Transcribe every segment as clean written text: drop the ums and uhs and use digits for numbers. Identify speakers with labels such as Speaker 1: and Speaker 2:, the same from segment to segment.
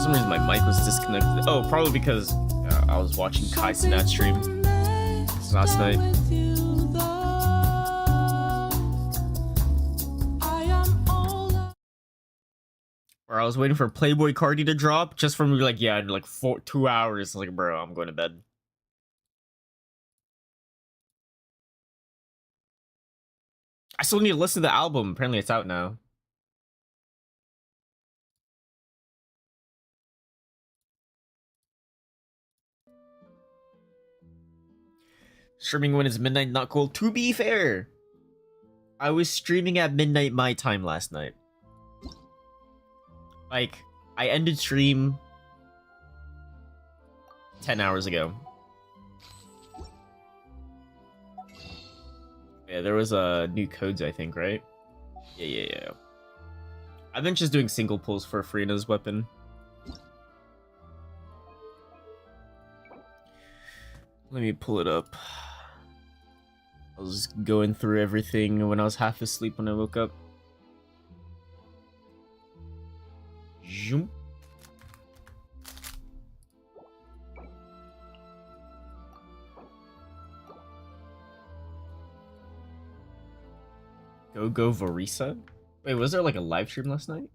Speaker 1: some reason my mic was disconnected. Oh, probably because I was watching Kai Cenat stream last night. Or I was waiting for Playboy Cardi to drop just from like, yeah, in like 2 hours. Like, bro, I'm going to bed. I still need to listen to the album. Apparently it's out now. Streaming when it's midnight, not cool. To be fair, I was streaming at midnight my time last night. Like, I ended stream 10 hours ago. Yeah, there was new codes, I think, right? Yeah. I've been just doing single pulls for Farina's weapon. Let me pull it up. I was going through everything when I was half asleep when I woke up. Zoom. Go Varisa? Wait, was there like a live stream last night?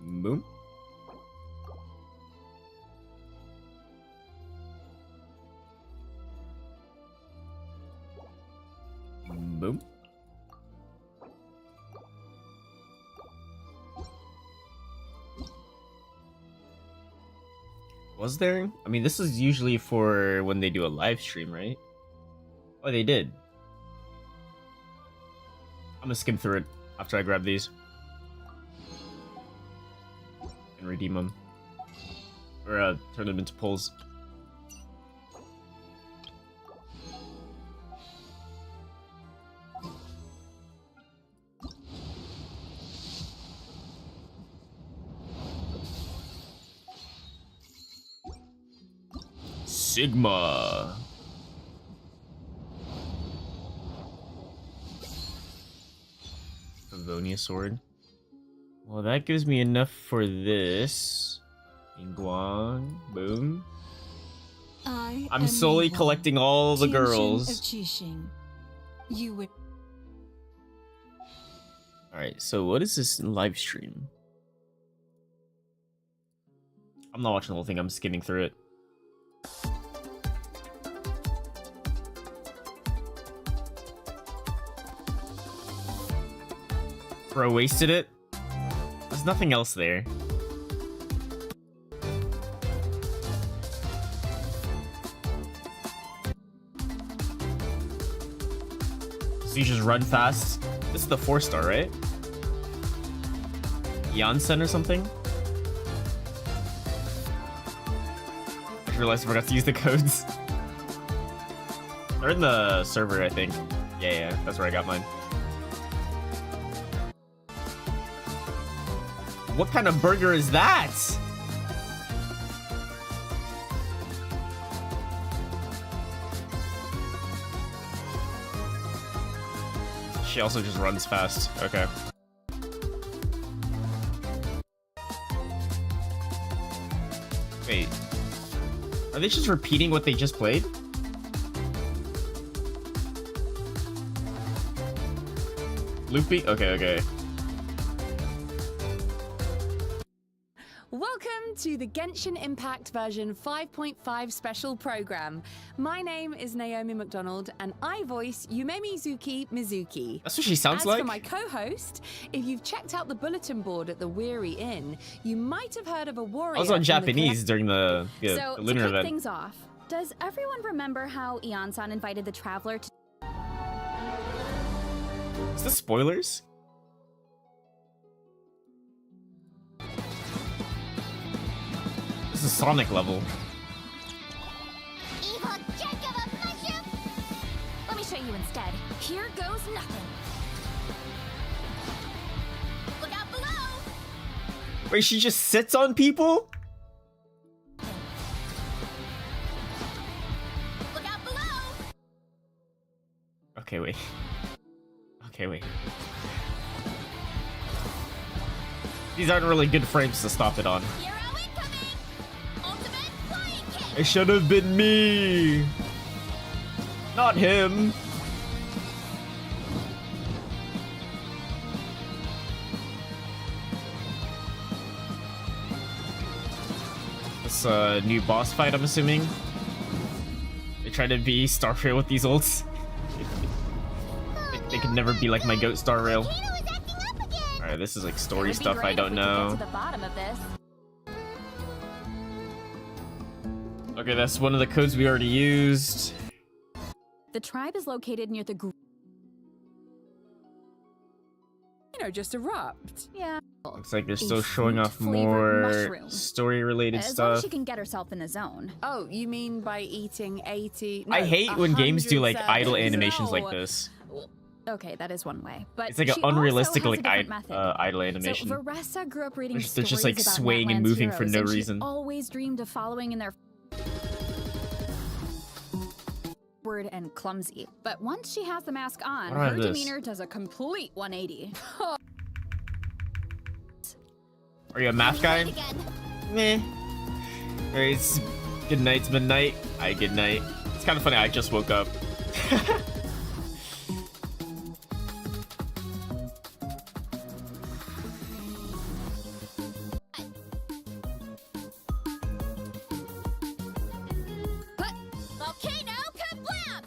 Speaker 1: Boom. Boom. Was there? I mean, this is usually for when they do a live stream, right? Oh, they did. I'm gonna skim through it after I grab these. And redeem them. Or turn them into pulls. Sigma. Pavonia sword. Well, that gives me enough for this. Ingguang. Boom. I'm slowly collecting all the girls. Alright, so what is this live stream? I'm not watching the whole thing, I'm skimming through it. Bro wasted it? There's nothing else there. So you just run fast? This is the 4-star, right? Janssen or something? I just realized I forgot to use the codes. They're in the server, I think. Yeah, that's where I got mine. What kind of burger is that? She also just runs fast. Okay. Wait. Are they just repeating what they just played? Loopy? Okay.
Speaker 2: Welcome to the Genshin Impact version 5.5 special program. My name is Naomi McDonald, and I voice Yumemizuki Mizuki.
Speaker 1: That's what she sounds like.
Speaker 2: As for my co-host, if you've checked out the bulletin board at the Weary Inn, you might have heard of a warrior.
Speaker 1: I was on Japanese during the lunar event.
Speaker 3: To kick things off, does everyone remember how Ian-san invited the traveler to...
Speaker 1: Is this spoilers? This is Sonic level.
Speaker 3: Evil jerk of a mushroom! Let me show you instead. Here goes nothing. Look out below!
Speaker 1: Wait, she just sits on people?
Speaker 3: Look out below!
Speaker 1: Okay, wait. These aren't really good frames to stop it on.
Speaker 3: Hero incoming! Ultimate flying kick!
Speaker 1: It should have been me! Not him! This new boss fight, I'm assuming. They try to be Star Rail with these ults. They could never be like my goat Star Rail. Alright, this is like story stuff I don't know. Okay, that's one of the codes we already used.
Speaker 4: The tribe is located near the
Speaker 2: just erupt.
Speaker 4: Yeah.
Speaker 1: Looks like they're still showing off more story-related
Speaker 4: As long as
Speaker 1: stuff.
Speaker 4: she can get herself in the zone.
Speaker 2: Oh, you mean by eating 80?
Speaker 1: I hate when games do like
Speaker 2: 100
Speaker 1: idle
Speaker 2: servings?
Speaker 1: animations
Speaker 2: No.
Speaker 1: like this.
Speaker 4: Okay, that is one way. But
Speaker 1: It's like an
Speaker 4: she also
Speaker 1: unrealistic
Speaker 4: has a
Speaker 1: like
Speaker 4: different method.
Speaker 1: idle animation.
Speaker 4: So Veressa grew up reading
Speaker 1: They're just, like,
Speaker 4: stories about
Speaker 1: swaying and
Speaker 4: Natlan's
Speaker 1: moving for
Speaker 4: heroes,
Speaker 1: no
Speaker 4: and she
Speaker 1: reason.
Speaker 4: always dreamed of following in their word and clumsy. But once she has the mask on,
Speaker 1: What about
Speaker 4: her
Speaker 1: this?
Speaker 4: demeanor does a complete 180.
Speaker 1: Are you a math guy?
Speaker 3: Again.
Speaker 1: Meh. Alright, it's good night, it's midnight. Hi, good night. It's kind of funny, I just woke up.
Speaker 3: Volcano kablam!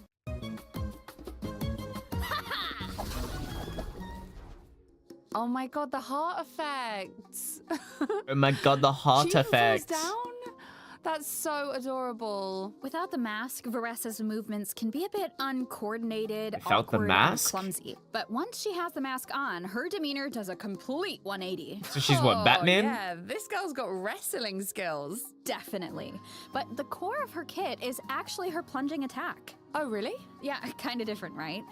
Speaker 3: Haha!
Speaker 2: Oh my god, the heart effects.
Speaker 1: Oh my god, the heart
Speaker 2: She
Speaker 1: effect.
Speaker 2: falls down? That's so adorable.
Speaker 4: Without the mask, Veressa's movements can be a bit uncoordinated,
Speaker 1: Without the
Speaker 4: awkward,
Speaker 1: mask?
Speaker 4: and clumsy. But once she has the mask on, her demeanor does a complete 180.
Speaker 1: So she's what,
Speaker 2: Oh,
Speaker 1: Batman?
Speaker 2: Yeah, this girl's got wrestling skills.
Speaker 4: Definitely. But the core of her kit is actually her plunging attack.
Speaker 2: Oh, really?
Speaker 4: Yeah, kind of different, right?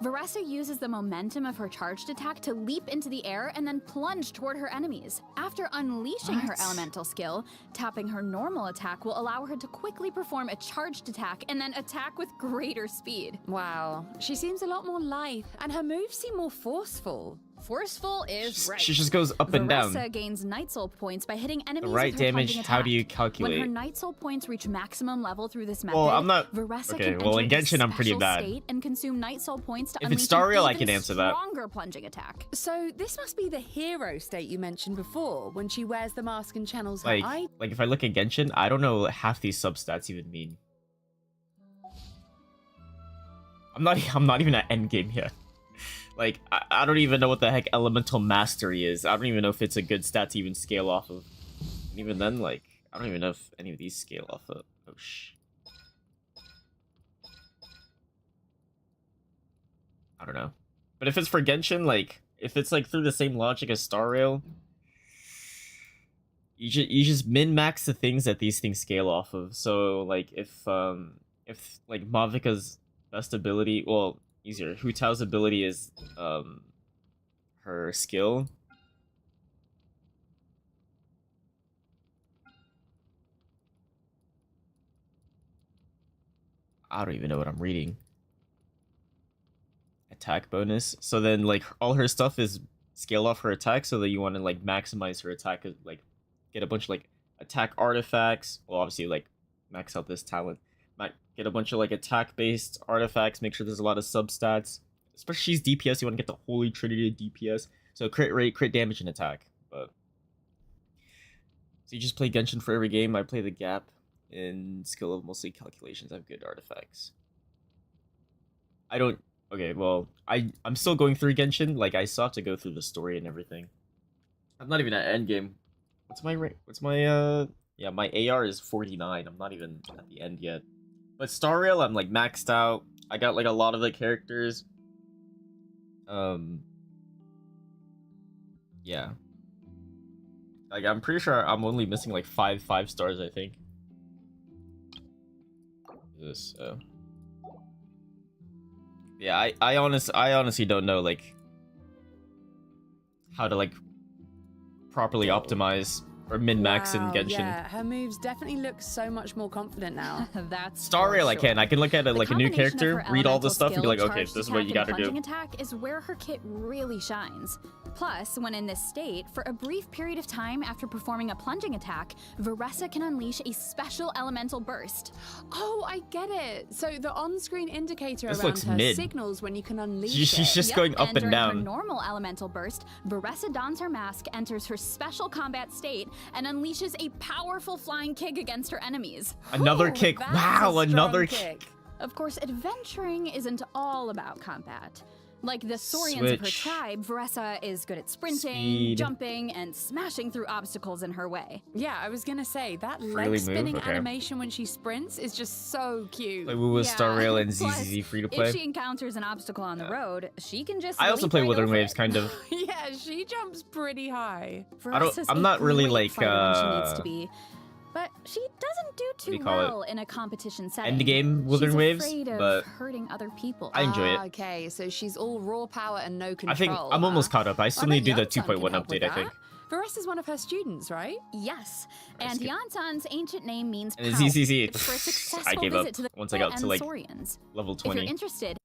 Speaker 4: Veressa uses the momentum of her charged attack to leap into the air and then plunge toward her enemies. After unleashing her
Speaker 1: What?
Speaker 4: elemental skill, tapping her normal attack will allow her to quickly perform a charged attack and then attack with greater speed.
Speaker 2: Wow. She seems a lot more lithe, and her moves seem more forceful.
Speaker 4: Forceful is right.
Speaker 1: She just goes up and down.
Speaker 4: Veressa gains Night Soul points by hitting enemies
Speaker 1: The right
Speaker 4: with her
Speaker 1: damage,
Speaker 4: plunging
Speaker 1: how do you
Speaker 4: attack.
Speaker 1: calculate?
Speaker 4: When her Night Soul points reach maximum level through this method,
Speaker 1: Well, I'm not-
Speaker 4: Veressa
Speaker 1: okay,
Speaker 4: can
Speaker 1: well,
Speaker 4: enter
Speaker 1: in Genshin,
Speaker 4: this
Speaker 1: I'm pretty
Speaker 4: special
Speaker 1: bad.
Speaker 4: state and consume Night Soul points to
Speaker 1: If
Speaker 4: unleash
Speaker 1: it's Star Rail,
Speaker 4: an
Speaker 1: I can
Speaker 4: even
Speaker 1: answer that.
Speaker 4: stronger plunging attack.
Speaker 2: So this must be the hero state you mentioned before, when she wears the mask and channels her eye.
Speaker 1: Like if I look at Genshin, I don't know what half these substats even mean. I'm not even at endgame yet. Like, I don't even know what the heck Elemental Mastery is. I don't even know if it's a good stat to even scale off of. And even then, like, I don't even know if any of these scale off of. Oh, I don't know. But if it's for Genshin, like, if it's, like, through the same logic as Star Rail, you just min-max the things that these things scale off of. So, like, if like, Mavika's best ability, well, easier. Hu Tao's ability is her skill. I don't even know what I'm reading. Attack bonus. So then like all her stuff is scale off her attack so that you want to like maximize her attack, like get a bunch of like attack artifacts. Well, obviously like max out this talent. Might get a bunch of like attack based artifacts, make sure there's a lot of substats. Especially she's DPS, you want to get the holy trinity of DPS. So crit rate, crit damage, and attack. But so you just play Genshin for every game. I play the gap in skill of mostly calculations. I have good artifacts. I don't okay, well, I'm still going through Genshin, like I still have to go through the story and everything. I'm not even at endgame. What's my rank? What's my yeah, my AR is 49. I'm not even at the end yet. But Star Rail, I'm like maxed out. I got like a lot of the characters. Yeah. Like I'm pretty sure I'm only missing like 5 stars, I think. This yeah, I honestly don't know like how to like properly optimize or min-max in
Speaker 2: Wow,
Speaker 1: Genshin.
Speaker 2: Yeah, her moves definitely look so much more confident now.
Speaker 4: That's
Speaker 1: Star
Speaker 4: for
Speaker 1: Rail,
Speaker 4: sure.
Speaker 1: I can look at it
Speaker 4: The
Speaker 1: like a new
Speaker 4: combination of
Speaker 1: character,
Speaker 4: her
Speaker 1: read all
Speaker 4: elemental
Speaker 1: the stuff, and be
Speaker 4: skill,
Speaker 1: like, okay,
Speaker 4: charged
Speaker 1: this is what
Speaker 4: attack,
Speaker 1: you gotta
Speaker 4: and plunging
Speaker 1: do.
Speaker 4: attack is where her kit really shines. Plus, when in this state, for a brief period of time after performing a plunging attack, Veressa can unleash a special elemental burst.
Speaker 2: Oh, I get it. So the on-screen indicator
Speaker 1: This
Speaker 2: around
Speaker 1: looks
Speaker 2: her
Speaker 1: mid.
Speaker 2: signals when you can unleash
Speaker 1: She's
Speaker 2: it.
Speaker 1: just
Speaker 4: Yep,
Speaker 1: going up and
Speaker 4: during her
Speaker 1: down.
Speaker 4: normal elemental burst, Veressa dons her mask, enters her special combat state, and unleashes a powerful flying kick against her enemies.
Speaker 1: Another
Speaker 2: Ooh,
Speaker 1: kick.
Speaker 2: that's
Speaker 1: Wow,
Speaker 2: a strong
Speaker 1: another
Speaker 2: kick.
Speaker 4: Of course, adventuring isn't all about combat. Like the Saurians of her
Speaker 1: Switch.
Speaker 4: tribe, Veressa is good at sprinting,
Speaker 1: Speed.
Speaker 4: jumping, and smashing through obstacles in her way.
Speaker 2: Yeah, I was gonna say that
Speaker 1: Freely
Speaker 2: leg
Speaker 1: move,
Speaker 2: spinning
Speaker 1: okay.
Speaker 2: animation when she sprints is just so cute.
Speaker 1: Like, we will Star Rail and
Speaker 4: Plus,
Speaker 1: ZZZ free to
Speaker 4: If
Speaker 1: play.
Speaker 4: she encounters an obstacle on the road, she can just
Speaker 1: I also
Speaker 4: leap
Speaker 1: play
Speaker 4: right
Speaker 1: Wuthering
Speaker 4: over
Speaker 1: Waves,
Speaker 4: it.
Speaker 1: kind of.
Speaker 2: Yeah, she jumps pretty high.
Speaker 4: Veressa's
Speaker 1: I'm
Speaker 4: a
Speaker 1: not really,
Speaker 4: great
Speaker 1: like,
Speaker 4: fighter when she needs to be, but she doesn't do
Speaker 1: do you
Speaker 4: too
Speaker 1: call it?
Speaker 4: well in a competition setting.
Speaker 1: Endgame Wuthering
Speaker 4: She's
Speaker 1: Waves,
Speaker 4: afraid of
Speaker 1: but
Speaker 4: hurting other people.
Speaker 1: I enjoy it.
Speaker 2: Okay, so she's all raw power and no control.
Speaker 1: I think I'm almost caught up. I still
Speaker 2: bet
Speaker 1: need to do the
Speaker 2: Yonsan can
Speaker 1: 2.1
Speaker 2: help with
Speaker 1: update, I think.
Speaker 2: that. Veressa's one of her students, right?
Speaker 4: Yes,
Speaker 1: Let's
Speaker 4: and
Speaker 1: get-
Speaker 4: Yansan's ancient name means
Speaker 1: And
Speaker 4: power,
Speaker 1: ZZZ.
Speaker 4: which for a successful
Speaker 1: I gave up
Speaker 4: visit to the
Speaker 1: once I got to,
Speaker 4: and
Speaker 1: like,
Speaker 4: Saurians.
Speaker 1: level
Speaker 4: If you're
Speaker 1: 20.
Speaker 4: interested,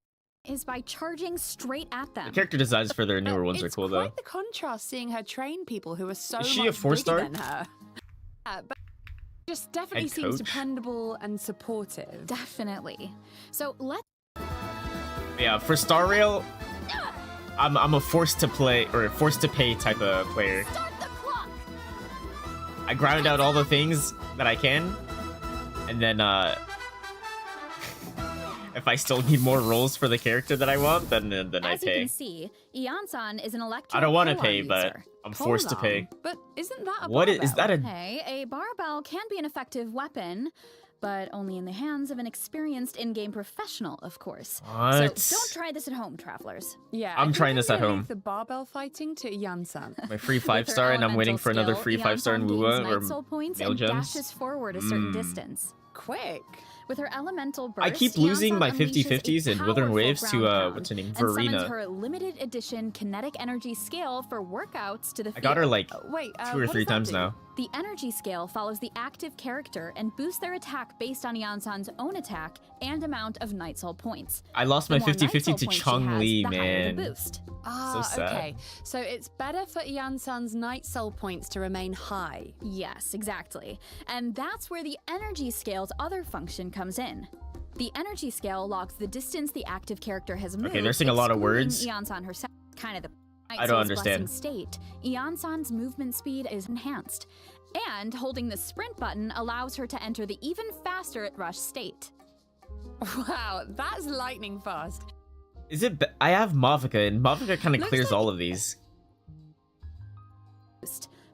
Speaker 4: is by charging straight at them.
Speaker 1: The character designs for their newer ones are
Speaker 2: It's
Speaker 1: cool, though.
Speaker 2: quite the contrast seeing her train people who are so
Speaker 1: Is she a
Speaker 2: much
Speaker 1: 4-star?
Speaker 2: bigger than her. But just definitely
Speaker 1: Head
Speaker 2: seems
Speaker 1: coach?
Speaker 2: dependable and supportive.
Speaker 4: Definitely. So let's
Speaker 1: Yeah, for Star Rail, I'm a forced to play or forced to pay type of player.
Speaker 4: start the clock.
Speaker 1: I grind out all the things that I can, and then if I still need more roles for the character that I want, then I
Speaker 4: As you
Speaker 1: pay.
Speaker 4: can see, Yansan is an electric.
Speaker 1: I don't want to
Speaker 4: pole
Speaker 1: pay,
Speaker 4: arm
Speaker 1: but
Speaker 4: user.
Speaker 1: I'm forced to pay.
Speaker 2: But isn't that a
Speaker 1: What is
Speaker 2: barbell?
Speaker 1: that?
Speaker 4: Hey, a barbell can be an effective weapon, but only in the hands of an experienced in-game professional, of course.
Speaker 1: What?
Speaker 4: So don't try this at home, travelers.
Speaker 2: Yeah,
Speaker 1: I'm
Speaker 2: I think
Speaker 1: trying this at
Speaker 2: gonna
Speaker 1: home.
Speaker 2: leave the barbell fighting to Yansan.
Speaker 1: My free
Speaker 4: With
Speaker 1: 5-star,
Speaker 4: her
Speaker 1: and I'm waiting
Speaker 4: elemental
Speaker 1: for another
Speaker 4: skill,
Speaker 1: free 5-star in
Speaker 4: Yansan gains
Speaker 1: Wua
Speaker 4: Night
Speaker 1: or
Speaker 4: Soul points
Speaker 1: Mail
Speaker 4: and
Speaker 1: Gems.
Speaker 4: dashes forward a certain
Speaker 1: Mm.
Speaker 4: distance.
Speaker 2: Quick.
Speaker 4: With her elemental burst,
Speaker 1: I keep losing
Speaker 4: Yansan
Speaker 1: my
Speaker 4: unleashes
Speaker 1: 50/50s
Speaker 4: a
Speaker 1: in Wuthering
Speaker 4: powerful
Speaker 1: Waves to
Speaker 4: ground pound
Speaker 1: what's her name,
Speaker 4: and summons
Speaker 1: Verena.
Speaker 4: her limited edition kinetic energy scale for workouts to the
Speaker 1: I got her
Speaker 4: field.
Speaker 1: like
Speaker 2: Wait,
Speaker 1: 2 or
Speaker 2: what
Speaker 1: 3
Speaker 2: does that
Speaker 1: times
Speaker 2: do?
Speaker 1: now.
Speaker 4: The energy scale follows the active character and boosts their attack based on Yansan's own attack and amount of Night Soul points.
Speaker 1: I lost
Speaker 4: The
Speaker 1: my
Speaker 4: more Night
Speaker 1: 50/50
Speaker 4: Soul
Speaker 1: to
Speaker 4: points she
Speaker 1: Chung
Speaker 4: has,
Speaker 1: Li,
Speaker 4: the higher the
Speaker 1: man.
Speaker 4: boost.
Speaker 2: Ah,
Speaker 1: sad.
Speaker 2: okay. So it's better for Yansan's Night Soul points to remain high.
Speaker 4: Yes, exactly. And that's where the energy scale's other function comes in. The energy scale logs the distance the active character has moved.
Speaker 1: they're saying a lot of
Speaker 4: excluding
Speaker 1: words.
Speaker 4: Yansan herself, kind of the Night
Speaker 1: I don't
Speaker 4: Soul's
Speaker 1: understand.
Speaker 4: blessing state. Yansan's movement speed is enhanced, and holding the sprint button allows her to enter the even faster at rush state.
Speaker 2: Wow, that's lightning fast.
Speaker 1: Is it? I have Mavica, and Mavica kind of
Speaker 2: Looks
Speaker 1: clears
Speaker 2: like-
Speaker 1: all of these.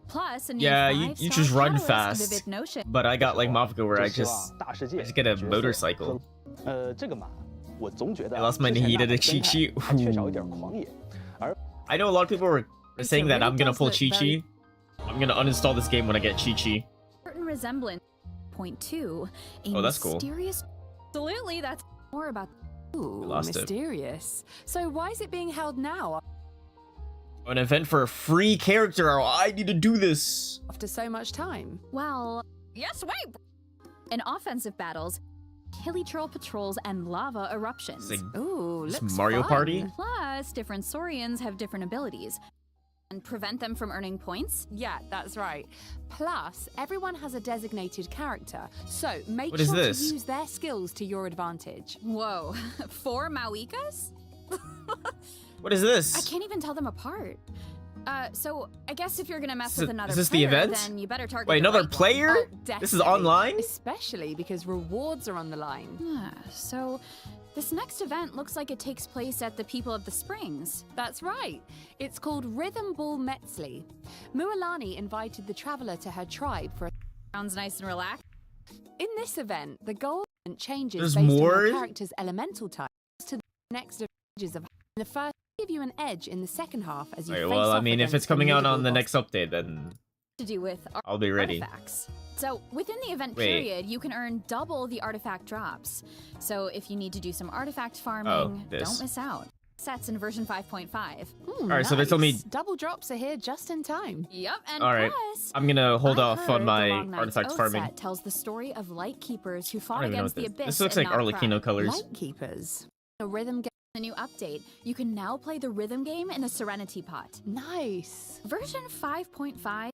Speaker 4: Plus, a new
Speaker 1: Yeah, you
Speaker 4: 5-star
Speaker 1: just run
Speaker 4: catalyst,
Speaker 1: fast.
Speaker 4: Vivid Notion.
Speaker 1: But I got like Mavica where I
Speaker 5: 这希
Speaker 1: just
Speaker 5: 望大世界
Speaker 1: I just get a
Speaker 5: 角色
Speaker 1: motorcycle.
Speaker 5: 这个马我总觉得
Speaker 1: I lost my
Speaker 5: 之前
Speaker 1: Nahida
Speaker 5: 那
Speaker 1: to
Speaker 5: 版生态
Speaker 1: Chi-Chi.
Speaker 5: 还缺少一点狂野。
Speaker 1: I know a lot of people were
Speaker 2: It
Speaker 1: saying that
Speaker 2: really
Speaker 1: I'm gonna
Speaker 2: does
Speaker 1: pull
Speaker 2: look
Speaker 1: Chi-Chi.
Speaker 2: very-
Speaker 1: I'm gonna uninstall this game when I get Chi-Chi.
Speaker 4: Certain resemblance. Point 2. A
Speaker 1: Oh, that's cool.
Speaker 4: mysterious. Absolutely, that's more about.
Speaker 2: Ooh,
Speaker 1: lost it.
Speaker 2: mysterious. So why is it being held now
Speaker 1: An event for a free character. Oh, I need to do this.
Speaker 2: after so much time?
Speaker 4: Well, yes, wait. In offensive battles, Hilichurl patrols and lava eruptions.
Speaker 1: It's like
Speaker 2: Ooh,
Speaker 1: This
Speaker 2: looks
Speaker 1: Mario
Speaker 2: fun.
Speaker 1: Party?
Speaker 4: Plus, different Saurians have different abilities. And prevent them from earning points?
Speaker 2: Yeah, that's right. Plus, everyone has a designated character, so make
Speaker 1: What is
Speaker 2: sure
Speaker 1: this?
Speaker 2: to use their skills to your advantage.
Speaker 4: Whoa, 4 Mauikas?
Speaker 1: What is
Speaker 4: I
Speaker 1: this?
Speaker 4: can't even tell them apart. So I guess if you're gonna mess
Speaker 1: Is
Speaker 4: with
Speaker 1: it-
Speaker 4: another
Speaker 1: is this the
Speaker 4: player,
Speaker 1: event?
Speaker 4: then you better target
Speaker 1: Wait,
Speaker 4: the
Speaker 1: another
Speaker 4: right one.
Speaker 1: player?
Speaker 2: Oh,
Speaker 1: This is
Speaker 2: definitely.
Speaker 1: online?
Speaker 2: Especially because rewards are on the line.
Speaker 4: So this next event looks like it takes place at the People of the Springs.
Speaker 2: That's right. It's called Rhythm Ball Metzli. Mualani invited the traveler to her tribe for a...
Speaker 4: Sounds nice and relaxed.
Speaker 2: In this event, the goal changes
Speaker 1: There's
Speaker 2: based
Speaker 1: more?
Speaker 2: on your character's elemental types to the next stages of the first give you an edge in the second half as you
Speaker 1: Wait,
Speaker 2: face
Speaker 1: well, I
Speaker 2: off
Speaker 1: mean, if
Speaker 2: against
Speaker 1: it's coming out on the
Speaker 2: formidable
Speaker 1: next update, then
Speaker 4: To do with
Speaker 1: I'll be ready.
Speaker 4: artifacts. So within the event
Speaker 1: Wait.
Speaker 4: period, you can earn double the artifact drops. So if you need to do some artifact farming,
Speaker 1: Oh, this.
Speaker 4: don't miss out. sets in version 5.5.
Speaker 1: Alright, so they're telling me.
Speaker 2: Double drops are here just in time.
Speaker 4: Yep, and
Speaker 1: Alright,
Speaker 4: plus,
Speaker 1: I'm gonna hold
Speaker 4: I
Speaker 1: off
Speaker 4: heard
Speaker 1: on
Speaker 4: the
Speaker 1: my
Speaker 4: Long Night's
Speaker 1: artifact
Speaker 4: Oath
Speaker 1: farming.
Speaker 4: set tells the story of light keepers who
Speaker 1: I
Speaker 4: fought
Speaker 1: don't even know
Speaker 4: against
Speaker 1: what
Speaker 4: the
Speaker 1: this.
Speaker 4: abyss.
Speaker 1: This looks
Speaker 4: and
Speaker 1: like
Speaker 4: not
Speaker 1: Arlecchino
Speaker 4: cried.
Speaker 1: colors.
Speaker 2: Light keepers. A rhythm game.
Speaker 4: The new update, you can now play the rhythm game in the Serenity Pot.
Speaker 2: Nice.
Speaker 4: Version 5.5.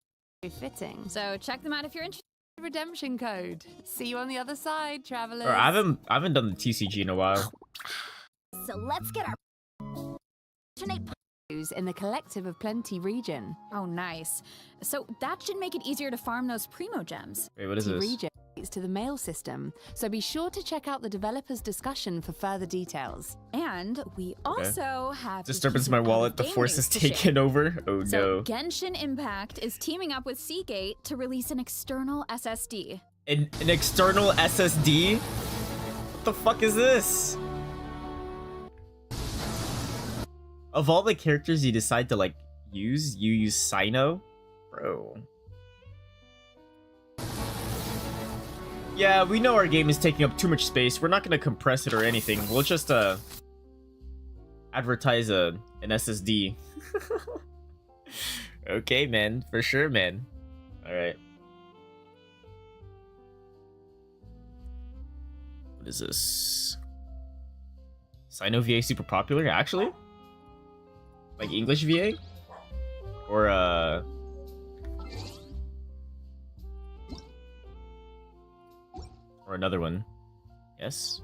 Speaker 2: Fitting.
Speaker 4: So check them out if you're interested.
Speaker 2: Redemption code. See you on the other side, travelers.
Speaker 1: Or I haven't done the TCG in a while.
Speaker 3: So let's get our
Speaker 2: In the Collective of Plenty region.
Speaker 4: Oh, nice. So that should make it easier to farm those Primo Gems.
Speaker 1: Wait, what is
Speaker 2: The
Speaker 1: this?
Speaker 2: region is to the mail system, so be sure to check out the developers' discussion for further details.
Speaker 4: And we also have
Speaker 1: Disturbance in my wallet. The force is taken over. Oh
Speaker 4: So
Speaker 1: no.
Speaker 4: Genshin Impact is teaming up with Seagate to release an external SSD.
Speaker 1: An external SSD? What the fuck is this? Of all the characters you decide to like use, you use Sino? Bro. Yeah, we know our game is taking up too much space. We're not gonna compress it or anything. We'll just advertise an SSD. Okay, man. For sure, man. Alright. What is this? Sino VA super popular, actually? Like English VA? Or another one. Yes?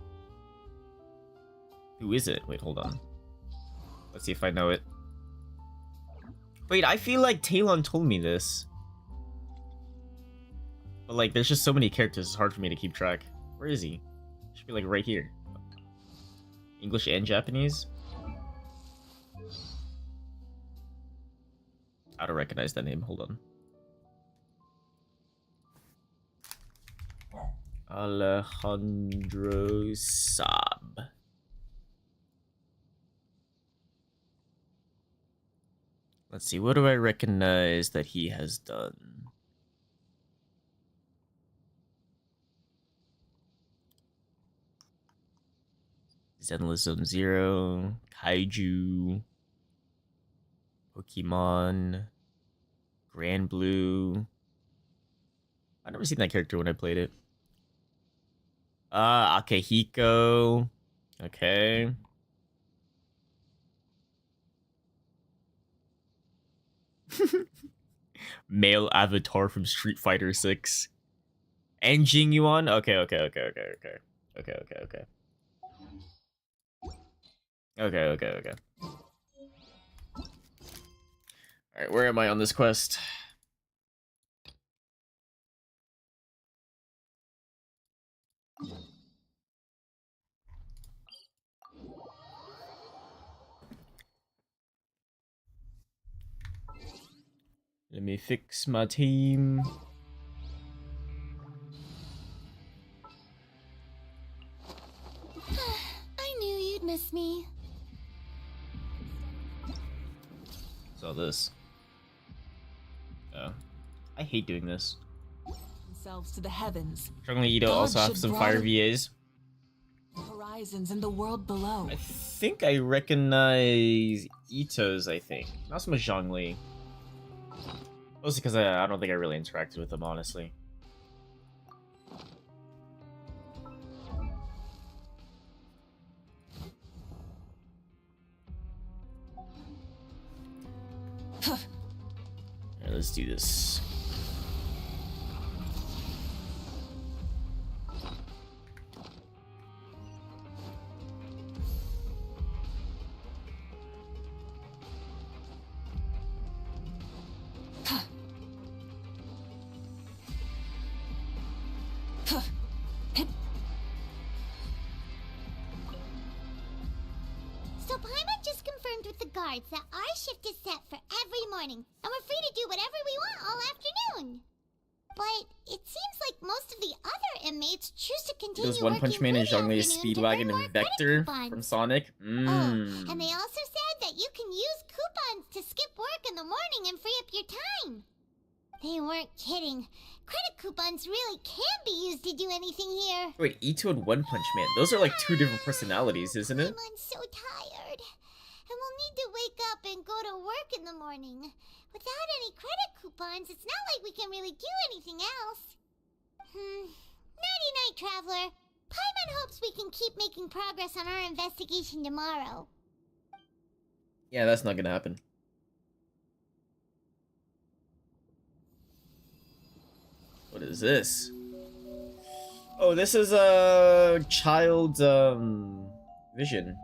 Speaker 1: Who is it? Wait, hold on. Let's see if I know it. Wait, I feel like Talon told me this. But like, there's just so many characters, it's hard for me to keep track. Where is he? Should be like right here. English and Japanese? I don't recognize that name. Hold on. Alejandro Saab. Let's see. What do I recognize that he has done? Zenless Zone Zero, Kaiju, Pokemon, Grand Blue. I've never seen that character when I played it. Akihiko. Okay. Male avatar from Street Fighter 6. And Jing Yuan? Okay. Okay. Alright, where am I on this quest? Let me fix my team.
Speaker 3: I knew you'd miss me.
Speaker 1: So this. Oh. I hate doing this.
Speaker 6: Themselves to the heavens,
Speaker 1: Strongly Ito also have some fire VAs.
Speaker 6: horizons in the world below.
Speaker 1: I think I recognize Ito's, I think. Not so much Zhongli. Mostly because I don't think I really interacted with them, honestly. Alright, let's do this.
Speaker 3: So Paimon just confirmed with the guards that our shift is set for every morning, and we're free to do whatever we want all afternoon. But it seems like most of the other inmates choose to continue
Speaker 1: Those One Punch Man and Zhongli Speedwagon and Vector from Sonic.
Speaker 3: Oh, and they also said that you can use coupons to skip work in the morning and free up your time. They weren't kidding. Credit coupons really can be used to do anything here.
Speaker 1: Wait, Ito and One Punch Man. Those are like two different personalities, isn't it?
Speaker 3: I'm so tired. and go to work in the morning. Without any credit coupons, it's not like we can really do anything else. Nighty-night, Traveler. Paimon hopes we can keep making progress on our investigation tomorrow.
Speaker 1: Yeah, that's not gonna happen. What is this? Oh, this is a child's vision.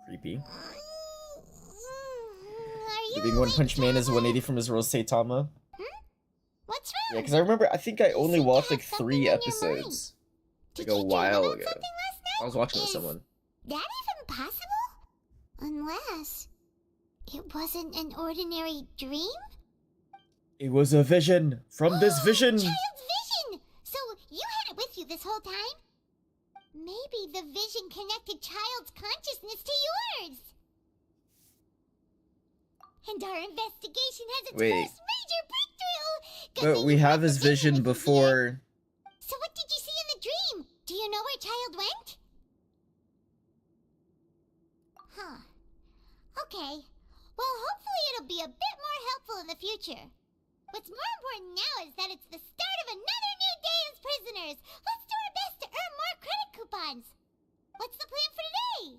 Speaker 1: Creepy.
Speaker 3: Are
Speaker 1: Being One Punch Man is 180 from his role Saitama.
Speaker 3: What's
Speaker 1: Yeah,
Speaker 3: wrong?
Speaker 1: because I remember, I think I only
Speaker 3: seem to
Speaker 1: watched
Speaker 3: have
Speaker 1: like
Speaker 3: something
Speaker 1: 3
Speaker 3: on your
Speaker 1: episodes.
Speaker 3: Did
Speaker 1: Like a
Speaker 3: you dream
Speaker 1: while
Speaker 3: about
Speaker 1: ago.
Speaker 3: something last night?
Speaker 1: I was watching with
Speaker 3: Is
Speaker 1: someone.
Speaker 3: that even possible? Unless it wasn't an ordinary dream?
Speaker 1: It was a vision from this vision.
Speaker 3: Child's vision! So you had it with you this whole time? Maybe the vision connected Child's consciousness to yours. And our investigation has its
Speaker 1: Wait.
Speaker 3: first major breakthrough! Good
Speaker 1: But
Speaker 3: thing
Speaker 1: we
Speaker 3: you
Speaker 1: have
Speaker 3: brought
Speaker 1: his
Speaker 3: the vision
Speaker 1: vision
Speaker 3: with you here.
Speaker 1: before.
Speaker 3: So what did you see in the dream? Do you know where Child went? Huh. Okay. Well, hopefully it'll be a bit more helpful in the future. What's more important now is that it's the start of another new day as prisoners. Let's do our best to earn more credit coupons. What's the plan for today?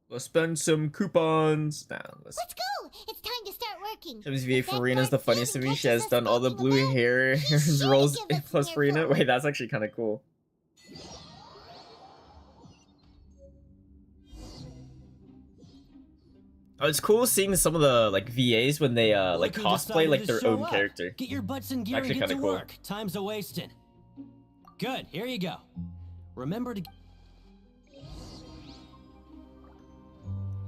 Speaker 1: Let's spend some coupons. Nah, let's.
Speaker 3: Let's go! It's time to start working.
Speaker 1: Times VA
Speaker 3: If
Speaker 1: for
Speaker 3: that
Speaker 1: Rena is the
Speaker 3: guard
Speaker 1: funniest to
Speaker 3: Phantom
Speaker 1: me. She
Speaker 3: catches
Speaker 1: has
Speaker 3: us
Speaker 1: done all the
Speaker 3: skulking
Speaker 1: blue
Speaker 3: about,
Speaker 1: hair
Speaker 3: he should
Speaker 1: roles
Speaker 3: give us
Speaker 1: plus
Speaker 3: an
Speaker 1: for Rena.
Speaker 3: earful.
Speaker 1: Wait, that's actually kind of cool. Oh, it's cool seeing some of the like VAs when they like
Speaker 7: Look who
Speaker 1: cosplay
Speaker 7: decided
Speaker 1: like
Speaker 7: to
Speaker 1: their
Speaker 7: show
Speaker 1: own
Speaker 7: up.
Speaker 1: character.
Speaker 7: Get your butts in gear
Speaker 1: Actually
Speaker 7: and get to
Speaker 1: kinda cool.
Speaker 7: work. Time's a wasting. Good, here you go. Remember to...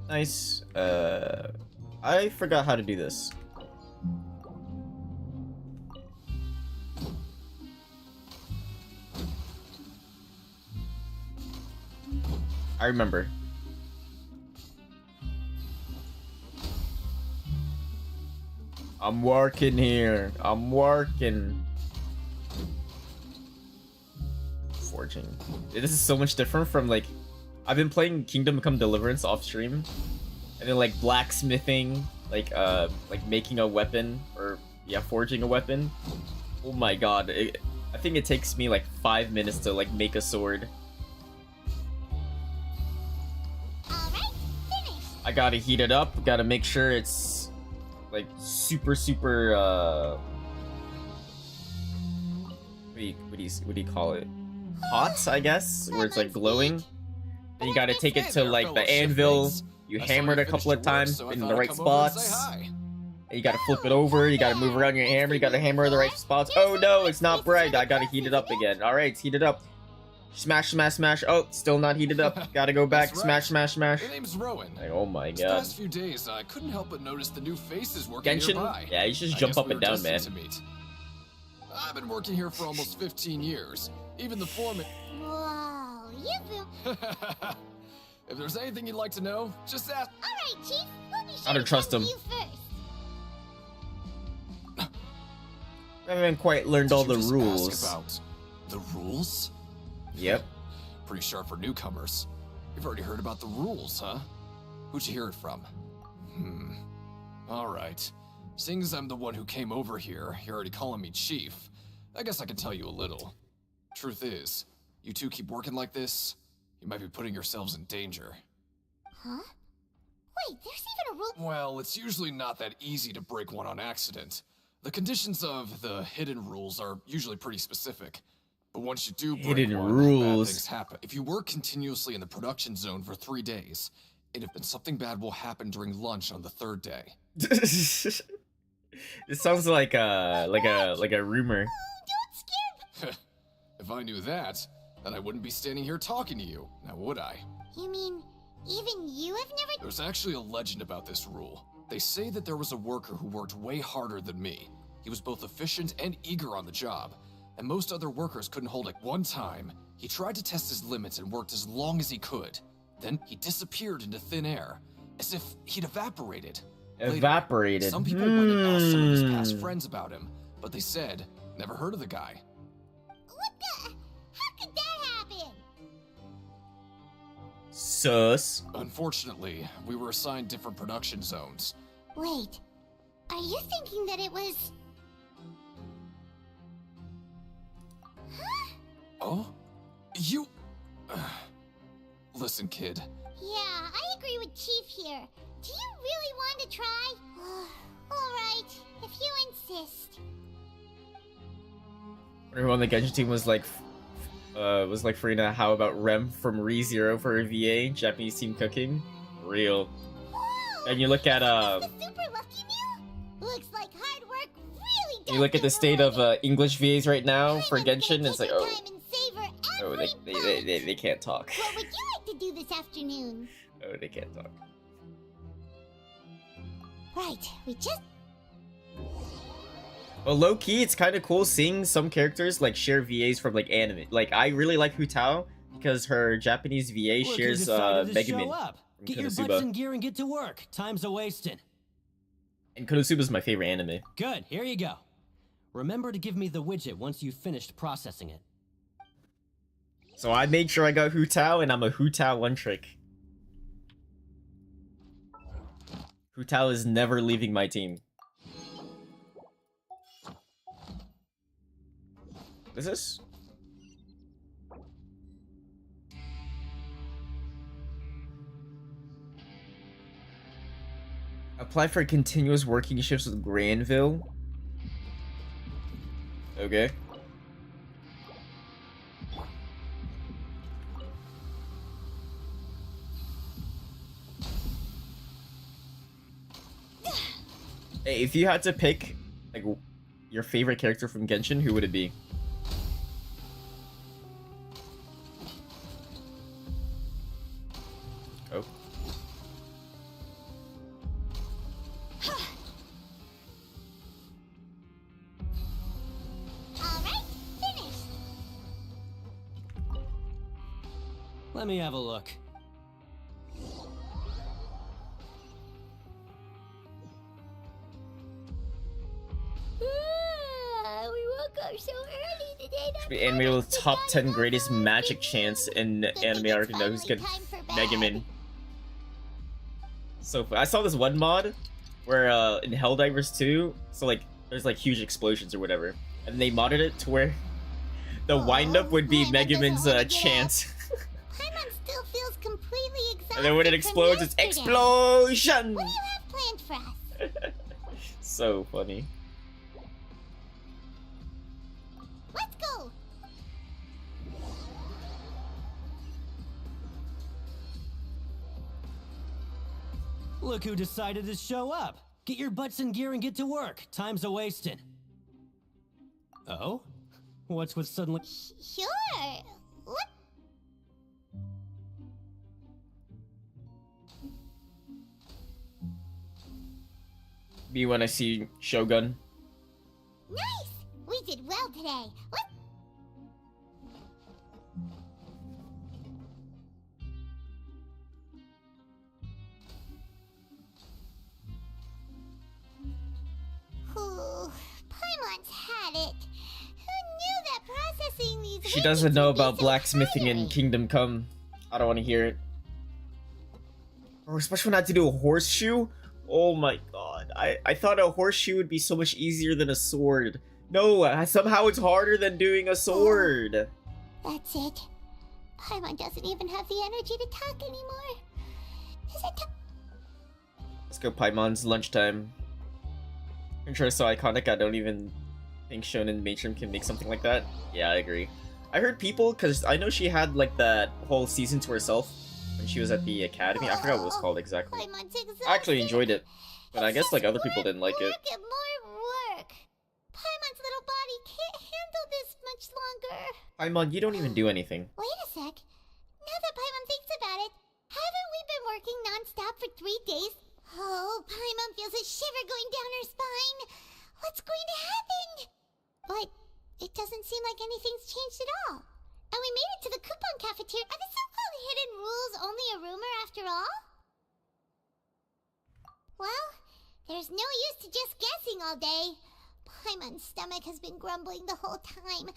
Speaker 1: Nice. I forgot how to do this. I remember. I'm working here. I'm working. Forging. This is so much different from like I've been playing Kingdom Come Deliverance off stream, and then like blacksmithing, like making a weapon, or yeah, forging a weapon. Oh my god, I think it takes me like 5 minutes to like make a sword.
Speaker 3: Alright, finished.
Speaker 1: I gotta heat it up, gotta make sure it's like super what do you call it? Hot, I guess, where it's like glowing. Then you gotta take it to like the anvil. You hammer it a couple of times in the right spots. And you gotta flip it over. You gotta move around your hammer. You gotta hammer the right spots. Oh no, it's not bright. I gotta heat it up again. All right, it's heated up. Smash, smash, smash. Oh, still not heated up. Gotta go back.
Speaker 8: That's
Speaker 1: Smash,
Speaker 8: right.
Speaker 1: smash, smash.
Speaker 8: Your name's Rowan.
Speaker 1: Like, oh my
Speaker 8: These
Speaker 1: god.
Speaker 8: past few days, I couldn't help but notice the new faces working
Speaker 1: Genshin?
Speaker 8: nearby.
Speaker 1: Yeah, you should just
Speaker 8: I
Speaker 1: jump
Speaker 8: guess
Speaker 1: up
Speaker 8: we
Speaker 1: and
Speaker 8: were
Speaker 1: down, man.
Speaker 8: destined to meet. I've been working here for almost 15 years. Even the foreman.
Speaker 3: Whoa, you've been...
Speaker 8: If there's anything you'd like to know, just ask.
Speaker 3: Alright, Chief. We'll be sure
Speaker 1: I don't
Speaker 3: to
Speaker 1: trust
Speaker 3: come
Speaker 1: him.
Speaker 3: to you first.
Speaker 1: I haven't quite learned
Speaker 8: Did
Speaker 1: all
Speaker 8: you
Speaker 1: the
Speaker 8: just
Speaker 1: rules.
Speaker 8: ask about the rules?
Speaker 1: Yep.
Speaker 8: Pretty sharp for newcomers. You've already heard about the rules, huh? Who'd you hear it from? Alright. Seeing as I'm the one who came over here, you're already calling me Chief. I guess I can tell you a little. Truth is, you two keep working like this, You might be putting yourselves in danger.
Speaker 3: Huh? Wait, there's even a rule.
Speaker 8: Well, it's usually not that easy to break one on accident. The conditions of the hidden rules are usually pretty specific. But once you do break
Speaker 1: Hidden
Speaker 8: one,
Speaker 1: rules.
Speaker 8: bad things happen. If you work continuously in the production zone for 3 days, then something bad will happen during lunch on the 3rd day.
Speaker 1: This sounds like a rumor.
Speaker 3: Don't skip!
Speaker 8: If I knew that, then I wouldn't be standing here talking to you, now would I?
Speaker 3: You mean, even you have never...
Speaker 8: There's actually a legend about this rule. They say that there was a worker who worked way harder than me. He was both efficient and eager on the job, and most other workers couldn't hold it. One time, he tried to test his limits and worked as long as he could. Then he disappeared into thin air, as if he'd evaporated. Later,
Speaker 1: Evaporated.
Speaker 8: some people went and asked some of his past friends about him, but they said, never heard of the guy.
Speaker 3: What the... How could that happen?
Speaker 1: Sus.
Speaker 8: Unfortunately, we were assigned different production zones.
Speaker 3: Wait, are you thinking that it was...
Speaker 8: Oh? You... Listen, kid.
Speaker 3: Yeah, I agree with Chief here. Do you really want to try? Alright, if you insist.
Speaker 1: Everyone on the Genshin team was like Farina, how about Rem from ReZero for her VA, Japanese team cooking? Real.
Speaker 3: Whoa!
Speaker 1: And you look at
Speaker 3: The super lucky meal? Looks like hard work really does
Speaker 1: you look at the
Speaker 3: get
Speaker 1: state of
Speaker 3: rewarded.
Speaker 1: English VAs right now for
Speaker 3: I'm gonna
Speaker 1: Genshin, and it's like,
Speaker 3: take
Speaker 1: oh,
Speaker 3: your time and savor
Speaker 1: oh,
Speaker 3: every bite.
Speaker 1: they can't talk.
Speaker 3: What would you like to do this afternoon?
Speaker 1: Oh, they can't talk.
Speaker 3: Right, we just...
Speaker 1: Well, low key, it's kind of cool seeing some characters like share VAs from like anime. Like, I really like Hu Tao because her Japanese VA
Speaker 7: Look who
Speaker 1: shares
Speaker 7: decided to
Speaker 1: Megumin
Speaker 7: show up.
Speaker 1: from
Speaker 7: Get your butts
Speaker 1: Konosuba.
Speaker 7: in gear and get to work. Time's a wasting.
Speaker 1: And Konosuba's my favorite anime.
Speaker 7: Good, here you go. Remember to give me the widget once you've finished processing it.
Speaker 1: So I made sure I got Hu Tao, and I'm a Hu Tao one trick. Hu Tao is never leaving my team. What is this? Apply for continuous working shifts with Granville. Okay. Hey, if you had to pick like your favorite character from Genshin, who would it be? Oh.
Speaker 3: Alright, finished.
Speaker 7: Let me have a look.
Speaker 3: We woke up so early today.
Speaker 1: Should be animated with top 10 greatest magic chance in anime arc and who's good Megumin. So I saw this one mod where in Helldivers 2, so like there's like huge explosions or whatever, and they modded it to where the windup would be Megumin's chant.
Speaker 3: Paimon still feels completely exhausted.
Speaker 1: And then when it
Speaker 3: from
Speaker 1: explodes, it's
Speaker 3: yesterday.
Speaker 1: explosion!
Speaker 3: What do you have planned for us?
Speaker 1: So funny.
Speaker 3: Let's go.
Speaker 7: Look who decided to show up. Get your butts in gear and get to work. Time's a wasting. Oh? What's with suddenly...
Speaker 3: Sure. What?
Speaker 1: Me when I see Shogun.
Speaker 3: Nice. We did well today. What? Ooh, Paimon's had it. Who knew that processing these
Speaker 1: She
Speaker 3: widgets
Speaker 1: doesn't know
Speaker 3: would be
Speaker 1: about
Speaker 3: so
Speaker 1: blacksmithing in
Speaker 3: tiring?
Speaker 1: Kingdom Come. I don't want to hear it. Or especially when I had to do a horseshoe. Oh my god. I thought a horseshoe would be so much easier than a sword. No, somehow it's harder than doing a sword.
Speaker 3: That's it. Paimon doesn't even have the energy to talk anymore. Is it time?
Speaker 1: Let's go Paimon's lunchtime. Intro is so iconic, I don't even think Shonen Matron can make something like that. Yeah, I agree. I heard people, because I know she had like that whole season to herself when she was at the academy. I forgot what it was called exactly.
Speaker 3: Paimon's exhausted.
Speaker 1: I actually enjoyed it, but I
Speaker 3: It's
Speaker 1: guess
Speaker 3: just
Speaker 1: like other people
Speaker 3: work,
Speaker 1: didn't like it.
Speaker 3: work, and more work. Paimon's little body can't handle this much longer.
Speaker 1: Paimon, you don't even do anything.
Speaker 3: Wait a sec. Now that Paimon thinks about it, haven't we been working non-stop for 3 days? Oh, Paimon feels a shiver going down her spine. What's going to happen? But it doesn't seem like anything's changed at all. And we made it to the coupon cafeteria. Are the so-called hidden rules only a rumor after all? Well, there's no use to just guessing all day. Paimon's stomach has been grumbling the whole time.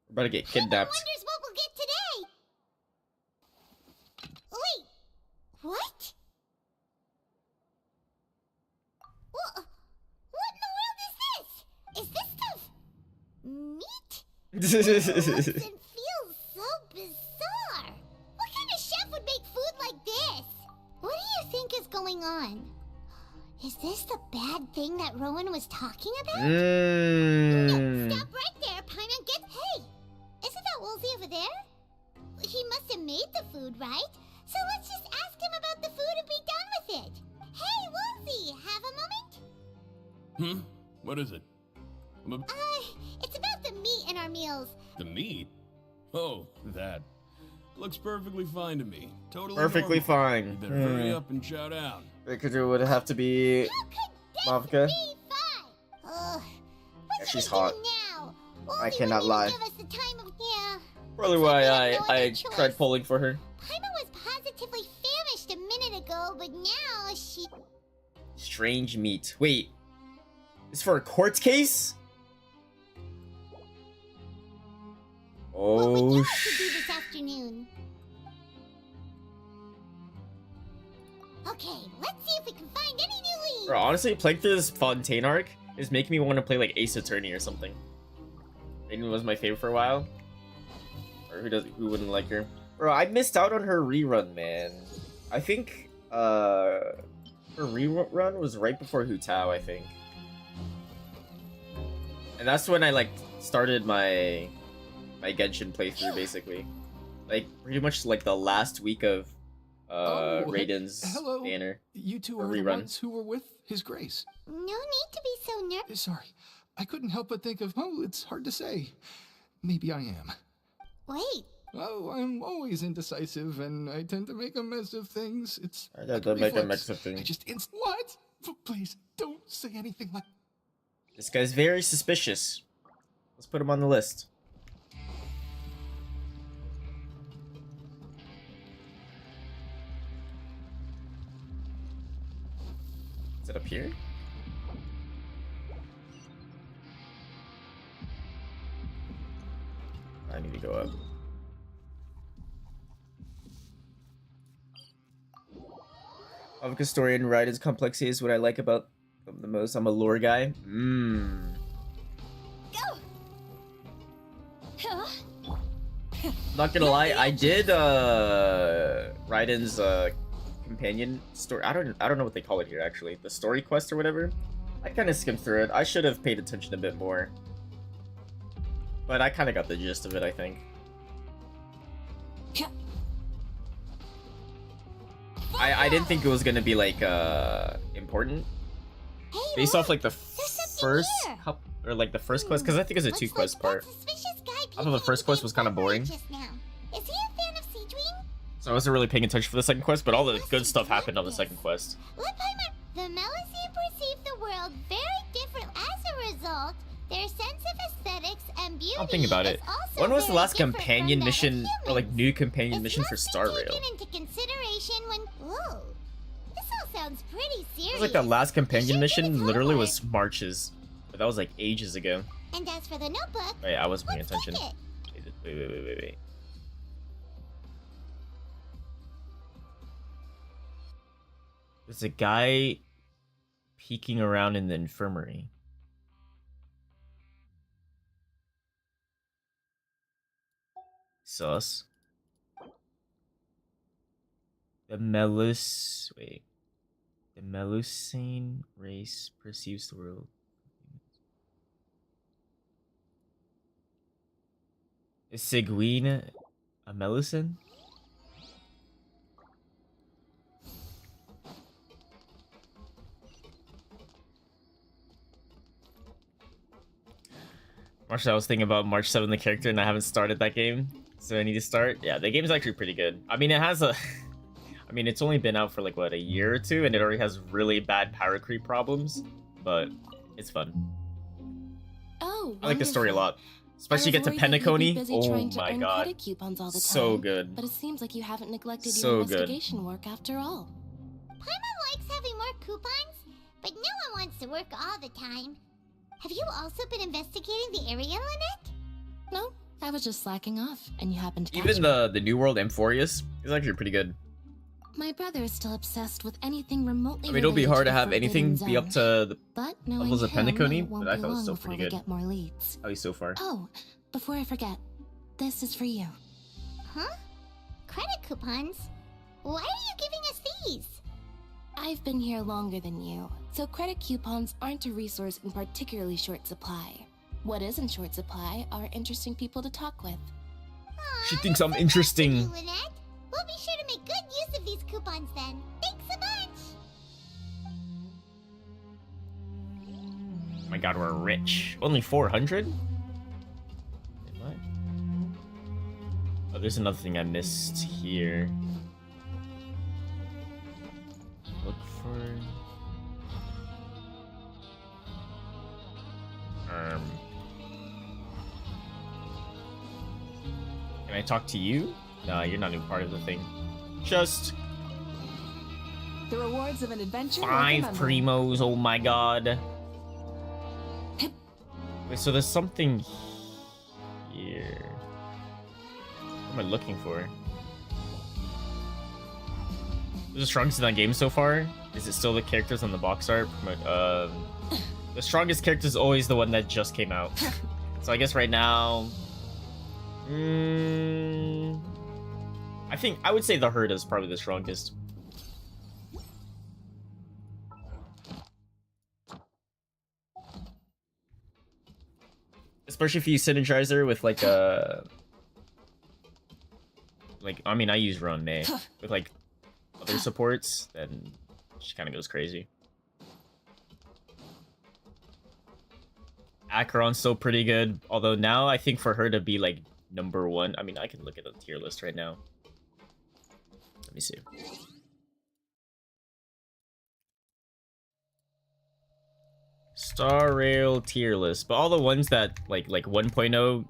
Speaker 1: We're about to get
Speaker 3: Paimon
Speaker 1: kidnapped.
Speaker 3: wonders what we'll get today. Wait, what? What in the world is this? Is this stuff meat? It feels so bizarre. What kind of chef would make food like this? What do you think is going on? Is this the bad thing that Rowan was talking about? No, stop right there, Paimon. Hey, isn't that Woolsey over there? He must have made the food, right? So let's just ask him about the food and be done with it. Hey, Woolsey, have a moment?
Speaker 8: What is it?
Speaker 3: It's about the meat in our meals.
Speaker 8: The meat? Oh, that. Looks perfectly fine to me. Totally
Speaker 1: Perfectly
Speaker 8: normal.
Speaker 1: fine.
Speaker 8: You better hurry up and chow down.
Speaker 1: Pikachu would have to be
Speaker 3: How could
Speaker 1: Mavka.
Speaker 3: this be fine? Ugh.
Speaker 1: Yeah,
Speaker 3: What
Speaker 1: she's
Speaker 3: should we
Speaker 1: hot.
Speaker 3: do now?
Speaker 1: I
Speaker 3: Woolsey
Speaker 1: cannot
Speaker 3: wouldn't
Speaker 1: lie.
Speaker 3: even give us the time of... Yeah.
Speaker 1: Probably
Speaker 3: Looks like
Speaker 1: why
Speaker 3: we have no
Speaker 1: I
Speaker 3: other choice.
Speaker 1: tried polling for her.
Speaker 3: Paimon was positively famished a minute ago, but now she...
Speaker 1: Strange meat. Wait. It's for a court case?
Speaker 3: What would you
Speaker 1: Oh
Speaker 3: like to do this afternoon? Okay, let's see if we can find any new leads.
Speaker 1: Bro, honestly, playing through this Fontaine arc is making me want to play like Ace Attorney or something. Raiden was my favorite for a while. Or who wouldn't like her? Bro, I missed out on her rerun, man. I think her rerun was right before Hu Tao, I think. And that's when I like started my Genshin playthrough basically. Like pretty much like the last week of Raiden's
Speaker 9: hello.
Speaker 1: banner.
Speaker 9: You two
Speaker 1: A
Speaker 9: are the
Speaker 1: rerun.
Speaker 9: ones who were with His Grace.
Speaker 3: No need to be so nervous.
Speaker 9: Sorry, I couldn't help but think of, it's hard to say. Maybe I am.
Speaker 3: Wait,
Speaker 9: Oh, I'm always indecisive, and I tend to make a mess of things. It's
Speaker 1: I
Speaker 9: like
Speaker 1: don't make a
Speaker 9: reflex.
Speaker 1: mess of things.
Speaker 9: I just What? Please, don't say anything like...
Speaker 1: This guy's very suspicious. Let's put him on the list. Is it up here? I need to go up. Of historian, Raiden's complexity is what I like about them the most. I'm a lore guy. Not gonna lie, I did Raiden's companion story. I don't know what they call it here actually. The story quest or whatever. I kind of skimmed through it. I should have paid attention a bit more. But I kind of got the gist of it, I think. I didn't think it was gonna be like important
Speaker 3: hey,
Speaker 1: based off like the
Speaker 3: something
Speaker 1: first
Speaker 3: here.
Speaker 1: or like the first quest, because I think it's a
Speaker 3: Looks
Speaker 1: two quest
Speaker 3: like
Speaker 1: part.
Speaker 3: that suspicious guy
Speaker 1: I thought the
Speaker 3: peeking
Speaker 1: first
Speaker 3: into
Speaker 1: quest
Speaker 3: the
Speaker 1: was kind of boring,
Speaker 3: just now. Is he a fan of SPEEDRUN?
Speaker 1: so I wasn't really paying attention for the second quest. But all the good stuff happened on the second quest.
Speaker 3: Let Paimon... The Melusine perceive the world very different as a result. Their sense of aesthetics and beauty
Speaker 1: I'm thinking about
Speaker 3: is
Speaker 1: it.
Speaker 3: also
Speaker 1: When was the
Speaker 3: very
Speaker 1: last
Speaker 3: different
Speaker 1: companion
Speaker 3: from that of
Speaker 1: mission or like
Speaker 3: humans.
Speaker 1: new companion
Speaker 3: It
Speaker 1: mission for
Speaker 3: must be
Speaker 1: Star Rail?
Speaker 3: taken into consideration when... Whoa. This all sounds pretty serious.
Speaker 1: It was like the last companion
Speaker 3: should
Speaker 1: mission
Speaker 3: get
Speaker 1: literally
Speaker 3: homework.
Speaker 1: was March's, but that was like ages ago.
Speaker 3: And as for the notebook,
Speaker 1: Wait, I wasn't paying
Speaker 3: let's
Speaker 1: attention.
Speaker 3: take it.
Speaker 1: Wait. There's a guy peeking around in the infirmary. Sus. The Melusine race perceives the world. Is Seguin a Melusine? March, I was thinking about March 7, the character, and I haven't started that game, so I need to start. Yeah, the game's actually pretty good. I mean, it has a... I mean, it's only been out for like, what, a year or two, and it already has really bad power creep problems, but it's fun.
Speaker 10: Oh,
Speaker 1: I like the story a lot. Especially get to Penacony. Oh my god. So good.
Speaker 10: But it seems like you haven't neglected
Speaker 1: So
Speaker 10: your investigation work after all.
Speaker 3: Paimon likes having more coupons, but no one wants to work all the time. Have you also been investigating the area, Lynette?
Speaker 10: No, I was just slacking off, and you happened to catch
Speaker 1: Even
Speaker 10: me.
Speaker 1: the New World Amphorius is actually pretty good.
Speaker 10: My brother is still obsessed with anything remotely.
Speaker 1: I mean, it'll be
Speaker 10: related
Speaker 1: hard to
Speaker 10: the
Speaker 1: have anything
Speaker 10: Forbidden
Speaker 1: be up
Speaker 10: Zone.
Speaker 1: to the
Speaker 10: But knowing
Speaker 1: levels of
Speaker 10: him,
Speaker 1: Penacony,
Speaker 10: it won't
Speaker 1: but I
Speaker 10: be
Speaker 1: thought it was
Speaker 10: long
Speaker 1: still
Speaker 10: before
Speaker 1: pretty
Speaker 10: we
Speaker 1: good.
Speaker 10: get more leads.
Speaker 1: At least so far.
Speaker 10: Oh, before I forget, this is for you.
Speaker 3: Huh? Credit coupons? Why are you giving us these?
Speaker 10: I've been here longer than you, so credit coupons aren't a resource in particularly short supply. What is in short supply are interesting people to talk with.
Speaker 3: Aw,
Speaker 1: She thinks I'm
Speaker 3: that's so
Speaker 1: interesting.
Speaker 3: nice of you, Lynette. We'll be sure to make good use of these coupons then. Thanks a bunch!
Speaker 1: Oh my god, we're rich. Only 400? Wait, what? Oh, there's another thing I missed here. Look for... Can I talk to you? No, you're not even part of the thing. Just
Speaker 6: The rewards of an adventure.
Speaker 1: 5 primos, oh my god. Wait, so there's something here. What am I looking for? Who's the strongest in that game so far? Is it still the characters on the box art? The strongest character is always the one that just came out. So I guess right now... I would say the herd is probably the strongest. Especially if you synergize her with like a... Like, I mean, I use Run May. With like other supports, then she kind of goes crazy. Acheron's still pretty good, although now I think for her to be like #1, I mean, I can look at the tier list right now. Let me see. Star Rail tier list, but all the ones that like 1.0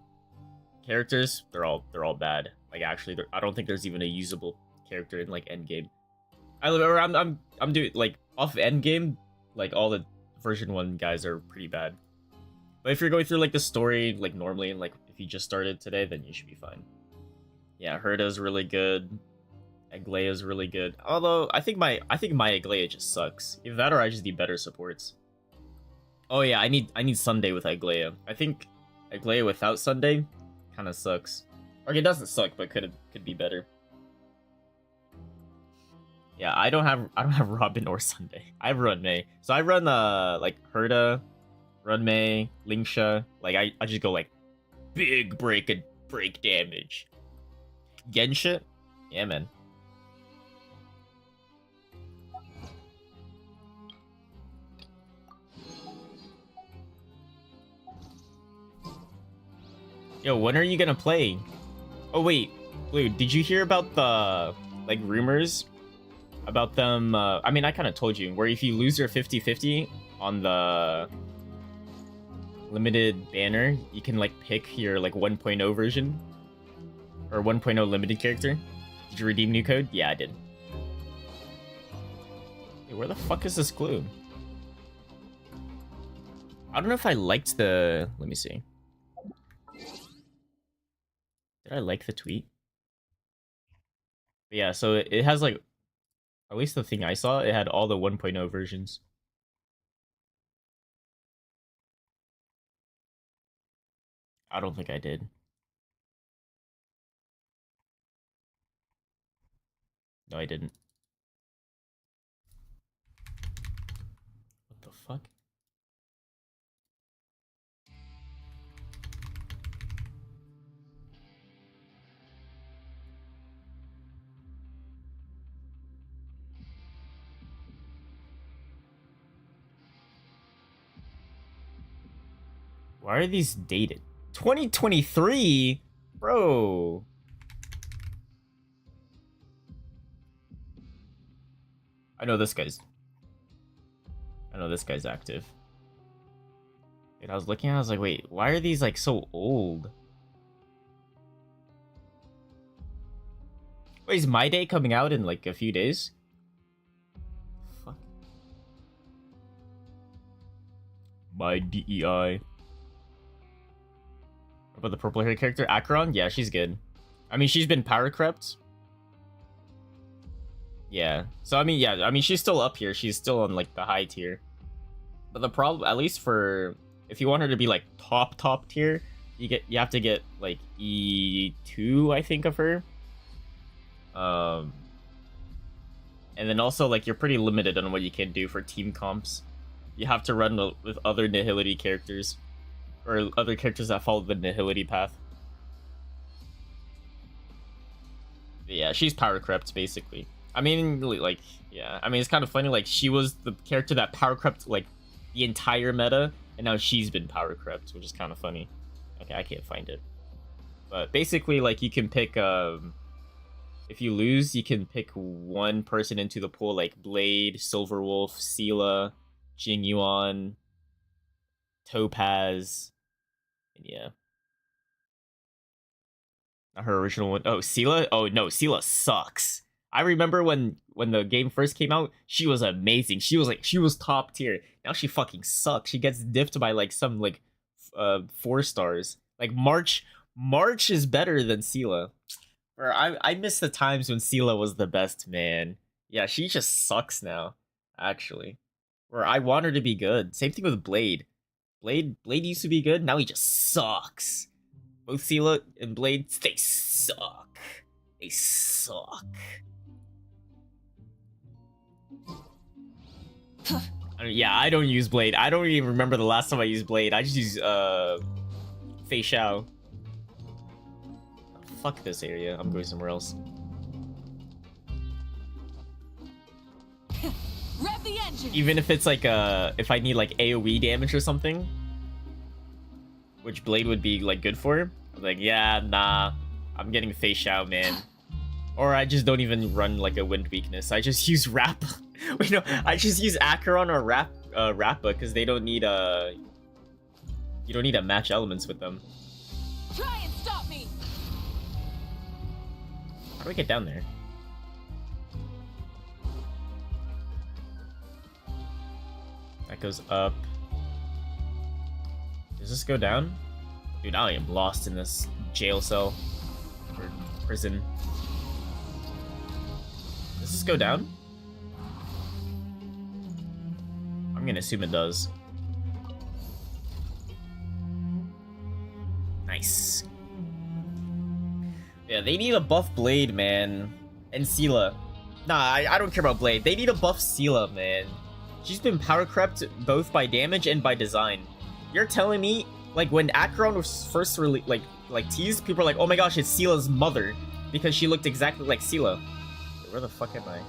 Speaker 1: characters, they're all bad. Like actually, I don't think there's even a usable character in like endgame. I'm doing like off endgame, like all the version 1 guys are pretty bad. But if you're going through like the story like normally, and like if you just started today, then you should be fine. Yeah, Herda's really good. Aglaea's really good. Although I think my Aglaea just sucks. Either that or I just need better supports. Oh yeah, I need Sunday with Aglaea. I think Aglaea without Sunday kind of sucks. Okay, it doesn't suck, but could be better. Yeah, I don't have Robin or Sunday. I have Run May. So I run like Herda, Run May, Lingsha. Like I just go like big break damage. Genshin? Yeah, man. Yo, when are you gonna play? Oh wait, Blue, did you hear about the like rumors about them? I mean, I kind of told you, where if you lose your 50/50 on the limited banner, you can like pick your like 1.0 version or 1.0 limited character. Did you redeem new code? Yeah, I did. Hey, where the fuck is this glue? I don't know if I liked the... Let me see. Did I like the tweet? But yeah, so it has like... At least the thing I saw, it had all the 1.0 versions. I don't think I did. No, I didn't. What the fuck? Why are these dated? 2023? Bro. I know this guy's active. And I was looking at it, I was like, wait, why are these like so old? Wait, is My Day coming out in like a few days? Fuck. My DEI. What about the purple hair character? Acheron? Yeah, she's good. I mean, she's been power crept. Yeah. So, I mean, yeah. I mean, she's still up here. She's still on, like, the high tier. But the problem, at least for... If you want her to be, like, top tier, you have to get, like, E2, I think, of her. And then also, like, you're pretty limited on what you can do for team comps. You have to run with other Nihility characters. Or other characters that follow the Nihility path. But yeah, she's power crept, basically. I mean, like, yeah. I mean, it's kind of funny, like, she was the character that power crept, like, the entire meta, and now she's been power crept, which is kind of funny. Okay, I can't find it. But basically, like, you can pick, if you lose, you can pick one person into the pool, like Blade, Silverwolf, Seela, Jingyuan, Topaz, and yeah. Not her original one. Oh, Seela? Oh, no, Seela sucks. I remember when the game first came out, she was amazing. She was top tier. Now she fucking sucks. She gets diffed by like some like 4 stars. Like March is better than Seela. Or I miss the times when Seela was the best, man. Yeah, she just sucks now, actually. Or I want her to be good. Same thing with Blade. Blade used to be good. Now he just sucks. Both Seela and Blade, they suck. They suck. Yeah, I don't use Blade. I don't even remember the last time I used Blade. I just use Fei Xiao. Fuck this area. I'm going somewhere else.
Speaker 6: Rev the engine.
Speaker 1: Even if it's like if I need like AoE damage or something, which Blade would be like good for, I'm like, yeah, nah, I'm getting Fei Xiao, man. Or I just don't even run like a wind weakness. I just use Rappa. Wait, no, I just use Acheron or Rappa because they don't need you don't need to match elements with them.
Speaker 6: Try and stop me.
Speaker 1: How do we get down there? That goes up. Does this go down? Dude, I am lost in this jail cell. Or prison. Does this go down? I'm gonna assume it does. Nice. Yeah, they need a buff Blade, man. And Seela. Nah, I don't care about Blade. They need a buff Seela, man. She's been power crept both by damage and by design. You're telling me, like, when Acheron was first like teased, people were like, oh my gosh, it's Seela's mother. Because she looked exactly like Seela. Where the fuck am I?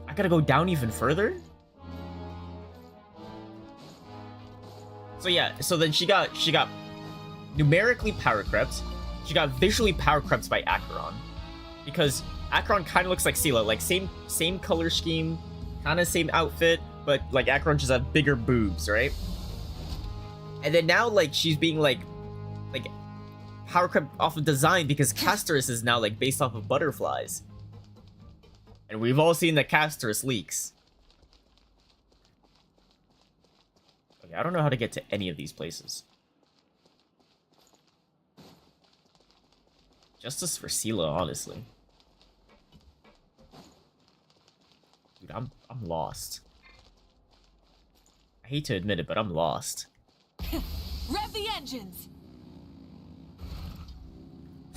Speaker 1: I gotta go down even further? So yeah, so then she got numerically power crept. She got visually power crept by Acheron. Because Acheron kind of looks like Seela, like same color scheme, kind of same outfit, but like Acheron just have bigger boobs, right? And then now like she's being like power crept off of design because Castorus is now like based off of butterflies. And we've all seen the Castorus leaks. Okay, I don't know how to get to any of these places. Justice for Seela, honestly. Dude, I'm lost. I hate to admit it, but I'm lost.
Speaker 6: Rev the engines.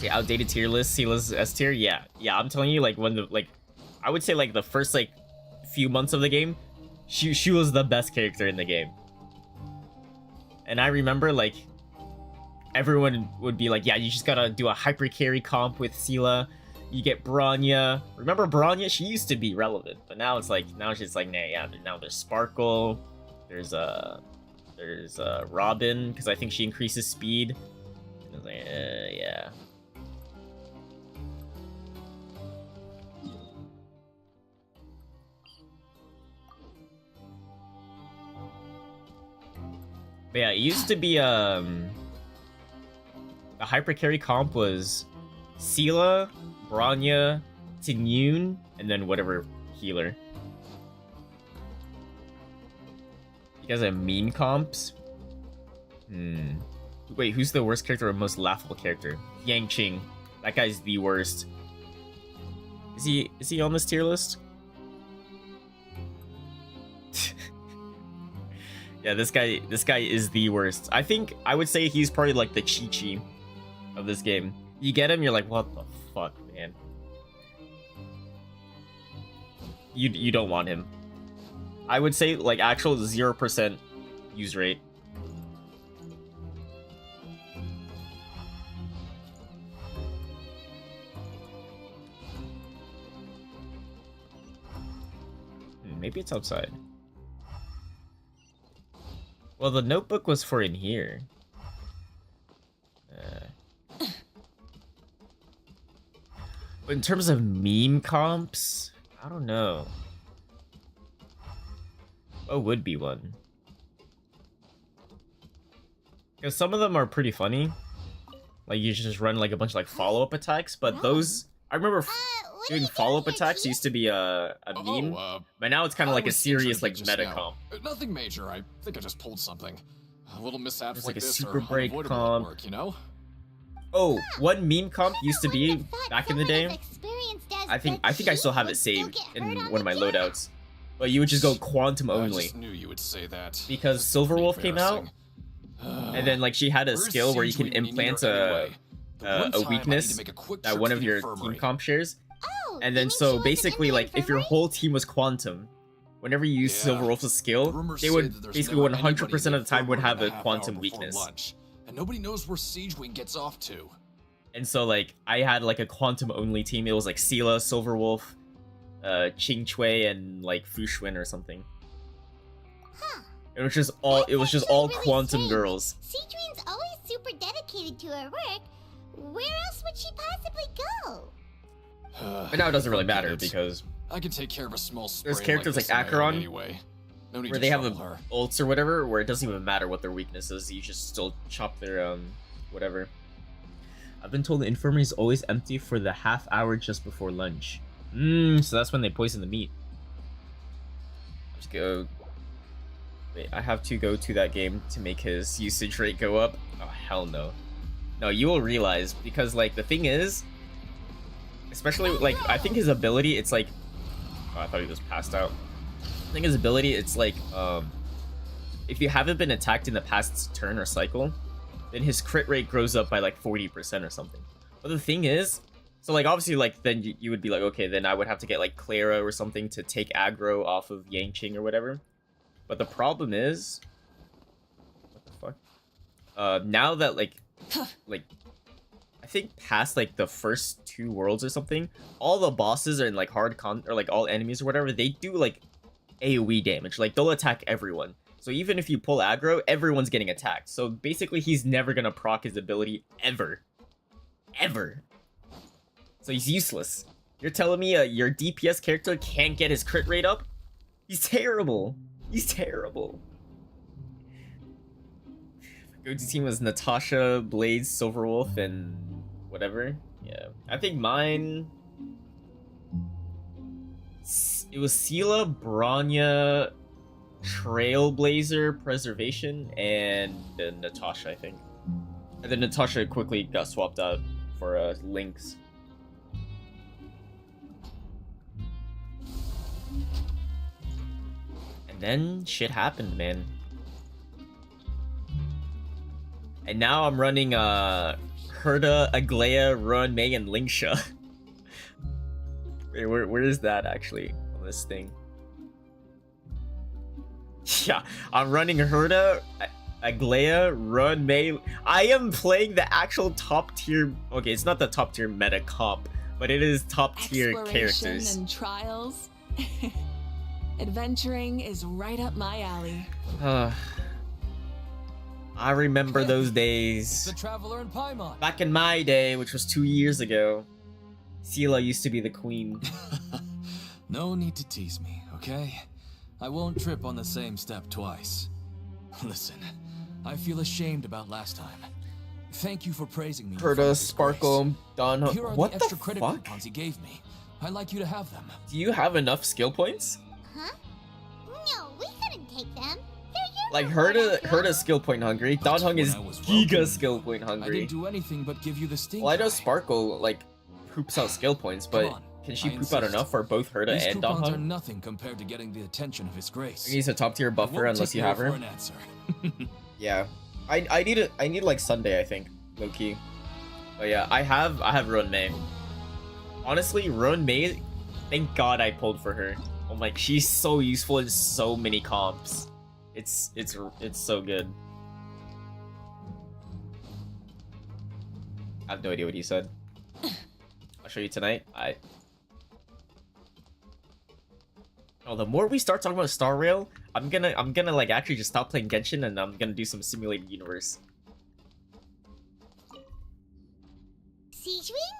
Speaker 1: The outdated tier list, Seela's S tier. Yeah, I'm telling you, like when I would say like the first like few months of the game, she was the best character in the game. And I remember like everyone would be like, yeah, you just gotta do a hyper carry comp with Seela. You get Bronya. Remember Bronya? She used to be relevant, but now it's like she's like, nah, yeah. Now there's Sparkle. There's Robin, because I think she increases speed. And I was like, yeah. But yeah, it used to be the hyper carry comp was Seela, Bronya, Tinyun, and then whatever healer. You guys have meme comps? Wait, who's the worst character or most laughable character? Yangqing. That guy's the worst. Is he on this tier list? Yeah, this guy is the worst. I think I would say he's probably like the Chi-Chi of this game. You get him, you're like, what the fuck, man? You don't want him. I would say like actual 0% use rate. Maybe it's outside. Well, the notebook was for in here. But in terms of meme comps, I don't know. What would be one? Because some of them are pretty funny. Like you just run like a bunch of like follow-up attacks, but those I remember doing follow-up attacks used to be a meme, but now it's kind of like a serious like meta comp.
Speaker 8: Nothing major. I think I just pulled something. A little mishaps
Speaker 1: There's
Speaker 8: like
Speaker 1: like a
Speaker 8: this
Speaker 1: super
Speaker 8: are
Speaker 1: break
Speaker 8: unavoidable at
Speaker 1: comp.
Speaker 8: work, you know?
Speaker 1: Oh, one meme comp used to be back in the day. I think I still have it saved in one of my loadouts. But you would just go quantum
Speaker 8: I
Speaker 1: only.
Speaker 8: just knew you would say that.
Speaker 1: Because Silverwolf came out, and then like she had a skill where you can implant a weakness that one of your team comp shares. And then so basically like if your whole team was quantum, whenever you use Silverwolf's skill, they would basically 100% of the time would have a quantum weakness.
Speaker 8: Lunch, and nobody knows where Siege Wing gets off to.
Speaker 1: And so like I had like a quantum only team. It was like Seela, Silverwolf, Qing Chui, and like Fushun or something. It was just all
Speaker 3: really
Speaker 1: quantum
Speaker 3: strange.
Speaker 1: girls.
Speaker 3: Siege Wing's always super dedicated to her work. Where else would she possibly go?
Speaker 1: But now it doesn't really matter because
Speaker 8: I can take care of a small
Speaker 1: there's
Speaker 8: sprain
Speaker 1: characters
Speaker 8: like
Speaker 1: like
Speaker 8: this on my own
Speaker 1: Acheron,
Speaker 8: anyway. No need
Speaker 1: where
Speaker 8: to
Speaker 1: they have
Speaker 8: trouble her.
Speaker 1: ults or whatever, where it doesn't even matter what their weakness is. You just still chop their whatever. I've been told the infirmary is always empty for the half hour just before lunch. So that's when they poison the meat. Let's go. Wait, I have to go to that game to make his usage rate go up. Oh hell no. No, you will realize, because like the thing is, especially like I think his ability, it's like, oh, I thought he was passed out. I think his ability, it's like if you haven't been attacked in the past turn or cycle, then his crit rate grows up by like 40% or something. But the thing is, so like obviously like then you would be like, okay, then I would have to get like Clara or something to take aggro off of Yangqing or whatever. But the problem is, what the fuck? Now that like I think past like the first 2 worlds or something, all the bosses are in like hard or like all enemies or whatever, they do like AoE damage. Like they'll attack everyone. So even if you pull aggro, everyone's getting attacked. So basically he's never gonna proc his ability ever. Ever. So he's useless. You're telling me your DPS character can't get his crit rate up? He's terrible. He's terrible. Go-to team was Natasha, Blades, Silverwolf, and whatever. Yeah. I think mine... It was Seela, Bronya, Trailblazer, Preservation, and Natasha, I think. And then Natasha quickly got swapped out for Lynx. And then shit happened, man. And now I'm running Herda, Aglaya, Run, May, and Lingsha. Wait, where is that actually on this thing? Yeah, I'm running Herda, Aglaya, Run, May. I am playing the actual top tier. Okay, it's not the top tier meta comp, but it is top tier characters.
Speaker 6: And trials. Adventuring is right up my alley.
Speaker 1: I remember those days.
Speaker 7: The Traveler and Paimon.
Speaker 1: Back in my day, which was 2 years ago, Sela used to be the queen.
Speaker 8: No need to tease me, okay? I won't trip on the same step twice. Listen, I feel ashamed about last time. Thank you for praising me.
Speaker 1: Herda, Sparkle, Don.
Speaker 8: Here are
Speaker 1: What
Speaker 8: the
Speaker 1: the
Speaker 8: extra credit
Speaker 1: fuck?
Speaker 8: coupons he gave me. I'd like you to have them.
Speaker 1: Do you have enough skill points?
Speaker 3: Huh? No, we couldn't take them. They're your
Speaker 1: Like
Speaker 3: reward after all.
Speaker 1: Herda's skill point hungry. Don Hung is giga skill point
Speaker 8: I
Speaker 1: hungry.
Speaker 8: didn't do anything but give you the stink
Speaker 1: Well, I know
Speaker 8: eye.
Speaker 1: Sparkle like poops out skill points,
Speaker 8: Come
Speaker 1: but
Speaker 8: on,
Speaker 1: can she
Speaker 8: I
Speaker 1: poop out
Speaker 8: insist.
Speaker 1: enough for both Herda
Speaker 8: These
Speaker 1: and Don
Speaker 8: coupons are
Speaker 1: Hung?
Speaker 8: nothing compared to getting the attention of His Grace.
Speaker 1: He's a top tier
Speaker 8: I
Speaker 1: buffer
Speaker 8: won't
Speaker 1: unless
Speaker 8: take
Speaker 1: you
Speaker 8: no
Speaker 1: have
Speaker 8: for
Speaker 1: her.
Speaker 8: an answer.
Speaker 1: Yeah, I need like Sunday, I think, low key. But yeah, I have Run May. Honestly, Run May, thank God I pulled for her. Oh my, she's so useful in so many comps. It's so good. I have no idea what he said. I'll show you tonight. Oh, the more we start talking about Star Rail, I'm gonna like actually just stop playing Genshin and I'm gonna do some simulated universe.
Speaker 3: Siege Wing?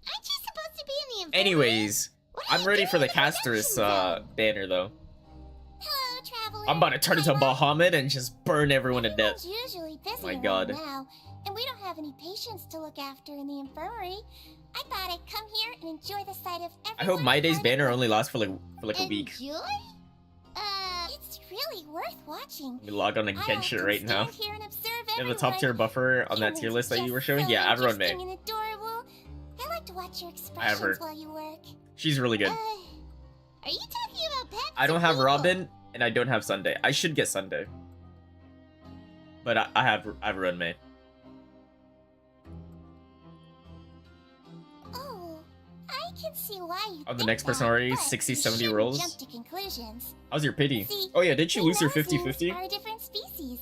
Speaker 3: Aren't you supposed to be in the infirmary?
Speaker 1: Anyways,
Speaker 3: What are
Speaker 1: I'm
Speaker 3: you
Speaker 1: ready
Speaker 3: doing
Speaker 1: for the
Speaker 3: in
Speaker 1: Caster's
Speaker 3: redemption zone?
Speaker 1: banner though.
Speaker 3: Hello, traveler.
Speaker 1: I'm about to turn into
Speaker 3: Hi, Ron.
Speaker 1: Bahamut and just burn everyone to death.
Speaker 3: Everyone's usually busy
Speaker 1: My
Speaker 3: around
Speaker 1: God.
Speaker 3: now, and we don't have any patients to look after in the infirmary. I thought I'd come here and enjoy the sight of everyone.
Speaker 1: I hope my day's
Speaker 3: hard
Speaker 1: banner
Speaker 3: at
Speaker 1: only
Speaker 3: work.
Speaker 1: lasts for like a week.
Speaker 3: Enjoy? It's really worth watching.
Speaker 1: Let me log on to
Speaker 3: I
Speaker 1: Genshin
Speaker 3: often
Speaker 1: right now.
Speaker 3: stand here and observe
Speaker 1: You have the top
Speaker 3: everyone,
Speaker 1: tier buffer on that
Speaker 3: and
Speaker 1: tier
Speaker 3: it's
Speaker 1: list that you were
Speaker 3: just
Speaker 1: showing?
Speaker 3: so
Speaker 1: Yeah, everyone may.
Speaker 3: interesting and adorable. I like to watch your
Speaker 1: I have her.
Speaker 3: expressions while you work.
Speaker 1: She's really good.
Speaker 3: Are you talking about pets?
Speaker 1: I don't
Speaker 3: or
Speaker 1: have
Speaker 3: people?
Speaker 1: Robin and I don't have Sunday. I should get Sunday. But I have Run May.
Speaker 3: Oh, I can see why you
Speaker 1: Oh, the
Speaker 3: think
Speaker 1: next person
Speaker 3: that,
Speaker 1: already
Speaker 3: but
Speaker 1: 60,
Speaker 3: you
Speaker 1: 70
Speaker 3: shouldn't
Speaker 1: rolls?
Speaker 3: Jump to conclusions.
Speaker 1: How's your pity?
Speaker 3: See,
Speaker 1: Oh yeah, did she
Speaker 3: we
Speaker 1: lose her
Speaker 3: Melusines
Speaker 1: 50-50?
Speaker 3: are a different species,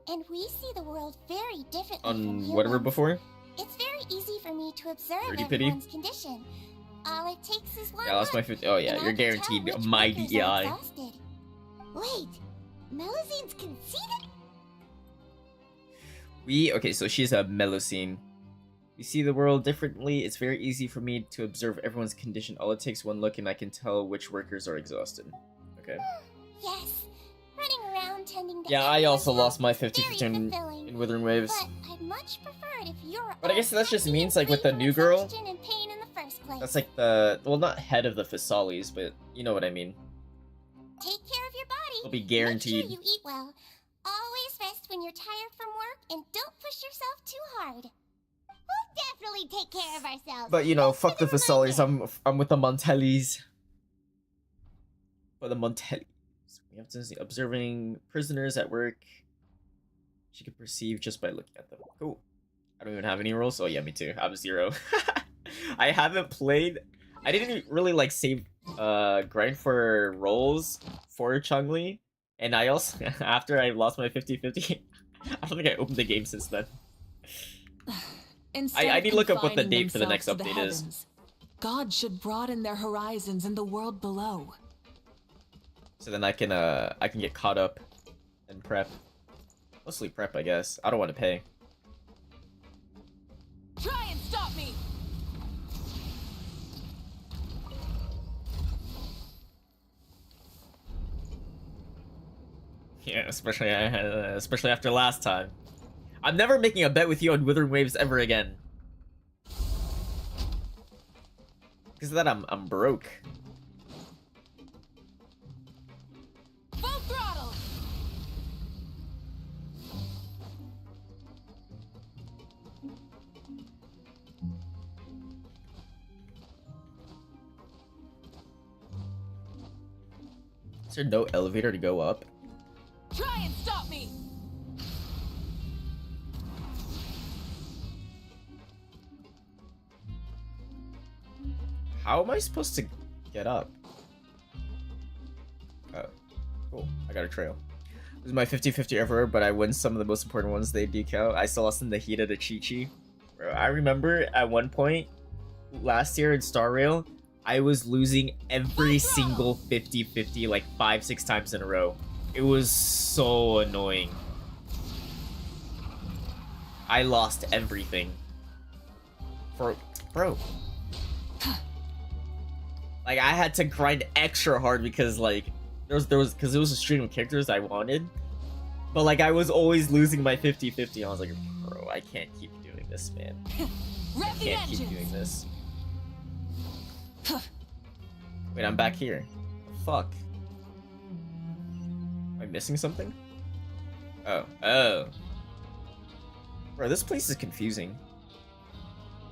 Speaker 3: and we see the world very differently from
Speaker 1: On
Speaker 3: humans.
Speaker 1: whatever before?
Speaker 3: It's very easy for me to observe
Speaker 1: 30 pity?
Speaker 3: everyone's condition. All it takes is one
Speaker 1: Yeah, I lost my
Speaker 3: look,
Speaker 1: 50. Oh yeah,
Speaker 3: and I
Speaker 1: you're
Speaker 3: can tell
Speaker 1: guaranteed
Speaker 3: which
Speaker 1: my
Speaker 3: workers are
Speaker 1: DEI.
Speaker 3: exhausted. Wait, Melusine's conceited?
Speaker 1: Okay, so she's a Melusine. We see the world differently. It's very easy for me to observe everyone's condition. All it takes one look and I can tell which workers are exhausted. Okay.
Speaker 3: Yes, running around tending to
Speaker 1: Yeah, I also
Speaker 3: animals
Speaker 1: lost my
Speaker 3: is very
Speaker 1: 50-50 in
Speaker 3: fulfilling.
Speaker 1: Withering Waves.
Speaker 3: But I'd much prefer it if you're
Speaker 1: But I guess that just
Speaker 3: happy
Speaker 1: means,
Speaker 3: and
Speaker 1: like, with
Speaker 3: free
Speaker 1: the
Speaker 3: from
Speaker 1: new girl,
Speaker 3: exhaustion and pain in the first place.
Speaker 1: That's like the... Well, not head of the Fasalis, but you know what I mean.
Speaker 3: Take care of your body.
Speaker 1: It'll be guaranteed.
Speaker 3: Make sure you eat well. Always rest when you're tired from work, and don't push yourself too hard. We'll definitely take care of ourselves.
Speaker 1: But, you know,
Speaker 3: Thanks
Speaker 1: fuck
Speaker 3: for
Speaker 1: the Fasalis.
Speaker 3: reminder.
Speaker 1: I'm with the Montellis. For the Montellis. We have to see observing prisoners at work. She can perceive just by looking at them. Cool. I don't even have any rolls. Oh yeah, me too. I have 0. I haven't played. I didn't really like save grind for rolls for Chun-Li. And I also, after I lost my 50-50, I don't think I opened the game since then. I need to look up what the date for the next update is.
Speaker 6: God should broaden their horizons in the world below.
Speaker 1: So then I can get caught up and prep. Mostly prep, I guess. I don't want to pay.
Speaker 6: Try and stop me!
Speaker 1: Yeah, especially after last time. I'm never making a bet with you on Withering Waves ever again. Because of that, I'm broke.
Speaker 6: Full throttle!
Speaker 1: Is there no elevator to go up?
Speaker 6: Try and stop me!
Speaker 1: How am I supposed to get up? Oh, cool. I got a trail. This is my 50-50 ever, but I win some of the most important ones. They do count. I still lost in the heat of the Chi-Chi. Bro, I remember at one point last year in Star Rail, I was losing every single 50-50 like 5-6 times in a row. It was so annoying. I lost everything. Bro. Like, I had to grind extra hard because, like, because it was a stream of characters I wanted. But, like, I was always losing my 50-50. I was like, bro, I can't keep doing this, man. I can't keep doing this. Wait, I'm back here. Fuck. Am I missing something? Oh. Bro, this place is confusing.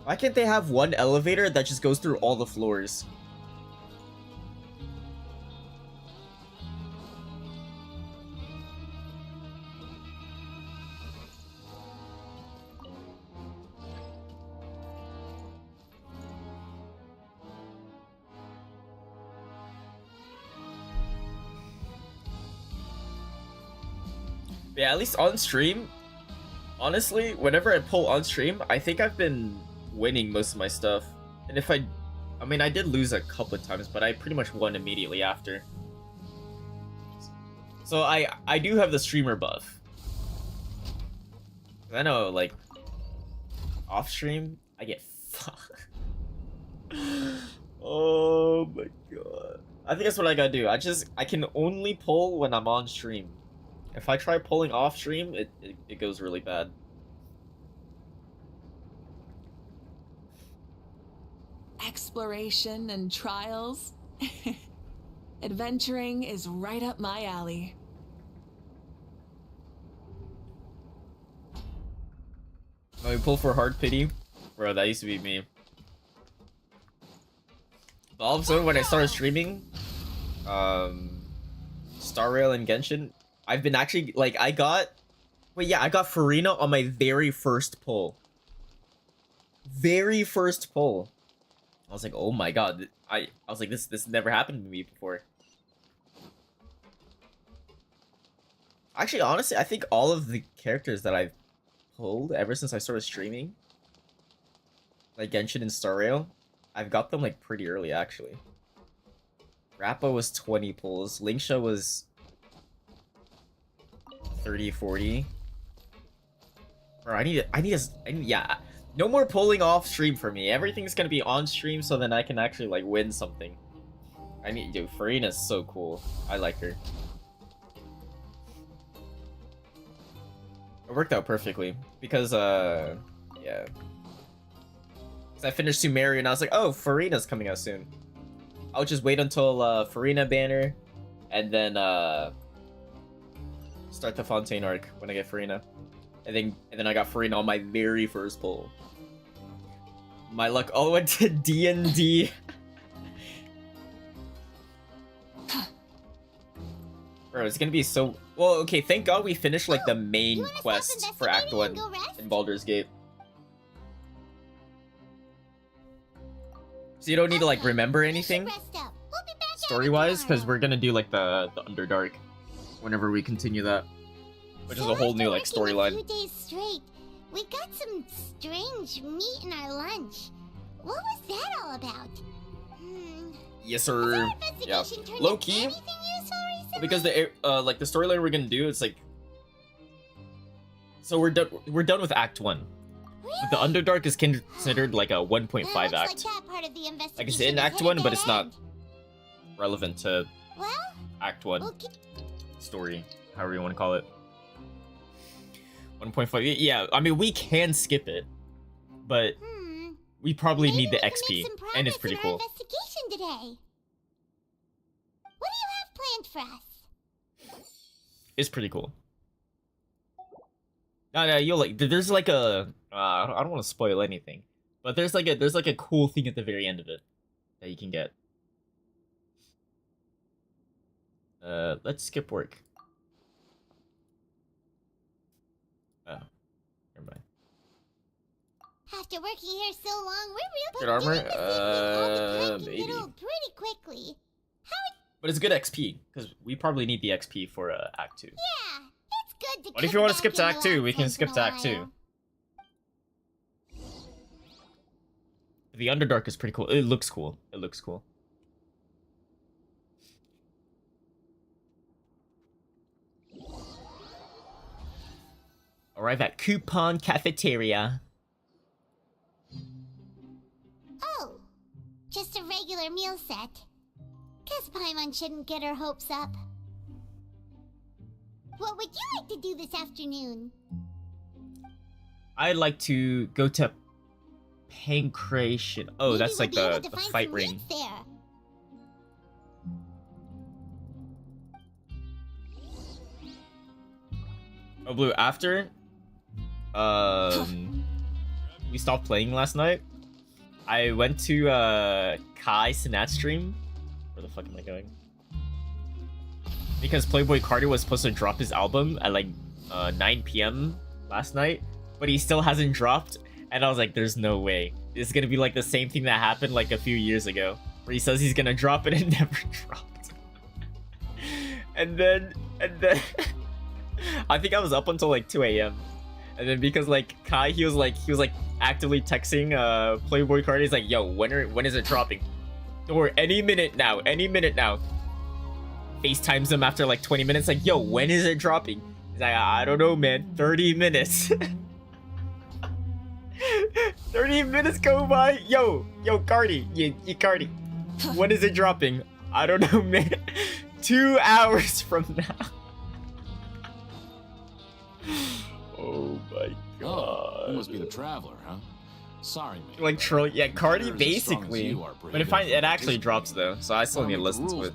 Speaker 1: Why can't they have one elevator that just goes through all the floors? Yeah, at least on stream, honestly, whenever I pull on stream, I think I've been winning most of my stuff. And if I mean, I did lose a couple of times, but I pretty much won immediately after. So I do have the streamer buff. I know, like, off stream, I get fucked. Oh my god. I think that's what I gotta do. I can only pull when I'm on stream. If I try pulling off stream, it goes really bad.
Speaker 6: Exploration and trials. Adventuring is right up my alley.
Speaker 1: Oh, we pull for hard pity? Bro, that used to be me. But all of a sudden, when I started streaming, Star Rail and Genshin, I've been actually, like, I got Farina on my very first pull. Very first pull. I was like, oh my god. I was like, this never happened to me before. Actually, honestly, I think all of the characters that I've pulled ever since I started streaming, like Genshin and Star Rail, I've got them, like, pretty early, actually. Rappa was 20 pulls. Linksha was 30, 40. Bro, I need, yeah. No more pulling off stream for me. Everything's gonna be on stream so then I can actually, like, win something. Dude, Farina's so cool. I like her. It worked out perfectly. Because, yeah. Because I finished Sumeria and I was like, oh, Farina's coming out soon. I'll just wait until, Farina banner. And then, start the Fontaine arc when I get Farina. And then I got Farina on my very first pull. My luck all went to D&D. Bro, it's gonna be so... Well, okay, thank god we finished, like, the main quest for Act 1 in Baldur's Gate. So you don't need to, like, remember anything story-wise, because we're gonna do, like, the Underdark whenever we continue that. Which is a whole new, like, storyline.
Speaker 3: A few days straight, we got some strange meat in our lunch. What was that all about?
Speaker 1: Yes, sir. Yeah. Low key. Because the like the storyline we're gonna do, it's like. So we're done. We're done with Act 1. Really? But the Underdark is considered like a 1.5 act. Like that part of the investigation, like it's in Act 1, but it's not relevant to Act 1 story, however you want to call it. 1.5. Yeah, I mean we can skip it, but we probably need the XP, and it's pretty cool.
Speaker 3: Investigation today. What do you have planned for us?
Speaker 1: It's pretty cool. No, you'll like. There's like a. I don't want to spoil anything, but there's like a cool thing at the very end of it that you can get. Let's skip work. Oh, never mind.
Speaker 3: After working here so long, we're real.
Speaker 1: Good armor?
Speaker 3: Doing the same thing all the time can
Speaker 1: Maybe.
Speaker 3: get old pretty quickly.
Speaker 1: But it's good XP, because we probably need the XP for Act 2.
Speaker 3: Yeah, it's good to.
Speaker 1: What if you want to skip to Act 2? We can skip to Act 2. The Underdark is pretty cool. It looks cool. It looks cool. Arrive at Coupon Cafeteria.
Speaker 3: Oh, just a regular meal set. Guess Paimon shouldn't get her hopes up. What would you like to do this afternoon?
Speaker 1: I'd like to go to Pancration. Oh,
Speaker 3: Maybe
Speaker 1: that's
Speaker 3: we'll
Speaker 1: like
Speaker 3: be able
Speaker 1: the
Speaker 3: to find
Speaker 1: fight
Speaker 3: some
Speaker 1: ring.
Speaker 3: meats there.
Speaker 1: Oh, Blue, after we stopped playing last night, I went to Kai Sinat stream. Where the fuck am I going? Because Playboy Cardi was supposed to drop his album at like 9 p.m. last night, but he still hasn't dropped, and I was like, there's no way. It's gonna be like the same thing that happened like a few years ago, where he says he's gonna drop it and never dropped. and then I think I was up until like 2 a.m. And then because like Kai, he was like actively texting Playboy Cardi. He's like, yo, when is it dropping? Or any minute now, any minute now. FaceTimes him after like 20 minutes, like, yo, when is it dropping? He's like, I don't know, man. 30 minutes. 30 minutes go by. Yo, Cardi, Cardi. When is it dropping? I don't know, man. 2 hours from now. Oh my god.
Speaker 8: Oh, you must be the traveler, huh? Sorry, man.
Speaker 1: Like troll, yeah, Cardi basically. But it actually drops though, so I still need to listen to it.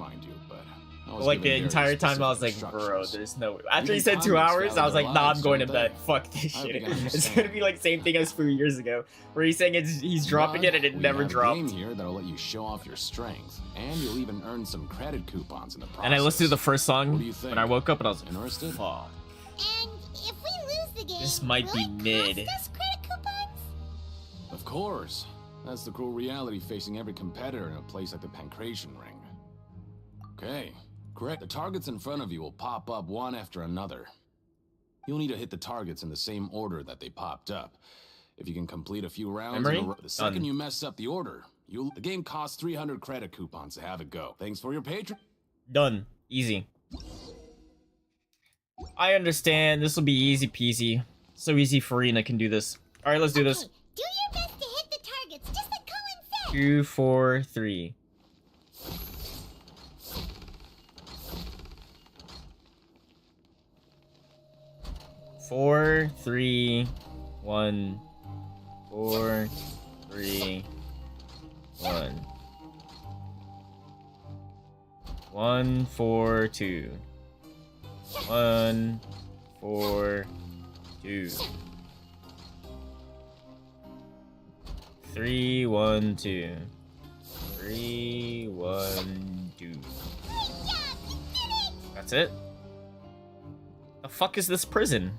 Speaker 1: Like the entire time I was like, bro, there's no way. After he said 2 hours, I was like, nah, I'm going to bed. Fuck this shit. It's gonna be like same thing as 4 years ago, where he's saying he's dropping it and it never dropped.
Speaker 8: Game here that'll let you show off your strength, and you'll even earn some credit coupons in the process.
Speaker 1: And I listened to the first song when I woke up and I was like,
Speaker 8: interested?
Speaker 1: fuck.
Speaker 3: And if we lose the game,
Speaker 1: This might be mid.
Speaker 3: cost us credit coupons?
Speaker 8: Of course. That's the cruel reality facing every competitor in a place like the Pancration Ring. Okay. Correct. The targets in front of you will pop up one after another. You'll need to hit the targets in the same order that they popped up. If you can complete a few rounds, the second you mess up the order, the game costs 300 credit coupons to have it go. Thanks for your patron.
Speaker 1: Done. Easy. I understand. This will be easy peasy. So easy Farina can do this. All right, let's do this.
Speaker 3: Do your best to hit the targets, just like Colin said.
Speaker 1: 2, 4, 3. 4, 3, 1. 4, 3, 1. 1, 4, 2. 1, 4, 2. 3, 1, 2. 3, 1, 2. That's it? The fuck is this prison?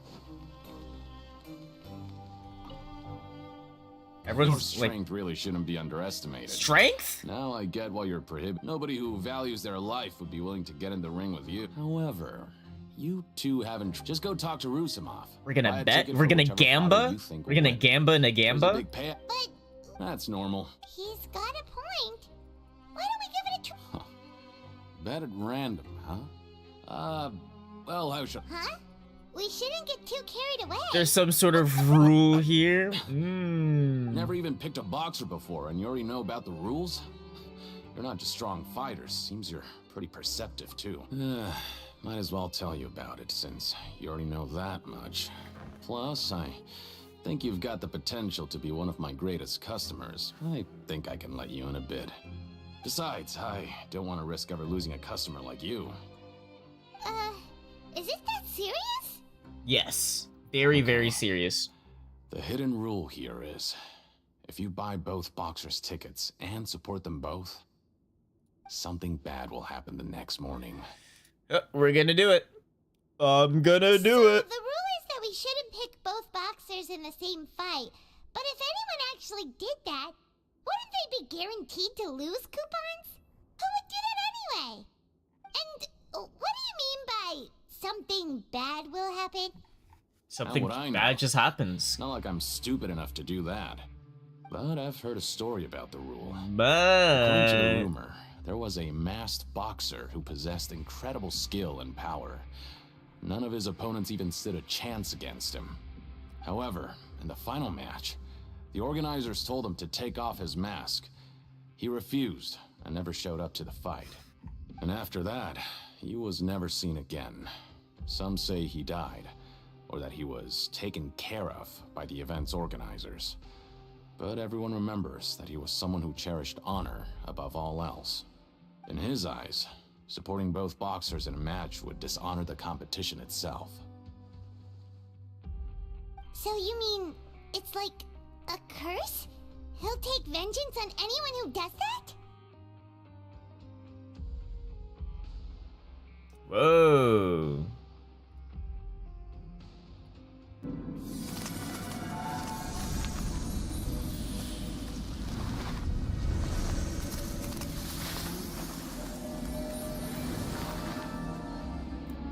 Speaker 1: Everyone's
Speaker 8: Your strength really shouldn't be underestimated.
Speaker 1: Strength?
Speaker 8: Now I get why you're prohibited. Nobody who values their life would be willing to get in the ring with you. However, you two haven't. Just go talk to Rusimov.
Speaker 1: We're gonna bet. We're gonna gamba. We're gonna gamba in a gamba.
Speaker 3: But
Speaker 8: that's normal.
Speaker 3: He's got a point. Why don't we give it a try?
Speaker 8: Bet at random, huh? Well, how should?
Speaker 3: Huh? We shouldn't get too carried away.
Speaker 1: There's some sort of rule here.
Speaker 8: Never even picked a boxer before, and you already know about the rules? You're not just strong fighters. Seems you're pretty perceptive, too. Might as well tell you about it, since you already know that much. Plus, I think you've got the potential to be one of my greatest customers. I think I can let you in a bit. Besides, I don't want to risk ever losing a customer like you.
Speaker 3: Is it that serious?
Speaker 1: Yes. Very, very serious.
Speaker 8: The hidden rule here is, if you buy both boxers' tickets and support them both, something bad will happen the next morning.
Speaker 1: We're gonna do it. I'm gonna do it.
Speaker 3: The rule is that we shouldn't pick both boxers in the same fight, But if anyone actually did that, wouldn't they be guaranteed to lose coupons? Who would do that anyway? And what do you mean by something bad will happen?
Speaker 1: Something
Speaker 8: How would I know?
Speaker 1: bad just happens.
Speaker 8: Not like I'm stupid enough to do that. But I've heard a story about the rule. According to the
Speaker 1: But
Speaker 8: rumor, there was a masked boxer who possessed incredible skill and power. None of his opponents even stood a chance against him. However, in the final match, the organizers told him to take off his mask. He refused and never showed up to the fight. And after that, he was never seen again. Some say he died, or that he was taken care of by the event's organizers. But everyone remembers that he was someone who cherished honor above all else. In his eyes, supporting both boxers in a match would dishonor the competition itself.
Speaker 3: So you mean it's like a curse? He'll take vengeance on anyone who does that?
Speaker 1: whoa.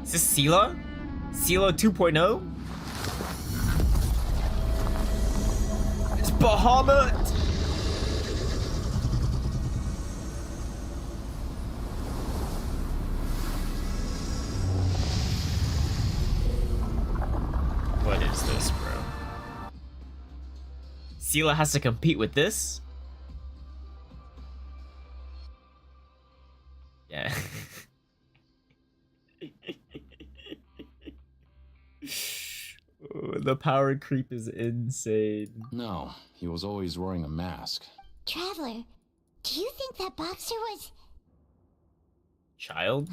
Speaker 1: Is this Sela? Sela 2.0? It's Bahamut! What is this, bro? Sela has to compete with this? Yeah. The power creep is insane.
Speaker 8: No, he was always wearing a mask.
Speaker 3: Traveler, do you think that boxer was...
Speaker 1: Child?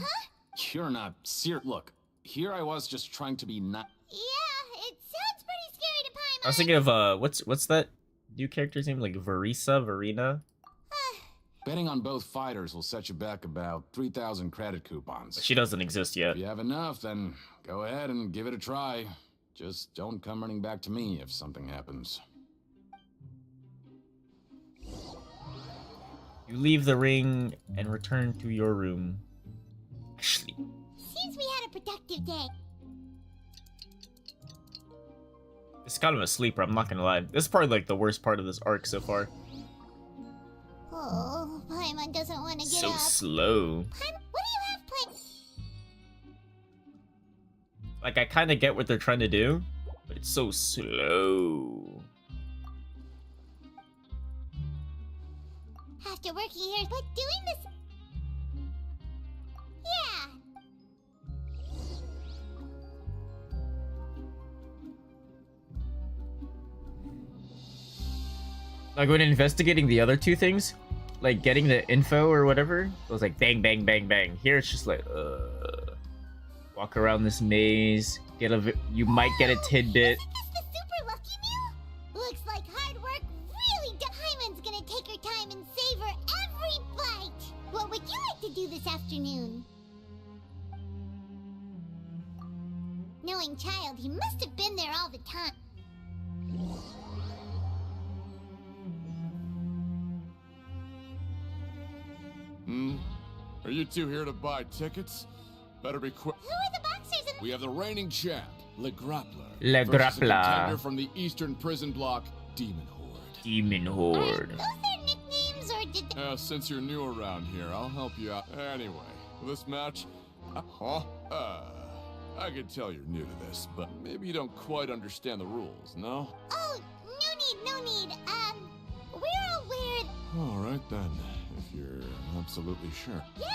Speaker 8: You're not serious. Look, here I was just trying to be not.
Speaker 3: Yeah, it sounds pretty scary to Paimon.
Speaker 1: I was thinking of what's that new character's name? Like Verena?
Speaker 8: Betting on both fighters will set you back about 3,000 credit coupons.
Speaker 1: She doesn't exist yet.
Speaker 8: If you have enough, then go ahead and give it a try. Just don't come running back to me if something happens.
Speaker 1: You leave the ring and return to your room. Ashley.
Speaker 3: Seems we had a productive day.
Speaker 1: It's kind of a sleeper, I'm not gonna lie. This is probably like the worst part of this arc so far.
Speaker 3: Oh, Paimon doesn't want to get
Speaker 1: So
Speaker 3: up.
Speaker 1: slow.
Speaker 3: What do you have planned?
Speaker 1: Like, I kind of get what they're trying to do, but it's so slow.
Speaker 3: After working here, but doing this... Yeah.
Speaker 1: Like, when investigating the other two things, like getting the info or whatever, it was like bang, bang, bang, bang. Here it's just like, walk around this maze, you might get a tidbit.
Speaker 3: Isn't this the super lucky meal? Looks like hard work really Paimon's gonna take her time and savor every bite. What would you like to do this afternoon? Knowing child, he must have been there all the time.
Speaker 11: Are you two here to buy tickets? Better be quick.
Speaker 3: Who are the boxers and...
Speaker 11: We have the reigning champ, Le Grappler.
Speaker 1: Le
Speaker 11: versus a
Speaker 1: Grappler.
Speaker 11: contender from the Eastern Prison Block, Demon Horde.
Speaker 1: Demon
Speaker 3: Are
Speaker 1: Horde.
Speaker 3: those their nicknames, or did they...
Speaker 11: Since you're new around here, I'll help you out. Anyway, this match... I can tell you're new to this, but maybe you don't quite understand the rules, no?
Speaker 3: Oh, no need. We're aware...
Speaker 11: All right then, if you're absolutely sure.
Speaker 3: Yeah,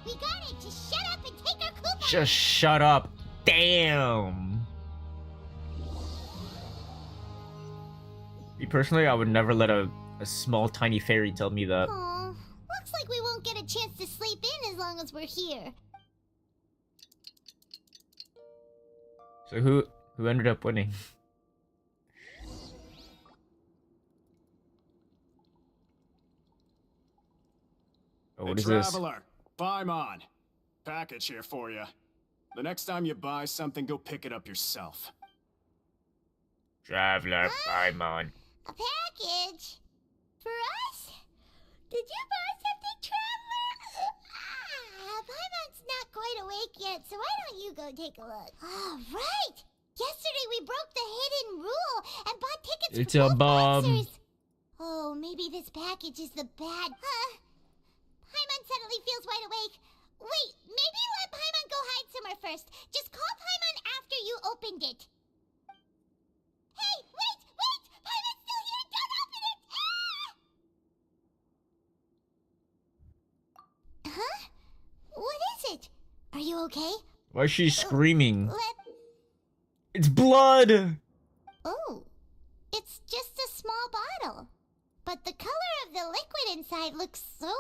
Speaker 3: we got it. Just shut up and take our coupon.
Speaker 1: Just shut up. Damn. Me personally, I would never let a small tiny fairy tell me that.
Speaker 3: Aw, looks like we won't get a chance to sleep in as long as we're here.
Speaker 1: So who ended up winning? Oh, what is this?
Speaker 12: Traveler, Paimon. Package here for you. The next time you buy something, go pick it up yourself.
Speaker 1: Traveler, Paimon.
Speaker 3: A package? For us? Did you buy something, Traveler? Paimon's not quite awake yet, so why don't you go take a look? Oh, right! Yesterday we broke the hidden rule and bought tickets
Speaker 1: It's
Speaker 3: for
Speaker 1: a
Speaker 3: both
Speaker 1: bomb.
Speaker 3: concerts. Oh, maybe this package is the bad... Paimon suddenly feels wide awake. Wait, maybe let Paimon go hide somewhere first. Just call Paimon after you opened it. Hey, wait! Paimon's still here! Don't open it! Ah! Huh? What is it? Are you okay?
Speaker 1: Why is she screaming?
Speaker 3: Let...
Speaker 1: It's blood!
Speaker 3: Oh, it's just a small bottle. But the color of the liquid inside looks so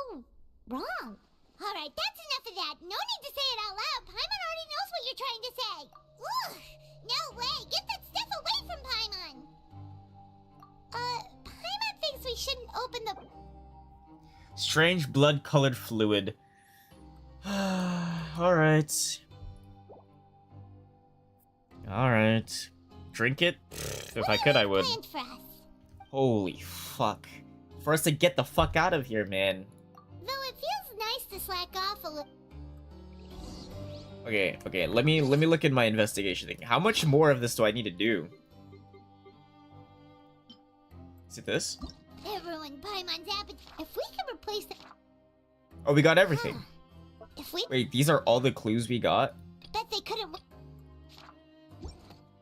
Speaker 3: wrong. Alright, that's enough of that. No need to say it out loud. Paimon already knows what you're trying to say. Ugh, no way. Get that stuff away from Paimon. Paimon thinks we shouldn't open the...
Speaker 1: Strange blood-colored fluid. Alright. Alright. Drink it? If I could, I would.
Speaker 3: Planned for us.
Speaker 1: Holy fuck. For us to get the fuck out of here, man.
Speaker 3: Though it feels nice to slack off a little.
Speaker 1: Okay, let me look at my investigation thing. How much more of this do I need to do? Is it this?
Speaker 3: It ruined Paimon's appetite. If we could replace the...
Speaker 1: Oh, we got everything.
Speaker 3: If we...
Speaker 1: Wait, these are all the clues we got?
Speaker 3: Bet they couldn't...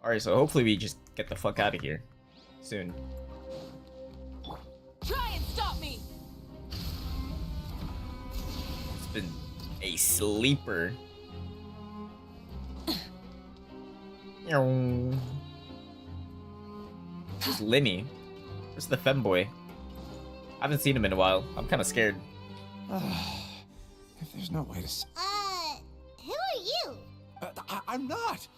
Speaker 1: Alright, so hopefully we just get the fuck out of here. Soon.
Speaker 6: Try and stop me!
Speaker 1: It's been a sleeper. Where's Linny? Where's the femboy? I haven't seen him in a while. I'm kind of scared.
Speaker 11: If there's no way to...
Speaker 3: who are you?
Speaker 11: I'm not.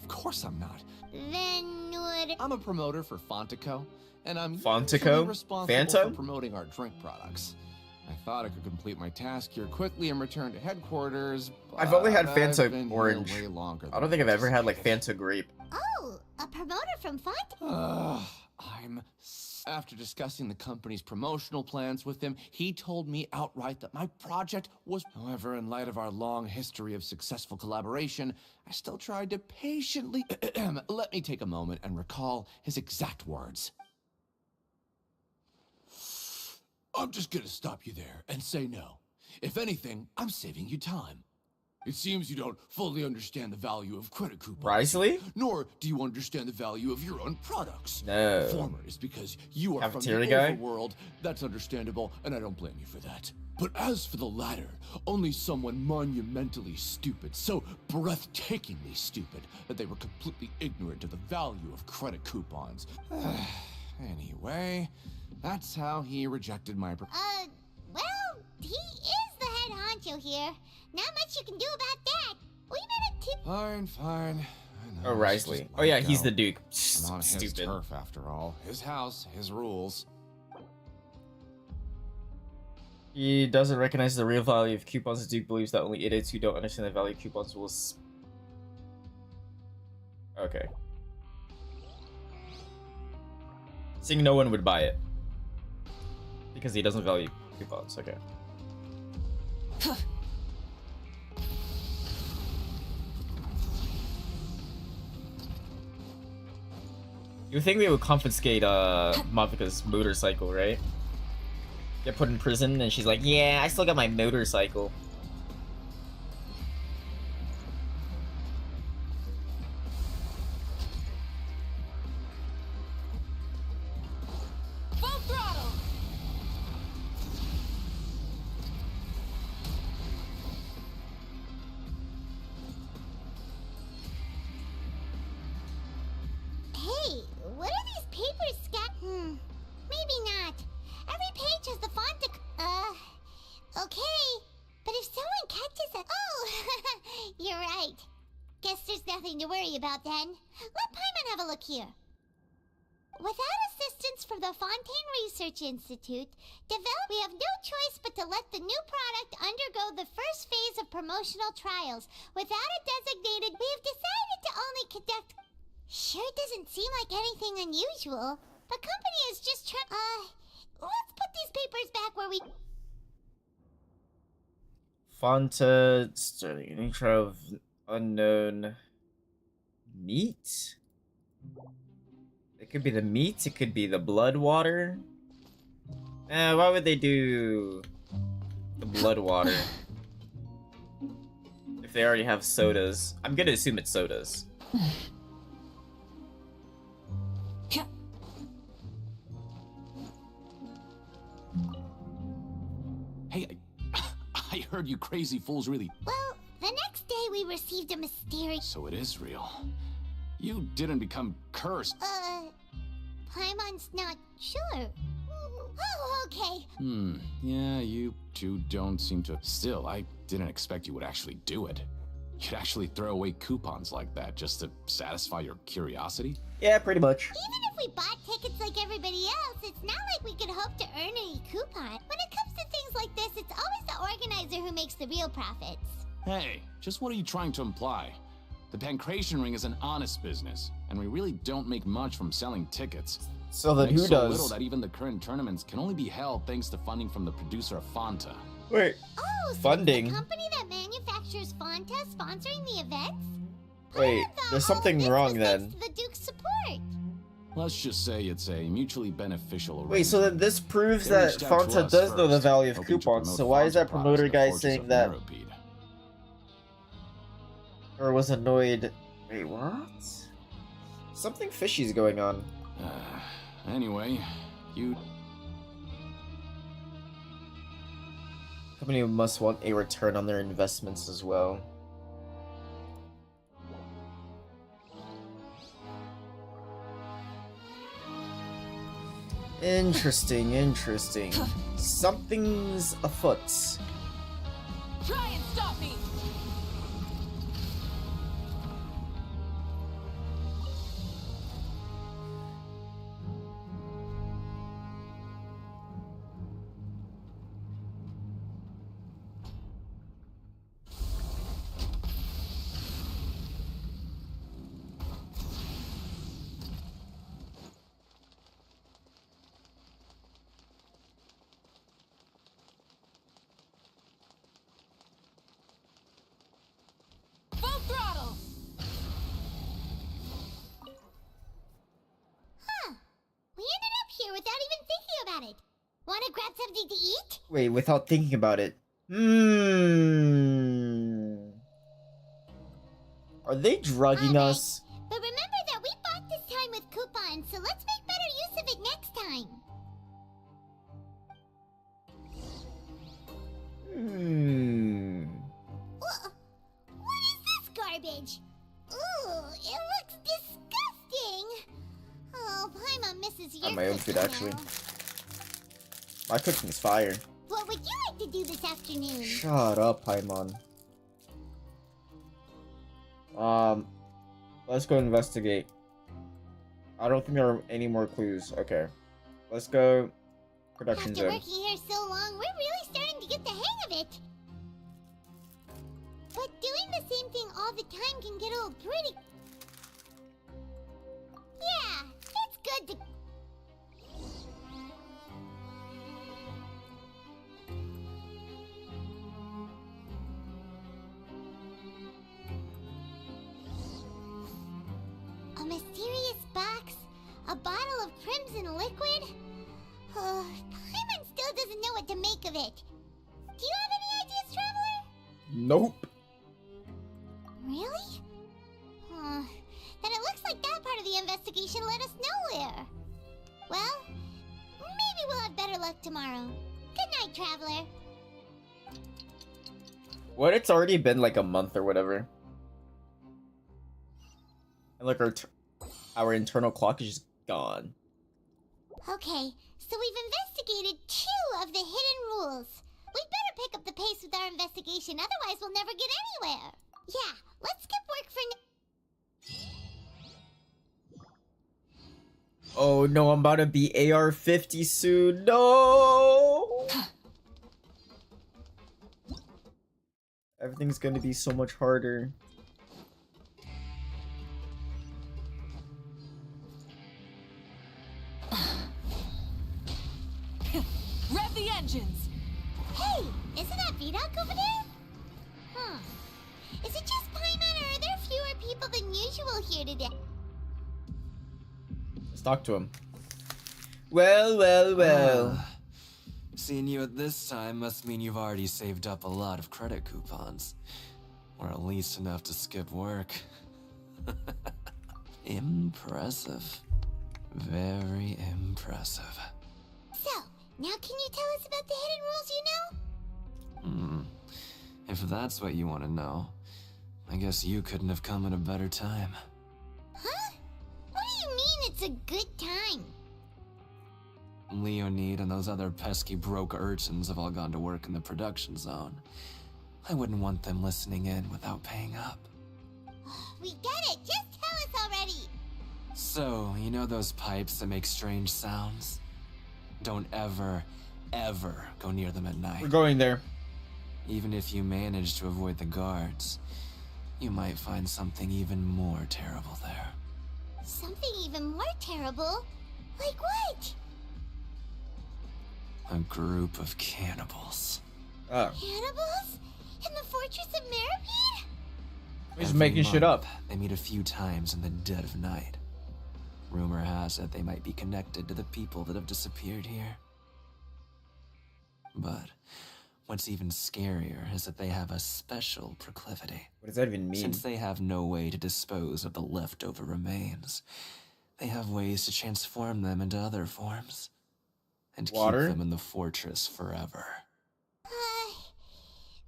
Speaker 11: Of course I'm not.
Speaker 3: Then what...
Speaker 11: I'm a promoter for Fontico, and I'm
Speaker 1: Fontico?
Speaker 11: usually responsible
Speaker 1: Fanta?
Speaker 11: for promoting our drink products. I thought I could complete my task here quickly and return to headquarters.
Speaker 1: I've only had
Speaker 11: I've
Speaker 1: Fanta
Speaker 11: been here
Speaker 1: orange.
Speaker 11: way longer
Speaker 1: I don't think I've
Speaker 11: than
Speaker 1: ever had like Fanta grape.
Speaker 3: Oh, a promoter from Font...
Speaker 11: After discussing the company's promotional plans with him, he told me outright that my project was... However, in light of our long history of successful collaboration, I still tried to patiently... Let me take a moment and recall his exact words. I'm just gonna stop you there and say no. If anything, I'm saving you time. It seems you don't fully understand the value of credit coupons.
Speaker 1: Risley?
Speaker 11: Nor do you understand the value of your own products.
Speaker 1: No.
Speaker 11: The former is because you are from the
Speaker 1: Cafeteria guy?
Speaker 11: overworld. That's understandable, and I don't blame you for that. But as for the latter, only someone monumentally stupid, so breathtakingly stupid, that they were completely ignorant of the value of credit coupons. Anyway, that's how he rejected my
Speaker 3: well, he is the head honcho here. Not much you can do about that. We made a tip...
Speaker 11: Fine. I know,
Speaker 1: Oh, Risley. Oh yeah, he's the Duke.
Speaker 11: I'm on his
Speaker 1: Stupid.
Speaker 11: turf after all. His house, his rules.
Speaker 1: He doesn't recognize the real value of coupons. The Duke believes that only idiots who don't understand the value of coupons will... Okay. Saying no one would buy it. Because he doesn't value coupons. Okay. You think they would confiscate Mavika's motorcycle, right? Get put in prison and she's like, yeah, I still got my motorcycle.
Speaker 6: Full throttle!
Speaker 3: Hey, what are these papers, Scott? Maybe not. Every page has the font to... okay. But if someone catches it... Oh, you're right. Guess there's nothing to worry about then. Let Paimon have a look here. Without assistance from the Fontaine Research Institute, we have no choice but to let the new product undergo the first phase of promotional trials. Without a designated, we have decided to only conduct... Sure doesn't seem like anything unusual. The company is just let's put these papers back where we...
Speaker 1: Fonta, Sterling, nature of unknown meat? It could be the meat, it could be the blood water. Why would they do the blood water? If they already have sodas. I'm gonna assume it's sodas.
Speaker 11: Hey, I heard you crazy fools really...
Speaker 3: Well, the next day we received a mysterious...
Speaker 11: So it is real. You didn't become cursed.
Speaker 3: Paimon's not sure. Oh, okay.
Speaker 11: Yeah, you two don't seem to... Still, I didn't expect you would actually do it. You'd actually throw away coupons like that just to satisfy your curiosity?
Speaker 1: Yeah, pretty much.
Speaker 3: Even if we bought tickets like everybody else, it's not like we could hope to earn any coupon. When it comes to things like this, it's always the organizer who makes the real profits.
Speaker 11: Hey, just what are you trying to imply? The Pancration Ring is an honest business, and we really don't make much from selling tickets.
Speaker 1: So then
Speaker 11: Makes
Speaker 1: who
Speaker 11: so
Speaker 1: does?
Speaker 11: little that even the current tournaments can only be held thanks to funding from the producer of Fanta.
Speaker 1: Wait.
Speaker 3: Oh, so
Speaker 1: Funding?
Speaker 3: it's the company that manufactures Fanta sponsoring the events?
Speaker 1: Wait, there's something wrong then.
Speaker 3: The Duke's support.
Speaker 11: Let's just say it's a mutually beneficial arrangement.
Speaker 1: Wait, so then this proves
Speaker 11: They
Speaker 1: that
Speaker 11: reached out to
Speaker 1: Fonta
Speaker 11: us
Speaker 1: does know the
Speaker 11: first,
Speaker 1: value of
Speaker 11: hoping to
Speaker 1: coupons,
Speaker 11: promote
Speaker 1: so why is that
Speaker 11: Fanta
Speaker 1: promoter
Speaker 11: products
Speaker 1: guy
Speaker 11: in the
Speaker 1: saying
Speaker 11: forces
Speaker 1: that?
Speaker 11: of Meropide.
Speaker 1: Or was annoyed? Wait, what? Something fishy's going on.
Speaker 11: Anyway, you...
Speaker 1: Company must want a return on their investments as well. Interesting, interesting. Something's afoot.
Speaker 6: Try and stop me! Full throttle!
Speaker 3: Huh. We ended up here without even thinking about it. Wanna grab something to eat?
Speaker 1: Wait, without thinking about it. Are they drugging us?
Speaker 3: But remember that we bought this time with coupons, so let's make better use of it next time. What is this garbage? Ooh, it looks disgusting. Oh, Paimon misses your
Speaker 1: On my own food,
Speaker 3: cooking
Speaker 1: actually.
Speaker 3: now.
Speaker 1: My cooking's fire.
Speaker 3: What would you like to do this afternoon?
Speaker 1: Shut up, Paimon. Let's go investigate. I don't think there are any more clues. Okay. Let's go production
Speaker 3: After
Speaker 1: zone.
Speaker 3: working here so long, we're really starting to get the hang of it. But doing the same thing all the time can get old pretty... Yeah, it's good to... A mysterious box? A bottle of crimson liquid? Paimon still doesn't know what to make of it. Do you have any ideas, Traveler?
Speaker 1: Nope.
Speaker 3: Really? Then it looks like that part of the investigation led us nowhere. Well, maybe we'll have better luck tomorrow. Good night, Traveler.
Speaker 1: What? It's already been like a month or whatever. And like our internal clock is just gone.
Speaker 3: Okay, so we've investigated 2 of the hidden rules. We'd better pick up the pace with our investigation, otherwise we'll never get anywhere. Yeah, let's skip work for now.
Speaker 1: Oh no, I'm about to be AR-50 soon. No! Everything's gonna be so much harder.
Speaker 6: Rev the engines!
Speaker 3: Hey, isn't that Vidoc over there? Huh. Is it just Paimon, or are there fewer people than usual here today?
Speaker 1: Let's talk to him. Well.
Speaker 13: Seeing you at this time must mean you've already saved up a lot of credit coupons. Or at least enough to skip work. Impressive. Very impressive.
Speaker 3: So, now can you tell us about the hidden rules you know?
Speaker 13: If that's what you want to know, I guess you couldn't have come at a better time.
Speaker 3: Huh? What do you mean it's a good time?
Speaker 13: Leonid and those other pesky broke urchins have all gone to work in the production zone. I wouldn't want them listening in without paying up.
Speaker 3: We get it! Just tell us already!
Speaker 13: So, you know those pipes that make strange sounds? Don't ever go near them at night.
Speaker 1: We're going there.
Speaker 13: Even if you manage to avoid the guards, you might find something even more terrible there.
Speaker 3: Something even more terrible? Like what?
Speaker 13: A group of cannibals.
Speaker 3: Cannibals? In the Fortress of Meripede?
Speaker 1: We're just making shit up.
Speaker 13: They meet a few times in the dead of night. Rumor has it they might be connected to the people that have disappeared here. But what's even scarier is that they have a special proclivity.
Speaker 1: What does that even mean?
Speaker 13: Since they have no way to dispose of the leftover remains, they have ways to transform them into other forms. And keep them in the fortress forever.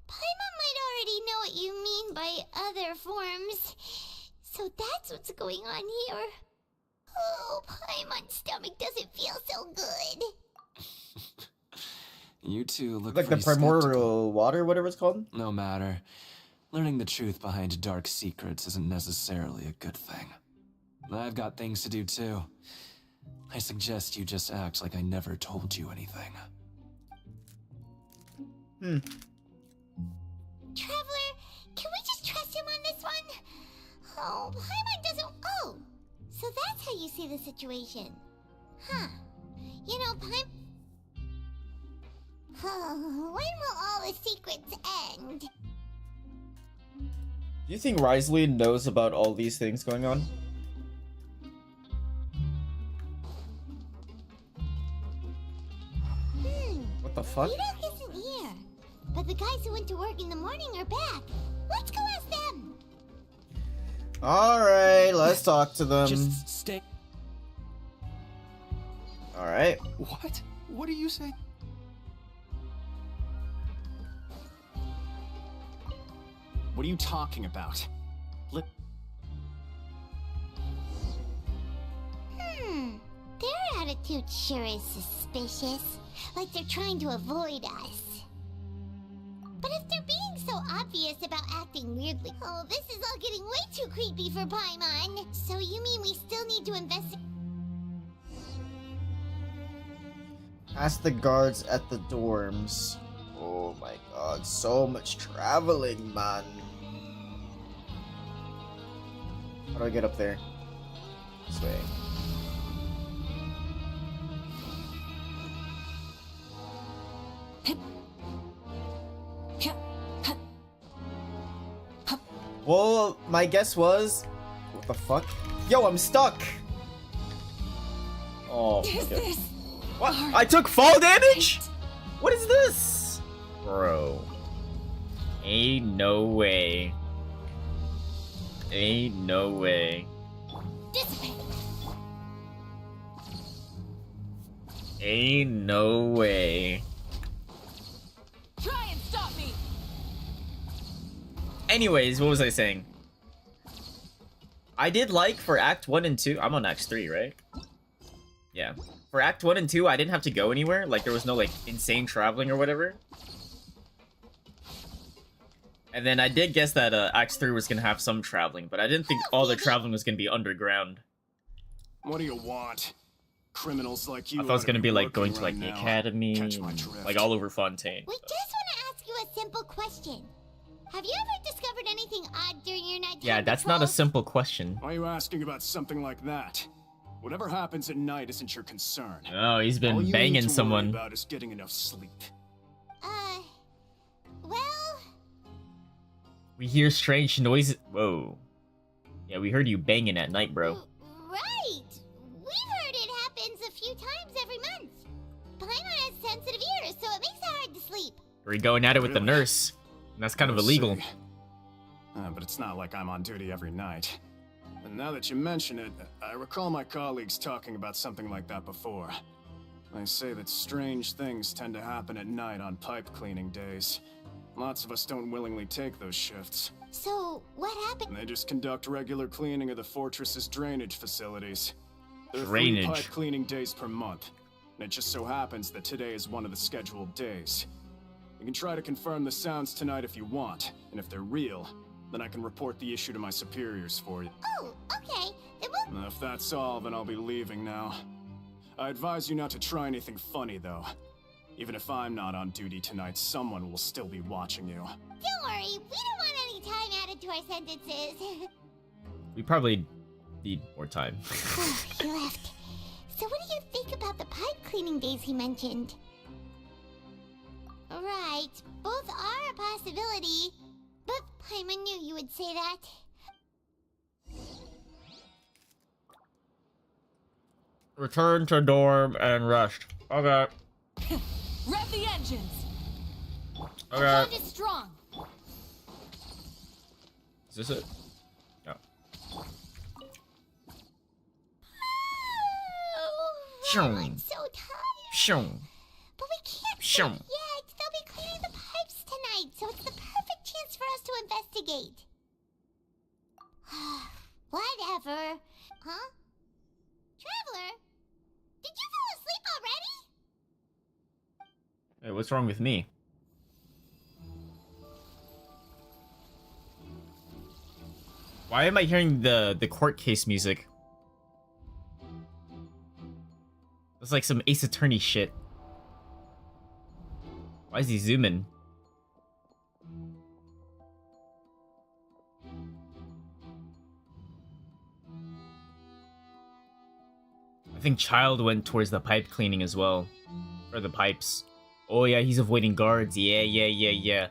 Speaker 3: Paimon might already know what you mean by other forms. So that's what's going on here. Oh, Paimon's stomach doesn't feel so good.
Speaker 13: You two look
Speaker 1: like the primordial water, whatever it's called?
Speaker 13: No matter. Learning the truth behind dark secrets isn't necessarily a good thing. I've got things to do too. I suggest you just act like I never told you anything.
Speaker 3: Traveler, can we just trust him on this one? Oh, Paimon doesn't... Oh, so that's how you see the situation. Huh. You know, when will all the secrets end?
Speaker 1: Do you think Risley knows about all these things going on? What the fuck?
Speaker 3: Vidoc isn't here, but the guys who went to work in the morning are back. Let's go ask them.
Speaker 1: Alright, let's talk to them.
Speaker 11: Just stay.
Speaker 1: Alright.
Speaker 11: What? What are you saying?
Speaker 12: What are you talking about?
Speaker 3: Their attitude sure is suspicious. Like they're trying to avoid us. But if they're being so obvious about acting weirdly... Oh, this is all getting way too creepy for Paimon. So you mean we still need to investigate...
Speaker 1: Ask the guards at the dorms. Oh my god, so much traveling, man. How do I get up there? This way. Well, my guess was... What the fuck? Yo, I'm stuck! Oh, okay. What? I took fall damage?! What is this? Bro. Ain't no way. Ain't no way. Ain't no way.
Speaker 6: Try and stop me.
Speaker 1: Anyways, what was I saying? I did like for Act 1 and 2. I'm on Act 3, right? Yeah. For Act 1 and 2, I didn't have to go anywhere. Like, there was no, like, insane traveling or whatever. And then I did guess that Act 3 was gonna have some traveling, but I didn't think all the traveling was gonna be underground.
Speaker 12: What do you want? Criminals like you.
Speaker 1: I thought it was gonna be, like, going to,
Speaker 12: right
Speaker 1: like, the
Speaker 12: now.
Speaker 1: academy,
Speaker 12: Catch my
Speaker 1: and,
Speaker 12: drift.
Speaker 1: like, all over Fontaine.
Speaker 3: We just want to ask you a simple question. Have you ever discovered anything odd during your nighttime
Speaker 1: Yeah, that's not a
Speaker 3: patrols?
Speaker 1: simple question.
Speaker 12: Why are you asking about something like that? Whatever happens at night isn't your concern.
Speaker 1: Oh, he's
Speaker 12: All
Speaker 1: been
Speaker 12: you
Speaker 1: banging
Speaker 12: need to
Speaker 1: someone.
Speaker 12: worry about is getting enough sleep.
Speaker 3: Well...
Speaker 1: We hear strange noises. Whoa. Yeah, we heard you banging at night, bro.
Speaker 3: Right! We've heard it happens a few times every month. Paimon has sensitive ears, so it makes it hard to sleep.
Speaker 1: We're going at it with the nurse. And that's kind of illegal.
Speaker 12: But it's not like I'm on duty every night. And now that you mention it, I recall my colleagues talking about something like that before. They say that strange things tend to happen at night on pipe cleaning days. Lots of us don't willingly take those shifts.
Speaker 3: So, what happened?
Speaker 12: They just conduct regular cleaning of the fortress's drainage facilities. There are
Speaker 1: Drainage.
Speaker 12: 3 pipe cleaning days per month. And it just so happens that today is one of the scheduled days. You can try to confirm the sounds tonight if you want, and if they're real, then I can report the issue to my superiors for you.
Speaker 3: Oh, okay. Then we'll...
Speaker 12: If that's all, then I'll be leaving now. I advise you not to try anything funny, though. Even if I'm not on duty tonight, someone will still be watching you.
Speaker 3: Don't worry, we don't want any time added to our sentences.
Speaker 1: We probably need more time.
Speaker 3: Oh, he left. So what do you think about the pipe cleaning days he mentioned? Right, both are a possibility. But Paimon knew you would say that.
Speaker 1: Return to dorm and rest. Okay.
Speaker 6: Rev the engines.
Speaker 1: Okay.
Speaker 6: Bond is strong.
Speaker 1: Is this it? No.
Speaker 3: I'm so tired. But we can't sleep yet. They'll be cleaning the pipes tonight, so it's the perfect chance for us to investigate. Whatever. Huh? Traveler? Did you fall asleep already?
Speaker 1: Hey, what's wrong with me? Why am I hearing the court case music? It's like some Ace Attorney shit. Why is he zooming? I think Child went towards the pipe cleaning as well. Or the pipes. Oh yeah, he's avoiding guards. Yeah.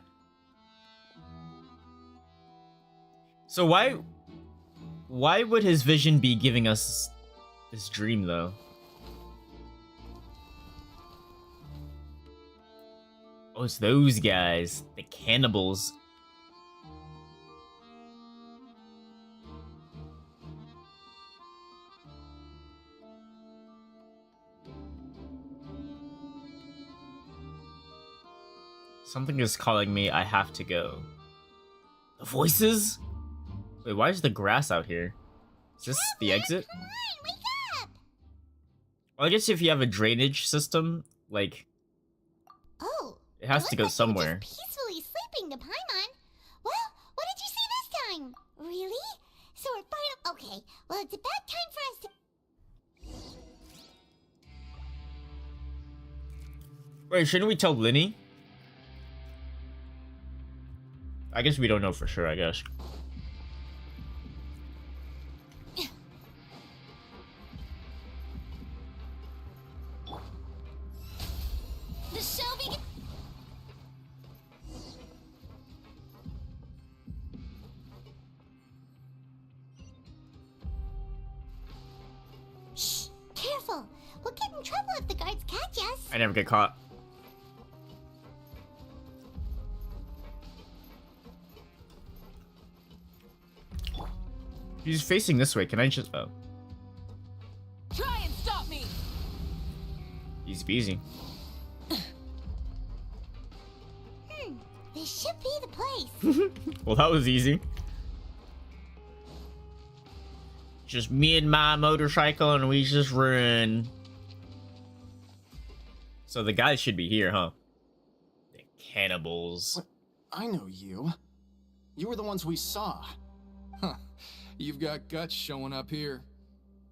Speaker 1: So why would his vision be giving us this dream though? Oh, it's those guys, the cannibals. Something is calling me, I have to go. The voices? Wait, why is the grass out here? Is this the exit?
Speaker 3: Come on, wake up!
Speaker 1: Well, I guess if you have a drainage system, like...
Speaker 3: Oh,
Speaker 1: it has to go somewhere.
Speaker 3: Just peacefully sleeping to Paimon. Well, what did you see this time? Really? So we're fine. Okay, well, it's about time for us to...
Speaker 1: Wait, shouldn't we tell Linny? I guess we don't know for sure, I guess.
Speaker 3: The show begins. Shh! Careful! We'll get in trouble if the guards catch us.
Speaker 1: I never get caught. He's facing this way. Can I just... Oh.
Speaker 6: Try and stop me.
Speaker 1: Easy peasy.
Speaker 3: This should be the place.
Speaker 1: Well, that was easy. Just me and my motorcycle and we just run. So the guys should be here, huh? The cannibals.
Speaker 12: What? I know you. You were the ones we saw.
Speaker 9: Huh. You've got guts showing up here.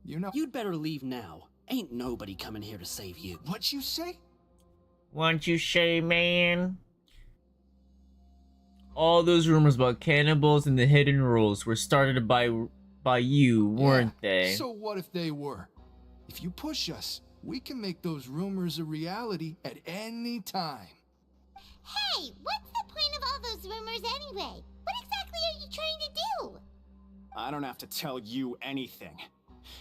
Speaker 9: You know...
Speaker 14: You'd better leave now. Ain't nobody coming here to save you.
Speaker 12: What'd you say?
Speaker 1: What'd you say, man? All those rumors about cannibals and the hidden rules were started by you, weren't they?
Speaker 9: So what if they were? If you push us, we can make those rumors a reality at any time.
Speaker 3: Hey, what's the point of all those rumors anyway? What exactly are you trying to do?
Speaker 12: I don't have to tell you anything.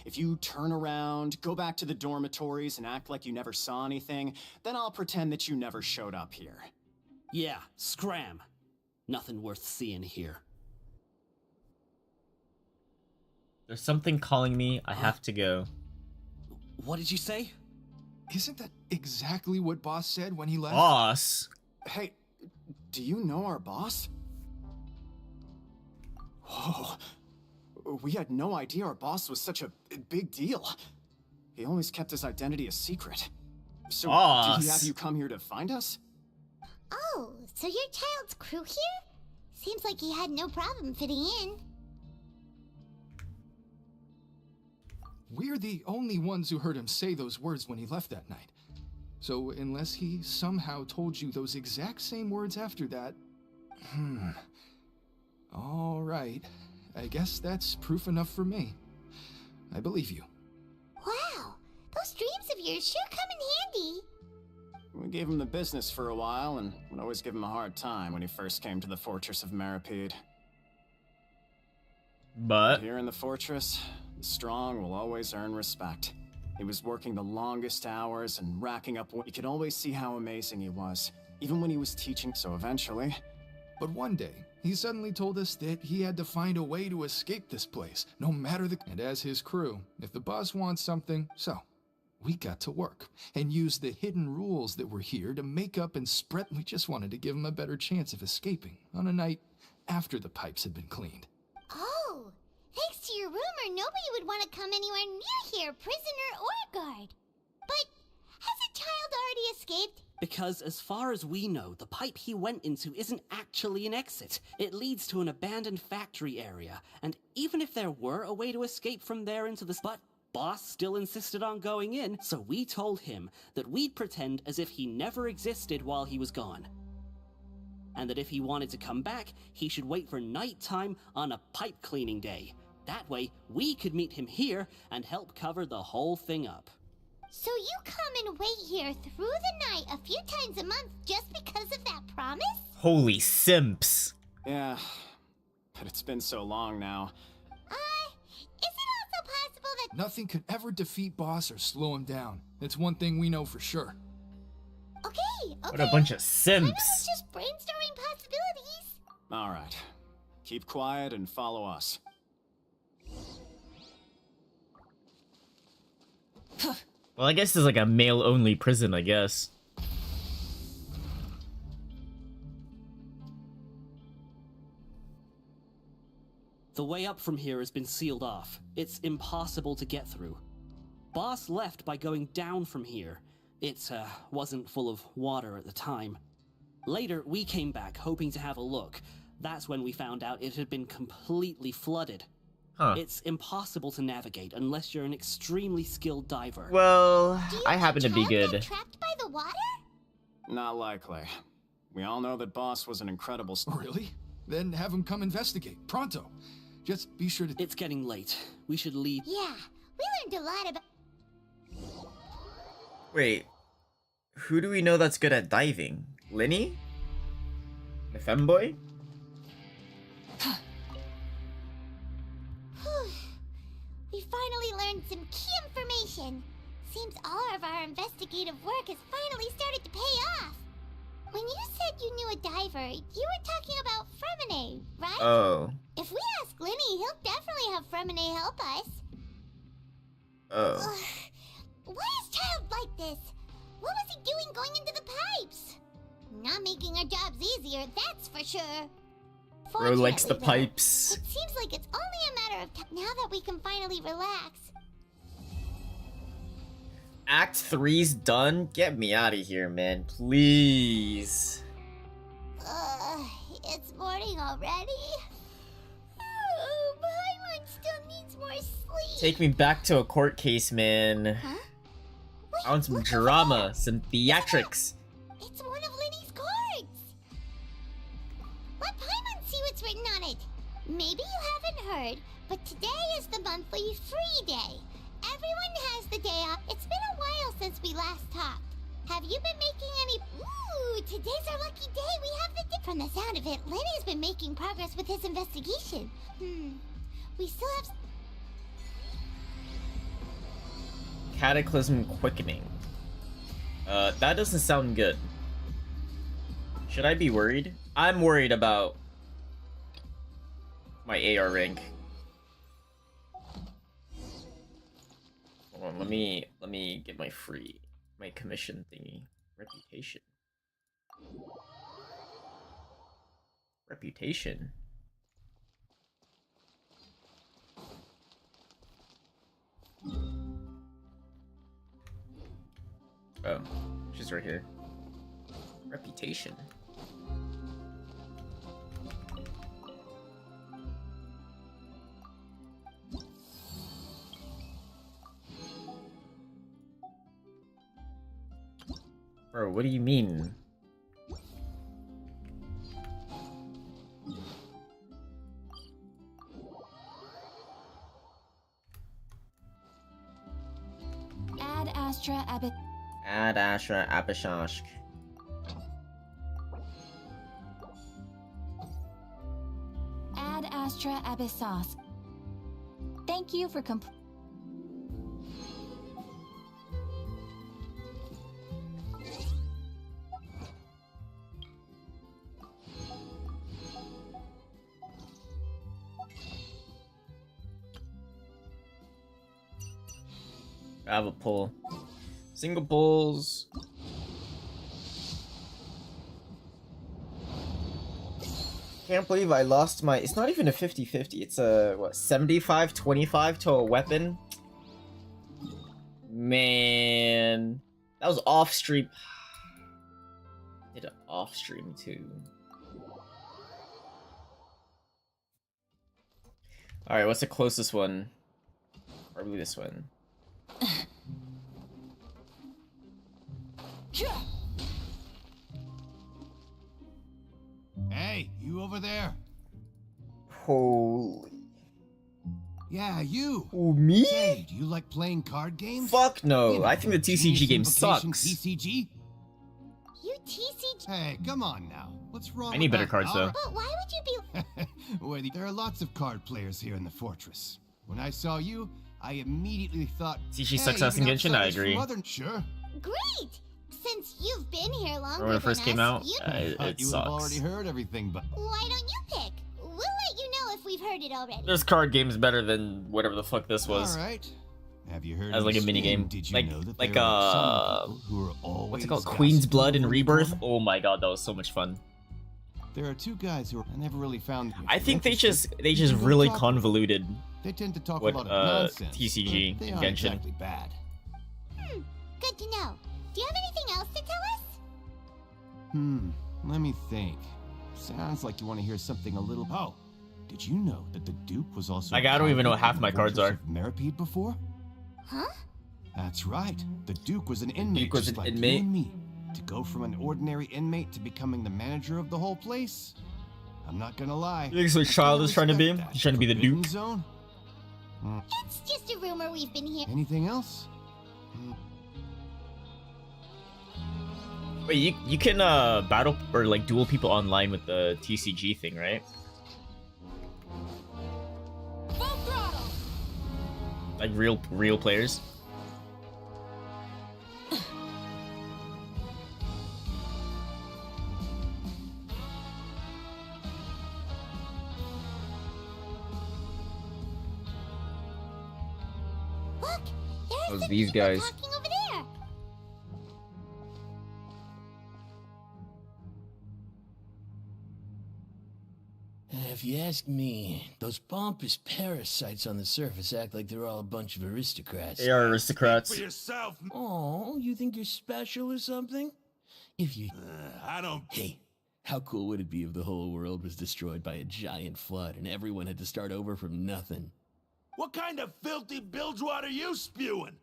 Speaker 12: If you turn around, go back to the dormitories and act like you never saw anything, then I'll pretend that you never showed up here.
Speaker 14: Yeah, scram. Nothing worth seeing here.
Speaker 1: There's something calling me. I have to go.
Speaker 14: What did you say?
Speaker 9: Isn't that exactly what Boss said when he left?
Speaker 1: Boss?
Speaker 12: Hey, do you know our boss? Whoa. We had no idea our boss was such a big deal. He always kept his identity a secret. So, did he have you come here to find us?
Speaker 3: Oh, so you're Child's crew here? Seems like he had no problem fitting in.
Speaker 9: We're the only ones who heard him say those words when he left that night. So unless he somehow told you those exact same words after that... All right. I guess that's proof enough for me. I believe you.
Speaker 3: Wow, those dreams of yours sure come in handy.
Speaker 12: We gave him the business for a while and would always give him a hard time when he first came to the fortress of Maripede.
Speaker 1: But
Speaker 12: here in the fortress, the strong will always earn respect. He was working the longest hours and racking up what you could always see how amazing he was, even when he was teaching, so eventually...
Speaker 9: But one day, he suddenly told us that he had to find a way to escape this place, no matter the... And as his crew, if the boss wants something, so... We got to work, and used the hidden rules that were here to make up and spread... We just wanted to give him a better chance of escaping, on a night after the pipes had been cleaned.
Speaker 3: Oh, thanks to your rumor, nobody would want to come anywhere near here, prisoner or guard. But has a child already escaped?
Speaker 14: Because as far as we know, the pipe he went into isn't actually an exit. It leads to an abandoned factory area, and even if there were a way to escape from there into the... But Boss still insisted on going in, so we told him that we'd pretend as if he never existed while he was gone. And that if he wanted to come back, he should wait for nighttime on a pipe cleaning day. That way, we could meet him here and help cover the whole thing up.
Speaker 3: So you come and wait here through the night a few times a month just because of that promise?
Speaker 1: Holy simps.
Speaker 12: Yeah, but it's been so long now.
Speaker 3: Is it also possible that...
Speaker 9: Nothing could ever defeat Boss or slow him down. That's one thing we know for sure.
Speaker 3: Okay.
Speaker 1: What a bunch of simps.
Speaker 3: I was just brainstorming possibilities.
Speaker 12: Alright. Keep quiet and follow us.
Speaker 1: Well, I guess it's like a male-only prison, I guess.
Speaker 14: The way up from here has been sealed off. It's impossible to get through. Boss left by going down from here. It wasn't full of water at the time. Later, we came back hoping to have a look. That's when we found out it had been completely flooded.
Speaker 1: Huh.
Speaker 14: It's impossible to navigate unless you're an extremely skilled diver.
Speaker 1: Well, I happen to be good.
Speaker 3: Trapped by the water?
Speaker 12: Not likely. We all know that Boss was an incredible...
Speaker 9: Really? Then have him come investigate. Pronto. Just be sure to...
Speaker 14: It's getting late. We should leave.
Speaker 3: Yeah, we learned a lot about...
Speaker 1: Wait, who do we know that's good at diving? Linny? The femboy?
Speaker 3: We finally learned some key information. Seems all of our investigative work has finally started to pay off. When you said you knew a diver, you were talking about Fremine, right?
Speaker 1: Oh.
Speaker 3: If we ask Linny, he'll definitely have Fremine help us.
Speaker 1: Oh.
Speaker 3: Why is Child like this? What was he doing going into the pipes? Not making our jobs easier, that's for sure.
Speaker 1: Bro likes the
Speaker 3: Fortunately,
Speaker 1: pipes.
Speaker 3: though, it seems like it's only a matter of time now that we can finally relax.
Speaker 1: Act 3's done? Get me out of here, man. Please.
Speaker 3: It's morning already? Oh, Paimon still needs more sleep.
Speaker 1: Take me back to a court case, man.
Speaker 3: Huh?
Speaker 1: I want some drama, some theatrics.
Speaker 3: It's one of Linny's cards. Let Paimon see what's written on it. Maybe you haven't heard, but today is the monthly free day. everyone has the day off. It's been a while since we last talked. Have you been making any... Ooh, today's our lucky day. We have the... From the sound of it, Lenny's been making progress with his investigation. We still have...
Speaker 1: Cataclysm Quickening. That doesn't sound good. Should I be worried? I'm worried about my AR rank. Hold on, let me get my commission thingy. Reputation. Reputation. Oh, she's right here. Reputation. Bro, what do you mean?
Speaker 10: Ad Astra Abbot.
Speaker 1: Ad Astra Abishashk.
Speaker 10: Ad Astra Abyssos. Thank you for
Speaker 1: I have a pull. Single pulls. Can't believe I lost my... It's not even a 50-50. It's a, what, 75-25 to a weapon? Man. That was off stream. Did it off stream too. Alright, what's the closest one? Probably this one.
Speaker 15: Hey, you over there?
Speaker 1: Holy.
Speaker 15: Yeah, you.
Speaker 1: Oh, me?
Speaker 15: Say, do you like playing card games?
Speaker 1: Fuck no.
Speaker 15: You know,
Speaker 1: I think the TCG game sucks.
Speaker 15: TCG?
Speaker 3: You TCG?
Speaker 15: Hey, come on now. What's wrong
Speaker 1: I need
Speaker 15: with
Speaker 1: better
Speaker 15: that?
Speaker 1: cards, though.
Speaker 3: But why would you be...
Speaker 15: There are lots of card players here in the fortress. When I saw you, I immediately thought...
Speaker 1: TCG success in Genshin? I agree.
Speaker 15: Sure.
Speaker 3: Great! Since you've been here longer
Speaker 1: When it first
Speaker 3: than
Speaker 1: came
Speaker 3: us,
Speaker 1: out,
Speaker 3: you...
Speaker 1: it
Speaker 15: you
Speaker 1: sucks.
Speaker 15: have already heard everything, but...
Speaker 3: Why don't you pick? We'll let you know if we've heard it already.
Speaker 1: This card game's better than whatever the fuck this was.
Speaker 15: All right. Have you heard
Speaker 1: as like a mini game?
Speaker 15: Did you
Speaker 1: like
Speaker 15: know that
Speaker 1: like
Speaker 15: there are some people who are
Speaker 1: what's it
Speaker 15: always
Speaker 1: called? Queen's Blood and
Speaker 15: gossiping
Speaker 1: Rebirth.
Speaker 15: over?
Speaker 1: Oh my god, that was so much fun.
Speaker 15: There are two guys who I never really found.
Speaker 1: I think they just
Speaker 15: You can go
Speaker 1: really
Speaker 15: talk to them.
Speaker 1: convoluted
Speaker 15: They tend to talk
Speaker 1: what
Speaker 15: a lot of nonsense.
Speaker 1: TCG
Speaker 15: but they
Speaker 1: and
Speaker 15: aren't
Speaker 1: Genshin.
Speaker 15: exactly bad.
Speaker 3: Good to know. Do you have anything else to tell us?
Speaker 15: Let me think. Sounds like you want to hear something a little. Oh, did you know that the Duke was also?
Speaker 1: Like, I don't even know what half my cards are.
Speaker 15: Meripede before?
Speaker 3: Huh?
Speaker 15: That's right. The Duke was an inmate.
Speaker 1: Duke was
Speaker 15: just
Speaker 1: an
Speaker 15: like
Speaker 1: inmate?
Speaker 15: You and me. To go from an ordinary inmate to becoming the manager of the whole place. I'm not gonna lie.
Speaker 1: You think this child is trying to be? He's trying to be the
Speaker 15: Forbidden
Speaker 1: Duke.
Speaker 15: Zone?
Speaker 3: It's just a rumor we've been hearing.
Speaker 15: Anything else?
Speaker 1: Wait, you can battle or like duel people online with the TCG thing, right? Like real players.
Speaker 3: Look, there's
Speaker 1: Those
Speaker 3: the
Speaker 1: these
Speaker 3: people
Speaker 1: guys.
Speaker 3: talking over there.
Speaker 16: If you ask me, those pompous parasites on the surface act like they're all a bunch of aristocrats.
Speaker 1: They are aristocrats.
Speaker 16: For yourself. Oh, you think you're special or something? If you... I don't... Hey, how cool would it be if the whole world was destroyed by a giant flood and everyone had to start over from nothing?
Speaker 17: What kind of filthy bilgewater are you spewing?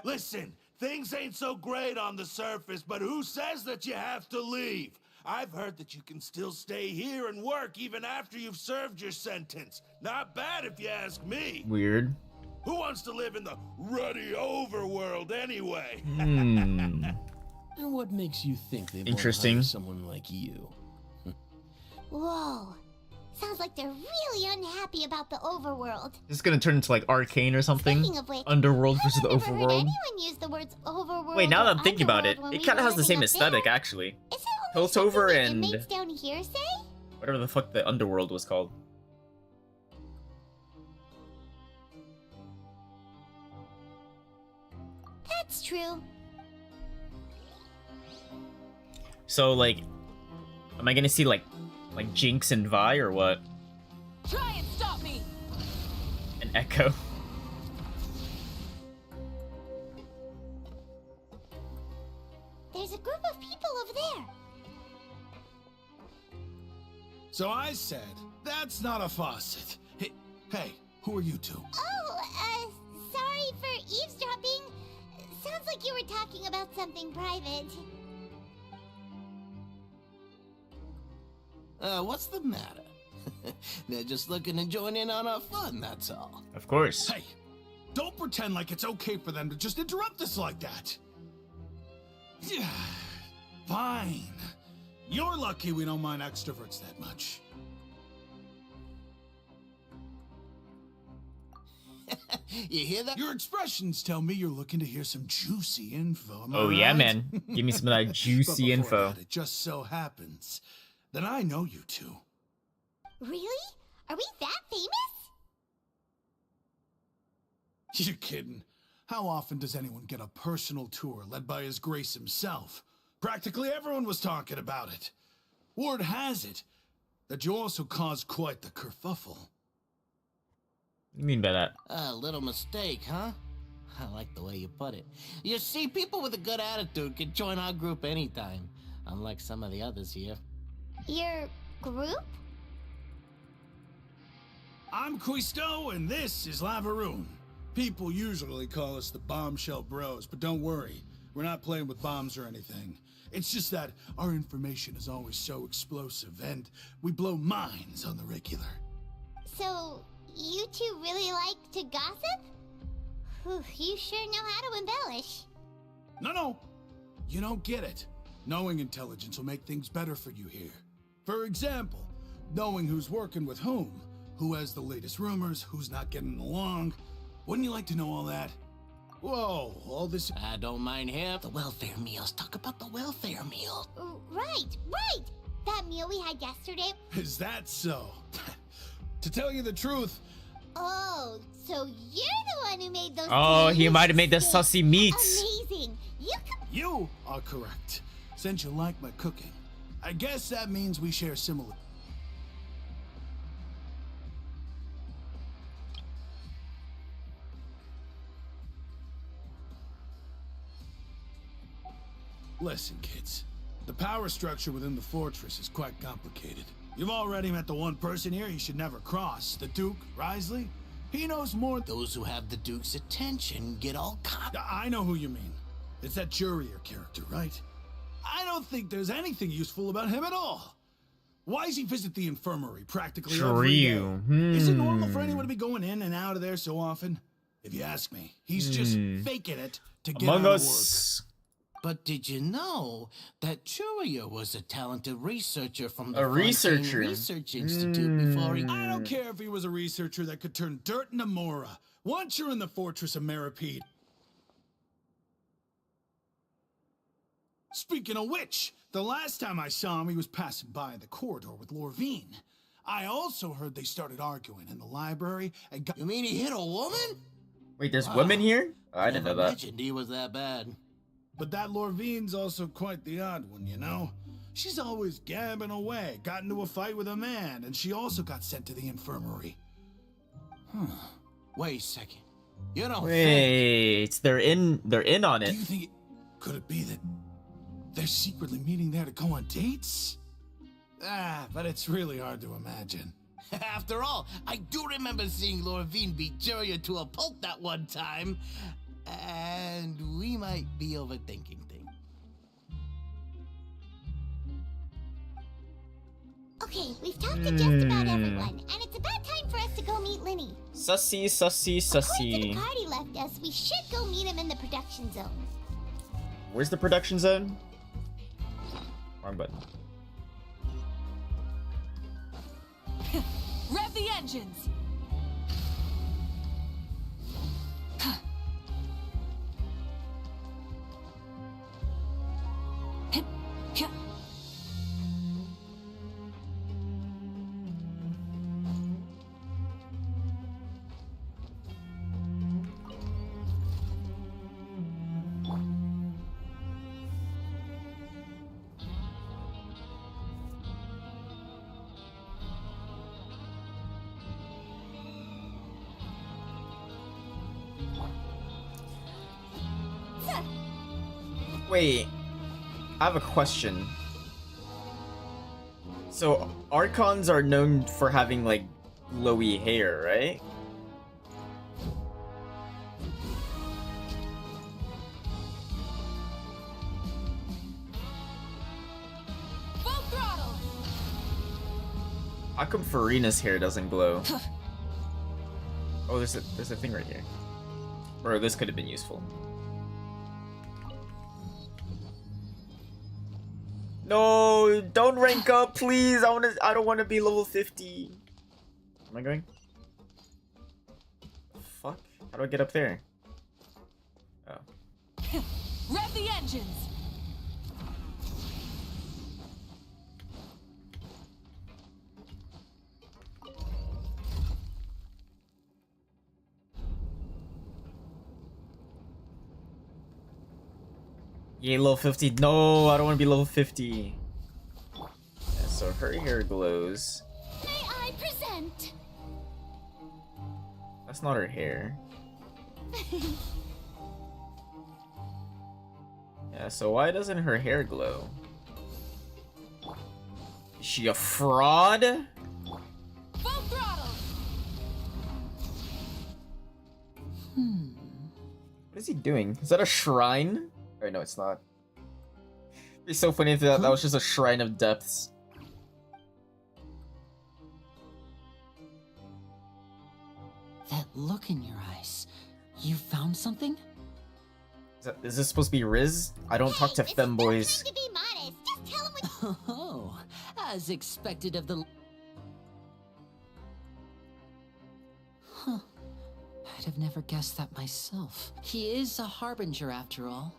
Speaker 17: Listen, things ain't so great on the surface, but who says that you have to leave? I've heard that you can still stay here and work even after you've served your sentence. Not bad if you ask me.
Speaker 1: Weird.
Speaker 17: Who wants to live in the ruddy overworld anyway?
Speaker 16: And what makes you think they
Speaker 1: Interesting.
Speaker 16: want someone like you?
Speaker 3: Whoa. Sounds like they're really unhappy about the overworld.
Speaker 1: This is gonna turn into like Arcane or something.
Speaker 3: Speaking of which,
Speaker 1: Underworld versus the
Speaker 3: I've never heard
Speaker 1: Overworld.
Speaker 3: anyone use the words overworld.
Speaker 1: Wait, now that
Speaker 3: or
Speaker 1: I'm thinking about it,
Speaker 3: underworld when
Speaker 1: it
Speaker 3: we
Speaker 1: kind of
Speaker 3: were
Speaker 1: has the same
Speaker 3: living up
Speaker 1: aesthetic
Speaker 3: there.
Speaker 1: actually.
Speaker 3: Is it only something
Speaker 1: Piltover
Speaker 3: the
Speaker 1: and
Speaker 3: inmates down here say?
Speaker 1: whatever the fuck the Underworld was called.
Speaker 3: That's true.
Speaker 1: So like, am I gonna see like Jinx and Vi or what?
Speaker 6: Try and stop me!
Speaker 1: An Echo.
Speaker 3: There's a group of people over there.
Speaker 17: So I said, that's not a faucet. Hey, who are you two?
Speaker 3: Oh, sorry for eavesdropping. Sounds like you were talking about something private.
Speaker 16: What's the matter? They're just looking to join in on our fun, that's all.
Speaker 1: Of course.
Speaker 17: Hey, don't pretend like it's okay for them to just interrupt us like that. Fine. You're lucky we don't mind extroverts that much.
Speaker 16: You hear that?
Speaker 17: Your expressions tell me you're looking to hear some juicy info. Am I
Speaker 1: Oh yeah,
Speaker 17: right?
Speaker 1: man. Give me some of that
Speaker 17: But
Speaker 1: juicy
Speaker 17: before
Speaker 1: info.
Speaker 17: that, it just so happens that I know you two.
Speaker 3: Really? Are we that famous?
Speaker 17: You're kidding. How often does anyone get a personal tour led by His Grace himself? Practically everyone was talking about it. Word has it that you also caused quite the kerfuffle.
Speaker 1: What do you mean by that?
Speaker 16: A little mistake, huh? I like the way you put it. You see, people with a good attitude can join our group anytime, unlike some of the others here.
Speaker 3: Your group?
Speaker 17: I'm Quisto, and this is Lavaroon. People usually call us the Bombshell Bros, but don't worry, we're not playing with bombs or anything. It's just that our information is always so explosive, and we blow minds on the regular.
Speaker 3: So, you two really like to gossip? Whew, you sure know how to embellish.
Speaker 17: No, you don't get it. Knowing intelligence will make things better for you here. For example, knowing who's working with whom, who has the latest rumors, who's not getting along. Wouldn't you like to know all that? Whoa, all this...
Speaker 16: I don't mind him. The welfare meals. Talk about the welfare meal.
Speaker 3: Right. That meal we had yesterday.
Speaker 17: Is that so? To tell you the truth...
Speaker 3: Oh, so you're the one who made those...
Speaker 1: Oh, he might have made the sussy meats.
Speaker 3: Amazing.
Speaker 17: You are correct. Since you like my cooking, I guess that means we share similar... Listen, kids. The power structure within the fortress is quite complicated. You've already met the one person here you should never cross, the Duke, Risley. He knows more.
Speaker 16: Those who have the Duke's attention get all caught.
Speaker 17: I know who you mean. It's that Jurier character, right? I don't think there's anything useful about him at all. Why does he visit the infirmary practically every day? Is it normal for anyone to be going in and out of there so often? If you ask me, he's just faking it to get
Speaker 1: Among
Speaker 17: out
Speaker 1: Us.
Speaker 17: of work.
Speaker 16: But did you know that Jurier was a talented researcher from the
Speaker 1: A
Speaker 16: Fontaine
Speaker 1: researcher.
Speaker 16: Research Institute before he...
Speaker 17: I don't care if he was a researcher that could turn dirt into Mora. Once you're in the fortress of Meripede. Speaking of which, the last time I saw him, he was passing by the corridor with Lorvine. I also heard they started arguing in the library and got...
Speaker 16: You mean he hit a woman?
Speaker 1: Wait, there's women here? Oh, I didn't know that.
Speaker 16: Mentioned he was that bad.
Speaker 17: But that Lorvine's also quite the odd one, you know? She's always gabbing away, got into a fight with a man, and she also got sent to the infirmary.
Speaker 16: Wait a second. You don't
Speaker 1: Wait, they're in on it.
Speaker 17: Do you think could it be that they're secretly meeting there to go on dates? But it's really hard to imagine.
Speaker 16: After all, I do remember seeing Lorvine beat Jurier to a pulp that one time. And we might be overthinking things.
Speaker 3: Okay, we've talked to just about everyone, and it's about time for us to go meet Linny.
Speaker 1: Sussy, sussy,
Speaker 3: According to the
Speaker 1: sussy.
Speaker 3: card he left us, we should go meet him in the production zone.
Speaker 1: Where's the production zone? Wrong button.
Speaker 6: Rev the engines!
Speaker 1: Wait, I have a question. So, Archons are known for having, like, glowy hair, right?
Speaker 6: Full throttle!
Speaker 1: How come Farina's hair doesn't glow? Oh, there's a thing right here. Bro, this could have been useful. No, don't rank up, please. I don't want to be level 50. Am I going? Fuck. How do I get up there? Oh.
Speaker 6: Rev the engines!
Speaker 1: Yeah, level 50. No, I don't want to be level 50. Yeah, so her hair glows.
Speaker 3: May I present?
Speaker 1: That's not her hair. Yeah, so why doesn't her hair glow? Is she a fraud?
Speaker 6: Full throttle!
Speaker 1: What is he doing? Is that a shrine? Or no, it's not. It'd be so funny if that was just a shrine of depths.
Speaker 18: That look in your eyes. You found something?
Speaker 1: Is this supposed to be Riz? I don't talk to femboys.
Speaker 3: To be modest, just tell him what.
Speaker 18: Oh, as expected of the. Huh. I'd have never guessed that myself. He is a harbinger after all.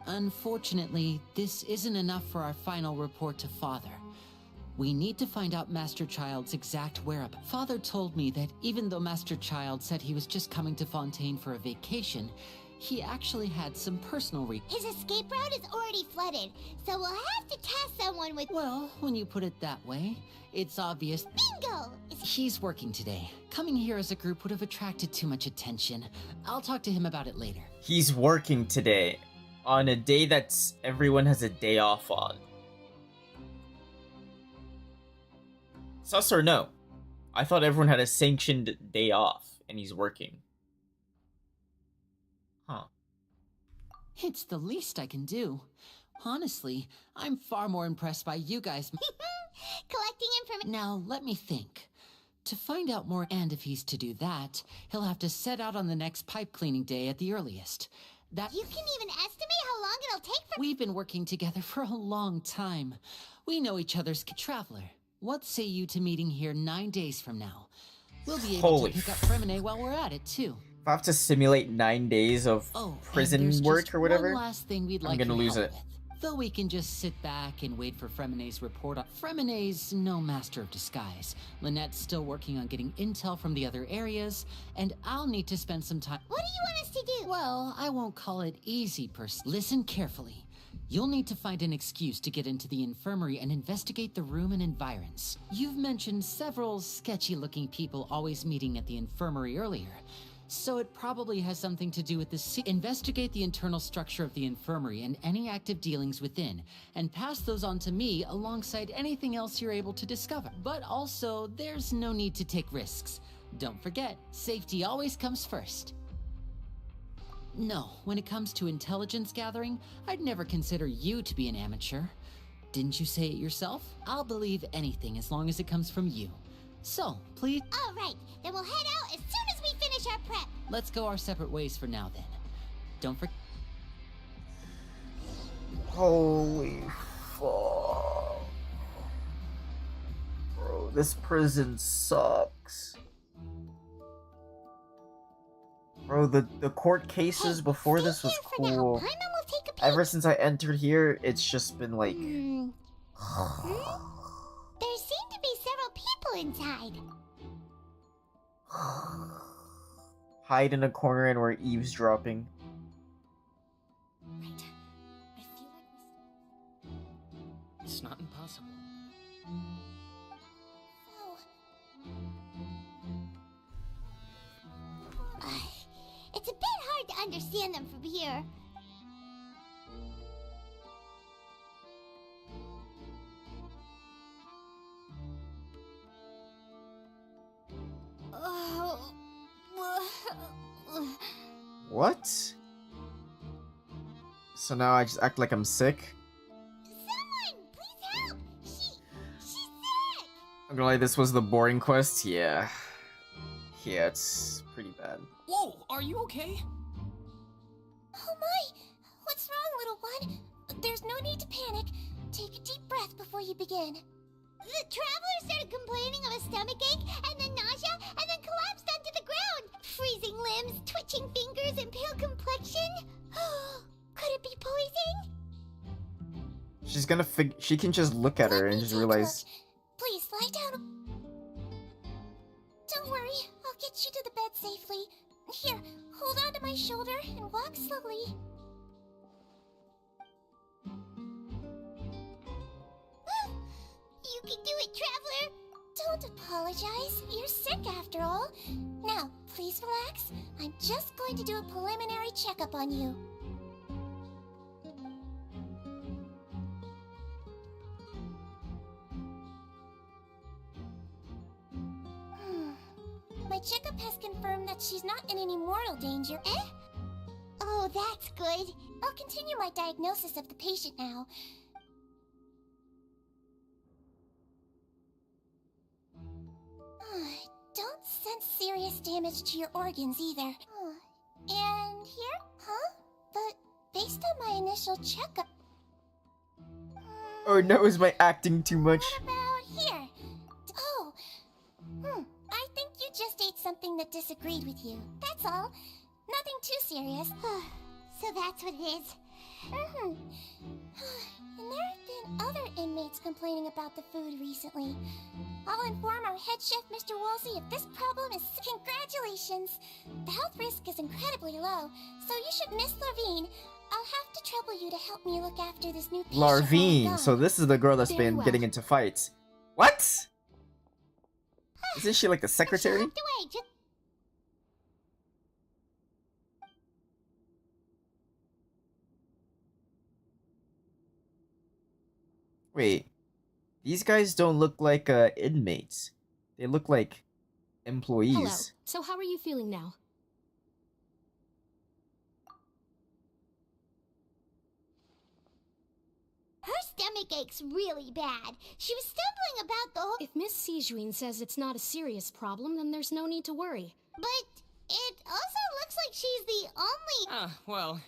Speaker 18: Unfortunately, this isn't enough for our final report to Father. We need to find out Master Child's exact whereabouts. Father told me that even though Master Child said he was just coming to Fontaine for a vacation, he actually had some personal
Speaker 3: His escape route is already flooded, so we'll have to task someone with.
Speaker 18: Well, when you put it that way, it's obvious.
Speaker 3: Bingo!
Speaker 18: He's working today. Coming here as a group would have attracted too much attention. I'll talk to him about it later.
Speaker 1: He's working today. On a day that's everyone has a day off on. Sus or no? I thought everyone had a sanctioned day off, and he's working. Huh.
Speaker 18: It's the least I can do. Honestly, I'm far more impressed by you guys.
Speaker 3: Collecting information.
Speaker 18: Now, let me think. To find out more, and if he's to do that, he'll have to set out on the next pipe cleaning day at the earliest. That
Speaker 3: You can even estimate how long it'll take for.
Speaker 18: We've been working together for a long time. We know each other's traveler. What say you to meeting here 9 days from now? We'll be able
Speaker 1: Holy
Speaker 18: to pick up Fremine while we're at it, too.
Speaker 1: If I have to simulate 9 days of prison work or whatever,
Speaker 18: One last thing we'd
Speaker 1: I'm
Speaker 18: like
Speaker 1: gonna
Speaker 18: your
Speaker 1: lose
Speaker 18: help
Speaker 1: it.
Speaker 18: with. Though we can just sit back and wait for Fremine's report. Fremine's no master of disguise. Lynette's still working on getting intel from the other areas, and I'll need to spend some time.
Speaker 3: What do you want us to do?
Speaker 18: Well, I won't call it easy Listen carefully. You'll need to find an excuse to get into the infirmary and investigate the room and environs. You've mentioned several sketchy-looking people always meeting at the infirmary earlier. So it probably has something to do with the investigate the internal structure of the infirmary and any active dealings within, and pass those on to me alongside anything else you're able to discover. But also, there's no need to take risks. Don't forget, safety always comes first. No, when it comes to intelligence gathering, I'd never consider you to be an amateur. Didn't you say it yourself? I'll believe anything as long as it comes from you. So, please,
Speaker 3: All right, then we'll head out as soon as we finish our prep.
Speaker 18: let's go our separate ways for now then. Don't forget.
Speaker 1: Holy fuck. Bro, this prison sucks. Bro, the court cases before this was cool. Ever since I entered here, it's just been like...
Speaker 3: There seem to be several people inside.
Speaker 1: Hide in a corner and we're eavesdropping.
Speaker 14: It's not impossible.
Speaker 3: It's a bit hard to understand them from here.
Speaker 1: What? So now I just act like I'm sick?
Speaker 3: Someone, please help! She's sick!
Speaker 1: I'm gonna lie, this was the boring quest? Yeah. Yeah, it's pretty bad.
Speaker 14: Whoa, are you okay?
Speaker 3: Oh my! What's wrong, little one? There's no need to panic. Take a deep breath before you begin. The traveler started complaining of a stomachache, and then nausea, and then collapsed onto the ground. Freezing limbs, twitching fingers, and pale complexion. Could it be poison?
Speaker 1: She's gonna she can just look at her and just realize...
Speaker 3: Please, lie down. Don't worry, I'll get you to the bed safely. Here, hold on to my shoulder and walk slowly. You can do it, Traveler! Don't apologize. You're sick after all. Now, please relax. I'm just going to do a preliminary checkup on you. My checkup has confirmed that she's not in any mortal danger. Eh? Oh, that's good. I'll continue my diagnosis of the patient now. Don't sense serious damage to your organs either. And here? Huh? But based on my initial checkup...
Speaker 1: Oh no, is my acting too much?
Speaker 3: What about here? Oh, I think you just ate something that disagreed with you. That's all. Nothing too serious. So that's what it is. And there have been other inmates complaining about the food recently. I'll inform our head chef, Mr. Woolsey, if this problem is... Congratulations! The health risk is incredibly low, so you should miss Larvine. I'll have to trouble you to help me look after this new patient.
Speaker 1: Larvine, so this is the girl that's been getting into fights. What? Isn't she like the secretary? Wait, these guys don't look like inmates. They look like employees.
Speaker 19: Hello. So how are you feeling now?
Speaker 3: Her stomach ache's really bad. She was stumbling about the whole...
Speaker 19: If Miss Sijuin says it's not a serious problem, then there's no need to worry.
Speaker 3: But it also looks like she's the only...
Speaker 14: Well,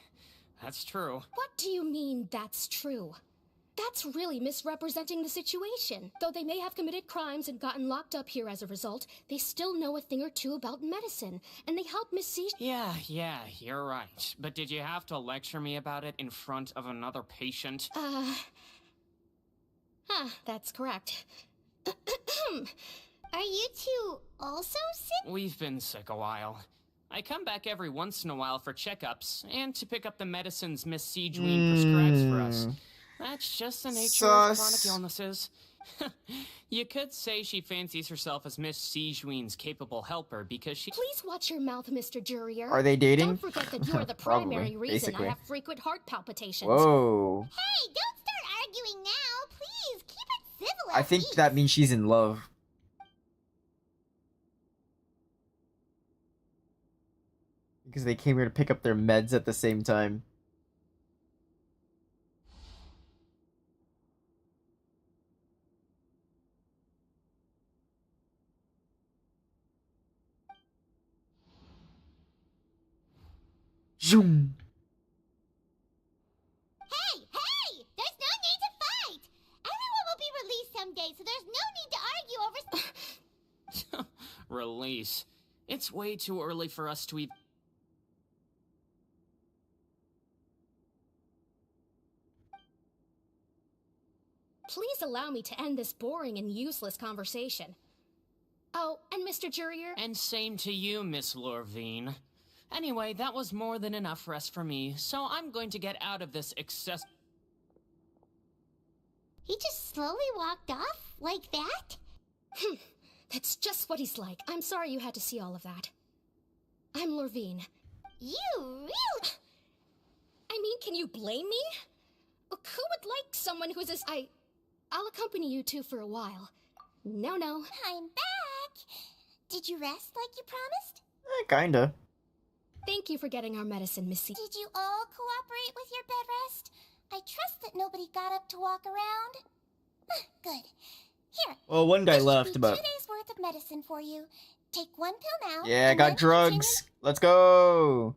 Speaker 14: that's true.
Speaker 19: What do you mean, that's true? That's really misrepresenting the situation. Though they may have committed crimes and gotten locked up here as a result, they still know a thing or two about medicine, and they help Miss C.
Speaker 14: Yeah, you're right. But did you have to lecture me about it in front of another patient?
Speaker 19: That's correct.
Speaker 3: Are you two also sick?
Speaker 14: We've been sick a while. I come back every once in a while for checkups, and to pick up the medicines Miss Sijuin prescribes for us. That's just the nature of chronic illnesses. You could say she fancies herself as Miss Sijuin's capable helper because she...
Speaker 19: Please watch your mouth, Mr. Jurier.
Speaker 1: Are they dating?
Speaker 19: Don't forget that you are the primary reason I have frequent heart palpitations.
Speaker 1: Whoa.
Speaker 3: Hey, don't start arguing now. Please, keep it civil.
Speaker 1: I think that means she's in love. Because they came here to pick up their meds at the same time. Zoom.
Speaker 3: Hey, hey! There's no need to fight! Everyone will be released someday, so there's no need to argue over...
Speaker 20: Release. It's way too early for us to even...
Speaker 19: Please allow me to end this boring and useless conversation. Oh, and Mr. Jurier?
Speaker 20: And same to you, Miss Lorvine. Anyway, that was more than enough rest for me, so I'm going to get out of this excess...
Speaker 3: He just slowly walked off? Like that?
Speaker 19: That's just what he's like. I'm sorry you had to see all of that. I'm Lorvine.
Speaker 3: You really...
Speaker 19: I mean, can you blame me? Who would like someone who's as... I'll accompany you two for a while. No.
Speaker 3: I'm back! Did you rest like you promised?
Speaker 1: Kinda.
Speaker 19: Thank you for getting our medicine, Missy.
Speaker 3: Did you all cooperate with your bed rest? I trust that nobody got up to walk around. Good. Here.
Speaker 1: Well, one guy
Speaker 3: this
Speaker 1: left,
Speaker 3: should be
Speaker 1: but
Speaker 3: 2 days worth of medicine for you. Take one pill now.
Speaker 1: yeah, I
Speaker 3: and
Speaker 1: got
Speaker 3: then
Speaker 1: drugs. Let's go.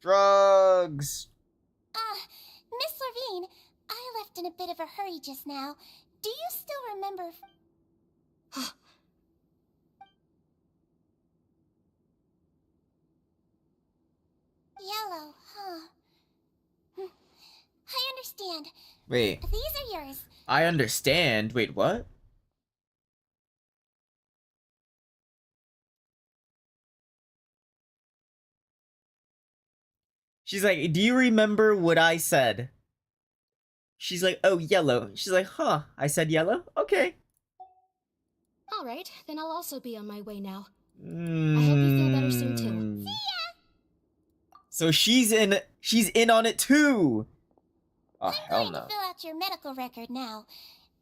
Speaker 1: Drugs.
Speaker 3: Miss Lorvine, I left in a bit of a hurry just now. Do you still remember... Yellow, huh? I understand.
Speaker 1: Wait.
Speaker 3: These are yours.
Speaker 1: I understand. Wait, what? She's like, do you remember what I said? She's like, oh, yellow. She's like, huh, I said yellow? Okay.
Speaker 19: All right, then I'll also be on my way now. I hope you feel better soon, too.
Speaker 3: See ya!
Speaker 1: So she's in on it too. Oh, hell no.
Speaker 3: To fill out your medical record now.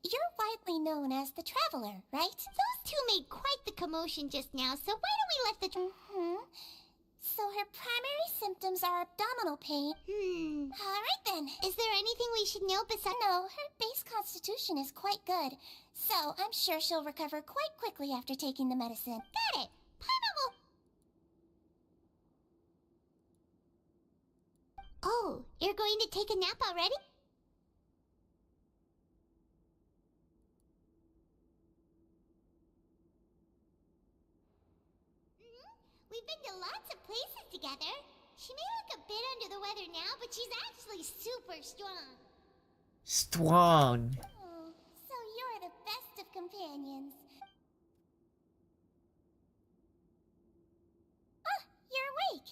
Speaker 3: You're widely known as the Traveler, right? Those two made quite the commotion just now, so why don't we let the... So her primary symptoms are abdominal pain. Alright then. Is there anything we should know besides... No, her base constitution is quite good. So I'm sure she'll recover quite quickly after taking the medicine. Got it! Paimon will... Oh, you're going to take a nap already? We've been to lots of places together. She may look a bit under the weather now, but she's actually super strong.
Speaker 1: Strong.
Speaker 3: Oh, so you're the best of companions. Ah, you're awake.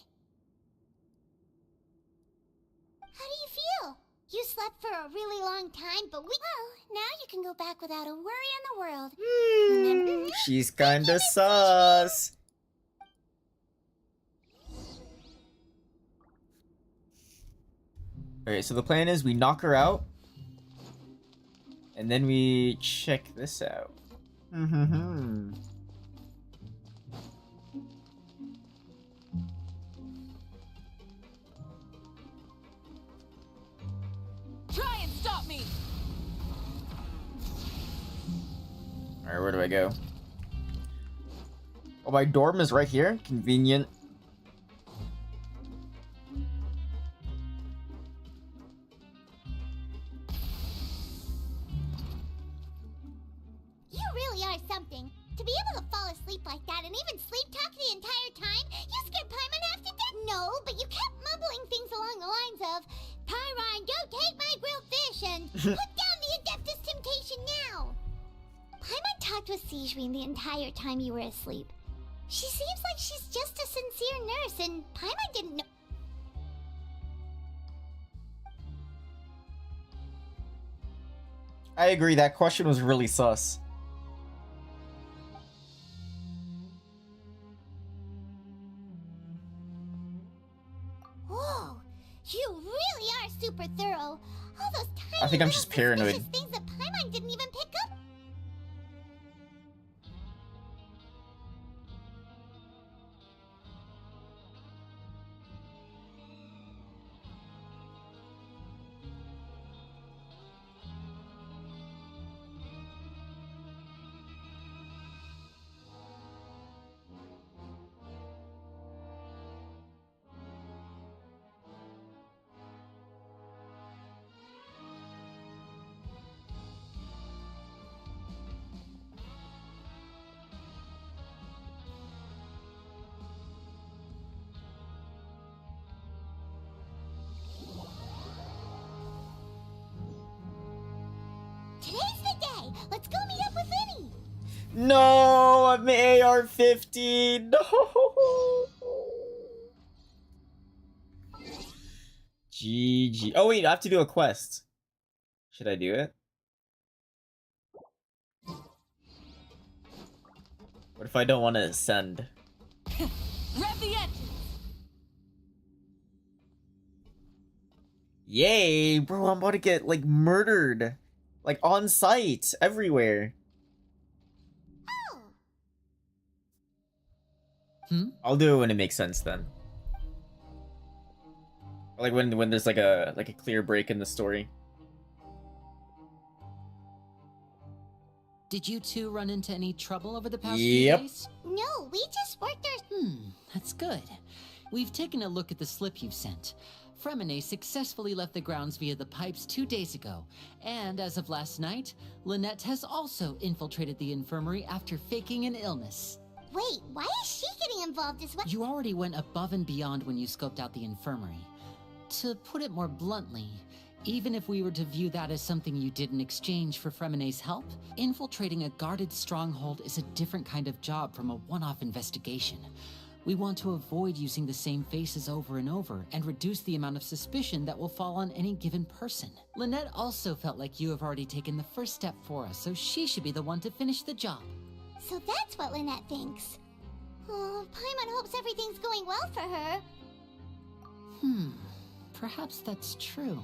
Speaker 3: How do you feel? You slept for a really long time, but well, now you can go back without a worry in the world. Remember?
Speaker 1: She's kinda sus. Alright, so the plan is we knock her out. And then we check this out.
Speaker 6: Try and stop me!
Speaker 1: Alright, where do I go? Oh, my dorm is right here. Convenient.
Speaker 3: You really are something. To be able to fall asleep like that and even sleep talk the entire time, you scared Paimon half to death. No, but you kept mumbling things along the lines of, Pyrine, don't take my grilled fish, and put down the Adeptus Temptation now. Paimon talked with Siegewin the entire time you were asleep. She seems like she's just a sincere nurse, and Paimon didn't know.
Speaker 1: I agree, that question was really sus.
Speaker 3: Whoa, you really are super thorough. All those tiny
Speaker 1: I think I'm just paranoid.
Speaker 3: suspicious things that Paimon didn't even pick up.
Speaker 1: No, I'm AR-15. No. GG. Oh wait, I have to do a quest. Should I do it? What if I don't want to ascend?
Speaker 6: Rev the engines!
Speaker 1: Yay, bro, I'm about to get, like, murdered. Like, on site, everywhere. I'll do it when it makes sense, then. Like, when there's, like a clear break in the story.
Speaker 18: Did you two run into any trouble over the past few
Speaker 1: Yep.
Speaker 18: days?
Speaker 3: No, we just worked our...
Speaker 18: That's good. We've taken a look at the slip you've sent. Fremine successfully left the grounds via the pipes 2 days ago, and as of last night, Lynette has also infiltrated the infirmary after faking an illness.
Speaker 3: Wait, why is she getting involved as well?
Speaker 18: You already went above and beyond when you scoped out the infirmary. To put it more bluntly, even if we were to view that as something you did in exchange for Fremine's help, infiltrating a guarded stronghold is a different kind of job from a one-off investigation. We want to avoid using the same faces over and over and reduce the amount of suspicion that will fall on any given person. Lynette also felt like you have already taken the first step for us, so she should be the one to finish the job.
Speaker 3: So that's what Lynette thinks. Oh, Paimon hopes everything's going well for her.
Speaker 18: Perhaps that's true.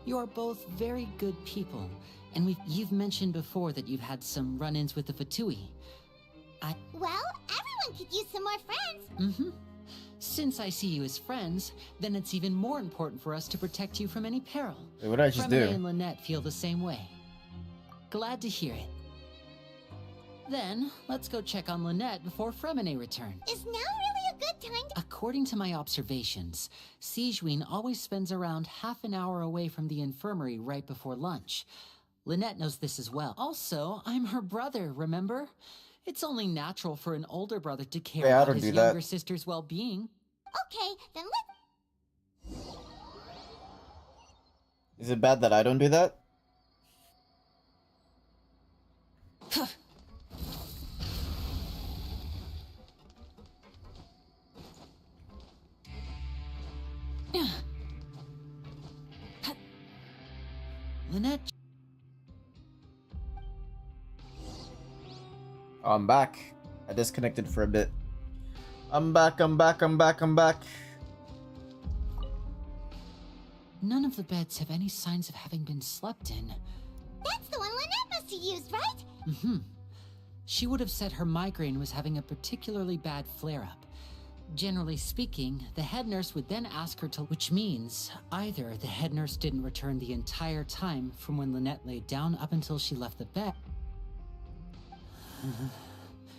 Speaker 18: You are both very good people, and you've mentioned before that you've had some run-ins with the Fatui.
Speaker 3: Well, everyone could use some more friends.
Speaker 18: Since I see you as friends, then it's even more important for us to protect you from any peril.
Speaker 1: Wait, what did I just do?
Speaker 18: Fremine and Lynette feel the same way. Glad to hear it. Then, let's go check on Lynette before Fremine returns.
Speaker 3: Is now really a good time to...
Speaker 18: According to my observations, Sijuin always spends around half an hour away from the infirmary right before lunch. Lynette knows this as well. Also, I'm her brother, remember? It's only natural for an older brother to care about his younger sister's well-being.
Speaker 3: Okay, then let's...
Speaker 1: Is it bad that I don't do that?
Speaker 18: Lynette...
Speaker 1: Oh, I'm back. I disconnected for a bit. I'm back.
Speaker 18: None of the beds have any signs of having been slept in.
Speaker 3: That's the one Lynette must have used, right?
Speaker 18: She would have said her migraine was having a particularly bad flare-up. Generally speaking, the head nurse would then ask her to, which means either the head nurse didn't return the entire time from when Lynette laid down up until she left the bed.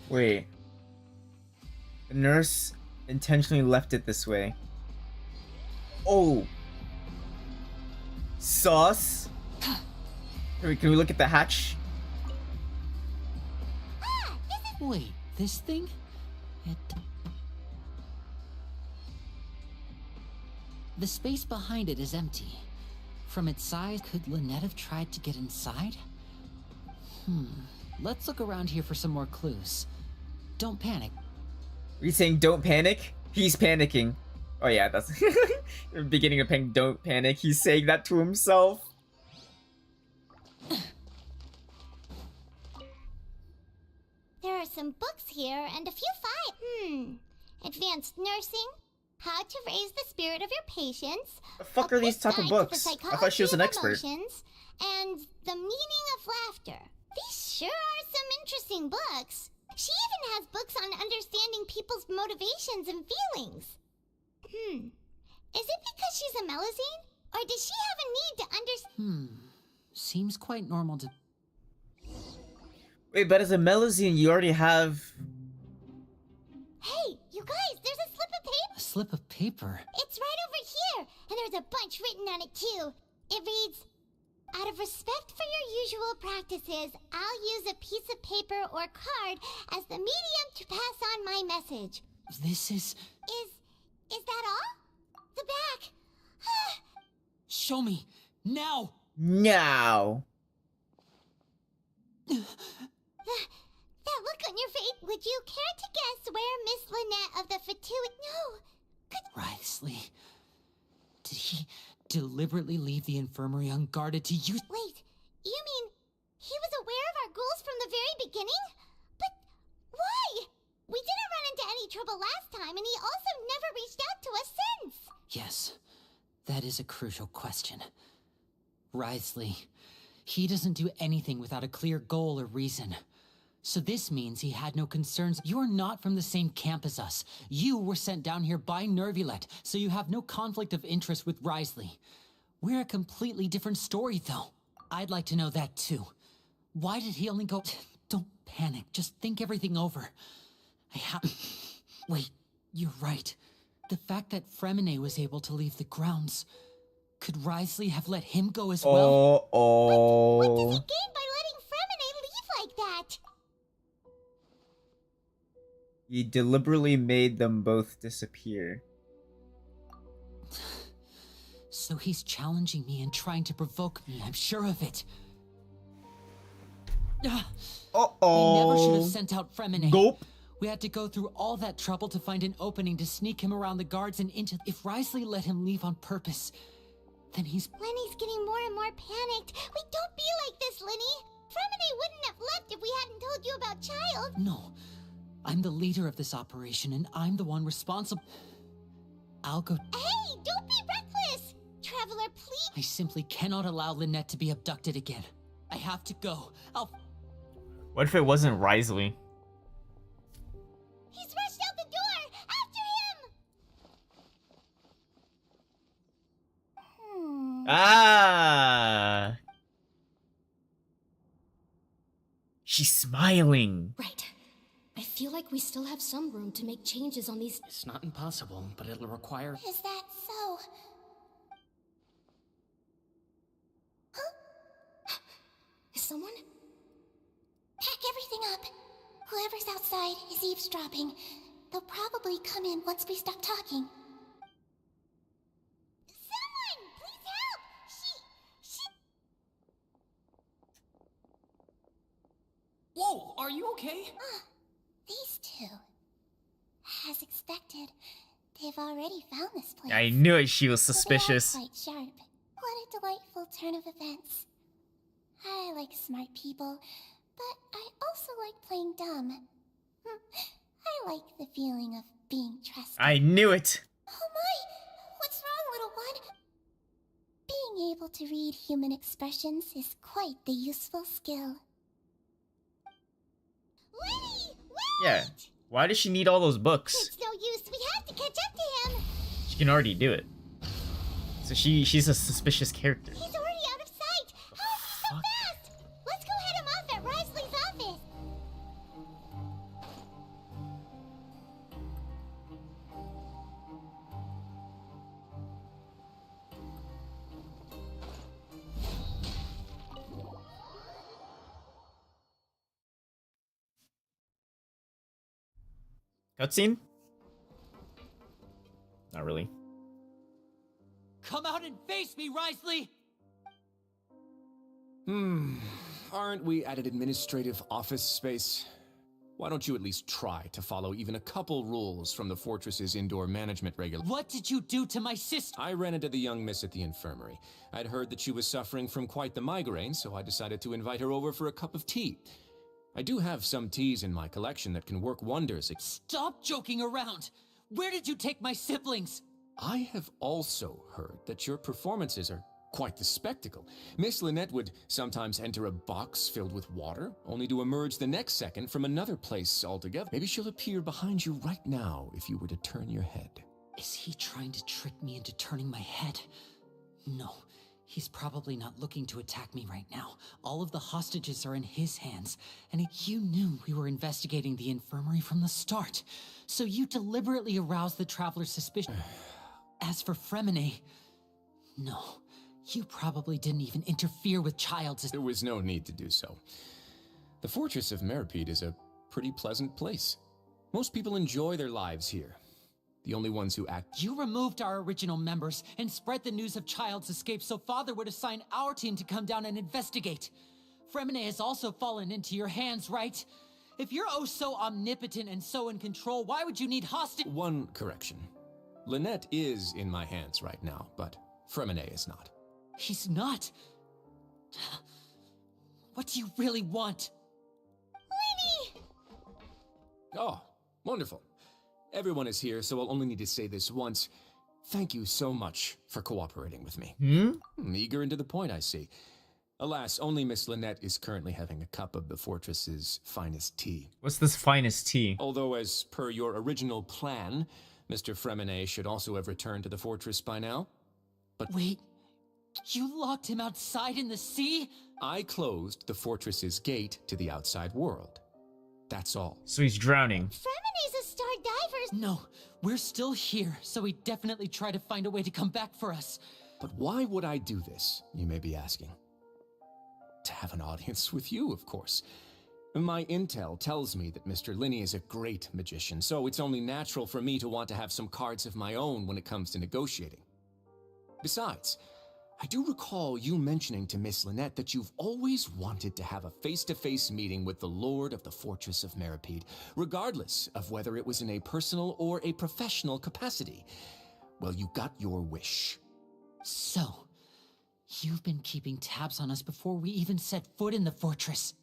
Speaker 1: Wait. The nurse intentionally left it this way. Oh. Sauce? Can we look at the hatch?
Speaker 18: Wait, this thing? The space behind it is empty. From its size, could Lynette have tried to get inside? Let's look around here for some more clues. Don't panic.
Speaker 1: Are you saying don't panic? He's panicking. Oh yeah, that's beginning of panic. Don't panic. He's saying that to himself.
Speaker 3: There are some books here and a few Advanced nursing, how to raise the spirit of your patients.
Speaker 1: The fuck are these type of books? I thought she was an expert.
Speaker 3: Emotions, and the meaning of laughter. These sure are some interesting books. She even has books on understanding people's motivations and feelings. Is it because she's a Melusine? Or does she have a need to understand?
Speaker 18: Seems quite normal to...
Speaker 1: Wait, but as a Melusine, you already have...
Speaker 3: Hey, you guys, there's a slip of paper.
Speaker 18: A slip of paper?
Speaker 3: It's right over here, and there's a bunch written on it too. It reads, out of respect for your usual practices, I'll use a piece of paper or card as the medium to pass on my message.
Speaker 18: This is...
Speaker 3: Is that all? The back.
Speaker 18: Show me, now!
Speaker 1: Now!
Speaker 3: would you care to guess where Miss Lynette of the Fatuity... No!
Speaker 18: Risley. Did he deliberately leave the infirmary unguarded to use...
Speaker 3: Wait, you mean he was aware of our goals from the very beginning? But why? We didn't run into any trouble last time, and he also never reached out to us since.
Speaker 18: Yes, that is a crucial question. Risley, he doesn't do anything without a clear goal or reason. So this means he had no concerns. You're not from the same camp as us. You were sent down here by Nervulet, so you have no conflict of interest with Risley. We're a completely different story, though. I'd like to know that, too. Why did he only go... Don't panic. Just think everything over. Wait, you're right. The fact that Fremine was able to leave the grounds... Could Risley have let him go as well?
Speaker 3: What does he gain by letting Fremine leave like that?
Speaker 1: He deliberately made them both disappear.
Speaker 18: So he's challenging me and trying to provoke me, I'm sure of it. We never should have sent out Fremine.
Speaker 1: Gulp.
Speaker 18: We had to go through all that trouble to find an opening to sneak him around the guards and into... If Risley let him leave on purpose, then he's...
Speaker 3: Lenny's getting more and more panicked. Wait, don't be like this, Lenny. Fremine wouldn't have left if we hadn't told you about Child.
Speaker 18: No. I'm the leader of this operation, and I'm the one responsible. I'll go...
Speaker 3: Hey, don't be reckless! Traveler, please...
Speaker 18: I simply cannot allow Lynette to be abducted again. I have to go.
Speaker 1: What if it wasn't Risley?
Speaker 3: He's rushed out the door! After him!
Speaker 1: Ah! She's smiling.
Speaker 19: Right. I feel like we still have some room to make changes on these...
Speaker 20: It's not impossible, but it'll require...
Speaker 3: Is that so? Huh?
Speaker 19: Is someone?
Speaker 3: Pack everything up. Whoever's outside is eavesdropping. They'll probably come in once we stop talking. Someone! Please help! She...
Speaker 20: Whoa, are you okay?
Speaker 3: These two. As expected, they've already found this place.
Speaker 1: I knew it, she was suspicious.
Speaker 3: So they are quite sharp. What a delightful turn of events. I like smart people, but I also like playing dumb. I like the feeling of being trusted.
Speaker 1: I knew it.
Speaker 3: Oh my! What's wrong, little one? Being able to read human expressions is quite the useful skill. Lenny! Wait!
Speaker 1: Yeah. Why does she need all those books?
Speaker 3: It's no use. We have to catch up to him.
Speaker 1: She can already do it. So she's a suspicious character.
Speaker 3: He's already out of sight. How is he so fast? Let's go head him off at Risley's office.
Speaker 1: Cutscene? Not really.
Speaker 18: Come out and face me, Risley!
Speaker 11: Aren't we at an administrative office space? Why don't you at least try to follow even a couple rules from the fortress's indoor management regulations?
Speaker 18: What did you do to my sister?
Speaker 11: I ran into the young miss at the infirmary. I'd heard that she was suffering from quite the migraine, so I decided to invite her over for a cup of tea. I do have some teas in my collection that can work wonders.
Speaker 18: Stop joking around! Where did you take my siblings?
Speaker 11: I have also heard that your performances are quite the spectacle. Miss Lynette would sometimes enter a box filled with water, only to emerge the next second from another place altogether. Maybe she'll appear behind you right now if you were to turn your head.
Speaker 18: Is he trying to trick me into turning my head? No. He's probably not looking to attack me right now. All of the hostages are in his hands, and you knew we were investigating the infirmary from the start. So you deliberately aroused the traveler's suspicion. As for Fremine, no. You probably didn't even interfere with Child's...
Speaker 11: There was no need to do so. The fortress of Meripede is a pretty pleasant place. Most people enjoy their lives here. The only ones who act...
Speaker 18: You removed our original members and spread the news of Child's escape so Father would assign our team to come down and investigate. Fremine has also fallen into your hands, right? If you're oh so omnipotent and so in control, why would you need hostage?
Speaker 21: One correction. Lynette is in my hands right now, but Fremine is not.
Speaker 18: He's not. What do you really want?
Speaker 3: Lenny!
Speaker 21: Oh, wonderful. Everyone is here, so I'll only need to say this once. Thank you so much for cooperating with me. Eager and to the point, I see. Alas, only Miss Lynette is currently having a cup of the fortress's finest tea.
Speaker 1: What's this finest tea?
Speaker 21: Although, as per your original plan, Mr. Fremine should also have returned to the fortress by now. But
Speaker 18: wait, you locked him outside in the sea?
Speaker 21: I closed the fortress's gate to the outside world. That's all.
Speaker 1: So he's drowning.
Speaker 3: Fremine's a star diver.
Speaker 18: No, we're still here, so he definitely tried to find a way to come back for us.
Speaker 21: But why would I do this, you may be asking? To have an audience with you, of course. My intel tells me that Mr. Linney is a great magician, so it's only natural for me to want to have some cards of my own when it comes to negotiating. Besides, I do recall you mentioning to Miss Lynette that you've always wanted to have a face-to-face meeting with the Lord of the Fortress of Meripede, regardless of whether it was in a personal or a professional capacity. Well, you got your wish.
Speaker 18: So, you've been keeping tabs on us before we even set foot in the fortress.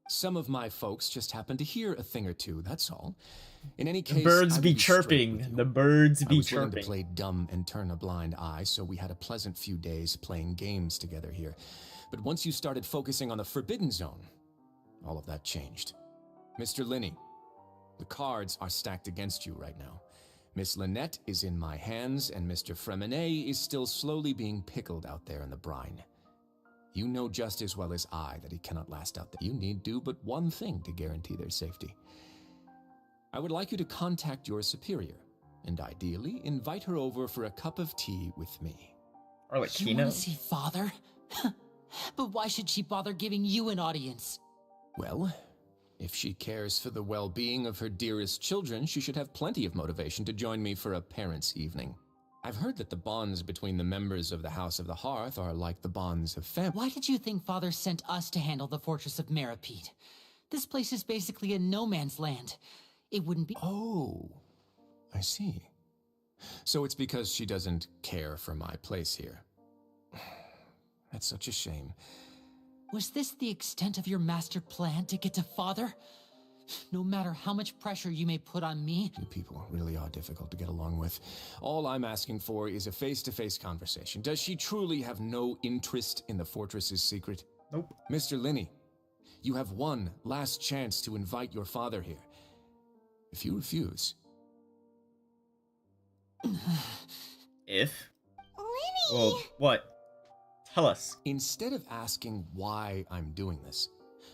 Speaker 21: Some of my folks just happened to hear a thing or two, that's all. In any case,
Speaker 1: the birds be chirping. The birds be
Speaker 21: I was willing
Speaker 1: chirping.
Speaker 21: to play dumb and turn a blind eye, so we had a pleasant few days playing games together here. But once you started focusing on the Forbidden Zone, all of that changed. Mr. Linney, the cards are stacked against you right now. Miss Lynette is in my hands, and Mr. Fremine is still slowly being pickled out there in the brine. You know just as well as I that he cannot last out there. You need do but one thing to guarantee their safety. I would like you to contact your superior, and ideally invite her over for a cup of tea with me.
Speaker 1: Or like
Speaker 18: You want to see Father? But why should she bother giving you an audience?
Speaker 21: Well, if she cares for the well-being of her dearest children, she should have plenty of motivation to join me for a parents' evening. I've heard that the bonds between the members of the House of the Hearth are like the bonds of family.
Speaker 18: Why did you think Father sent us to handle the Fortress of Meripede? This place is basically a no man's land. It wouldn't be—
Speaker 21: Oh, I see. So it's because she doesn't care for my place here. That's such a shame.
Speaker 18: Was this the extent of your master plan to get to Father? No matter how much pressure you may put on me—
Speaker 21: You people really are difficult to get along with. All I'm asking for is a face-to-face conversation. Does she truly have no interest in the fortress's secret?
Speaker 1: Nope.
Speaker 21: Mr. Linney, you have one last chance to invite your father here. If you refuse—
Speaker 1: If?
Speaker 3: Lenny!
Speaker 1: Well, what? Tell us.
Speaker 21: Instead of asking why I'm doing this,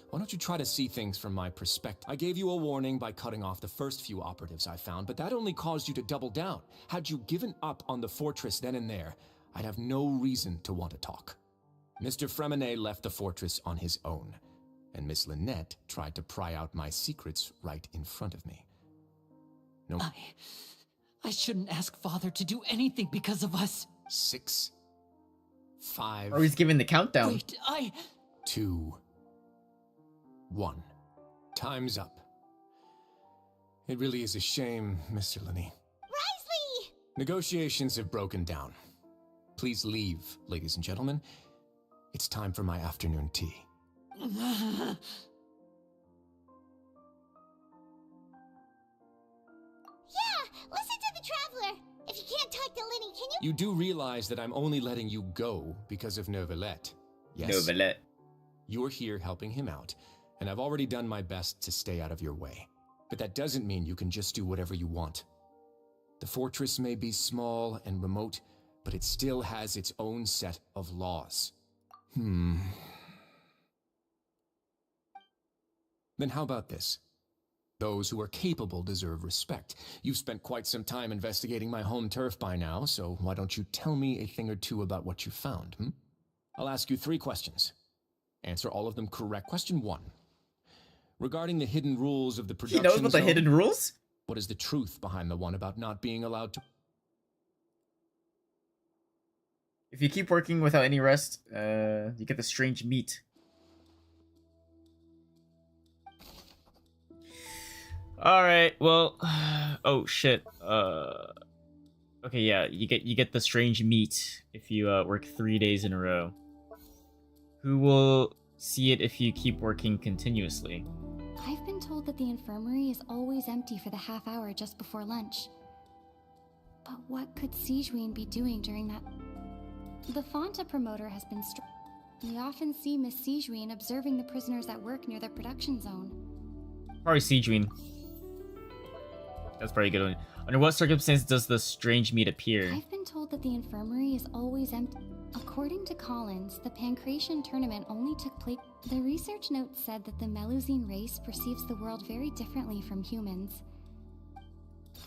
Speaker 21: why don't you try to see things from my perspective? I gave you a warning by cutting off the first few operatives I found, but that only caused you to double down. Had you given up on the fortress then and there, I'd have no reason to want to talk. Mr. Fremine left the fortress on his own, and Miss Lynette tried to pry out my secrets right in front of me. No.
Speaker 18: I shouldn't ask Father to do anything because of us.
Speaker 21: 6, 5.
Speaker 1: Or he's giving the countdown.
Speaker 18: Wait,
Speaker 21: 2, 1. Time's up. It really is a shame, Mr. Linney.
Speaker 3: Risley!
Speaker 21: Negotiations have broken down. Please leave, ladies and gentlemen. It's time for my afternoon tea.
Speaker 3: Yeah, listen to the Traveler. If you can't talk to Lenny, can you—
Speaker 21: You do realize that I'm only letting you go because of Neuvillette. Yes.
Speaker 1: Neuvillette.
Speaker 21: You're here helping him out, and I've already done my best to stay out of your way. But that doesn't mean you can just do whatever you want. The fortress may be small and remote, but it still has its own set of laws. Then how about this? Those who are capable deserve respect. You've spent quite some time investigating my home turf by now, so why don't you tell me a thing or two about what you found, I'll ask you 3 questions. Answer all of them correct. Question 1. Regarding the hidden rules of the production
Speaker 1: He knows about the
Speaker 21: zone,
Speaker 1: hidden rules?
Speaker 21: What is the truth behind the one about not being allowed to—
Speaker 1: If you keep working without any rest, you get the strange meat. Alright, well, oh shit. Okay, yeah, you get the strange meat if you work 3 days in a row. Who will see it if you keep working continuously?
Speaker 5: I've been told that the infirmary is always empty for the half hour just before lunch. But what could Sijuin be doing during that? The Fonta promoter has been we often see Miss Sijuin observing the prisoners at work near the production zone.
Speaker 1: Probably Sijuin. That's probably a good one. Under what circumstance does the strange meat appear?
Speaker 5: I've been told that the infirmary is always empty. According to Collins, the Pancration tournament only took place. The research note said that the Melusine race perceives the world very differently from humans.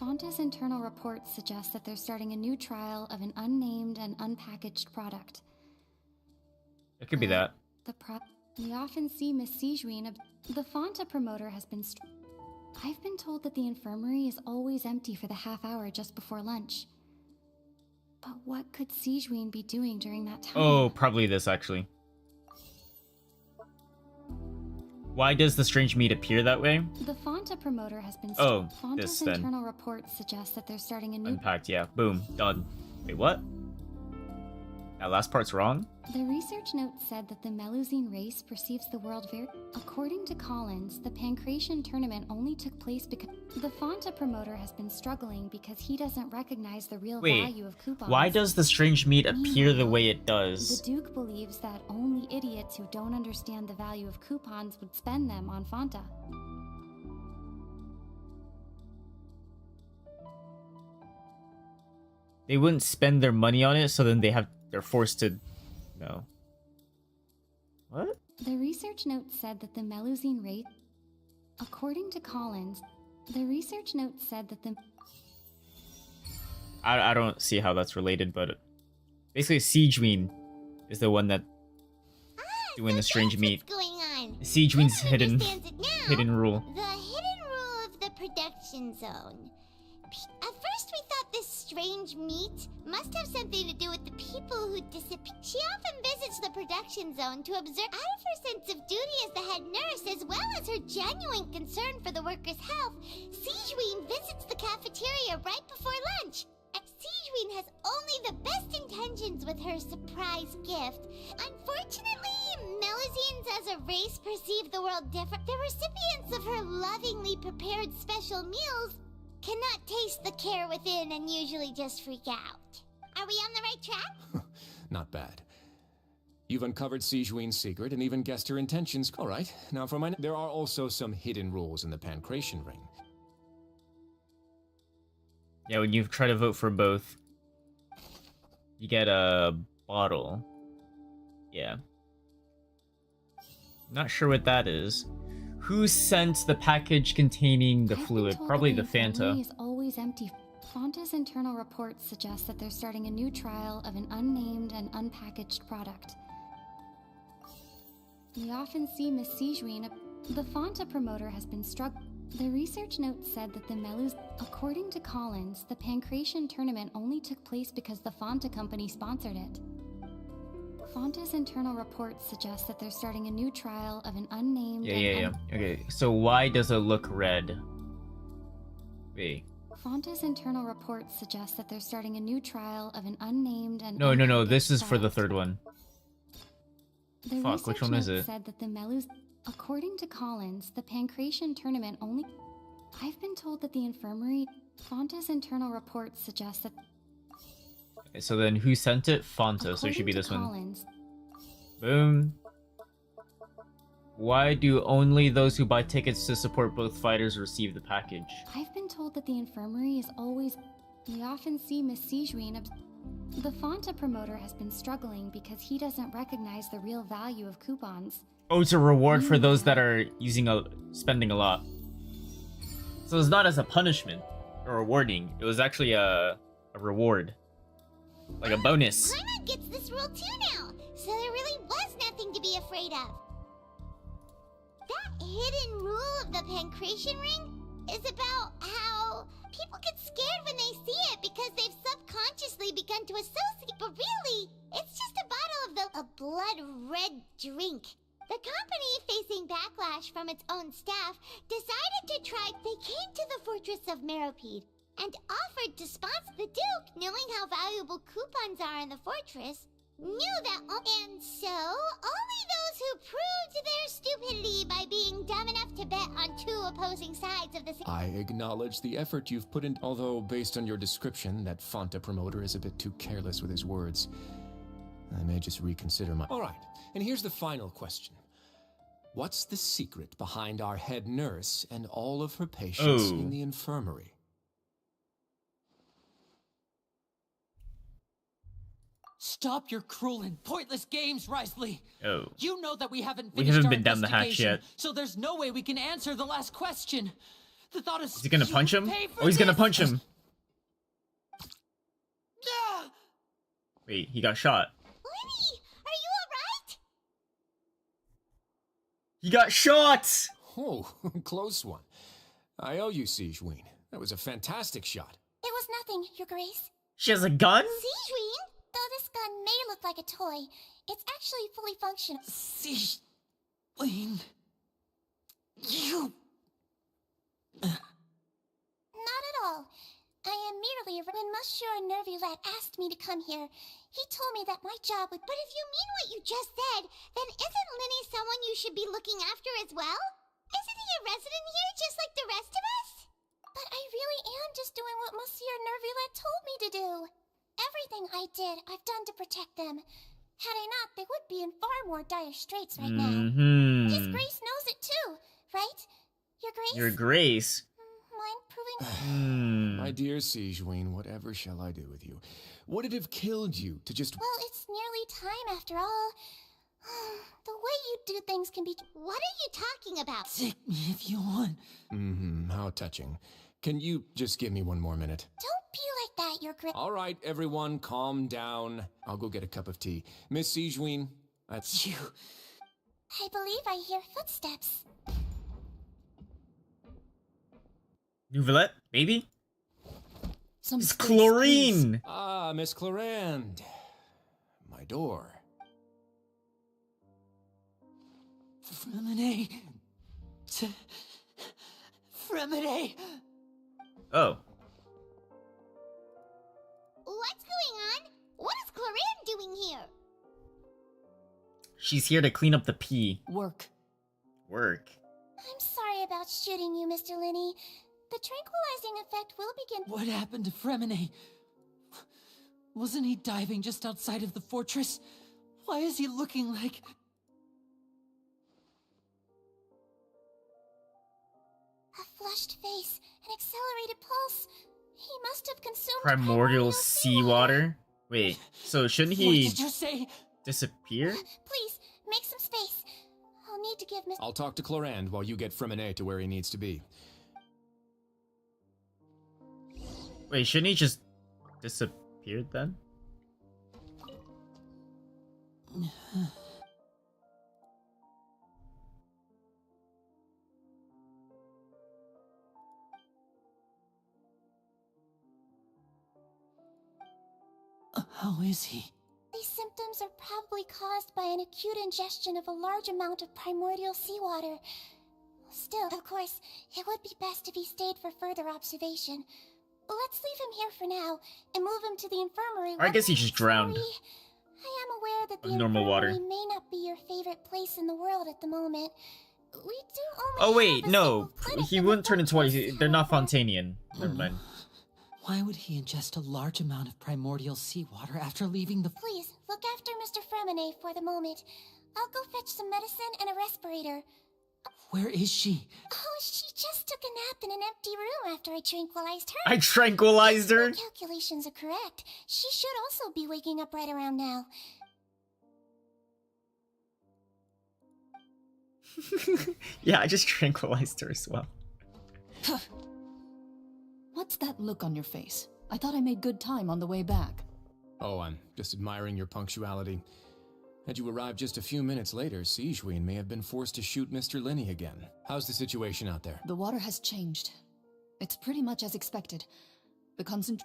Speaker 5: Fonta's internal reports suggest that they're starting a new trial of an unnamed and unpackaged product.
Speaker 1: It could be that.
Speaker 5: We often see Miss Sijuin. The Fonta promoter has been. I've been told that the infirmary is always empty for the half hour just before lunch. But what could Sijuin be doing during that time?
Speaker 1: Oh, probably this actually. Why does the strange meat appear that way?
Speaker 5: The Fonta promoter has been.
Speaker 1: Oh,
Speaker 5: Fonta's
Speaker 1: this then.
Speaker 5: internal reports suggest that they're starting a new.
Speaker 1: Unpacked, yeah. Boom, done. Wait, what? That last part's wrong?
Speaker 5: The research note said that the Melusine race perceives the world very. According to Collins, the Pancration tournament only took place because the Fonta promoter has been struggling because he doesn't recognize the real value of coupons.
Speaker 1: Why does the strange meat appear the way it does?
Speaker 5: The Duke believes that only idiots who don't understand the value of coupons would spend them on Fonta.
Speaker 1: They wouldn't spend their money on it, so then they're forced to. No. What?
Speaker 5: The research note said that the Melusine race. According to Collins, the research note said that the.
Speaker 1: I don't see how that's related, but basically Sijuin is the one that doing the strange meat.
Speaker 3: What's going on?
Speaker 1: Sijuin's hidden rule.
Speaker 3: The hidden rule of the production zone. At first we thought this strange meat must have something to do with the people who disappeared. She often visits the production zone to observe out of her sense of duty as the head nurse, as well as her genuine concern for the workers' health. Sijuin visits the cafeteria right before lunch. Sijuin has only the best intentions with her surprise gift. Unfortunately, Melusines as a race perceive the world different. The recipients of her lovingly prepared special meals cannot taste the care within and usually just freak out. Are we on the right track?
Speaker 21: Not bad. You've uncovered Sijuin's secret and even guessed her intentions. All right, now for there are also some hidden rules in the Pancration ring.
Speaker 1: Yeah, when you try to vote for both, you get a bottle. Yeah. Not sure what that is. Who sent the package containing the fluid? Probably the Fanta.
Speaker 5: Is always empty. Fonta's internal reports suggest that they're starting a new trial of an unnamed and unpackaged product. We often see Miss Sijuin. The Fonta promoter has been struck. The research note said that the Melus. According to Collins, the Pancration tournament only took place because the Fonta company sponsored it. Fonta's internal reports suggest that they're starting a new trial of an unnamed.
Speaker 1: Yeah. Okay, so why does it look red? Wait.
Speaker 5: Fonta's internal reports suggest that they're starting a new trial of an unnamed and.
Speaker 1: No. This is for the third one.
Speaker 5: The
Speaker 1: Fuck, which one is it?
Speaker 5: Said that the Melus. According to Collins, the Pancration tournament only. I've been told that the infirmary. Fonta's internal reports suggest that.
Speaker 1: Okay, so then who sent it? Fonta, so it should be this
Speaker 5: Collins.
Speaker 1: one. Boom. Why do only those who buy tickets to support both fighters receive the package?
Speaker 5: I've been told that the infirmary is always. We often see Miss Sijuin. The Fonta promoter has been struggling because he doesn't recognize the real value of coupons.
Speaker 1: Oh, it's a reward for those that are spending a lot. So it's not as a punishment or rewarding. It was actually a reward. Like a bonus.
Speaker 3: Paimon gets this rule too now, so there really was nothing to be afraid of. That hidden rule of the Pancration ring is about how people get scared when they see it because they've subconsciously begun to associate, but really, it's just a bottle of a blood red drink. The company, facing backlash from its own staff, decided to try. They came to the fortress of Meropede and offered to sponsor the Duke, knowing how valuable coupons are in the fortress. Knew that, and so only those who proved their stupidity by being dumb enough to bet on two opposing sides of the same.
Speaker 21: I acknowledge the effort you've put in, although based on your description, that Fonta promoter is a bit too careless with his words. I may just reconsider my... All right, and here's the final question. What's the secret behind our head nurse and all of her patients in the infirmary?
Speaker 18: Stop your cruel and pointless games, Risley.
Speaker 1: Oh.
Speaker 18: You know that we haven't
Speaker 1: We
Speaker 18: finished
Speaker 1: haven't
Speaker 18: our
Speaker 1: been down the hatch
Speaker 18: investigation,
Speaker 1: yet.
Speaker 18: so there's no way we can answer the last question. The thought is
Speaker 1: he gonna punch him?
Speaker 18: pay for
Speaker 1: Oh, he's gonna
Speaker 18: this.
Speaker 1: punch him. Wait, he got shot.
Speaker 3: Lenny, are you alright?
Speaker 21: He got shot! Oh, close one. I owe you, Sigewinne. That was a fantastic shot.
Speaker 3: It was nothing, Your Grace.
Speaker 1: She has a gun?
Speaker 3: Sigewinne, though this gun may look like a toy, it's actually fully functional.
Speaker 18: Sigewinne, you...
Speaker 3: Not at all. I am merely when Monsieur Nervulette asked me to come here. He told me that my job would... But if you mean what you just said, then isn't Lenny someone you should be looking after as well? Isn't he a resident here just like the rest of us? But I really am just doing what Monsieur Nervulette told me to do. Everything I did, I've done to protect them. Had I not, they would be in far more dire straits right now. His Grace knows it too, right? Your Grace?
Speaker 1: Your Grace?
Speaker 3: Mind proving...
Speaker 21: My dear Sigewinne, whatever shall I do with you? Would it have killed you to just...
Speaker 3: Well, it's nearly time after all. The way you do things can be... What are you talking about?
Speaker 18: Take me if you want.
Speaker 21: How touching. Can you just give me one more minute?
Speaker 3: Don't be like that, Your Grace.
Speaker 21: All right, everyone, calm down. I'll go get a cup of tea. Miss Sigewinne, that's...
Speaker 18: You...
Speaker 3: I believe I hear footsteps.
Speaker 1: Nouvellette? Maybe?
Speaker 18: Some
Speaker 1: it's Chlorine!
Speaker 21: Ah, Miss Clorinde. My door.
Speaker 18: Fremine. Fremine.
Speaker 1: Oh.
Speaker 3: What's going on? What is Chlorine doing here?
Speaker 1: She's here to clean up the pee.
Speaker 18: Work.
Speaker 1: Work.
Speaker 3: I'm sorry about shooting you, Mr. Lenny. The tranquilizing effect will begin...
Speaker 18: What happened to Fremine? Wasn't he diving just outside of the fortress? Why is he looking like...
Speaker 3: A flushed face, an accelerated pulse. He must have consumed
Speaker 1: Primordial seawater? Wait, so shouldn't he...
Speaker 18: What did you say?
Speaker 1: Disappear?
Speaker 3: Please, make some space. I'll need to give Mr.
Speaker 21: I'll talk to Clorinde while you get Fremine to where he needs to be.
Speaker 1: Wait, shouldn't he just disappear then?
Speaker 18: How is he?
Speaker 3: These symptoms are probably caused by an acute ingestion of a large amount of primordial seawater. Still, of course, it would be best if he stayed for further observation. Let's leave him here for now and move him to the infirmary.
Speaker 1: Or I guess he just drowned.
Speaker 3: I am aware that the
Speaker 1: normal water.
Speaker 3: infirmary may not be your favorite place in the world at the moment. We do only
Speaker 1: Oh wait,
Speaker 3: have a
Speaker 1: no.
Speaker 3: single clinic
Speaker 1: He
Speaker 3: in
Speaker 1: wouldn't
Speaker 3: the
Speaker 1: turn into
Speaker 3: fortress.
Speaker 1: They're not Fontainian. Never mind.
Speaker 18: Why would he ingest a large amount of primordial seawater after leaving the...
Speaker 3: Please, look after Mr. Fremine for the moment. I'll go fetch some medicine and a respirator.
Speaker 18: Where is she?
Speaker 3: Oh, she just took a nap in an empty room after I tranquilized her.
Speaker 1: I tranquilized her?
Speaker 3: If my calculations are correct, she should also be waking up right around now.
Speaker 1: Yeah, I just tranquilized her as well.
Speaker 2: What's that look on your face? I thought I made good time on the way back.
Speaker 21: Oh, I'm just admiring your punctuality. Had you arrived just a few minutes later, Sigewinne may have been forced to shoot Mr. Lenny again. How's the situation out there?
Speaker 2: The water has changed. It's pretty much as expected.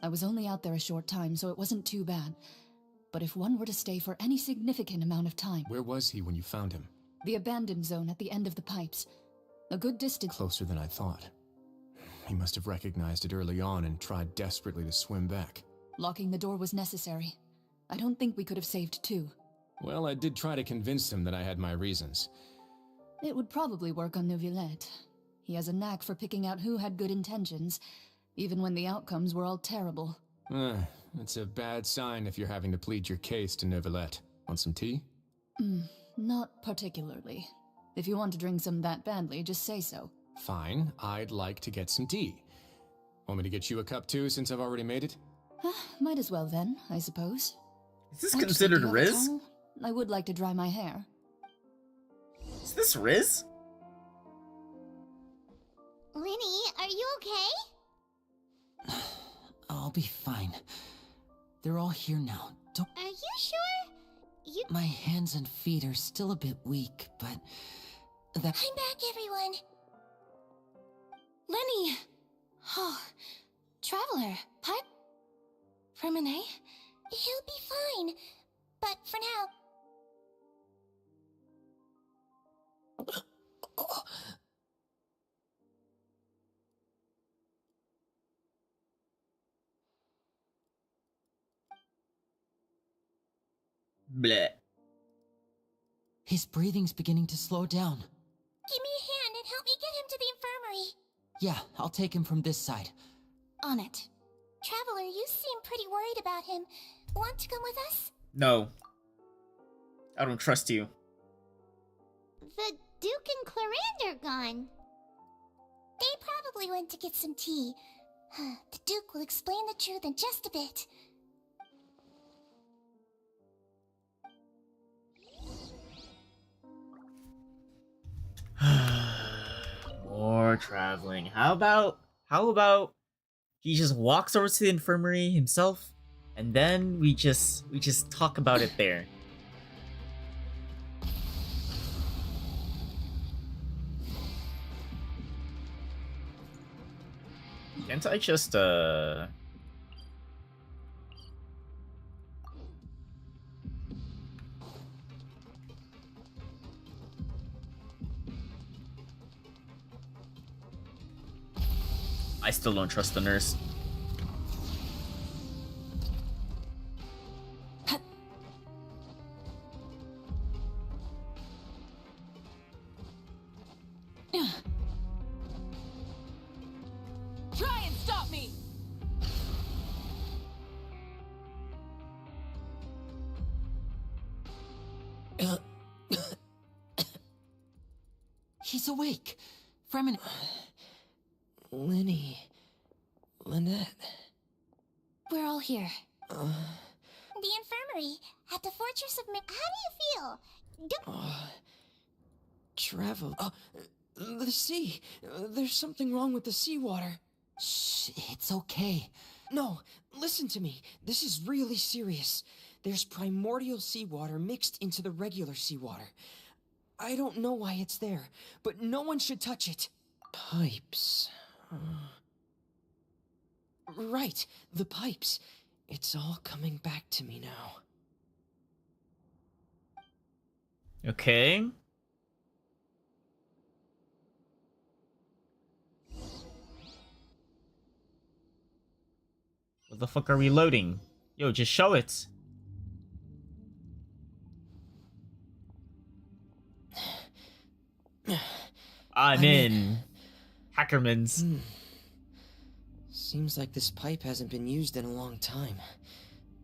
Speaker 2: I was only out there a short time, so it wasn't too bad. But if one were to stay for any significant amount of time...
Speaker 21: Where was he when you found him?
Speaker 2: The abandoned zone at the end of the pipes. A good distance.
Speaker 21: Closer than I thought. He must have recognized it early on and tried desperately to swim back.
Speaker 2: Locking the door was necessary. I don't think we could have saved two.
Speaker 21: Well, I did try to convince him that I had my reasons.
Speaker 2: It would probably work on Neuvillette. He has a knack for picking out who had good intentions, even when the outcomes were all terrible.
Speaker 21: It's a bad sign if you're having to plead your case to Neuvillette. Want some tea?
Speaker 2: Not particularly. If you want to drink some that badly, just say so.
Speaker 21: Fine, I'd like to get some tea. Want me to get you a cup too, since I've already made it?
Speaker 2: Might as well then, I suppose.
Speaker 1: Is this
Speaker 2: Actually,
Speaker 1: considered
Speaker 2: do you have a
Speaker 1: Riz?
Speaker 2: towel? I would like to dry my hair.
Speaker 1: Is this Riz?
Speaker 3: Linny, are you okay?
Speaker 18: I'll be fine. They're all here now. Don't.
Speaker 3: Are you sure? You.
Speaker 18: My hands and feet are still a bit weak, but that.
Speaker 3: I'm back, everyone.
Speaker 10: Lenny! Oh, Traveler, Pipe? Promenade?
Speaker 3: He'll be fine. But for now.
Speaker 1: Bleh.
Speaker 18: His breathing's beginning to slow down.
Speaker 3: Give me a hand and help me get him to the infirmary.
Speaker 18: Yeah, I'll take him from this side.
Speaker 3: On it. Traveler, you seem pretty worried about him. Want to come with us?
Speaker 1: No. I don't trust you.
Speaker 3: The Duke and Clarande are gone. They probably went to get some tea. The Duke will explain the truth in just a bit.
Speaker 1: More traveling. How about he just walks over to the infirmary himself, and then we just talk about it there. Can't I just I still don't trust the nurse.
Speaker 6: Try and stop me!
Speaker 18: He's awake. Fremen.
Speaker 10: Lenny. Lynette. We're all here.
Speaker 3: The infirmary at the Fortress of How do you feel?
Speaker 10: Travel. The sea. There's something wrong with the seawater.
Speaker 18: Shh, it's okay.
Speaker 10: No, listen to me. This is really serious. There's primordial seawater mixed into the regular seawater. I don't know why it's there, but no one should touch it. Pipes. Right, the pipes. It's all coming back to me now.
Speaker 1: Okay. What the fuck are we loading? Yo, just show it. I'm in. Hackerman's.
Speaker 10: Seems like this pipe hasn't been used in a long time.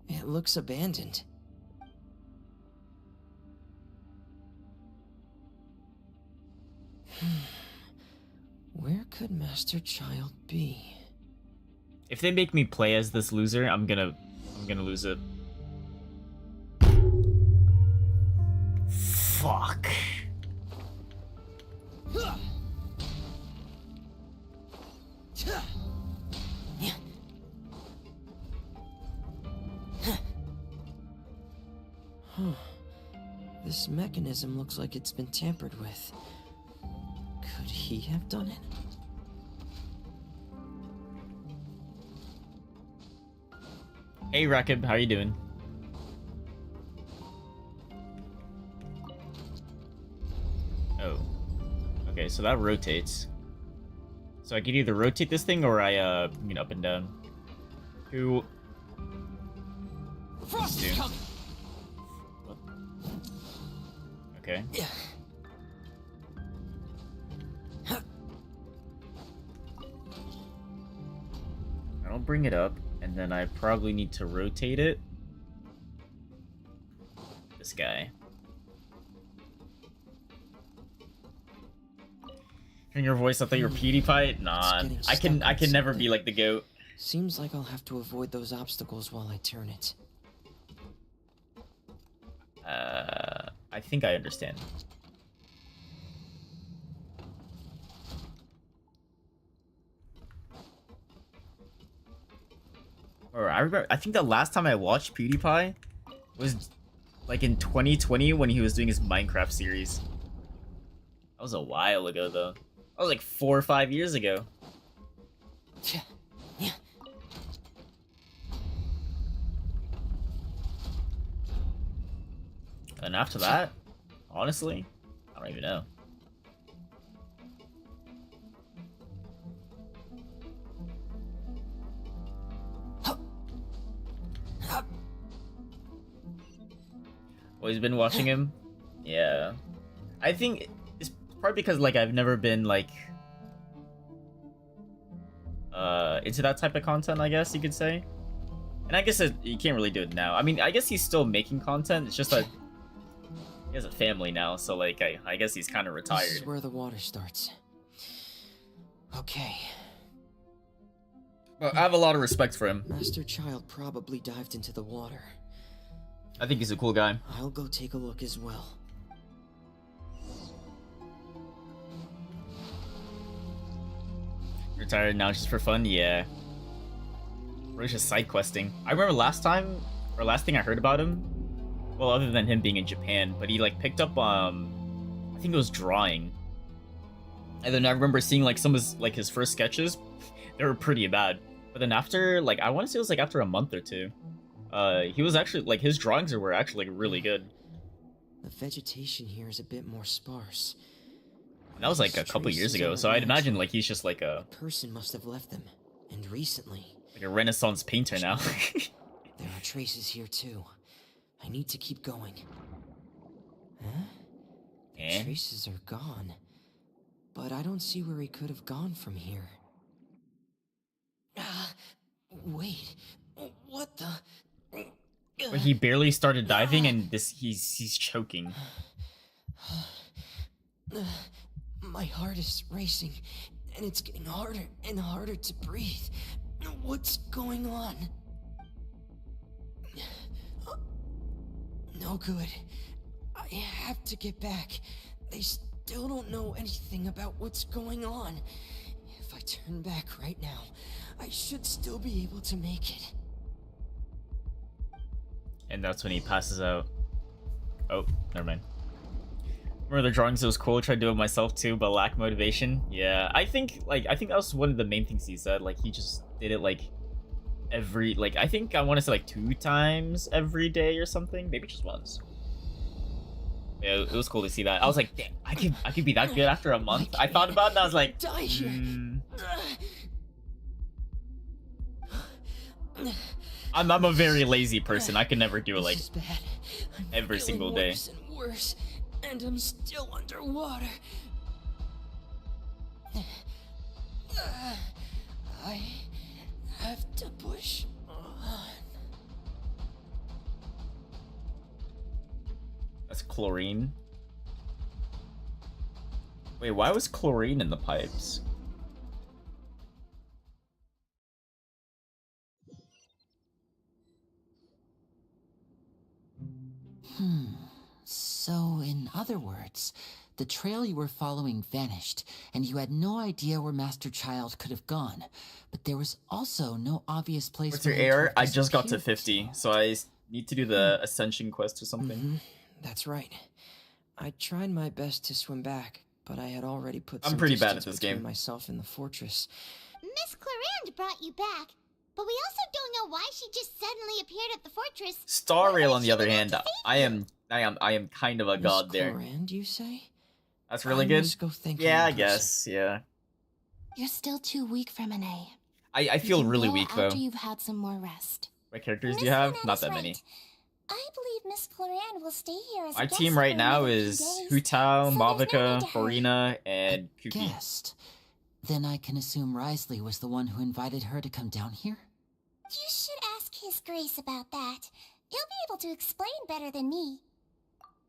Speaker 10: It looks abandoned. Where could Master Child be?
Speaker 1: If they make me play as this loser, I'm gonna lose it. Fuck.
Speaker 10: This mechanism looks like it's been tampered with. Could he have done it?
Speaker 1: Hey Rakib, how you doing? Oh. Okay, so that rotates. So I could either rotate this thing or I bring it up and down. Cool.
Speaker 10: Frost is coming.
Speaker 1: Okay. I don't bring it up, and then I probably need to rotate it. This guy. Hearing your voice, I thought you were PewDiePie. Nah, I can never be like the GOAT.
Speaker 10: Seems like I'll have to avoid those obstacles while I turn it.
Speaker 1: I think I understand. Or I remember, I think the last time I watched PewDiePie was like in 2020 when he was doing his Minecraft series. That was a while ago though. That was like 4 or 5 years ago. And after that, honestly, I don't even know. Always been watching him? Yeah. I think it's probably because like I've never been like into that type of content, I guess you could say. And I guess you can't really do it now. I mean, I guess he's still making content. It's just that he has a family now, so like I guess he's kind of retired.
Speaker 10: This is where the water starts. Okay.
Speaker 1: But I have a lot of respect for him.
Speaker 10: Master Child probably dived into the water.
Speaker 1: I think he's a cool guy.
Speaker 10: I'll go take a look as well.
Speaker 1: Retired now just for fun? Yeah. We're just side questing. I remember last thing I heard about him, well, other than him being in Japan, but he like picked up I think it was drawing. And then I remember seeing like some of his first sketches. They were pretty bad. But then after like I want to say it was like after a month or two, he was actually like his drawings were actually like, really good.
Speaker 10: The vegetation here is a bit more sparse.
Speaker 1: And that was like a couple years ago, so I'd imagine like he's just like a
Speaker 10: person must have left them, and recently.
Speaker 1: Like a Renaissance painter now.
Speaker 10: There are traces here too. I need to keep going. Huh? The traces are gone. But I don't see where he could have gone from here. Wait. What the?
Speaker 1: But he barely started diving and he's choking.
Speaker 10: My heart is racing, and it's getting harder and harder to breathe. What's going on? No good. I have to get back. They still don't know anything about what's going on. If I turn back right now, I should still be able to make it.
Speaker 1: And that's when he passes out. Oh, never mind. Remember the drawings? It was cool. Tried to do it myself too, but lack motivation. Yeah, I think that was one of the main things he said. Like he just did it like every I think I want to say like 2 times every day or something. Maybe just once. Yeah, it was cool to see that. I was like, damn, I could be that good after a month. I thought about it and I was like, I'm a very lazy person. I could never do it like every single day.
Speaker 10: Worse and worse, and I'm still underwater. I have to push on.
Speaker 1: That's chlorine. Wait, why was chlorine in the pipes?
Speaker 18: So, in other words, the trail you were following vanished, and you had no idea where Master Child could have gone. But there was also no obvious place.
Speaker 1: What's your error? I just got to 50, so I need to do the Ascension quest or something.
Speaker 10: That's right. I tried my best to swim back, but I had already put
Speaker 1: I'm
Speaker 10: some
Speaker 1: pretty bad at
Speaker 10: distance
Speaker 1: this
Speaker 10: between
Speaker 1: game.
Speaker 10: myself and the fortress.
Speaker 3: Miss Clarande brought you back, but we also don't know why she just suddenly appeared at the fortress.
Speaker 1: Star Rail, on the other hand, I am kind of a god there.
Speaker 10: Clarande, you say?
Speaker 1: That's really
Speaker 10: I
Speaker 1: good.
Speaker 10: must go thank
Speaker 1: Yeah,
Speaker 10: her
Speaker 1: I
Speaker 10: in person.
Speaker 1: guess. Yeah.
Speaker 5: You're still too weak from an A.
Speaker 1: I feel really
Speaker 5: go
Speaker 1: weak though.
Speaker 5: after you've had some more rest.
Speaker 1: What characters do you have? Not that many.
Speaker 3: I believe Miss Floran will stay here as
Speaker 1: My
Speaker 3: a guest
Speaker 1: team
Speaker 3: for
Speaker 1: right now
Speaker 3: another few
Speaker 1: is
Speaker 3: days.
Speaker 1: Hu Tao,
Speaker 3: So there's no
Speaker 1: Mavica,
Speaker 3: need to hurry.
Speaker 1: Farina, and Kuki.
Speaker 18: Guest. Then I can assume Risley was the one who invited her to come down here?
Speaker 3: You should ask His Grace about that. He'll be able to explain better than me.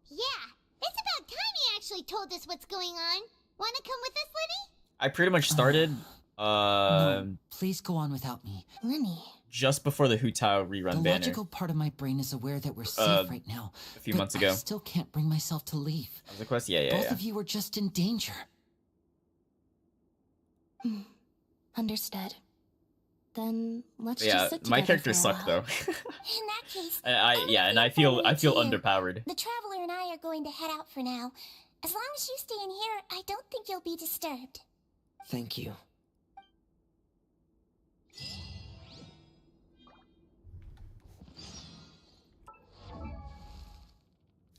Speaker 3: Yeah, it's about time he actually told us what's going on. Wanna come with us, Lenny?
Speaker 1: I pretty much started
Speaker 18: No, please go on without me.
Speaker 3: Lenny.
Speaker 1: just before the Hu Tao
Speaker 18: The
Speaker 1: rerun banner.
Speaker 18: logical part of my brain is aware that we're safe right now.
Speaker 1: A few
Speaker 18: but
Speaker 1: months ago.
Speaker 18: I still can't bring myself to leave.
Speaker 1: That was a quest? Yeah,
Speaker 18: Both
Speaker 1: yeah.
Speaker 18: of you are just in danger.
Speaker 5: Understood. Then let's
Speaker 1: Yeah,
Speaker 5: just sit together
Speaker 1: my characters
Speaker 5: for a
Speaker 1: suck
Speaker 5: while.
Speaker 1: though.
Speaker 3: In that case,
Speaker 1: and I feel underpowered.
Speaker 3: the Traveler and I are going to head out for now. As long as you stay in here, I don't think you'll be disturbed.
Speaker 10: Thank you.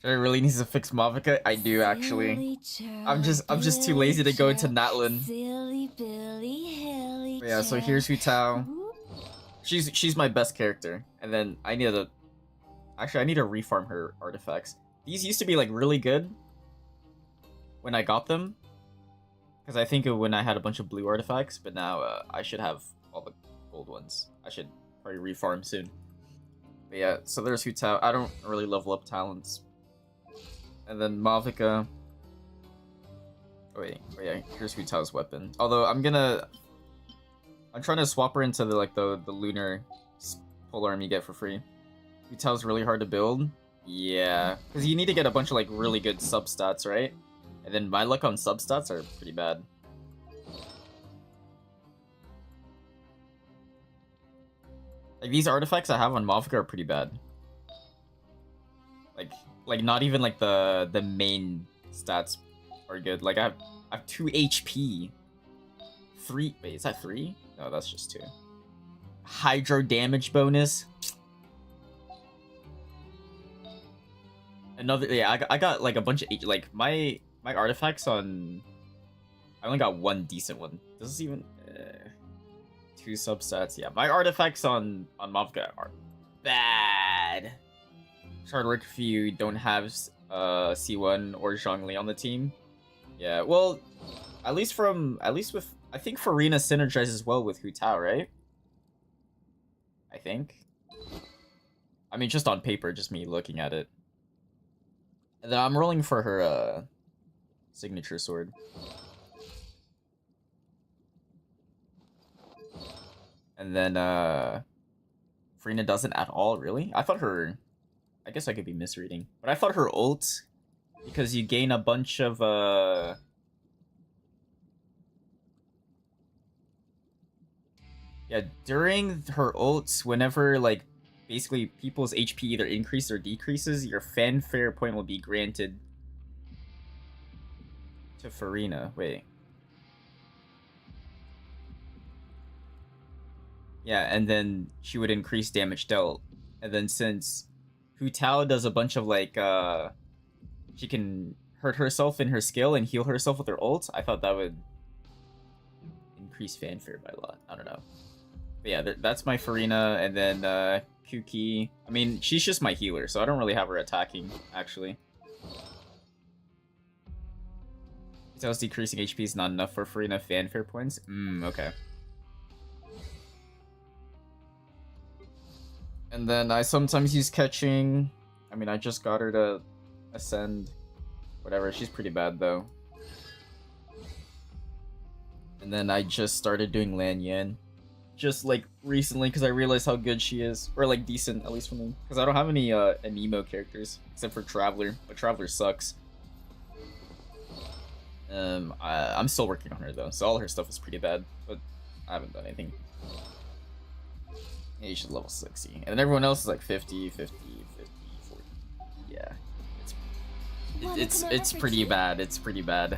Speaker 1: I really needs to fix Mavica. I do actually. I'm just too lazy to go into Natlin. But yeah, so here's Hu Tao. She's my best character, and then I need to refarm her artifacts. These used to be like really good when I got them, because I think of when I had a bunch of blue artifacts, but now I should have all the gold ones. I should probably refarm soon. But yeah, so there's Hu Tao. I don't really level up talents. And then Mavica. Oh wait, yeah, here's Hu Tao's weapon. Although I'm trying to swap her into the lunar polearm you get for free. Hu Tao's really hard to build. Yeah, because you need to get a bunch of like really good substats, right? And then my luck on substats are pretty bad. Like these artifacts I have on Mavica are pretty bad. Like not even like the main stats are good. Like I have 2 HP. 3 wait, is that 3? No, that's just 2. Hydro damage bonus. Another I got like a bunch of like my artifacts on. I only got 1 decent one. This is even 2 substats. Yeah, my artifacts on Mavica are bad. It's hard work if you don't have C1 or Zhongli on the team. Yeah, well, at least with I think Farina synergizes well with Hu Tao, right? I think. I mean, just on paper, just me looking at it. And then I'm rolling for her signature sword. And then Farina doesn't at all, really? I thought her. I guess I could be misreading, but I thought her ult, because you gain a bunch of yeah, during her ults, whenever like basically people's HP either increases or decreases, your fanfare point will be granted to Farina. Wait. Yeah, and then she would increase damage dealt. And then since Hu Tao does a bunch of like she can hurt herself in her skill and heal herself with her ult, I thought that would increase fanfare by a lot. I don't know. But yeah, that's my Farina, and then Kuki. I mean, she's just my healer, so I don't really have her attacking, actually. Hu Tao's decreasing HP is not enough for Farina fanfare points? Okay. And then I sometimes use catching. I mean, I just got her to ascend. Whatever, she's pretty bad though. And then I just started doing Lan Yan. Just like recently, because I realized how good she is. Or like decent, at least for me. Because I don't have any Anemo characters, except for Traveler. But Traveler sucks. I'm still working on her though, so all her stuff is pretty bad. But I haven't done anything. Yeah, she's level 60. And everyone else is like 50, 50, 50, 40. Yeah. It's pretty bad. It's pretty bad.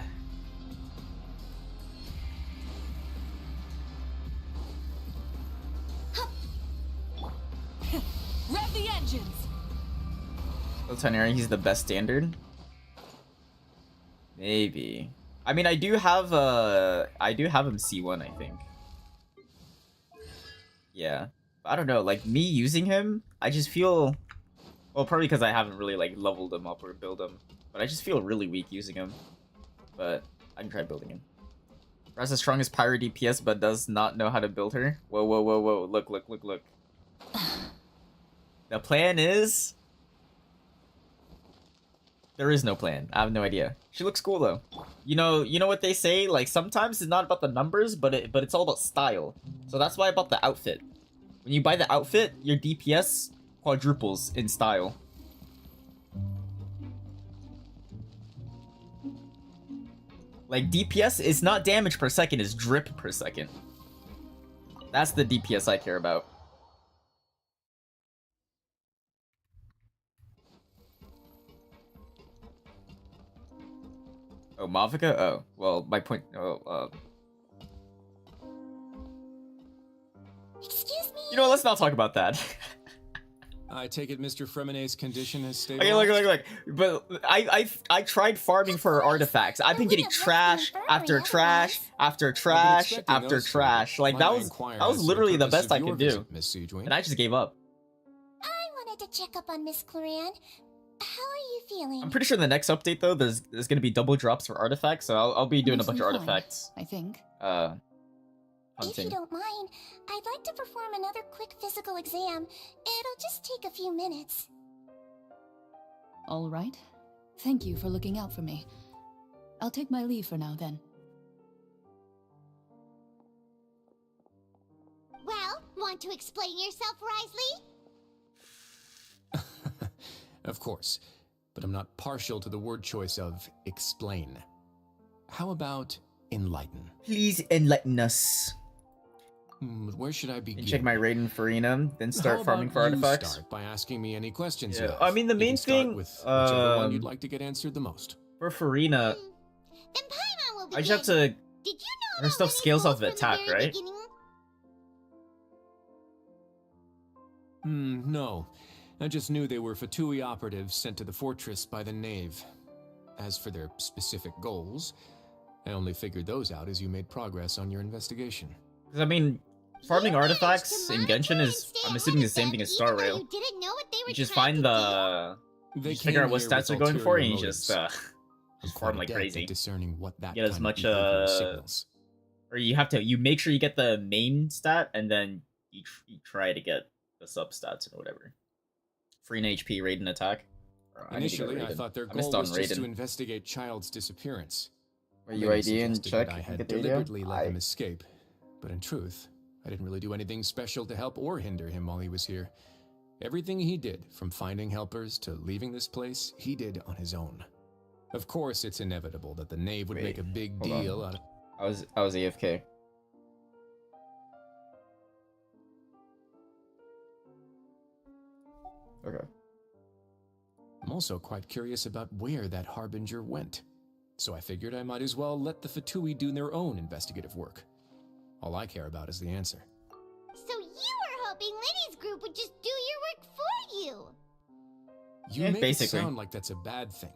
Speaker 6: Rev the engines!
Speaker 1: So Taneri, he's the best standard. Maybe. I mean, I do have him C1, I think. Yeah. I don't know, like, me using him, I just feel... Well, probably because I haven't really, like, leveled him up or build him. But I just feel really weak using him. But I can try building him. Has the strongest pyro DPS, but does not know how to build her. Whoa, whoa, whoa, whoa. Look, look, look, look. The plan is... There is no plan. I have no idea. She looks cool, though. You know what they say? Like, sometimes it's not about the numbers, but it's all about style. So that's why I bought the outfit. When you buy the outfit, your DPS quadruples in style. Like, DPS is not damage per second, it's drip per second. That's the DPS I care about. Oh, Mavica? Oh, well, my point... Oh,
Speaker 3: Excuse me?
Speaker 1: You know what, let's not talk about that.
Speaker 21: I take it Mr. Fremenay's condition has
Speaker 1: Okay,
Speaker 21: stabilized?
Speaker 1: look. But I tried farming for her artifacts. I've been getting trash after trash after trash after trash. Like, that was literally the best I could do. And I just gave up.
Speaker 3: I wanted to check up on Miss Cloran. How are you feeling?
Speaker 1: I'm pretty sure in the next update, though, there's gonna be double drops for artifacts, so I'll be doing a bunch of artifacts.
Speaker 2: I think.
Speaker 3: If you
Speaker 1: Hunting.
Speaker 3: don't mind, I'd like to perform another quick physical exam. It'll just take a few minutes.
Speaker 2: All right. Thank you for looking out for me. I'll take my leave for now, then.
Speaker 3: Well, want to explain yourself, Risley?
Speaker 21: Of course, but I'm not partial to the word choice of explain. How about enlighten?
Speaker 1: Please enlighten us.
Speaker 21: Where should I begin?
Speaker 1: Check my raid in Farina, then start
Speaker 21: How
Speaker 1: farming
Speaker 21: about
Speaker 1: for
Speaker 21: you
Speaker 1: artifacts.
Speaker 21: start by asking me any questions
Speaker 1: Yeah,
Speaker 21: you have.
Speaker 1: I mean, the
Speaker 21: You
Speaker 1: main
Speaker 21: can start
Speaker 1: thing,
Speaker 21: with whichever one you'd like to get answered the most.
Speaker 1: For Farina,
Speaker 3: Then Paimon will begin.
Speaker 1: I just have to...
Speaker 3: Did you know
Speaker 1: Her stuff scales off of attack, right?
Speaker 21: No. I just knew they were Fatui operatives sent to the fortress by the Knave. As for their specific goals, I only figured those out as you made progress on your investigation.
Speaker 1: Because, I mean, farming artifacts in Genshin is, I'm assuming, the same thing as Star Rail.
Speaker 3: You didn't know what they were
Speaker 1: You just
Speaker 3: trying
Speaker 1: find
Speaker 3: to
Speaker 1: the...
Speaker 21: They
Speaker 1: You just figure out what
Speaker 21: came
Speaker 1: stats
Speaker 21: here
Speaker 1: are
Speaker 21: with
Speaker 1: going for, and you
Speaker 21: ulterior
Speaker 1: just
Speaker 21: motives. I'm
Speaker 1: farm
Speaker 21: quite
Speaker 1: like
Speaker 21: adept
Speaker 1: crazy.
Speaker 21: at discerning what that
Speaker 1: Get as
Speaker 21: kind
Speaker 1: much,
Speaker 21: of behavior signals.
Speaker 1: Or you make sure you get the main stat, and then you try to get the sub-stats or whatever. Free an HP, raid and attack.
Speaker 21: Initially, I thought their goal was just to investigate Child's disappearance.
Speaker 1: Are you
Speaker 21: Many
Speaker 1: ID and
Speaker 21: suggested
Speaker 1: check
Speaker 21: that I had
Speaker 1: Wikipedia?
Speaker 21: deliberately let him escape, but in truth, I didn't really do anything special to help or hinder him while he was here. Everything he did, from finding helpers to leaving this place, he did on his own. Of course, it's inevitable that the Knave would make a big deal out of...
Speaker 1: I was AFK. Okay.
Speaker 21: I'm also quite curious about where that Harbinger went. So I figured I might as well let the Fatui do their own investigative work. All I care about is the answer.
Speaker 3: So you were hoping Linny's group would just do your work for you.
Speaker 21: You
Speaker 1: Yeah,
Speaker 21: make
Speaker 1: basically.
Speaker 21: it sound like that's a bad thing.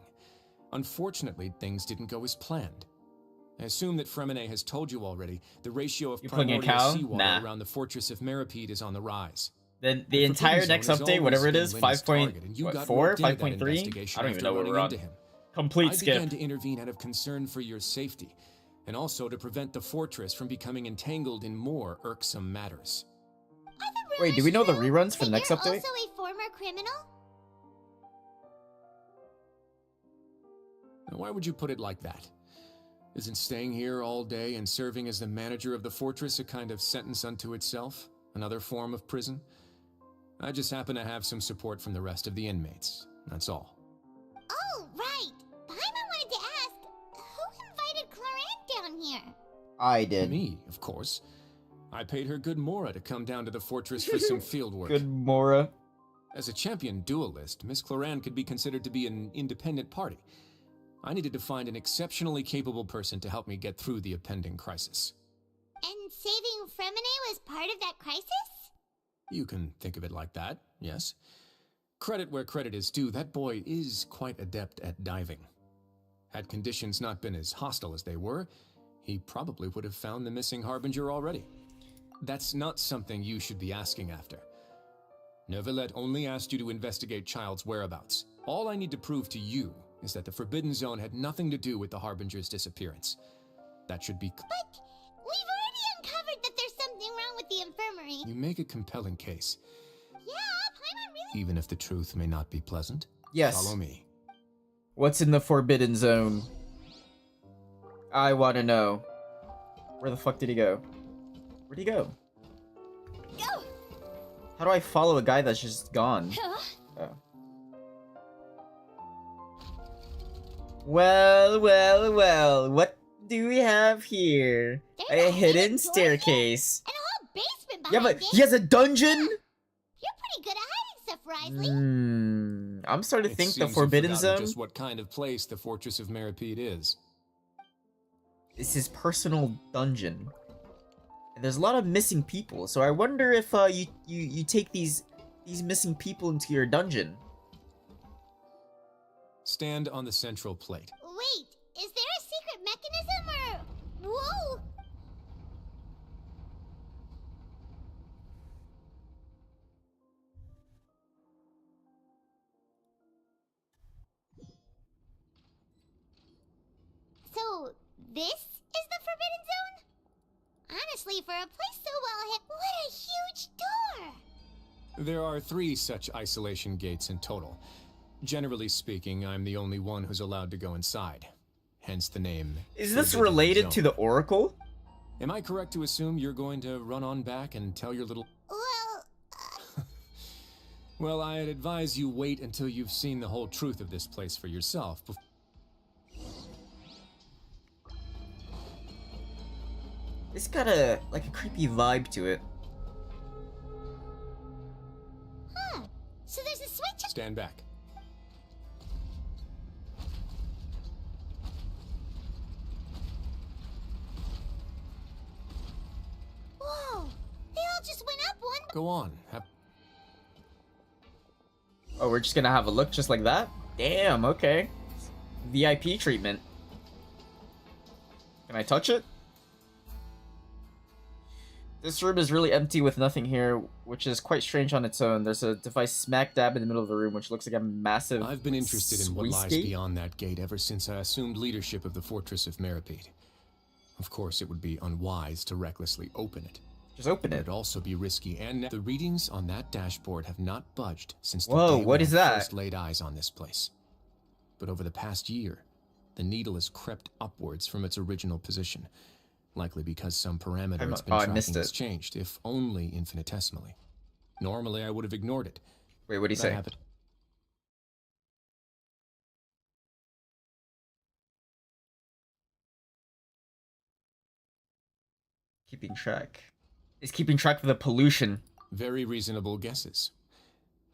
Speaker 21: Unfortunately, things didn't go as planned. I assume that Fremenay has told you already, the ratio of
Speaker 1: You playing a
Speaker 21: primordial
Speaker 1: cow?
Speaker 21: seawater
Speaker 1: Nah.
Speaker 21: around the fortress of Meripede is on the rise.
Speaker 1: Then the entire
Speaker 21: Forbidden
Speaker 1: next
Speaker 21: Zone has
Speaker 1: update,
Speaker 21: always
Speaker 1: whatever it
Speaker 21: been
Speaker 1: is,
Speaker 21: Linny's target, and you got
Speaker 1: 5.4,
Speaker 21: roped into that
Speaker 1: 5.3?
Speaker 21: investigation
Speaker 1: I don't even
Speaker 21: after
Speaker 1: know where
Speaker 21: running
Speaker 1: we're on.
Speaker 21: into him.
Speaker 1: Complete
Speaker 21: I
Speaker 1: skip.
Speaker 21: began to intervene out of concern for your safety, and also to prevent the fortress from becoming entangled in more irksome matters.
Speaker 1: Wait, do we know the reruns for the next
Speaker 3: You're
Speaker 1: update?
Speaker 3: also a former criminal?
Speaker 21: Now, why would you put it like that? Isn't staying here all day and serving as the manager of the fortress a kind of sentence unto itself? Another form of prison? I just happen to have some support from the rest of the inmates. That's all.
Speaker 3: Oh, right. Paimon wanted to ask, who invited Cloran down here?
Speaker 1: I did.
Speaker 21: Me, of course. I paid her good Mora to come down to the fortress for some field work.
Speaker 1: Good Mora.
Speaker 21: As a champion duelist, Miss Cloran could be considered to be an independent party. I needed to find an exceptionally capable person to help me get through the impending crisis.
Speaker 3: And saving Fremenay was part of that crisis?
Speaker 21: You can think of it like that, yes. Credit where credit is due, that boy is quite adept at diving. Had conditions not been as hostile as they were, he probably would have found the missing Harbinger already. That's not something you should be asking after. Neuvillette only asked you to investigate Child's whereabouts. All I need to prove to you is that the Forbidden Zone had nothing to do with the Harbinger's disappearance. That should be...
Speaker 3: But we've already uncovered that there's something wrong with the infirmary.
Speaker 21: You make a compelling case,
Speaker 3: Yeah, Paimon really...
Speaker 21: even if the truth may not be pleasant.
Speaker 1: Yes.
Speaker 21: Follow me.
Speaker 1: What's in the Forbidden Zone? I want to know. Where the fuck did he go? Where'd he go?
Speaker 3: Go!
Speaker 1: How do I follow a guy that's just gone? Oh. Well, well, well. What do we have here? A hidden staircase.
Speaker 3: And a whole basement behind
Speaker 1: Yeah, but
Speaker 3: it.
Speaker 1: he has a dungeon?
Speaker 3: You're pretty good at hiding stuff, Risley.
Speaker 1: I'm starting to think the
Speaker 21: seems you've
Speaker 1: Forbidden
Speaker 21: forgotten
Speaker 1: Zone
Speaker 21: just what kind of place the Fortress of Meripede is.
Speaker 1: is his personal dungeon. And there's a lot of missing people, so I wonder if you take these missing people into your dungeon.
Speaker 21: Stand on the central plate.
Speaker 3: Wait, is there a secret mechanism or... Whoa! So, this is the Forbidden Zone? Honestly, for a place so well hid, what a huge door!
Speaker 21: There are 3 such isolation gates in total. Generally speaking, I'm the only one who's allowed to go inside. Hence the name.
Speaker 1: Is this
Speaker 21: Forbidden
Speaker 1: related
Speaker 21: Zone.
Speaker 1: to the Oracle?
Speaker 21: Am I correct to assume you're going to run on back and tell your little...
Speaker 3: Well...
Speaker 21: Well, I'd advise you wait until you've seen the whole truth of this place for yourself.
Speaker 1: It's got a creepy vibe to it.
Speaker 3: Huh. So there's a switch...
Speaker 21: Stand back.
Speaker 3: Whoa! They all just went up one...
Speaker 21: Go on.
Speaker 1: Oh, we're just gonna have a look just like that? Damn, okay. VIP treatment. Can I touch it? This room is really empty with nothing here, which is quite strange on its own. There's a device smack dab in the middle of the room, which looks like a massive...
Speaker 21: I've been interested in what lies
Speaker 1: gate?
Speaker 21: beyond that gate ever since I assumed leadership of the Fortress of Meripede. Of course, it would be unwise to recklessly open it.
Speaker 1: Just open it.
Speaker 21: It would also be risky, and the readings on that dashboard have not budged since the
Speaker 1: Whoa,
Speaker 21: day
Speaker 1: what
Speaker 21: when
Speaker 1: is
Speaker 21: I
Speaker 1: that?
Speaker 21: first laid eyes on this place. But over the past year, the needle has crept upwards from its original position, likely because some parameter it's been
Speaker 1: I
Speaker 21: tracking
Speaker 1: missed
Speaker 21: has
Speaker 1: it.
Speaker 21: changed, if only infinitesimally. Normally, I would have ignored it.
Speaker 1: Wait, what do you
Speaker 21: But I
Speaker 1: say?
Speaker 21: haven't.
Speaker 1: Keeping track. It's keeping track of the pollution.
Speaker 21: Very reasonable guesses.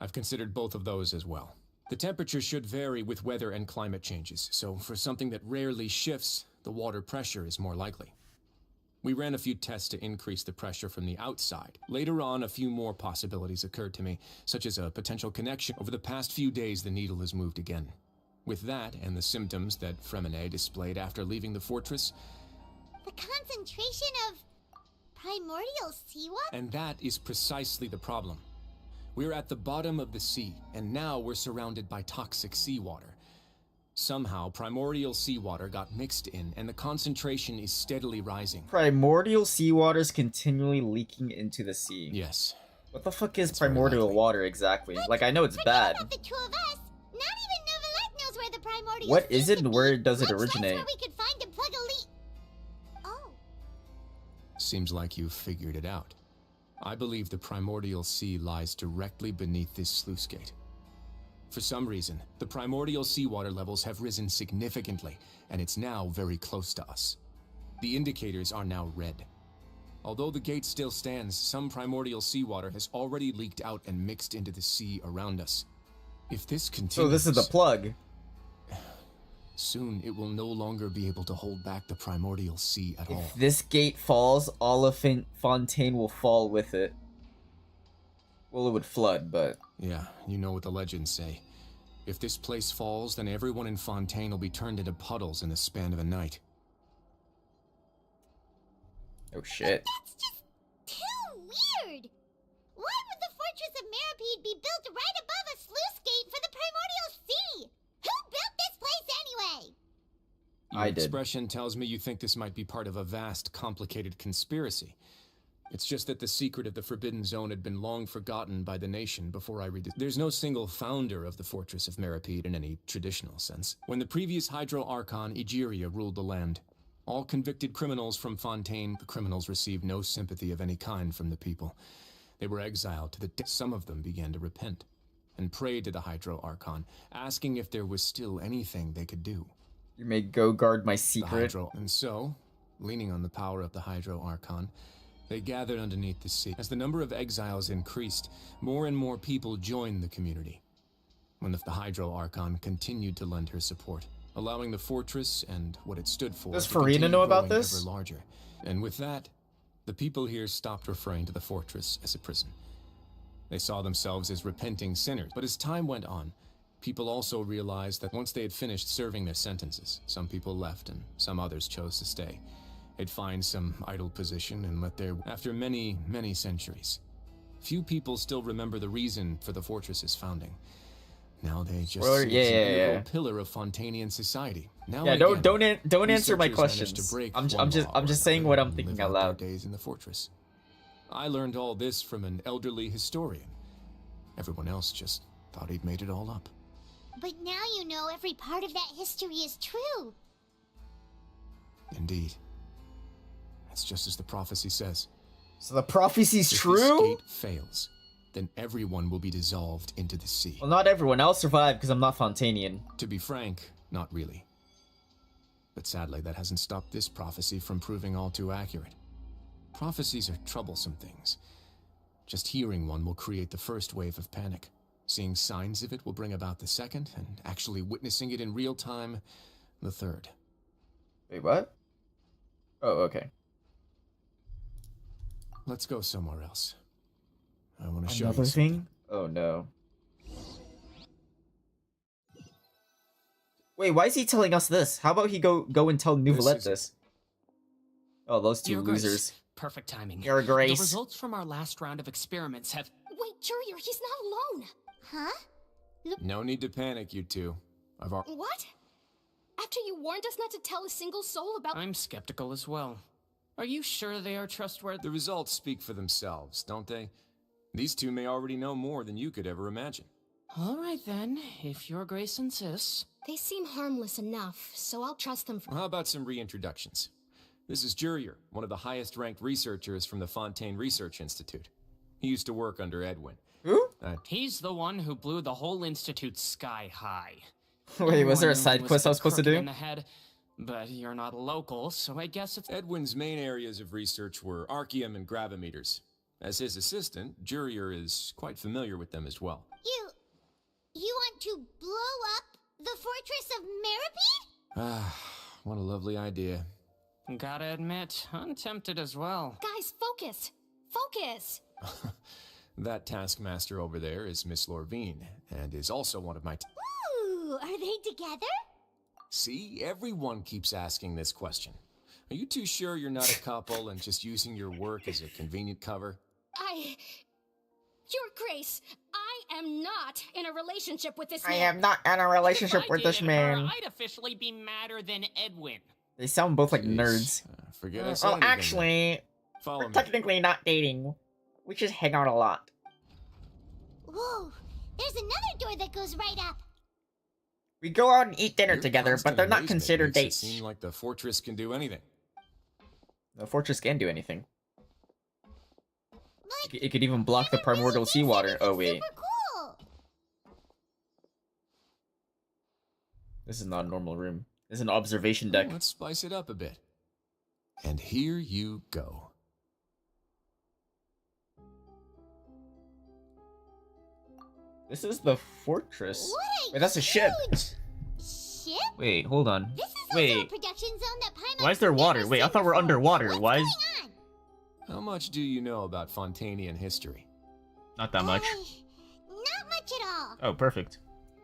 Speaker 21: I've considered both of those as well. The temperature should vary with weather and climate changes, so for something that rarely shifts, the water pressure is more likely. We ran a few tests to increase the pressure from the outside. Later on, a few more possibilities occurred to me, such as a potential connection. Over the past few days, the needle has moved again. With that, and the symptoms that Fremine displayed after leaving the fortress,
Speaker 3: The concentration of... primordial seawater?
Speaker 21: and that is precisely the problem. We're at the bottom of the sea, and now we're surrounded by toxic seawater. Somehow, primordial seawater got mixed in, and the concentration is steadily rising.
Speaker 1: Primordial seawater is continually leaking into the sea.
Speaker 21: Yes.
Speaker 1: What the fuck is primordial water exactly? Like, I know it's bad.
Speaker 3: The two of us. Not even Neuvillette knows where the primordial
Speaker 1: What
Speaker 3: sea
Speaker 1: is it
Speaker 3: could
Speaker 1: and where
Speaker 3: be,
Speaker 1: does it
Speaker 3: much less
Speaker 1: originate?
Speaker 3: where we could find and plug a leak. Oh.
Speaker 21: Seems like you've figured it out. I believe the primordial sea lies directly beneath this sluice gate. For some reason, the primordial seawater levels have risen significantly, and it's now very close to us. The indicators are now red. Although the gate still stands, some primordial seawater has already leaked out and mixed into the sea around us. If this continues...
Speaker 1: So this is the plug.
Speaker 21: Soon it will no longer be able to hold back the primordial sea at all.
Speaker 1: If this gate falls, all of Fontaine will fall with it. Well, it would flood, but...
Speaker 21: Yeah, you know what the legends say. If this place falls, then everyone in Fontaine will be turned into puddles in the span of a night.
Speaker 1: Oh shit.
Speaker 3: That's just too weird! Why would the Fortress of Meripede be built right above a sluice gate for the Primordial Sea? Who built this place anyway?
Speaker 21: Your
Speaker 1: I did.
Speaker 21: expression tells me you think this might be part of a vast, complicated conspiracy. It's just that the secret of the Forbidden Zone had been long forgotten by the nation before I read it. There's no single founder of the Fortress of Meripede in any traditional sense. When the previous Hydro Archon, Egeria, ruled the land, all convicted criminals from Fontaine, the criminals received no sympathy of any kind from the people. They were exiled to the Some of them began to repent and prayed to the Hydro Archon, asking if there was still anything they could do.
Speaker 1: You may go guard my secret.
Speaker 21: And so, leaning on the power of the Hydro Archon, they gathered underneath the sea. As the number of exiles increased, more and more people joined the community. When the Hydro Archon continued to lend her support, allowing the fortress and what it stood for
Speaker 1: Does
Speaker 21: to
Speaker 1: Farina
Speaker 21: continue
Speaker 1: know about
Speaker 21: growing
Speaker 1: this?
Speaker 21: ever larger. And with that, the people here stopped referring to the fortress as a prison. They saw themselves as repenting sinners. But as time went on, people also realized that once they had finished serving their sentences, some people left and some others chose to stay. They'd find some idle position and let their... After many, many centuries, few people still remember the reason for the fortress's founding. Now they just
Speaker 1: Spoiler?
Speaker 21: see it as an
Speaker 1: Yeah.
Speaker 21: integral pillar of Fontainian society. Now
Speaker 1: Yeah,
Speaker 21: again,
Speaker 1: don't answer my
Speaker 21: researchers managed
Speaker 1: questions.
Speaker 21: to break
Speaker 1: I'm
Speaker 21: one law or
Speaker 1: just saying what
Speaker 21: another
Speaker 1: I'm
Speaker 21: and
Speaker 1: thinking
Speaker 21: live
Speaker 1: out
Speaker 21: their
Speaker 1: loud.
Speaker 21: days in the fortress. I learned all this from an elderly historian. Everyone else just thought he'd made it all up.
Speaker 3: But now you know every part of that history is true.
Speaker 21: Indeed. That's just as the prophecy says.
Speaker 1: So the prophecy's
Speaker 21: If
Speaker 1: true?
Speaker 21: this gate fails, then everyone will be dissolved into the sea.
Speaker 1: Well, not everyone. I'll survive because I'm not Fontainian.
Speaker 21: To be frank, not really. But sadly, that hasn't stopped this prophecy from proving all too accurate. Prophecies are troublesome things. Just hearing one will create the first wave of panic. Seeing signs of it will bring about the second, and actually witnessing it in real time, the third.
Speaker 1: Wait, what? Oh, okay.
Speaker 21: Let's go somewhere else. I want to show
Speaker 1: Another
Speaker 21: you
Speaker 1: thing? Oh no. Wait, why is he telling us this? How about he go and tell Nouvellette this? Oh, those two
Speaker 20: Your Grace,
Speaker 1: losers.
Speaker 20: perfect timing.
Speaker 1: Your Grace.
Speaker 20: The results from our last round of experiments have...
Speaker 19: Wait, Jurier, he's not alone. Huh?
Speaker 21: No need to panic, you two.
Speaker 19: What? After you warned us not to tell a single soul about...
Speaker 20: I'm skeptical as well. Are you sure they are trustworthy?
Speaker 21: The results speak for themselves, don't they? These two may already know more than you could ever imagine.
Speaker 20: All right then, if Your Grace insists.
Speaker 19: They seem harmless enough, so I'll trust them for...
Speaker 21: Well, how about some reintroductions? This is Jurier, one of the highest-ranked researchers from the Fontaine Research Institute. He used to work under Edwin.
Speaker 1: Who?
Speaker 20: He's the one who blew the whole institute sky high.
Speaker 1: Wait, was there a
Speaker 20: Everyone
Speaker 1: side
Speaker 20: was
Speaker 1: quest I was
Speaker 20: bit
Speaker 1: supposed to
Speaker 20: crooked
Speaker 1: do?
Speaker 20: in the head, but you're not a local, so I guess it's...
Speaker 21: Edwin's main areas of research were archaeum and gravimeters. As his assistant, Jurier is quite familiar with them as well.
Speaker 3: You want to blow up the Fortress of Meripede?
Speaker 21: Ah, what a lovely idea.
Speaker 20: Gotta admit, I'm tempted as well.
Speaker 19: Guys, focus! Focus!
Speaker 21: That taskmaster over there is Miss Lorvine, and is also one of my...
Speaker 3: Ooh, are they together?
Speaker 21: See, everyone keeps asking this question. Are you too sure you're not a couple and just using your work as a convenient cover?
Speaker 19: Your Grace, I am not in a relationship with this
Speaker 1: I
Speaker 19: man.
Speaker 1: am not in a relationship
Speaker 20: If I
Speaker 1: with this
Speaker 20: dated
Speaker 1: man.
Speaker 20: her, I'd officially be madder than Edwin.
Speaker 1: They sound both like
Speaker 21: Jeez.
Speaker 1: nerds.
Speaker 21: Forget I said
Speaker 1: Well,
Speaker 21: anything then.
Speaker 1: actually,
Speaker 21: Follow
Speaker 1: we're
Speaker 21: me.
Speaker 1: technically not dating. We just hang out a lot.
Speaker 3: Whoa, there's another door that goes right up.
Speaker 1: We go out and eat dinner
Speaker 21: Your
Speaker 1: together, but
Speaker 21: constant
Speaker 1: they're not
Speaker 21: amazement
Speaker 1: considered
Speaker 21: makes it
Speaker 1: dates.
Speaker 21: seem like the fortress can do anything.
Speaker 1: The fortress can do anything. It could even block the primordial seawater. Oh wait,
Speaker 3: Super cool.
Speaker 1: this is not a normal room. This is an observation deck.
Speaker 21: Let's spice it up a bit. And here you go.
Speaker 1: This is the fortress.
Speaker 3: What a
Speaker 1: Wait, that's a ship.
Speaker 3: Ship?
Speaker 1: Wait, hold on.
Speaker 3: This is also a
Speaker 1: Wait,
Speaker 3: production zone that Paimon
Speaker 1: why is there water?
Speaker 3: never
Speaker 1: Wait, I
Speaker 3: seen
Speaker 1: thought we're
Speaker 3: before.
Speaker 1: underwater. Why is...
Speaker 21: How much do you know about Fontainian history?
Speaker 1: Not that much.
Speaker 3: Not much at all.
Speaker 1: Oh, perfect.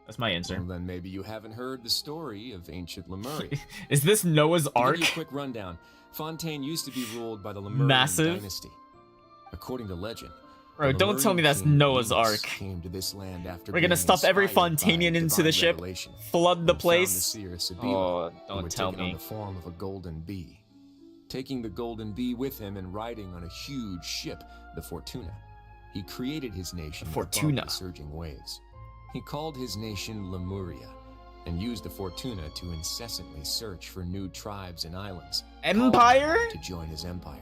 Speaker 1: That's my answer.
Speaker 21: Well, then maybe you haven't heard the story of ancient Lemuria.
Speaker 1: Is this Noah's Ark?
Speaker 21: To give you a quick rundown, Fontaine used to be ruled by the Lemurian
Speaker 1: Massive.
Speaker 21: dynasty. According to legend,
Speaker 1: Bro, don't tell me that's Noah's Ark.
Speaker 21: Came to this land after
Speaker 1: We're gonna stuff every Fontainian into the ship, flood the place. Oh, don't tell me.
Speaker 21: On the form of a golden bee, taking the golden bee with him and riding on a huge ship, the Fortuna. He created his nation above the surging waves. He called his nation Lemuria, and used the Fortuna to incessantly search for new tribes and islands.
Speaker 1: Empire?
Speaker 21: To join his empire.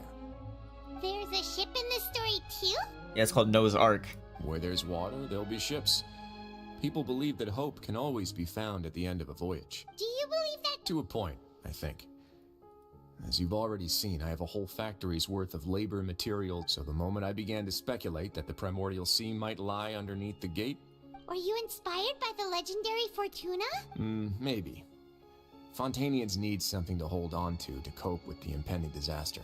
Speaker 3: There's a ship in this story too?
Speaker 1: Yeah, it's called Noah's Ark.
Speaker 21: Where there's water, there'll be ships. People believe that hope can always be found at the end of a voyage.
Speaker 3: Do you believe that?
Speaker 21: To a point, I think. As you've already seen, I have a whole factory's worth of labor material, so the moment I began to speculate that the primordial sea might lie underneath the gate...
Speaker 3: Were you inspired by the legendary Fortuna?
Speaker 21: Maybe. Fontainians need something to hold on to cope with the impending disaster.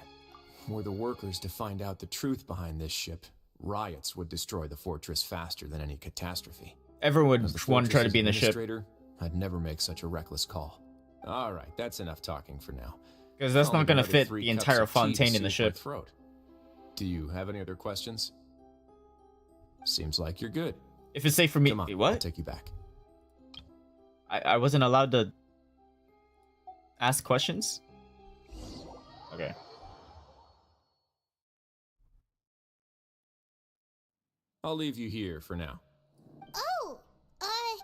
Speaker 21: Were the workers to find out the truth behind this ship, riots would destroy the fortress faster than any catastrophe.
Speaker 1: Everyone would want to try to be in the ship.
Speaker 21: I'd never make such a reckless call. Alright, that's enough talking for now.
Speaker 1: Because that's not going to fit the entire Fontaine in the ship.
Speaker 21: Do you have any other questions? Seems like you're good.
Speaker 1: If it's safe for me...
Speaker 21: Come on,
Speaker 1: Wait, what?
Speaker 21: I'll take you back.
Speaker 1: I wasn't allowed to ask questions? Okay.
Speaker 21: I'll leave you here for now.
Speaker 3: Oh,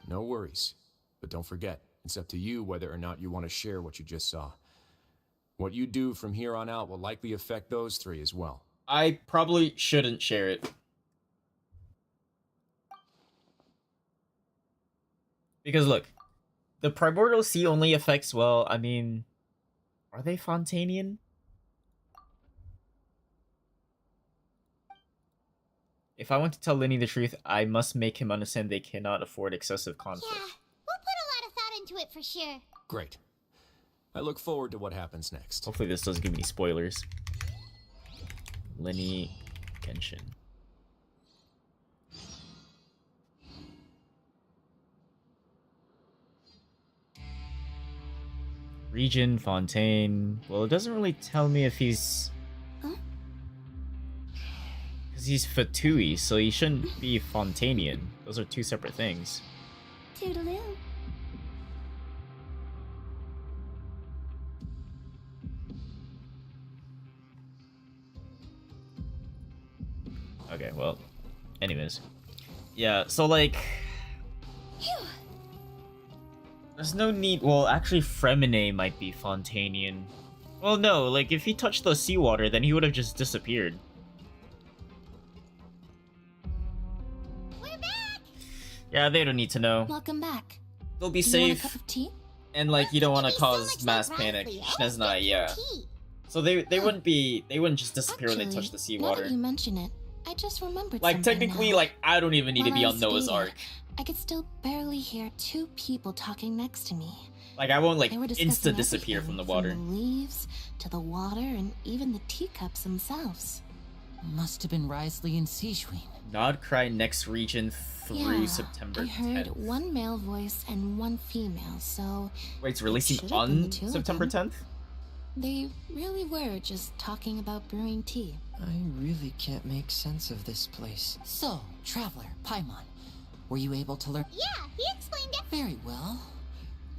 Speaker 21: No worries. But don't forget, it's up to you whether or not you want to share what you just saw. What you do from here on out will likely affect those three as well.
Speaker 1: I probably shouldn't share it. Because look, the primordial sea only affects, well, I mean, are they Fontainian? If I want to tell Linny the truth, I must make him understand they cannot afford excessive conflict.
Speaker 3: yeah. We'll put a lot of thought into it for sure.
Speaker 21: Great. I look forward to what happens next.
Speaker 1: Hopefully this doesn't give me spoilers. Linny Genshin. Region, Fontaine. Well, it doesn't really tell me if he's... Because he's Fatui, so he shouldn't be Fontainian. Those are two separate things.
Speaker 3: Toodaloo.
Speaker 1: Okay, well, anyways. Yeah, so like... There's no need... Well, actually, Fremine might be Fontainian. Well, no, like, if he touched the seawater, then he would have just disappeared.
Speaker 3: We're back!
Speaker 1: Yeah, they don't need to know.
Speaker 5: Welcome back.
Speaker 1: They'll be
Speaker 5: Do you want a
Speaker 1: safe.
Speaker 5: cup of tea?
Speaker 1: And, like, you don't want to cause mass panic. Schneznai, yeah. So they wouldn't be... They wouldn't just disappear when they touch the
Speaker 5: Now
Speaker 1: seawater.
Speaker 5: that you mention it, I just remembered
Speaker 1: Like,
Speaker 5: something
Speaker 1: technically,
Speaker 5: now.
Speaker 1: like, I don't even need to
Speaker 5: When
Speaker 1: be
Speaker 5: I
Speaker 1: on Noah's
Speaker 5: stayed,
Speaker 1: Ark.
Speaker 5: I could still barely hear two people talking next to me.
Speaker 1: Like, I won't, like,
Speaker 5: They were discussing
Speaker 1: insta-disappear from the water.
Speaker 5: From the leaves to the water and even the teacups themselves.
Speaker 18: Must have been Risley and Seishween.
Speaker 1: Nod Cry next region through
Speaker 5: Yeah,
Speaker 1: September
Speaker 5: I heard
Speaker 1: 10th.
Speaker 5: one male voice and one female, so
Speaker 1: Wait, it's releasing
Speaker 5: should have been the
Speaker 1: on
Speaker 5: two of
Speaker 1: September
Speaker 5: them.
Speaker 1: 10th?
Speaker 5: they really were just talking about brewing tea.
Speaker 10: I really can't make sense of this place.
Speaker 18: So, Traveler, Paimon, were you able to learn?
Speaker 3: Yeah, he explained it.
Speaker 18: Very well.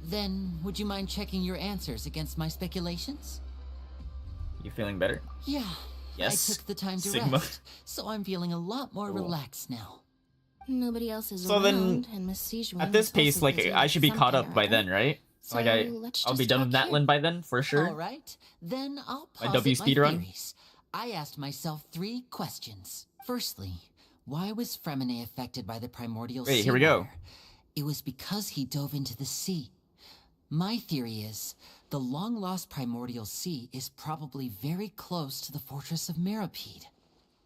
Speaker 18: Then, would you mind checking your answers against my speculations?
Speaker 1: You feeling better?
Speaker 18: Yeah.
Speaker 1: Yes.
Speaker 18: I took the time to
Speaker 1: Sigma.
Speaker 18: rest, so I'm feeling a lot more relaxed now.
Speaker 5: Nobody else is
Speaker 1: So then,
Speaker 5: around, and Miss Seishwin
Speaker 1: At this
Speaker 5: is
Speaker 1: pace,
Speaker 5: also
Speaker 1: like,
Speaker 5: busy
Speaker 1: I
Speaker 5: with
Speaker 1: should be caught
Speaker 5: something
Speaker 1: up
Speaker 5: or
Speaker 1: by
Speaker 5: other.
Speaker 1: then, right?
Speaker 5: So
Speaker 1: Like,
Speaker 5: let's
Speaker 1: I'll be
Speaker 5: just
Speaker 1: done with
Speaker 5: talk
Speaker 1: Natlin by then, for sure.
Speaker 18: All right, then I'll
Speaker 1: My
Speaker 18: posit
Speaker 1: W
Speaker 18: my
Speaker 1: speedrun?
Speaker 18: theories. I asked myself 3 questions. Firstly, why was Fremine affected by the primordial sea?
Speaker 1: Wait, here we go.
Speaker 18: water? It was because he dove into the sea. My theory is, the long-lost primordial sea is probably very close to the fortress of Meropide.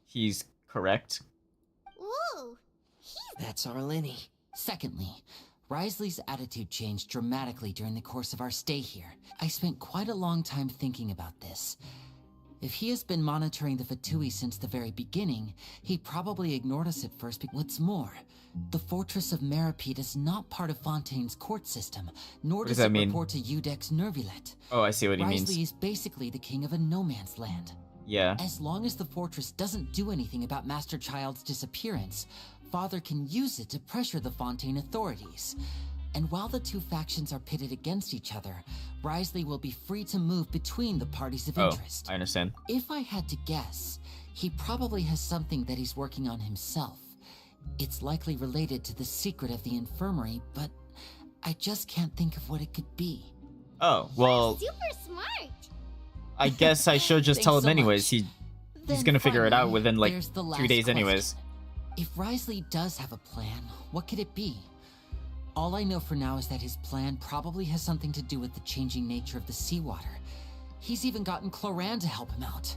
Speaker 1: He's correct.
Speaker 3: Ooh,
Speaker 10: That's our Linny.
Speaker 18: Secondly, Risley's attitude changed dramatically during the course of our stay here. I spent quite a long time thinking about this. If he has been monitoring the Fatui since the very beginning, he probably ignored us at first. What's more, the Fortress of Meripede is not part of Fontaine's court system, nor does it report to Udex Nervulet.
Speaker 1: Oh, I see what he means.
Speaker 18: Wriothesley is basically the king of a no-man's land.
Speaker 1: Yeah.
Speaker 18: As long as the fortress doesn't do anything about Master Child's disappearance, Father can use it to pressure the Fontaine authorities. And while the two factions are pitted against each other, Wriothesley will be free to move between the parties of interest.
Speaker 1: I understand.
Speaker 18: If I had to guess, he probably has something that he's working on himself. It's likely related to the secret of the infirmary, but I just can't think of what it could be.
Speaker 1: Oh, well,
Speaker 3: Super smart.
Speaker 1: I guess I should just tell him anyways. He's gonna figure it out within like 2 days anyways.
Speaker 18: If Wriothesley does have a plan, what could it be? All I know for now is that his plan probably has something to do with the changing nature of the seawater. He's even gotten Cloran to help him out.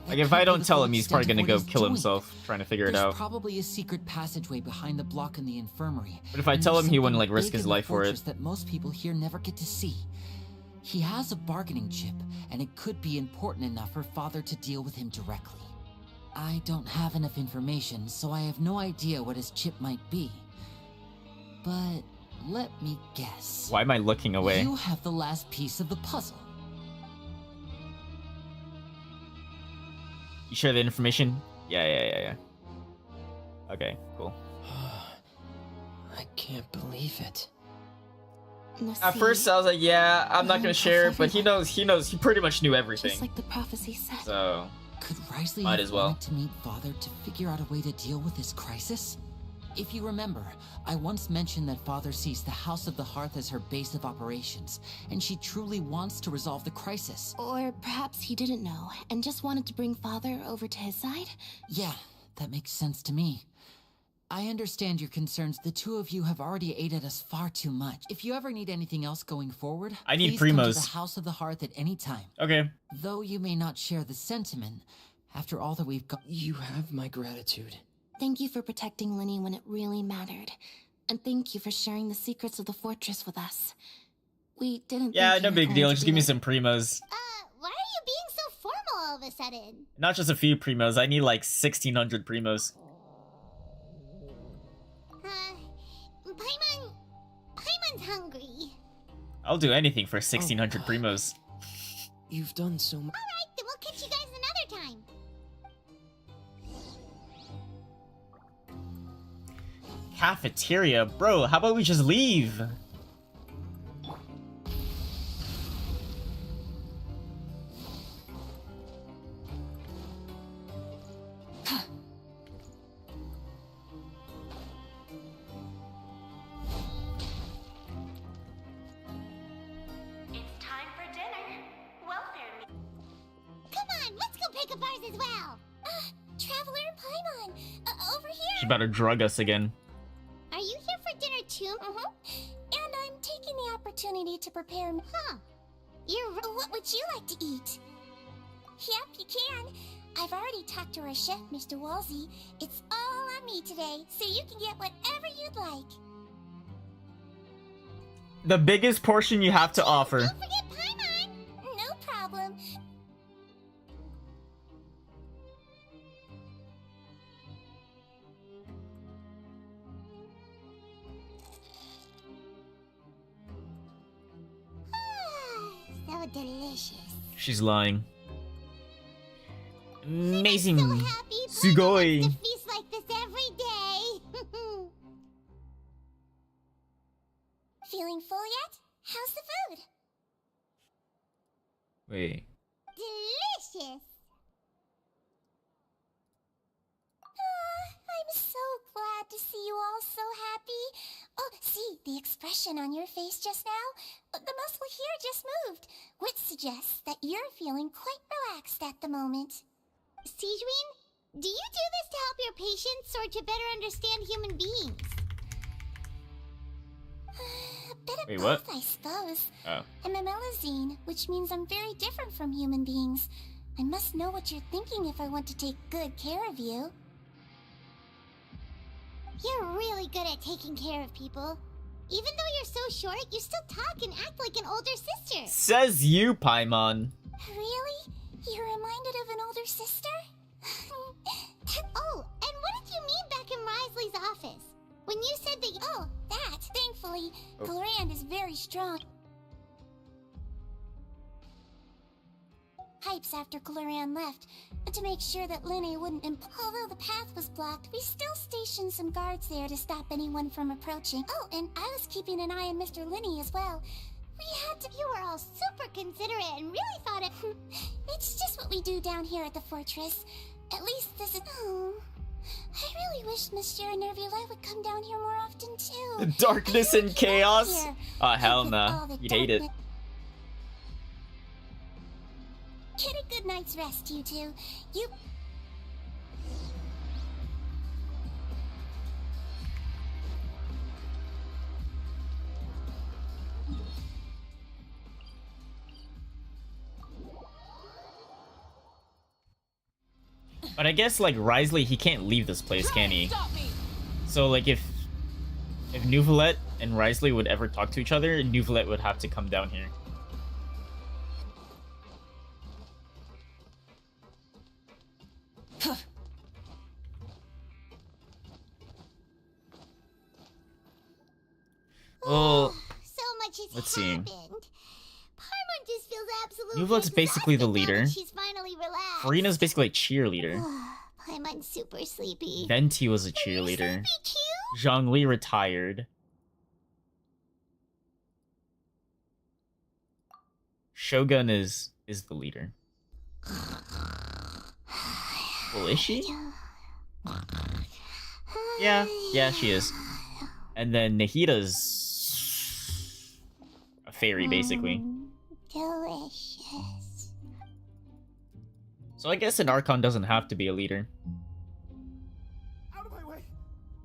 Speaker 1: Like if I don't tell him, he's probably gonna go kill himself trying to figure it out.
Speaker 18: There's probably a secret passageway behind the block in the infirmary.
Speaker 1: But if I tell him, he wouldn't like risk his life for it.
Speaker 18: That most people here never get to see. He has a bargaining chip, and it could be important enough for Father to deal with him directly. I don't have enough information, so I have no idea what his chip might be. But let me guess.
Speaker 1: Why am I looking away?
Speaker 18: You have the last piece of the puzzle.
Speaker 1: You share the information? Yeah. Okay, cool.
Speaker 10: I can't believe it.
Speaker 1: At first I was like, yeah, I'm not gonna share it, but he knows, he pretty much knew everything.
Speaker 5: Just like the prophecy said.
Speaker 1: So,
Speaker 18: could Wriothesley
Speaker 1: might
Speaker 18: have
Speaker 1: as well.
Speaker 18: wanted to meet Father to figure out a way to deal with this crisis? If you remember, I once mentioned that Father sees the House of the Hearth as her base of operations, and she truly wants to resolve the crisis.
Speaker 5: Or perhaps he didn't know, and just wanted to bring Father over to his side?
Speaker 18: Yeah, that makes sense to me. I understand your concerns. The two of you have already aided us far too much. If you ever need anything else going forward,
Speaker 1: I need
Speaker 18: please come to
Speaker 1: primos.
Speaker 18: the House of the Hearth at any time.
Speaker 1: Okay.
Speaker 18: Though you may not share the sentiment, after all that we've got...
Speaker 10: You have my gratitude.
Speaker 5: Thank you for protecting Lenny when it really mattered. And thank you for sharing the secrets of the fortress with us. We didn't
Speaker 1: Yeah,
Speaker 5: think
Speaker 1: no
Speaker 5: you were
Speaker 1: big
Speaker 5: going
Speaker 1: deal.
Speaker 5: to
Speaker 1: Just
Speaker 5: be
Speaker 1: give me
Speaker 5: like-
Speaker 1: some primos.
Speaker 3: Why are you being so formal all of a sudden?
Speaker 1: Not just a few primos. I need like 1,600 primos.
Speaker 3: Paimon's hungry.
Speaker 1: I'll do anything for 1,600 primos.
Speaker 10: You've done so much.
Speaker 3: Alright, then we'll catch you guys another time.
Speaker 1: Cafeteria? Bro, how about we just leave?
Speaker 3: It's time for dinner. Welfare. Come on, let's go pick up ours as well. Traveler and Paimon, over here.
Speaker 1: She better drug us again.
Speaker 3: Are you here for dinner too? And I'm taking the opportunity to prepare. Huh? What would you like to eat? Yep, you can. I've already talked to our chef, Mr. Wolsey. It's all on me today, so you can get whatever you'd like.
Speaker 1: The biggest portion you have to offer.
Speaker 3: Don't forget Paimon. No problem. So delicious.
Speaker 1: She's lying. Amazing.
Speaker 3: So happy.
Speaker 1: Sugoi.
Speaker 3: Paimon wants to feast like this every day. Feeling full yet? How's the food?
Speaker 1: Wait.
Speaker 3: Delicious. I'm so glad to see you all so happy. Oh, see, the expression on your face just now? The muscle here just moved, which suggests that you're feeling quite relaxed at the moment. Sidrun, do you do this to help your patients or to better understand human beings? A bit of
Speaker 1: Wait,
Speaker 3: both,
Speaker 1: what?
Speaker 3: I suppose.
Speaker 1: Oh.
Speaker 3: I'm a Melazine, which means I'm very different from human beings. I must know what you're thinking if I want to take good care of you. You're really good at taking care of people. Even though you're so short, you still talk and act like an older sister.
Speaker 1: Says you, Paimon.
Speaker 3: Really? You're reminded of an older sister? Oh, and what did you mean back in Risley's office? When you said that oh, that. Thankfully, Colorand is very strong. Pipes after Colorand left, to make sure that Linne wouldn't although the path was blocked, we still stationed some guards there to stop anyone from approaching. Oh, and I was keeping an eye on Mr. Linne as well. We had to. You were all super considerate and really thought it. It's just what we do down here at the fortress. At least this is. Oh, I really wish Monsieur Nerville would come down here more often too.
Speaker 1: Darkness and chaos? Oh, hell nah. You'd hate it.
Speaker 3: Get a good night's rest, you two. You.
Speaker 1: But I guess like Risley, he can't leave this place, can he? So like if Neuvillette and Risley would ever talk to each other, Neuvillette would have to come down here. Well,
Speaker 3: so much has
Speaker 1: let's see.
Speaker 3: happened. Paimon just feels absolutely
Speaker 1: Neuvillette's basically the leader.
Speaker 3: she's finally relaxed.
Speaker 1: Farina's basically a cheerleader.
Speaker 3: Paimon's super sleepy.
Speaker 1: Venti was a cheerleader. Zhongli retired. Shogun is the leader. Well, is she? Yeah, she is. And then Nahida's a fairy, basically.
Speaker 3: Delicious.
Speaker 1: So I guess an Archon doesn't have to be a leader.
Speaker 4: Out of my way!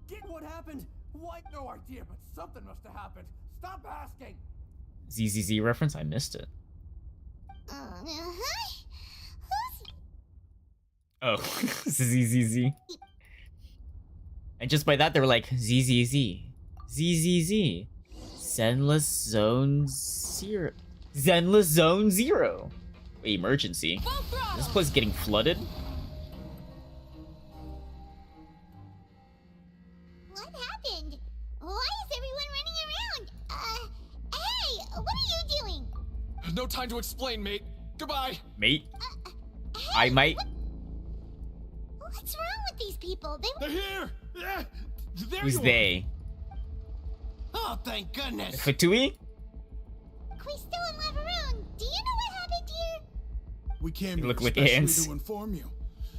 Speaker 4: Get what happened? What? No idea, but something must have happened. Stop asking!
Speaker 1: ZZZ reference? I missed it. Oh, ZZZ. And just by that, they were like, ZZZ. ZZZ. Zenless Zone Zero. Zenless Zone Zero. Wait, emergency. Is this place getting flooded?
Speaker 3: What happened? Why is everyone running around? Hey, what are you doing?
Speaker 8: No time to explain, mate. Goodbye.
Speaker 1: Mate? I might.
Speaker 3: What's wrong with these people?
Speaker 4: They're here! There
Speaker 1: Who's
Speaker 4: you are.
Speaker 1: they?
Speaker 4: Oh, thank goodness!
Speaker 1: Fatui?
Speaker 3: Quisto and Laveroon, do you know what happened here?
Speaker 17: We came
Speaker 1: They
Speaker 17: here
Speaker 1: look like
Speaker 17: especially
Speaker 1: ants.
Speaker 17: to inform you.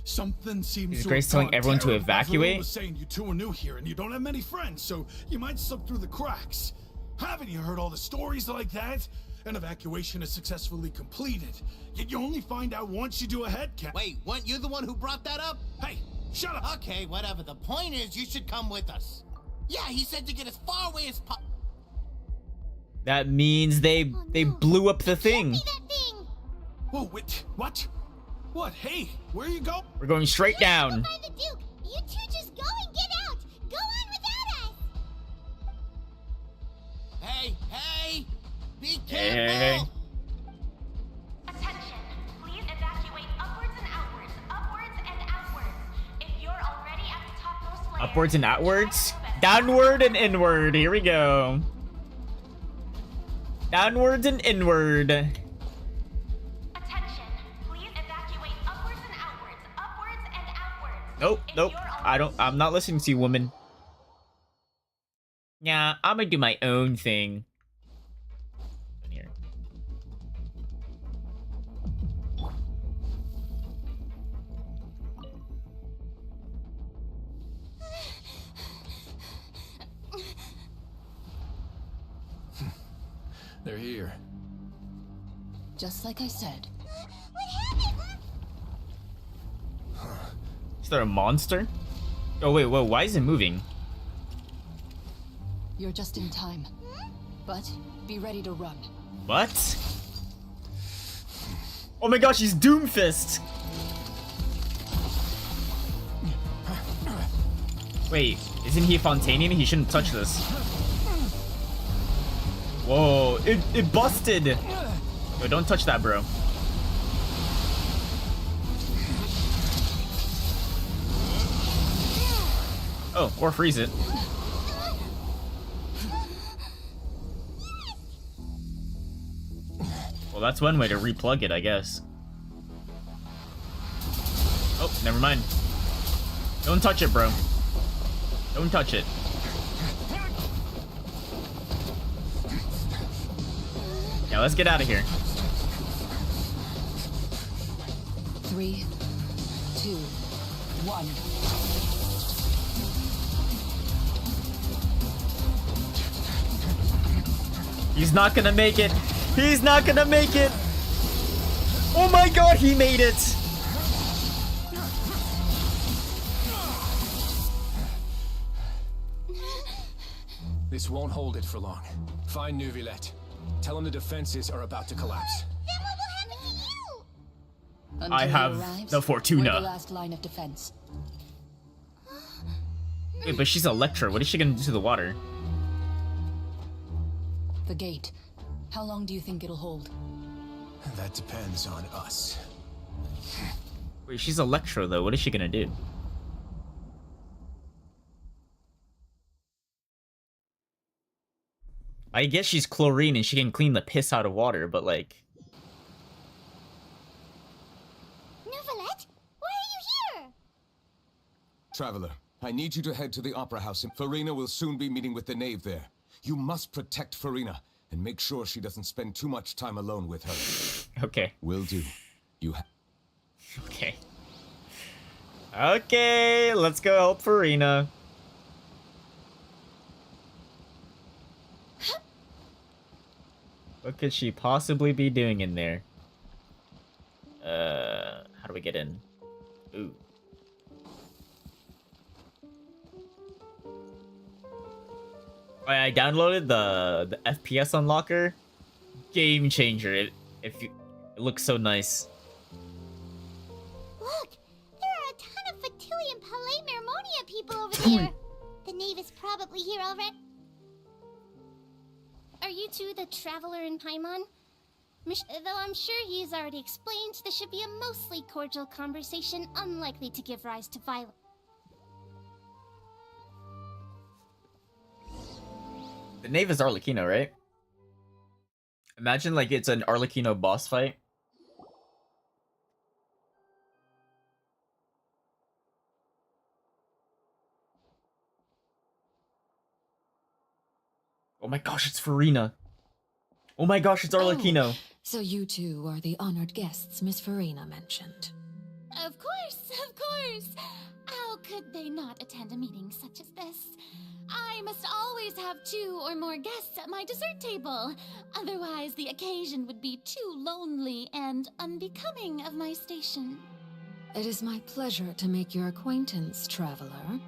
Speaker 17: Something seems
Speaker 1: Is
Speaker 17: to
Speaker 1: Grace
Speaker 17: have
Speaker 1: telling
Speaker 17: gone
Speaker 1: everyone to
Speaker 17: terrible.
Speaker 1: evacuate?
Speaker 17: Laveroon was saying you two are new here and you don't have many friends, so you might slip through the cracks. Haven't you heard all the stories like that? An evacuation is successfully completed, yet you only find out once you do a head count.
Speaker 22: Wait, weren't you the one who brought that up?
Speaker 17: Hey, shut up!
Speaker 22: Okay, whatever. The point is, you should come with us. Yeah, he said to get as far away as possible.
Speaker 1: That means they blew up the thing.
Speaker 17: Whoa, wait, what? What? Hey, where you go?
Speaker 1: We're going straight down.
Speaker 3: By the Duke, you two just go and get out. Go on without us.
Speaker 22: Hey, be careful.
Speaker 1: Hey.
Speaker 23: Attention, please evacuate upwards and outwards, upwards and outwards. If you're already at the topmost layer,
Speaker 1: Upwards and outwards. Downward and inward. Here we go. Downwards and inward.
Speaker 23: attention, please evacuate upwards and outwards, upwards and outwards.
Speaker 1: Nope. I'm not listening to you, woman. Yeah, I'm gonna do my own thing. In here.
Speaker 9: They're here.
Speaker 2: Just like I said.
Speaker 1: Is there a monster? Oh wait, whoa, why is it moving?
Speaker 2: You're just in time. But be ready to run.
Speaker 1: What? Oh my gosh, he's Doomfist! Wait, isn't he a Fontainian? He shouldn't touch this. Whoa, it busted! Yo, don't touch that, bro. Oh, or freeze it. Well, that's one way to replug it, I guess. Oh, never mind. Don't touch it, bro. Don't touch it. Yeah, let's get out of here.
Speaker 2: 3, 2, 1.
Speaker 1: He's not gonna make it. He's not gonna make it. Oh my god, he made it.
Speaker 21: This won't hold it for long. Find Neuvillette. Tell him the defenses are about to collapse.
Speaker 3: Then what will happen to you?
Speaker 2: Until
Speaker 1: I
Speaker 2: he
Speaker 1: have
Speaker 2: arrives,
Speaker 1: the
Speaker 2: we're
Speaker 1: Fortuna.
Speaker 2: the last line of defense.
Speaker 1: Wait, but she's Electra. What is she gonna do to the water?
Speaker 2: The gate. How long do you think it'll hold?
Speaker 21: That depends on us.
Speaker 1: Wait, she's Electro though. What is she gonna do? I guess she's chlorine and she can clean the piss out of water, but like...
Speaker 3: Neuvillette? Why are you here?
Speaker 7: Traveler, I need you to head to the Opera House. Farina will soon be meeting with the Knave there. You must protect Farina and make sure she doesn't spend too much time alone with her.
Speaker 1: Okay.
Speaker 7: Will do.
Speaker 1: Okay. Okay, let's go help Farina. What could she possibly be doing in there? How do we get in? Ooh. I downloaded the FPS unlocker. Game changer. It looks so nice.
Speaker 3: Look, there are a ton of Fatui and Palais Mermonia people over there. The Knave is probably here already. Are you two the Traveler and Paimon? Though I'm sure he's already explained, this should be a mostly cordial conversation, unlikely to give rise to violence.
Speaker 1: The Knave is Arlecchino, right? Imagine like it's an Arlecchino boss fight. Oh my gosh, it's Farina. Oh my gosh, it's Arlecchino.
Speaker 6: So you two are the honored guests Miss Farina mentioned.
Speaker 23: Of course, of course. How could they not attend a meeting such as this? I must always have 2 or more guests at my dessert table. Otherwise, the occasion would be too lonely and unbecoming of my station.
Speaker 6: It is my pleasure to make your acquaintance, Traveler.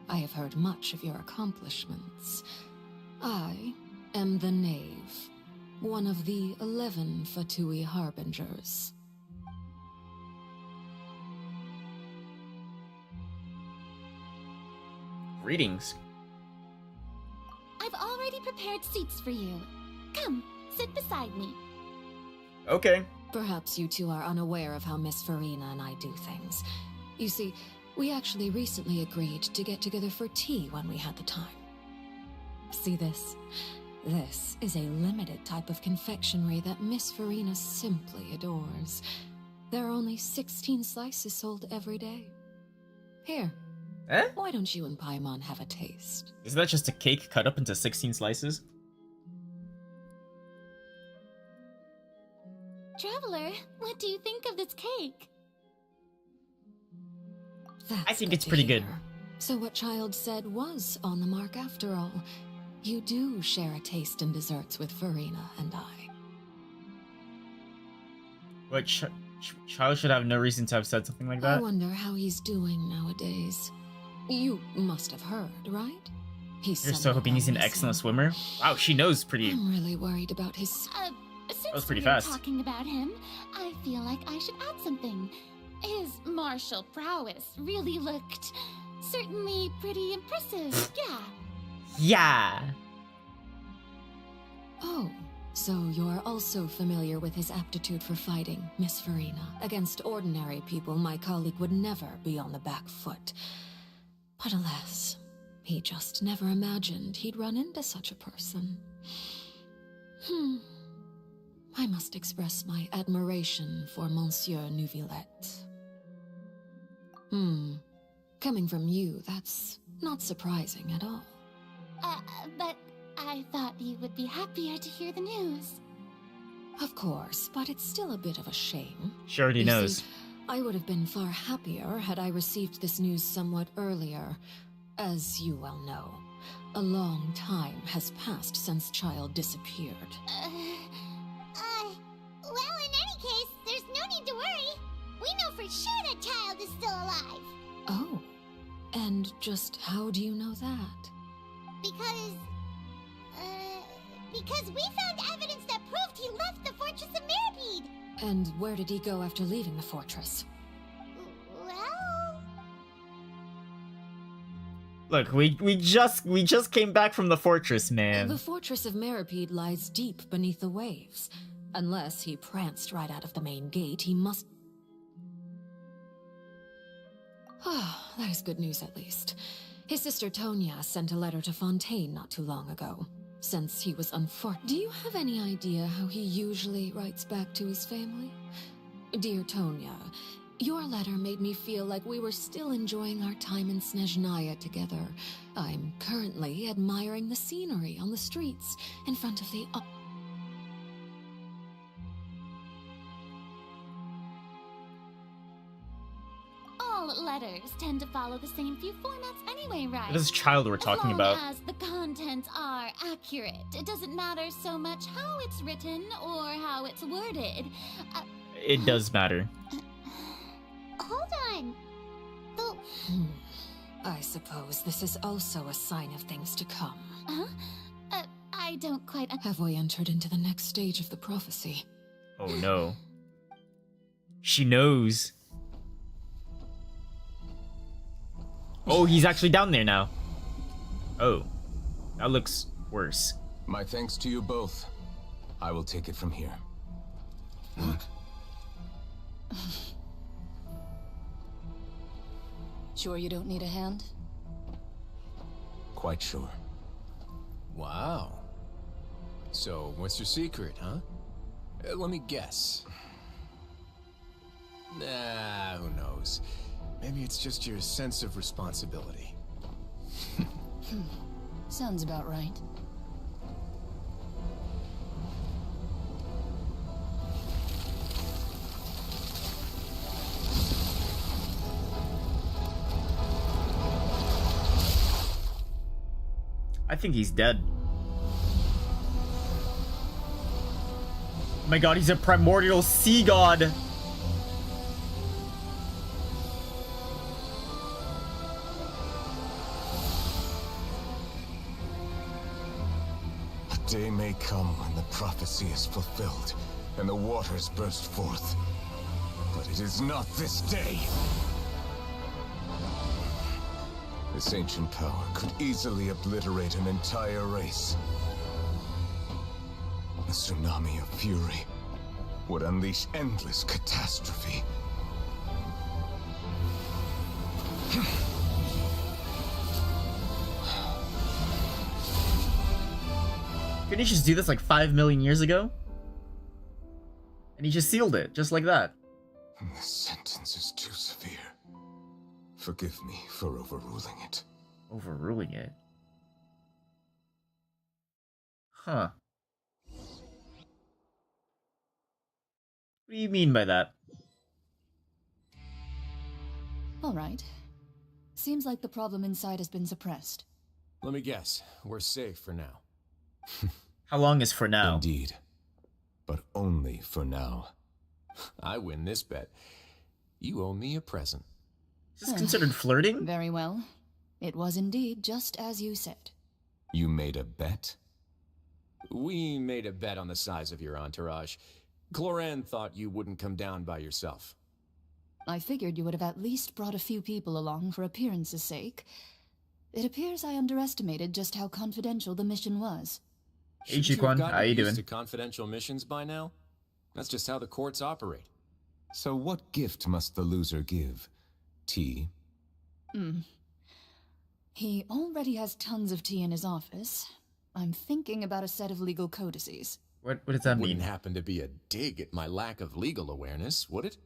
Speaker 6: I have heard much of your accomplishments. I am the Knave, one of the 11 Fatui Harbingers.
Speaker 1: Greetings.
Speaker 23: I've already prepared seats for you. Come, sit beside me.
Speaker 1: Okay.
Speaker 6: Perhaps you two are unaware of how Miss Farina and I do things. You see, we actually recently agreed to get together for tea when we had the time. See this? This is a limited type of confectionery that Miss Farina simply adores. There are only 16 slices sold every day. Here.
Speaker 1: Eh?
Speaker 6: Why don't you and Paimon have a taste?
Speaker 1: Isn't that just a cake cut up into 16 slices?
Speaker 23: Traveler, what do you think of this cake?
Speaker 1: I think it's pretty good.
Speaker 6: So what Child said was on the mark after all. You do share a taste in desserts with Farina and I.
Speaker 1: What, Child should have no reason to have said something like that?
Speaker 6: I wonder how he's doing nowadays. You must have heard, right?
Speaker 1: You're so hoping he's an excellent swimmer? Wow, she knows pretty...
Speaker 6: I'm really worried about his...
Speaker 23: Since
Speaker 1: was pretty
Speaker 23: we're
Speaker 1: fast.
Speaker 23: talking about him, I feel like I should add something. His martial prowess really looked certainly pretty impressive, yeah.
Speaker 1: Yeah.
Speaker 6: Oh, so you're also familiar with his aptitude for fighting, Miss Farina. Against ordinary people, my colleague would never be on the back foot. But alas, He just never imagined he'd run into such a person. I must express my admiration for Monsieur Neuvillette. Coming from you, that's not surprising at all.
Speaker 23: But I thought you would be happier to hear the news.
Speaker 6: Of course, but it's still a bit of a shame.
Speaker 1: She already knows.
Speaker 6: See, I would have been far happier had I received this news somewhat earlier. As you well know, a long time has passed since Child disappeared.
Speaker 3: Well, in any case, there's no need to worry. We know for sure that Child is still alive.
Speaker 6: Oh, and just how do you know that?
Speaker 3: Because we found evidence that proved he left the Fortress of Mirapede.
Speaker 6: And where did he go after leaving the fortress?
Speaker 3: Well...
Speaker 1: Look, we just came back from the fortress, man.
Speaker 6: The Fortress of Mirapede lies deep beneath the waves. Unless he pranced right out of the main gate, he must... Ah, that is good news at least. His sister Tonya sent a letter to Fontaine not too long ago. Since he was unfortunate. Do you have any idea how he usually writes back to his family? Dear Tonya, your letter made me feel like we were still enjoying our time in Snezhnaya together. I'm currently admiring the scenery on the streets in front of the...
Speaker 23: All letters tend to follow the same few formats anyway, right?
Speaker 1: This Child we're talking about.
Speaker 23: As the contents are accurate, it doesn't matter so much how it's written or how it's worded.
Speaker 1: It does matter.
Speaker 3: Hold on.
Speaker 6: I suppose this is also a sign of things to come.
Speaker 23: Huh? I don't quite...
Speaker 6: Have we entered into the next stage of the prophecy?
Speaker 1: Oh no. She knows. Oh, he's actually down there now. Oh, that looks worse.
Speaker 7: My thanks to you both. I will take it from here.
Speaker 2: Sure you don't need a hand?
Speaker 7: Quite sure.
Speaker 21: Wow. So, what's your secret, huh? Let me guess. Nah, who knows? Maybe it's just your sense of responsibility.
Speaker 2: Sounds about right.
Speaker 1: I think he's dead. Oh my god, he's a primordial sea god!
Speaker 7: A day may come when the prophecy is fulfilled and the waters burst forth. But it is not this day. This ancient power could easily obliterate an entire race. A tsunami of fury would unleash endless catastrophe.
Speaker 1: Couldn't he just do this like 5 million years ago? And he just sealed it, just like that.
Speaker 7: The sentence is too severe. Forgive me for overruling it.
Speaker 1: Overruling it? Huh. What do you mean by that?
Speaker 2: All right. Seems like the problem inside has been suppressed.
Speaker 21: Let me guess. We're safe for now.
Speaker 1: How long is for now?
Speaker 7: Indeed. But only for now.
Speaker 21: I win this bet. You owe me a present.
Speaker 1: Is this considered flirting?
Speaker 2: Very well. It was indeed just as you said.
Speaker 7: You made a bet?
Speaker 21: We made a bet on the size of your entourage. Cloran thought you wouldn't come down by yourself.
Speaker 2: I figured you would have at least brought a few people along for appearance's sake. It appears I underestimated just how confidential the mission was.
Speaker 1: Hey, Chiquan, how you doing?
Speaker 21: To confidential missions by now? That's just how the courts operate.
Speaker 7: So what gift must the loser give? Tea?
Speaker 2: He already has tons of tea in his office. I'm thinking about a set of legal codices.
Speaker 1: What does that mean?
Speaker 21: Wouldn't happen to be a dig at my lack of legal awareness, would it?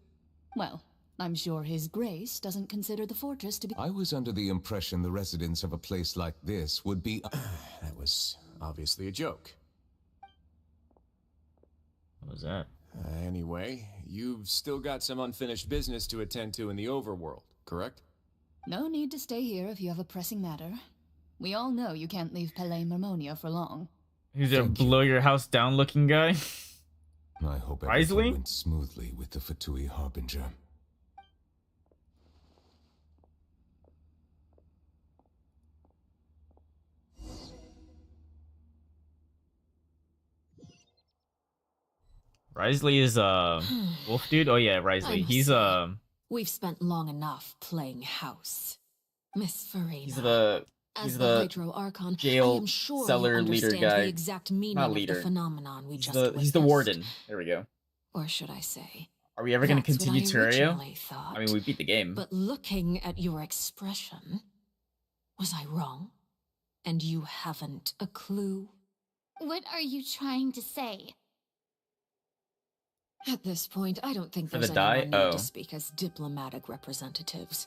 Speaker 2: Well, I'm sure His Grace doesn't consider the fortress to be—
Speaker 7: I was under the impression the residents of a place like this would be...
Speaker 21: That was obviously a joke.
Speaker 1: What was that?
Speaker 21: Anyway, you've still got some unfinished business to attend to in the overworld, correct?
Speaker 2: No need to stay here if you have a pressing matter. We all know you can't leave Palais Marmonia for long.
Speaker 1: He's a blow your house down looking guy.
Speaker 7: I hope
Speaker 1: Risley?
Speaker 7: everything went smoothly with the Fatui Harbinger.
Speaker 1: Risley is wolf dude. Oh yeah, Risley. He's
Speaker 6: We've spent long enough playing house. Miss Farina.
Speaker 1: He's
Speaker 6: As
Speaker 1: the
Speaker 6: Hydro Archon,
Speaker 1: jail
Speaker 6: I am sure
Speaker 1: cellar
Speaker 6: you
Speaker 1: leader
Speaker 6: understand
Speaker 1: guy.
Speaker 6: the exact meaning
Speaker 1: Not
Speaker 6: of
Speaker 1: leader.
Speaker 6: the phenomenon we
Speaker 1: He's
Speaker 6: just
Speaker 1: the
Speaker 6: witnessed.
Speaker 1: warden. There we go.
Speaker 6: Or should I say?
Speaker 1: Are we ever going to
Speaker 6: That's what
Speaker 1: continue
Speaker 6: I
Speaker 1: Terrario?
Speaker 6: originally thought.
Speaker 1: I mean, we beat the game.
Speaker 6: But looking at your expression, was I wrong? And you haven't a clue?
Speaker 23: What are you trying to say?
Speaker 6: At this point, I don't think
Speaker 1: For
Speaker 6: there's
Speaker 1: the die?
Speaker 6: anyone need
Speaker 1: Oh.
Speaker 6: to speak as diplomatic representatives.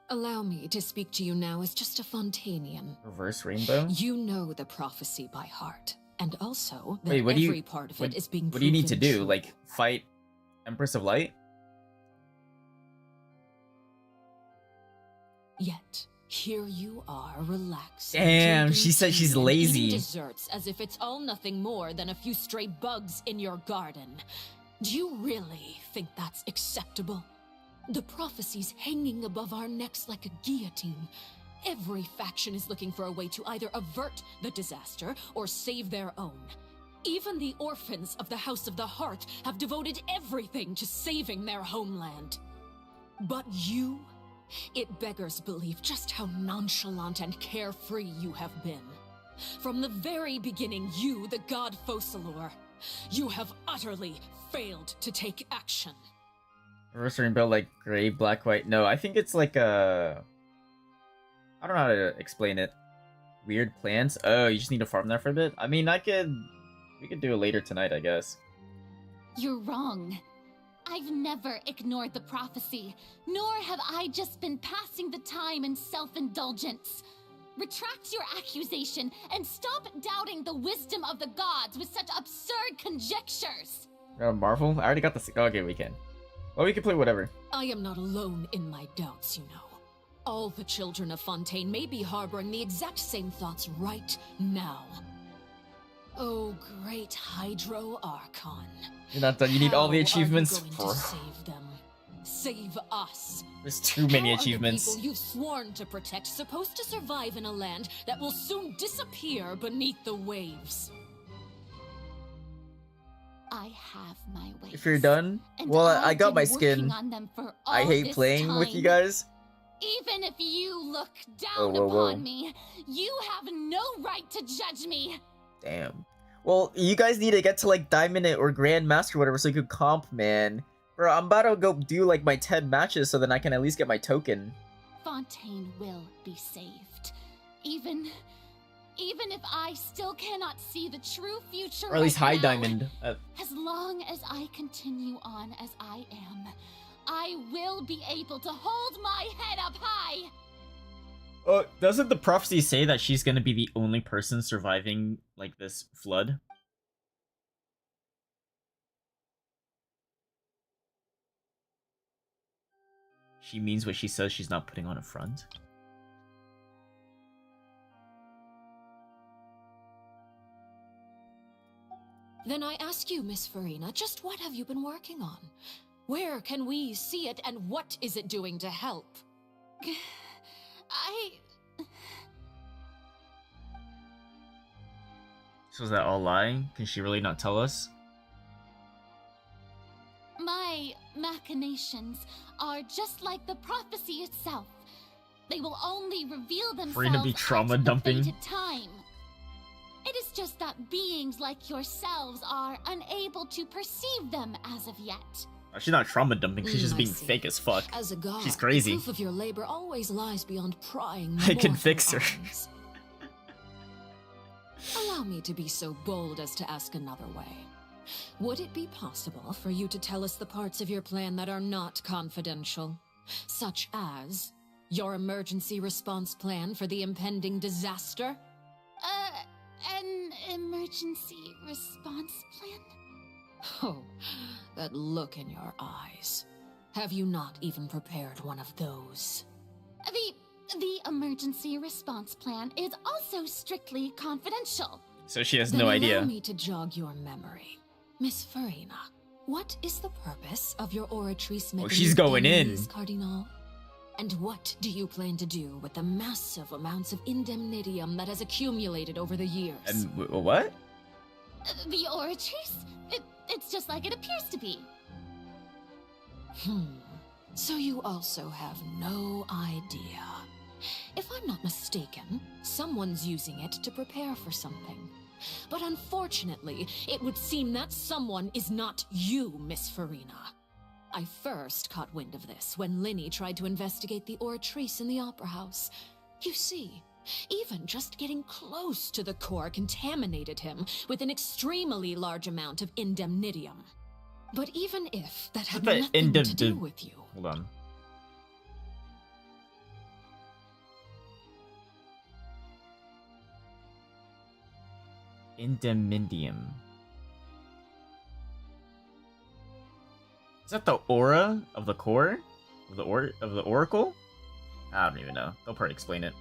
Speaker 6: Allow me to speak to you now as just a Fontainian.
Speaker 1: Reverse rainbow?
Speaker 6: You know the prophecy by heart, and also that
Speaker 1: Wait, what do
Speaker 6: every
Speaker 1: you?
Speaker 6: part of
Speaker 1: what,
Speaker 6: it is being
Speaker 1: what do you need to
Speaker 6: proven
Speaker 1: do?
Speaker 6: true.
Speaker 1: Like fight Empress of Light?
Speaker 6: Yet here you are, relaxed.
Speaker 1: Damn,
Speaker 6: drinking
Speaker 1: she said
Speaker 6: tea
Speaker 1: she's
Speaker 6: and
Speaker 1: lazy.
Speaker 6: eating desserts as if it's all nothing more than a few stray bugs in your garden. Do you really think that's acceptable? The prophecy's hanging above our necks like a guillotine. Every faction is looking for a way to either avert the disaster or save their own. Even the orphans of the House of the Heart have devoted everything to saving their homeland. But you, it beggars belief just how nonchalant and carefree you have been. From the very beginning, you, the god Focalor, you have utterly failed to take action.
Speaker 1: Reverse rainbow, like gray, black, white. No, I think it's like a. I don't know how to explain it. Weird plants. Oh, you just need to farm that for a bit. I mean, we could do it later tonight, I guess.
Speaker 23: You're wrong. I've never ignored the prophecy, nor have I just been passing the time in self-indulgence. Retract your accusation and stop doubting the wisdom of the gods with such absurd conjectures.
Speaker 1: Marvel? I already got the. Okay, we can. Well, we can play whatever.
Speaker 6: I am not alone in my doubts, you know. All the children of Fontaine may be harboring the exact same thoughts right now. Oh, great Hydro Archon.
Speaker 1: You're not done. You need all the
Speaker 6: How are you
Speaker 1: achievements.
Speaker 6: going to save them? Save us.
Speaker 1: There's too many
Speaker 6: How are
Speaker 1: achievements.
Speaker 6: the people you've sworn to protect supposed to survive in a land that will soon disappear beneath the waves?
Speaker 23: I have my ways.
Speaker 1: If you're done,
Speaker 23: And
Speaker 1: well, I
Speaker 23: I've
Speaker 1: got my
Speaker 23: been working
Speaker 1: skin.
Speaker 23: on them for
Speaker 1: I
Speaker 23: all
Speaker 1: hate
Speaker 23: this
Speaker 1: playing with you
Speaker 23: time.
Speaker 1: guys.
Speaker 23: Even if you look down
Speaker 1: Whoa, whoa, whoa.
Speaker 23: upon me, you have no right to judge me.
Speaker 1: Damn. Well, you guys need to get to like Diamond or Grandmaster or whatever so you could comp, man. Bro, I'm about to go do like my 10 matches so then I can at least get my token.
Speaker 23: Fontaine will be saved. Even if I still cannot see the true future
Speaker 1: Or at least
Speaker 23: right
Speaker 1: High
Speaker 23: now,
Speaker 1: Diamond.
Speaker 23: As long as I continue on as I am, I will be able to hold my head up high.
Speaker 1: Doesn't the prophecy say that she's gonna be the only person surviving like this flood? She means what she says. She's not putting on a front.
Speaker 6: Then I ask you, Miss Farina, just what have you been working on? Where can we see it, and what is it doing to help?
Speaker 1: So is that all lying? Can she really not tell us?
Speaker 23: My machinations are just like the prophecy itself. They will only reveal
Speaker 1: Farina be
Speaker 23: themselves
Speaker 1: trauma
Speaker 23: at the
Speaker 1: dumping.
Speaker 23: fated time. It is just that beings like yourselves are unable to perceive them as of yet.
Speaker 1: She's not trauma dumping, she's just
Speaker 6: I
Speaker 1: being
Speaker 6: see.
Speaker 1: fake as fuck.
Speaker 6: As a god,
Speaker 1: She's crazy.
Speaker 6: the proof of your labor always lies beyond prying.
Speaker 1: I can
Speaker 6: mortal
Speaker 1: fix her.
Speaker 6: eyes. Allow me to be so bold as to ask another way. Would it be possible for you to tell us the parts of your plan that are not confidential? Such as your emergency response plan for the impending disaster?
Speaker 23: An emergency response plan?
Speaker 6: Oh, that look in your eyes. Have you not even prepared one of those?
Speaker 23: The emergency response plan is also strictly confidential.
Speaker 1: So she has
Speaker 6: Then
Speaker 1: no
Speaker 6: allow
Speaker 1: idea.
Speaker 6: me to jog your memory. Miss Farina, what is the purpose of your Oratrice
Speaker 1: Oh, she's going in.
Speaker 6: Cardinal? And what do you plan to do with the massive amounts of indemnitium that has accumulated over the years?
Speaker 1: And what?
Speaker 23: The Oratrice? It's just like it appears to be.
Speaker 6: So you also have no idea. If I'm not mistaken, someone's using it to prepare for something. But unfortunately, it would seem that someone is not you, Miss Farina. I first caught wind of this when Linny tried to investigate the Oratrice in the Opera House. You see, even just getting close to the core contaminated him with an extremely large amount of indemnitium. But even if that had nothing to do with you...
Speaker 1: Hold on. Indemnitium. Is that the aura of the core? Of the oracle? I don't even know. They'll probably explain it.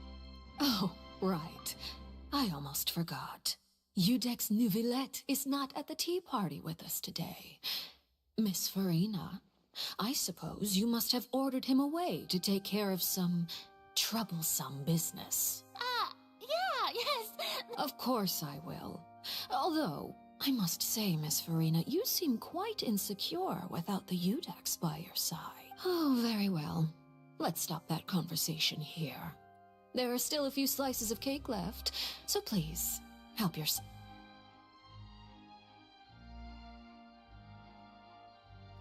Speaker 6: Oh, right. I almost forgot. Udex Nouvillette is not at the tea party with us today. Miss Farina, I suppose you must have ordered him away to take care of some troublesome business.
Speaker 23: Yeah, yes.
Speaker 6: Of course I will. Although, I must say, Miss Farina, you seem quite insecure without the Udex by your side. Oh, very well. Let's stop that conversation here. There are still a few slices of cake left, so please, help yourself.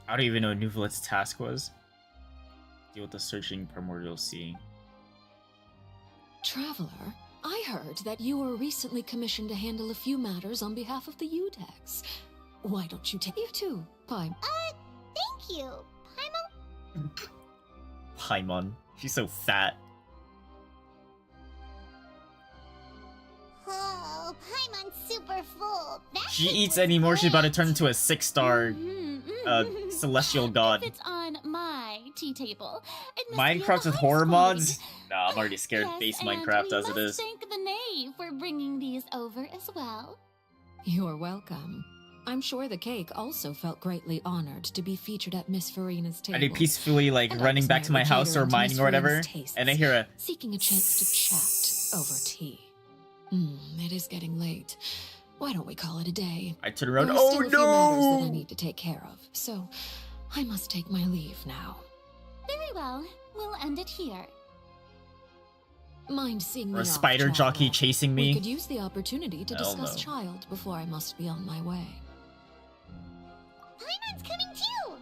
Speaker 1: I don't even know what Nouvelette's task was. Deal with the searching primordial sea.
Speaker 6: Traveler, I heard that you were recently commissioned to handle a few matters on behalf of the Udex. Why don't you take you too, Paimon?
Speaker 3: Thank you, Paimon.
Speaker 1: Paimon. She's so fat.
Speaker 3: Oh, Paimon's super full. That
Speaker 1: She
Speaker 3: cake
Speaker 1: eats
Speaker 3: was
Speaker 1: anymore, she's about to
Speaker 3: great.
Speaker 1: turn into a 6-star celestial god.
Speaker 23: If it's on my tea table, it must be
Speaker 1: Minecraft
Speaker 23: of
Speaker 1: with
Speaker 23: the
Speaker 1: horror
Speaker 23: highest
Speaker 1: mods? Nah, I'm already scared
Speaker 23: quality.
Speaker 1: base
Speaker 23: Yes,
Speaker 1: Minecraft
Speaker 23: and
Speaker 1: as it
Speaker 23: we
Speaker 1: is.
Speaker 23: must thank the knave for bringing these over as well.
Speaker 6: You're welcome. I'm sure the cake also felt greatly honored to be featured at Miss Farina's table.
Speaker 1: I did peacefully, like,
Speaker 6: And I
Speaker 1: running
Speaker 6: was
Speaker 1: back to my
Speaker 6: merely
Speaker 1: house or
Speaker 6: catering to
Speaker 1: mining
Speaker 6: Miss
Speaker 1: or whatever,
Speaker 6: Farina's tastes,
Speaker 1: and I hear a...
Speaker 6: seeking a chance to chat over tea. It is getting late. Why don't we call it a day?
Speaker 1: I turn around,
Speaker 6: There are
Speaker 1: oh
Speaker 6: still a few matters that I
Speaker 1: no!
Speaker 6: need to take care of, so I must take my leave now.
Speaker 23: Very well. We'll end it here.
Speaker 6: Mind seeing me
Speaker 1: Or a
Speaker 6: off,
Speaker 1: spider
Speaker 6: traveler?
Speaker 1: jockey chasing
Speaker 6: We
Speaker 1: me?
Speaker 6: could use the opportunity to
Speaker 1: Hell
Speaker 6: discuss
Speaker 1: no.
Speaker 6: child before I must be on my way.
Speaker 3: Paimon's coming too.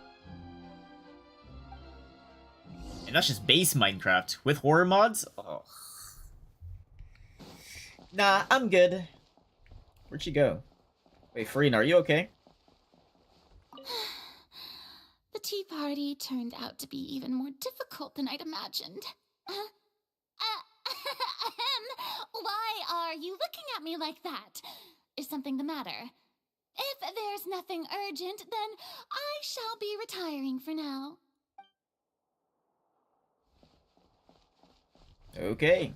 Speaker 1: And that's just base Minecraft. With horror mods? Oh. Nah, I'm good. Where'd she go? Wait, Farina, are you okay?
Speaker 23: The tea party turned out to be even more difficult than I'd imagined. Why are you looking at me like that? Is something the matter? If there's nothing urgent, then I shall be retiring for now.
Speaker 1: Okay.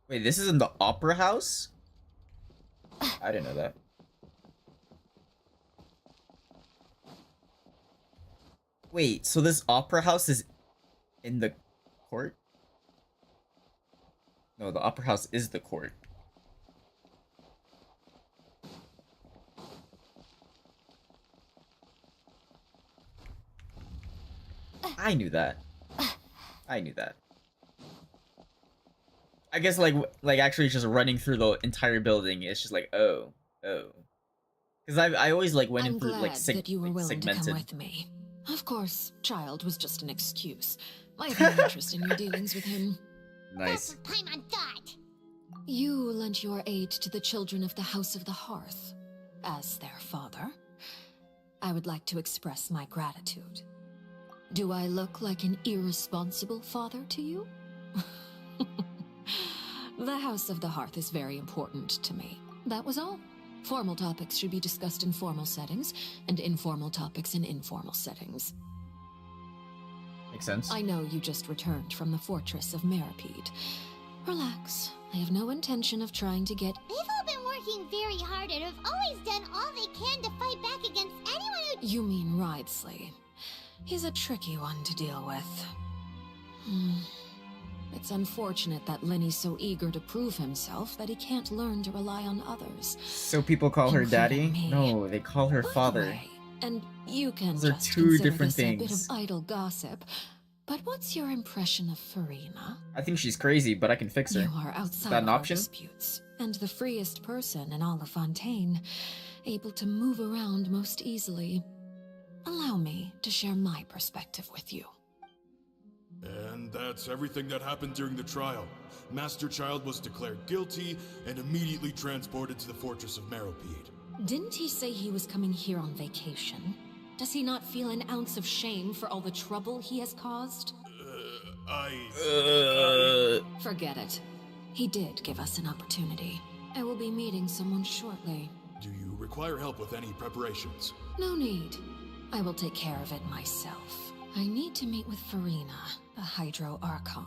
Speaker 1: Wait, this is in the opera house? I didn't know that. Wait, so this opera house is in the court? No, the opera house is the court. I knew that. I knew that. I guess like actually just running through the entire building. It's just like oh. Because I always like went
Speaker 6: I'm
Speaker 1: in through
Speaker 6: glad
Speaker 1: like
Speaker 6: that you were willing to
Speaker 1: segmented.
Speaker 6: come with me. Of course, child was just an excuse. I have no interest in your dealings with him.
Speaker 1: Nice.
Speaker 3: Time on thought.
Speaker 6: You lent your aid to the children of the House of the Hearth. As their father, I would like to express my gratitude. Do I look like an irresponsible father to you? The House of the Hearth is very important to me. That was all. Formal topics should be discussed in formal settings, and informal topics in informal settings.
Speaker 1: Makes sense.
Speaker 6: I know you just returned from the fortress of Meripede. Relax. I have no intention of trying to get...
Speaker 3: They've all been working very hard and have always done all they can to fight back against anyone who...
Speaker 6: You mean Ridesley. He's a tricky one to deal with. It's unfortunate that Lenny's so eager to prove himself that he can't learn to rely on others.
Speaker 1: So people call her daddy? No, they call her father.
Speaker 6: And you can
Speaker 1: Those are
Speaker 6: just
Speaker 1: two
Speaker 6: consider
Speaker 1: different
Speaker 6: this a bit
Speaker 1: things.
Speaker 6: of idle gossip. But what's your impression of Farina?
Speaker 1: I think she's crazy, but I can fix her.
Speaker 6: You are
Speaker 1: Is
Speaker 6: outside
Speaker 1: that an
Speaker 6: of our
Speaker 1: option?
Speaker 6: disputes, and the freest person in all of Fontaine, able to move around most easily. Allow me to share my perspective with you.
Speaker 12: And that's everything that happened during the trial. Master Child was declared guilty and immediately transported to the Fortress of Meripede.
Speaker 6: Didn't he say he was coming here on vacation? Does he not feel an ounce of shame for all the trouble he has caused? Forget it. He did give us an opportunity. I will be meeting someone shortly.
Speaker 12: Do you require help with any preparations?
Speaker 6: No need. I will take care of it myself. I need to meet with Farina, the Hydro Archon.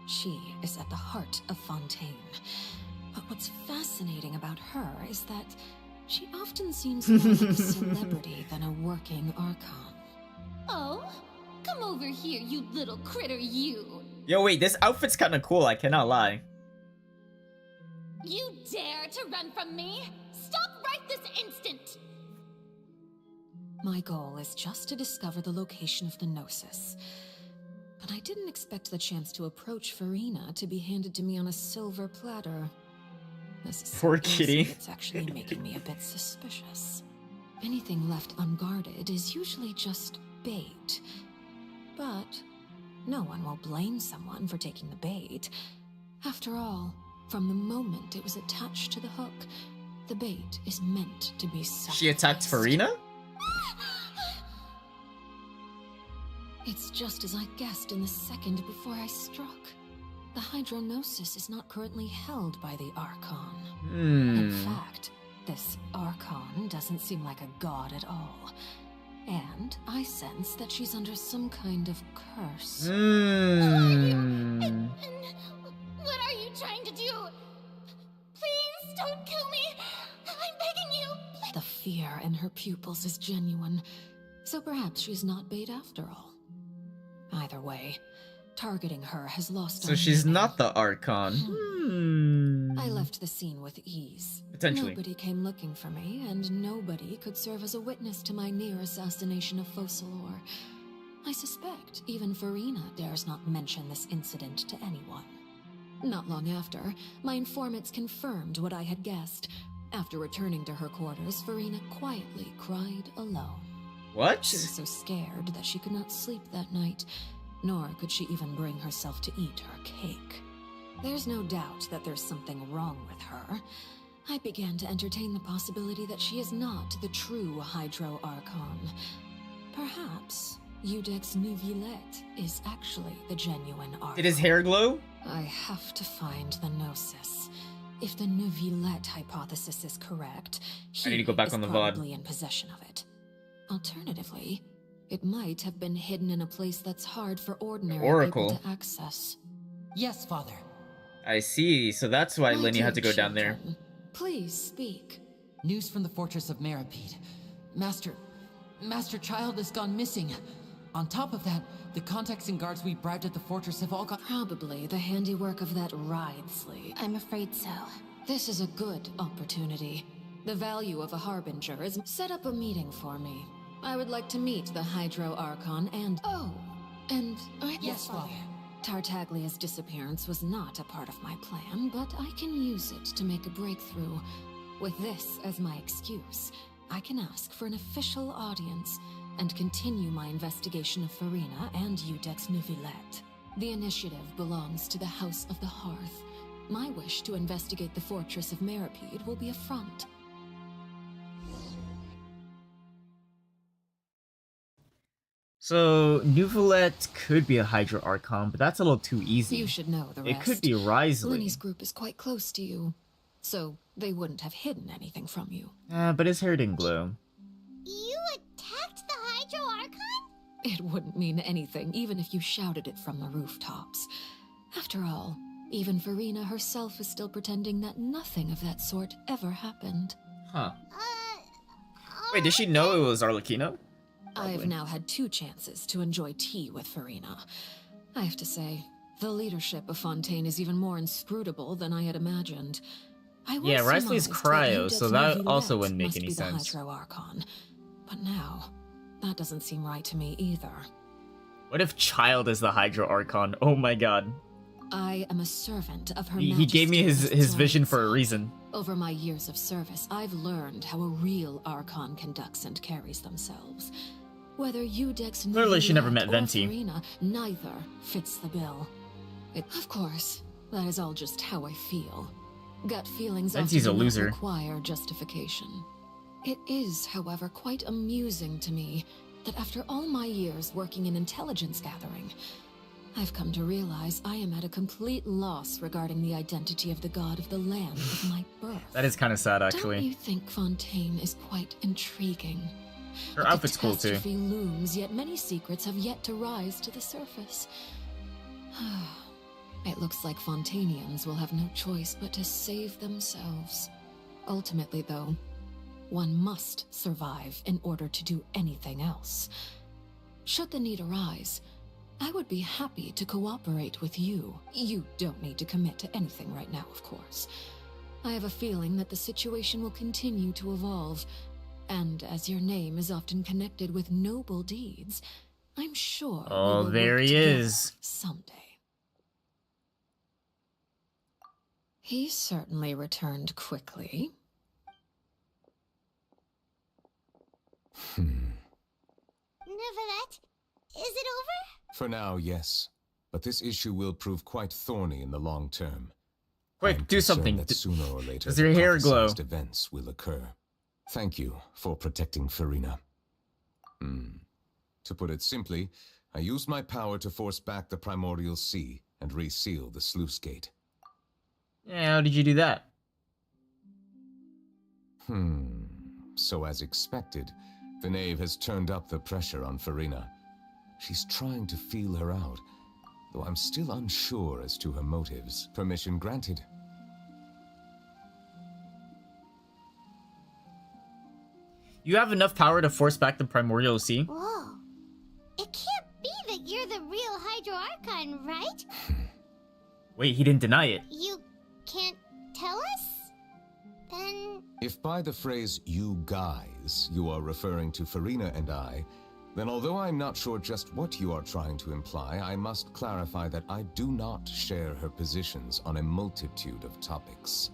Speaker 6: She is at the heart of Fontaine. But what's fascinating about her is that she often seems more like a celebrity than a working Archon.
Speaker 23: Oh, come over here, you little critter, you.
Speaker 1: Yo, wait, this outfit's kind of cool. I cannot lie.
Speaker 23: You dare to run from me? Stop right this instant!
Speaker 6: My goal is just to discover the location of the Gnosis. But I didn't expect the chance to approach Farina to be handed to me on a silver platter. This is
Speaker 1: Poor
Speaker 6: so easy,
Speaker 1: kitty.
Speaker 6: It's actually making me a bit suspicious. Anything left unguarded is usually just bait. But no one will blame someone for taking the bait. After all, from the moment it was attached to the hook, the bait is meant to be sacrificed.
Speaker 1: She attacked Farina?
Speaker 6: It's just as I guessed in the second before I struck. The Hydronosis is not currently held by the Archon. In fact, this Archon doesn't seem like a god at all. And I sense that she's under some kind of curse.
Speaker 23: What are you trying to do? Please don't kill me. I'm begging you.
Speaker 6: The fear in her pupils is genuine. So perhaps she's not bait after all. Either way, targeting her has lost
Speaker 1: So she's not the Archon.
Speaker 6: I left the scene with ease.
Speaker 1: Potentially.
Speaker 6: Nobody came looking for me, and nobody could serve as a witness to my near assassination of Focalor. I suspect even Farina dares not mention this incident to anyone. Not long after, my informants confirmed what I had guessed. After returning to her quarters, Farina quietly cried alone.
Speaker 1: What?
Speaker 6: She was so scared that she could not sleep that night, nor could she even bring herself to eat her cake. There's no doubt that there's something wrong with her. I began to entertain the possibility that she is not the true Hydro Archon. Perhaps Eudex Neuvillette is actually the genuine Archon.
Speaker 1: Did his hair glow?
Speaker 6: I have to find the Gnosis. If the Neuvillette hypothesis is correct,
Speaker 1: I need to go back on the VOD.
Speaker 6: probably in possession of it. Alternatively, it might have been hidden in a place that's hard for ordinary
Speaker 1: Oracle.
Speaker 6: people to access.
Speaker 18: Yes, Father.
Speaker 1: I see. So that's why
Speaker 6: My
Speaker 1: Lenny had to
Speaker 6: dear
Speaker 1: go down there.
Speaker 6: children, please speak.
Speaker 18: News from the fortress of Meripede. Master Child has gone missing. On top of that, the contacts and guards we bribed at the fortress have all gone...
Speaker 6: Probably the handiwork of that Ridesley.
Speaker 23: I'm afraid so.
Speaker 6: This is a good opportunity. The value of a harbinger is... Set up a meeting for me. I would like to meet the Hydro Archon and... Oh, and I...
Speaker 18: Yes, Father.
Speaker 6: Tartaglia's disappearance was not a part of my plan, but I can use it to make a breakthrough. With this as my excuse, I can ask for an official audience and continue my investigation of Farina and Udex Neuvillette. The initiative belongs to the House of the Hearth. My wish to investigate the fortress of Meripede will be a front.
Speaker 1: So, Neuvillette could be a Hydra Archon, but that's a little too easy.
Speaker 6: You should know the rest.
Speaker 1: It could be Risley.
Speaker 6: Lenny's group is quite close to you, so they wouldn't have hidden anything from you.
Speaker 1: But his hair didn't glow.
Speaker 3: You attacked the Hydro Archon?
Speaker 6: It wouldn't mean anything, even if you shouted it from the rooftops. After all, even Farina herself is still pretending that nothing of that sort ever happened.
Speaker 1: Huh. Wait, did she know it was Arlecchino?
Speaker 6: I've now had 2 chances to enjoy tea with Farina. I have to say, the leadership of Fontaine is even more inscrutable than I had imagined.
Speaker 1: Yeah, Risley's cryo, so that also wouldn't make any sense.
Speaker 6: Hydro Archon. But now, that doesn't seem right to me either.
Speaker 1: What if Child is the Hydro Archon? Oh my god.
Speaker 6: I am a servant of her
Speaker 1: He gave me his vision for a reason.
Speaker 6: Over my years of service, I've learned how a real Archon conducts and carries themselves. Whether Udex
Speaker 1: Clearly she never met Venti.
Speaker 6: Farina, neither fits the bill. Of course, that is all just how I feel. Gut feelings
Speaker 1: Venti's
Speaker 6: often
Speaker 1: a loser.
Speaker 6: do not require justification. It is, however, quite amusing to me that after all my years working in intelligence gathering, I've come to realize I am at a complete loss regarding the identity of the god of the land of my birth.
Speaker 1: That is kind of sad, actually.
Speaker 6: Don't you think Fontaine is quite intriguing?
Speaker 1: Her outfit's cool, too.
Speaker 6: Catastrophe looms, yet many secrets have yet to rise to the surface. It looks like Fontainians will have no choice but to save themselves. Ultimately, though, one must survive in order to do anything else. Should the need arise, I would be happy to cooperate with you. You don't need to commit to anything right now, of course. I have a feeling that the situation will continue to evolve, and as your name is often connected with noble deeds, I'm sure we
Speaker 1: Oh,
Speaker 6: will
Speaker 1: there
Speaker 6: work
Speaker 1: he
Speaker 6: together
Speaker 1: is.
Speaker 6: someday. He certainly returned quickly.
Speaker 3: Neuvillette, is it over?
Speaker 7: For now, yes. But this issue will prove quite thorny in the long term.
Speaker 1: Quick, do something.
Speaker 7: That sooner or later,
Speaker 1: Does your hair glow?
Speaker 7: prophesized events will occur. Thank you for protecting Farina. To put it simply, I used my power to force back the primordial sea and reseal the sluice gate.
Speaker 1: Yeah, how did you do that?
Speaker 7: So as expected, the knave has turned up the pressure on Farina. She's trying to feel her out, though I'm still unsure as to her motives. Permission granted.
Speaker 1: You have enough power to force back the primordial sea?
Speaker 3: Whoa. It can't be that you're the real Hydro Archon, right?
Speaker 1: Wait, he didn't deny it.
Speaker 3: You can't tell us? Then...
Speaker 7: If by the phrase, you guys, you are referring to Farina and I, then although I'm not sure just what you are trying to imply, I must clarify that I do not share her positions on a multitude of topics.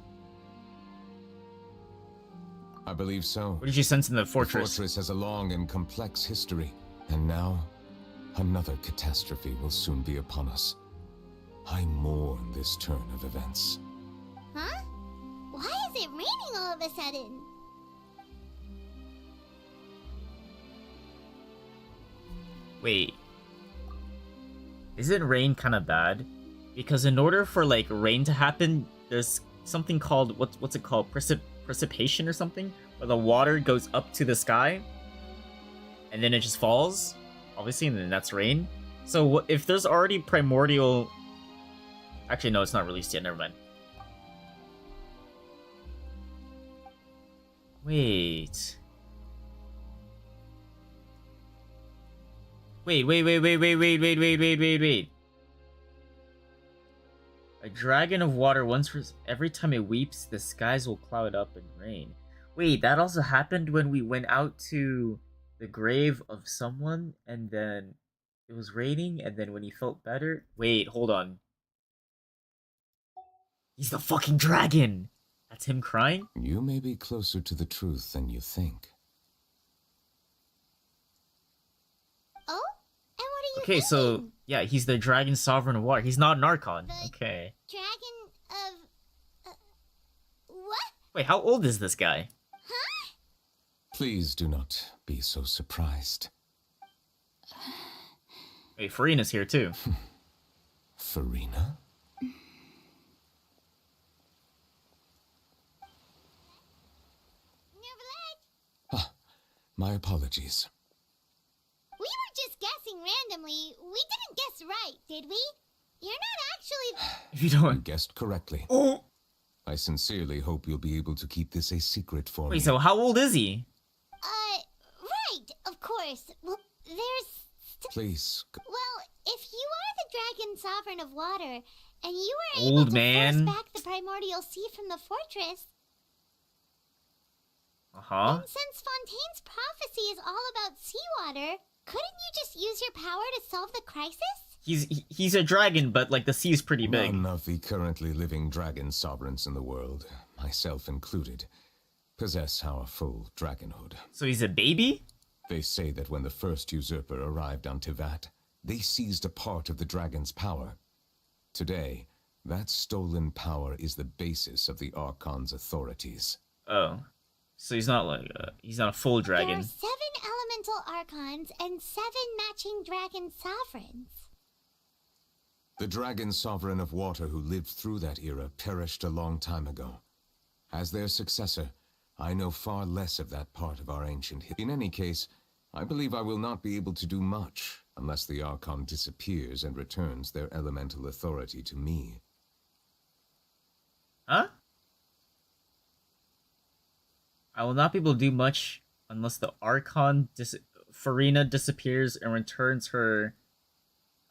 Speaker 7: I believe so.
Speaker 1: What did you sense in the fortress?
Speaker 7: The fortress has a long and complex history, and now another catastrophe will soon be upon us. I mourn this turn of events.
Speaker 3: Huh? Why is it raining all of a sudden?
Speaker 1: Wait. Isn't rain kind of bad? Because in order for, like, rain to happen, there's something called, what's it called? Precipitation or something? Where the water goes up to the sky, and then it just falls, obviously, and then that's rain. So if there's already primordial... Actually, no, it's not released yet, never mind. Wait. Wait. A dragon of water every time it weeps, the skies will cloud up and rain. Wait, that also happened when we went out to the grave of someone, and then It was raining, and then when he felt better... Wait, hold on. He's the fucking dragon! That's him crying?
Speaker 7: You may be closer to the truth than you think.
Speaker 3: Oh? And what are you
Speaker 1: Okay, so... Yeah, he's the dragon sovereign of water. He's not an Archon. Okay.
Speaker 3: Dragon of... what?
Speaker 1: Wait, how old is this guy?
Speaker 7: Please do not be so surprised.
Speaker 1: Wait, Farina's here too.
Speaker 7: Farina? My apologies.
Speaker 3: We were just guessing randomly. We didn't guess right, did we? You're not actually...
Speaker 1: If you don't...
Speaker 7: You guessed correctly.
Speaker 1: Oh!
Speaker 7: I sincerely hope you'll be able to keep this a secret for me.
Speaker 1: Wait, so how old is he?
Speaker 3: Right, of course. Well, there's...
Speaker 7: Please.
Speaker 3: Well, if you are the dragon sovereign of water, and you were
Speaker 1: Old
Speaker 3: able to
Speaker 1: man.
Speaker 3: force back the primordial sea from the fortress...
Speaker 1: Uh-huh.
Speaker 3: And since Fontaine's prophecy is all about seawater, couldn't you just use your power to solve the crisis?
Speaker 1: He's a dragon, but like the sea's pretty big.
Speaker 7: None of the currently living dragon sovereigns in the world, myself included, possess our full dragonhood.
Speaker 1: So he's a baby?
Speaker 7: They say that when the first usurper arrived on Tivat, they seized a part of the dragon's power. Today, that stolen power is the basis of the Archon's authorities.
Speaker 1: Oh. So he's not like he's not a full dragon.
Speaker 3: There are 7 elemental archons and 7 matching dragon sovereigns.
Speaker 7: The dragon sovereign of water who lived through that era perished a long time ago. As their successor, I know far less of that part of our ancient history. In any case, I believe I will not be able to do much unless the Archon disappears and returns their elemental authority to me.
Speaker 1: Huh? I will not be able to do much unless the Archon Farina disappears and returns her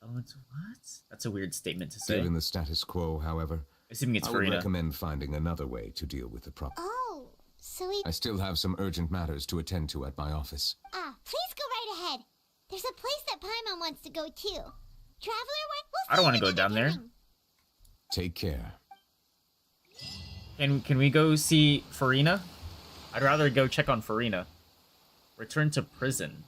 Speaker 1: elements. What? That's a weird statement to say.
Speaker 7: Given the status quo, however,
Speaker 1: assuming it's
Speaker 7: I would
Speaker 1: Farina.
Speaker 7: recommend finding another way to deal with the problem.
Speaker 3: Oh, so we...
Speaker 7: I still have some urgent matters to attend to at my office.
Speaker 3: Please go right ahead. There's a place that Paimon wants to go too. Traveler,
Speaker 1: I don't want to go down there.
Speaker 7: Take care.
Speaker 1: Can we go see Farina? I'd rather go check on Farina. Return to prison.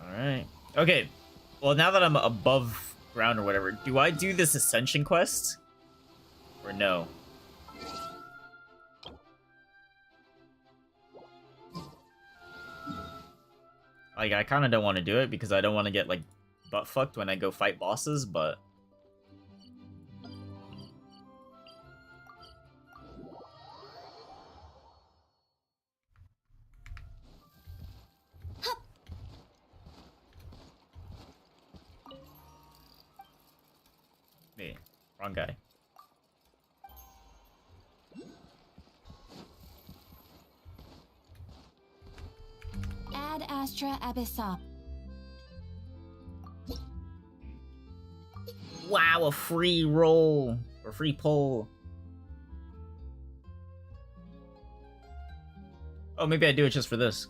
Speaker 1: Alright. Okay. Well, now that I'm above ground or whatever, do I do this Ascension quest? Or no? Like, I kind of don't want to do it because I don't want to get, like, butt-fucked when I go fight bosses, but... Hey, wrong guy.
Speaker 2: Ad Astra Abyssa.
Speaker 1: Wow, a free roll. Or free pull. Oh, maybe I do it just for this.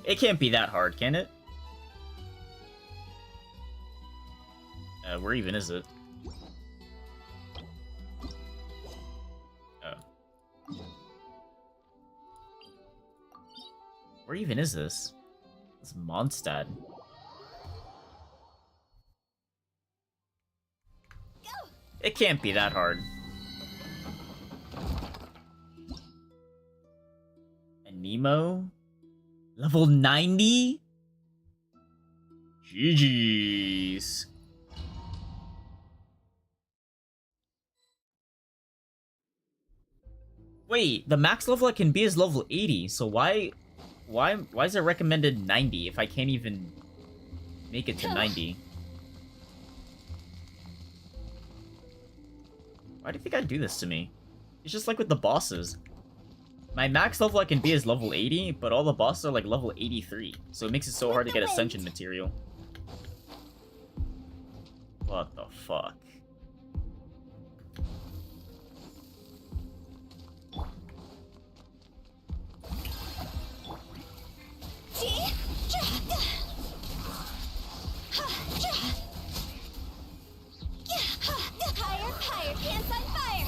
Speaker 1: It can't be that hard, can it? Where even is it? Oh. Where even is this? It's Mondstadt. It can't be that hard. And Nemo? Level 90? GG's. Wait, the max level I can be is level 80, so why is it recommended 90 if I can't even make it to 90? Why do you think I'd do this to me? It's just like with the bosses. My max level I can be is level 80, but all the bosses are like level 83, so it makes it so hard to get Ascension material. What the fuck?
Speaker 3: Higher, pants on fire!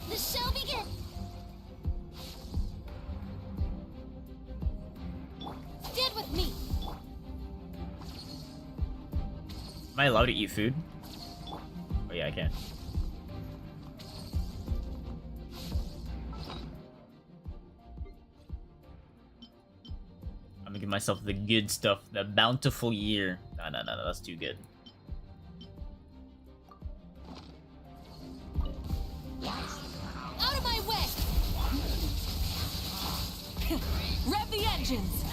Speaker 3: The show begins! Stand with me!
Speaker 1: Am I allowed to eat food? Oh yeah, I can. I'm gonna give myself the good stuff, the bountiful year. No, that's too good.
Speaker 3: Out of my way!
Speaker 13: Rev the engines!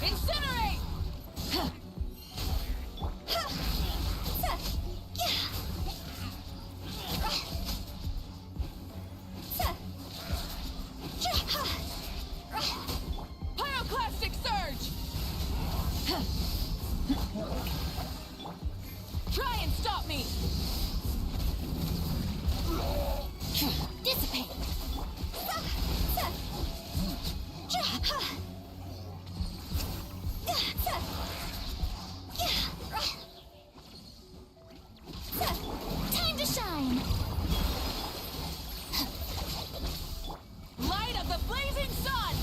Speaker 13: Incinerate! Pyroclastic surge! Try and stop me!
Speaker 3: Dissipate! Time to shine!
Speaker 13: Light of the blazing sun!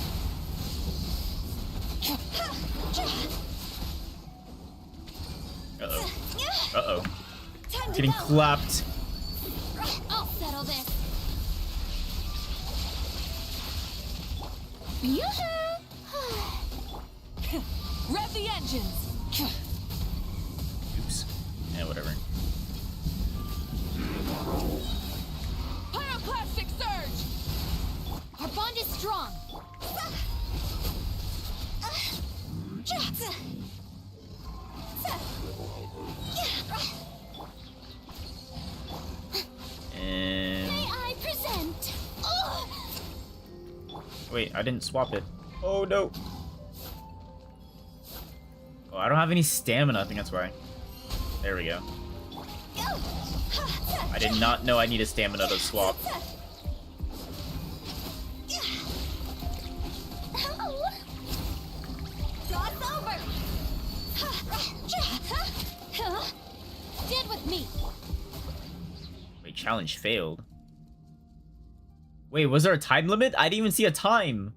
Speaker 1: Uh-oh. Uh-oh.
Speaker 3: Time to
Speaker 1: Getting
Speaker 3: go.
Speaker 1: clapped.
Speaker 3: I'll settle this.
Speaker 13: Rev the engines!
Speaker 1: Oops. Yeah, whatever.
Speaker 13: Pyroclastic surge!
Speaker 3: Our bond is strong.
Speaker 1: And...
Speaker 3: May I present?
Speaker 1: Wait, I didn't swap it. Oh no. Oh, I don't have any stamina. I think that's why. There we go. I did not know I needed stamina to swap.
Speaker 3: Cross over. Stand with me.
Speaker 1: Wait, challenge failed. Wait, was there a time limit? I didn't even see a time.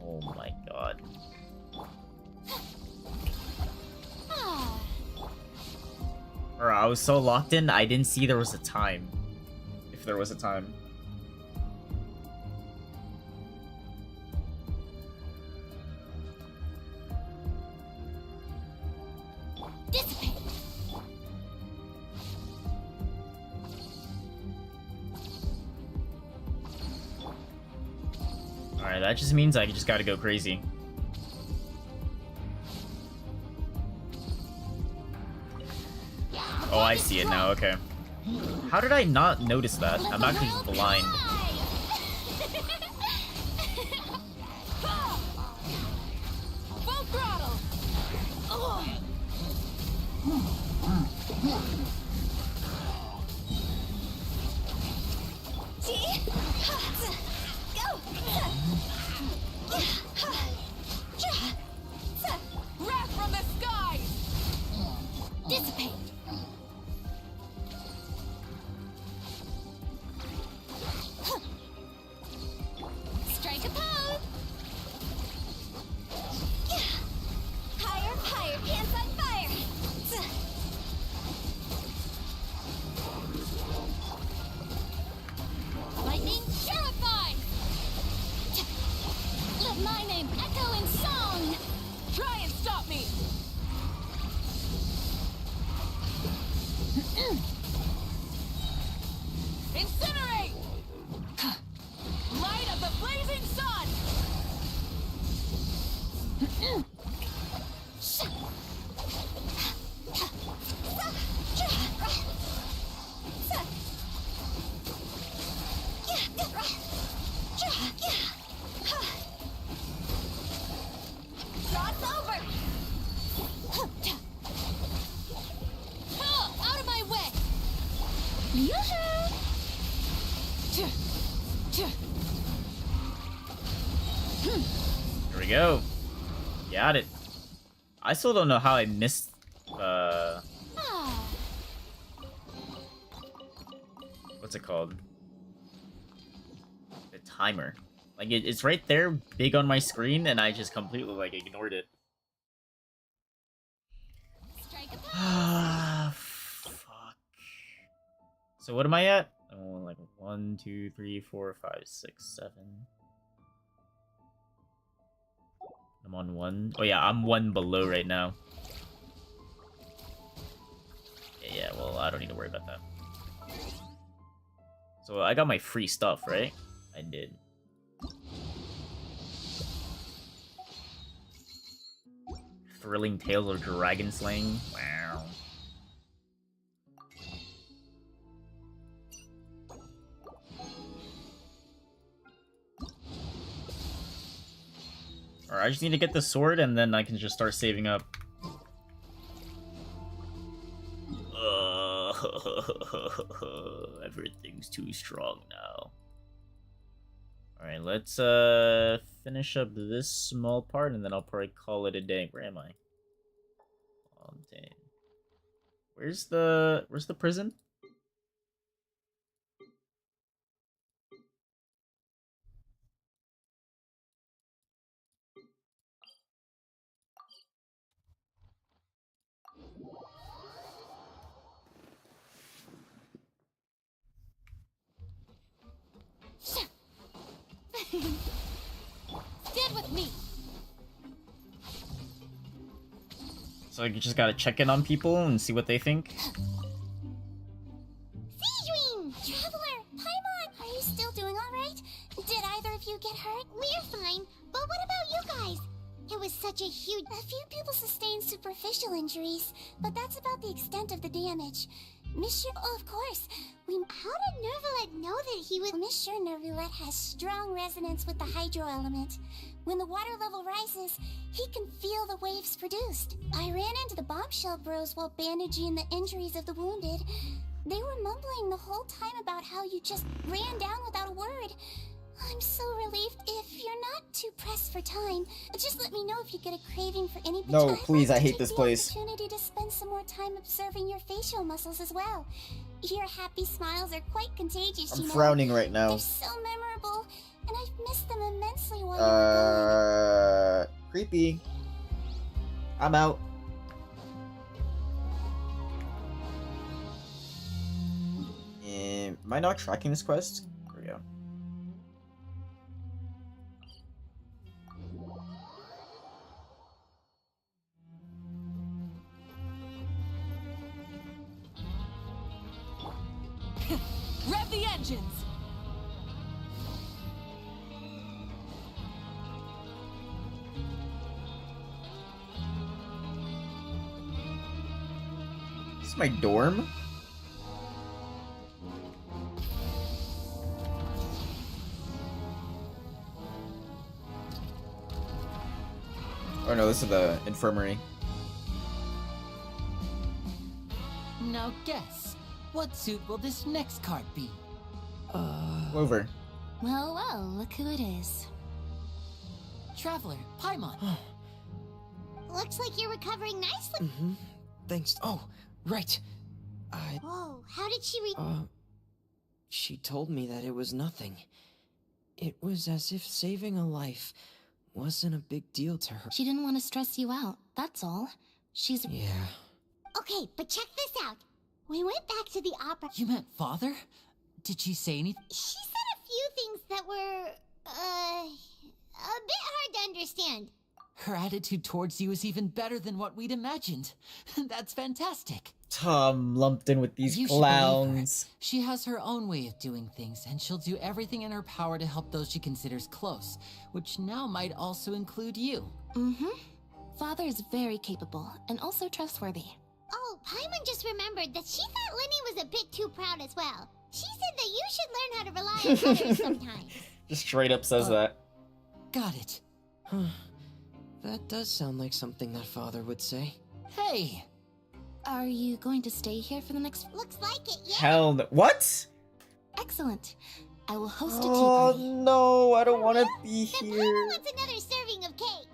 Speaker 1: Oh my god. Bro, I was so locked in, I didn't see there was a time. If there was a time.
Speaker 3: Dissipate.
Speaker 1: Alright, that just means I just gotta go crazy. Oh, I see it now, okay. How did I not notice that? I'm actually just blind.
Speaker 13: Full throttle! Wrath from the skies!
Speaker 3: Dissipate.
Speaker 23: Yoo-hoo!
Speaker 1: Here we go. Got it. I still don't know how I missed what's it called? The timer. Like it's right there, big on my screen, and I just completely like ignored it. Ah, fuck. So what am I at? Oh, like 1, 2, 3, 4, 5, 6, 7. I'm on 1. Oh yeah, I'm 1 below right now. Yeah, well, I don't need to worry about that. So I got my free stuff, right? I did. Thrilling Tales of Dragon Slaying. Wow. Alright, I just need to get the sword and then I can just start saving up. Everything's too strong now. Alright, let's finish up this small part and then I'll probably call it a day. Where am I? Fontaine. Where's the prison?
Speaker 23: Stand with me.
Speaker 1: So you just gotta check in on people and see what they think.
Speaker 3: SPEEDRUN! Traveler! Paimon! Are you still doing alright? Did either of you get hurt? We're fine, but what about you guys? It was such a huge... A few people sustained superficial injuries, but that's about the extent of the damage. Monsieur... Oh, of course. How did Nervalet know that he was... Monsieur Nervalet has strong resonance with the hydro element. When the water level rises, he can feel the waves produced. I ran into the bombshell bros while bandaging the injuries of the wounded. They were mumbling the whole time about how you just ran down without a word. I'm so relieved. If you're not too pressed for time, just let me know if you get a craving for any...
Speaker 1: No, please, I hate this place.
Speaker 3: Opportunity to spend some more time observing your facial muscles as well. Your happy smiles are quite contagious,
Speaker 1: I'm
Speaker 3: you know.
Speaker 1: frowning right now.
Speaker 3: They're so memorable, and I've missed them immensely while you were gone.
Speaker 1: Creepy. I'm out. Am I not tracking this quest? There we go.
Speaker 13: Rev the engines!
Speaker 1: This is my dorm? Oh no, this is the infirmary.
Speaker 18: Now guess, what suit will this next card be?
Speaker 1: Clover.
Speaker 23: Well, well, look who it is.
Speaker 18: Traveler, Paimon.
Speaker 3: Looks like you're recovering nicely.
Speaker 10: Thanks. Oh, right.
Speaker 3: Whoa, how did she
Speaker 10: She told me that it was nothing. It was as if saving a life wasn't a big deal to her.
Speaker 23: She didn't want to stress you out, that's all. She's...
Speaker 10: Yeah.
Speaker 3: Okay, but check this out. We went back to the opera.
Speaker 18: You meant father? Did she say anything?
Speaker 3: She said a few things that were, a bit hard to understand.
Speaker 18: Her attitude towards you is even better than what we'd imagined. That's fantastic.
Speaker 1: Tom lumped in with these
Speaker 18: You should believe her.
Speaker 1: clowns.
Speaker 18: She has her own way of doing things, and she'll do everything in her power to help those she considers close, which now might also include you.
Speaker 23: Father is very capable, and also trustworthy.
Speaker 3: Oh, Paimon just remembered that she thought Lenny was a bit too proud as well. She said that you should learn how to rely on others sometimes.
Speaker 1: Just straight up says that.
Speaker 10: Got it. That does sound like something that father would say.
Speaker 18: Hey!
Speaker 14: Are you going to stay here for the next...
Speaker 3: Looks like it, yeah.
Speaker 1: Hell no. What?
Speaker 14: Excellent. I will host a tea
Speaker 1: Oh
Speaker 14: party.
Speaker 1: no, I don't want to be
Speaker 3: Then
Speaker 1: here.
Speaker 3: Paimon wants another serving of cake.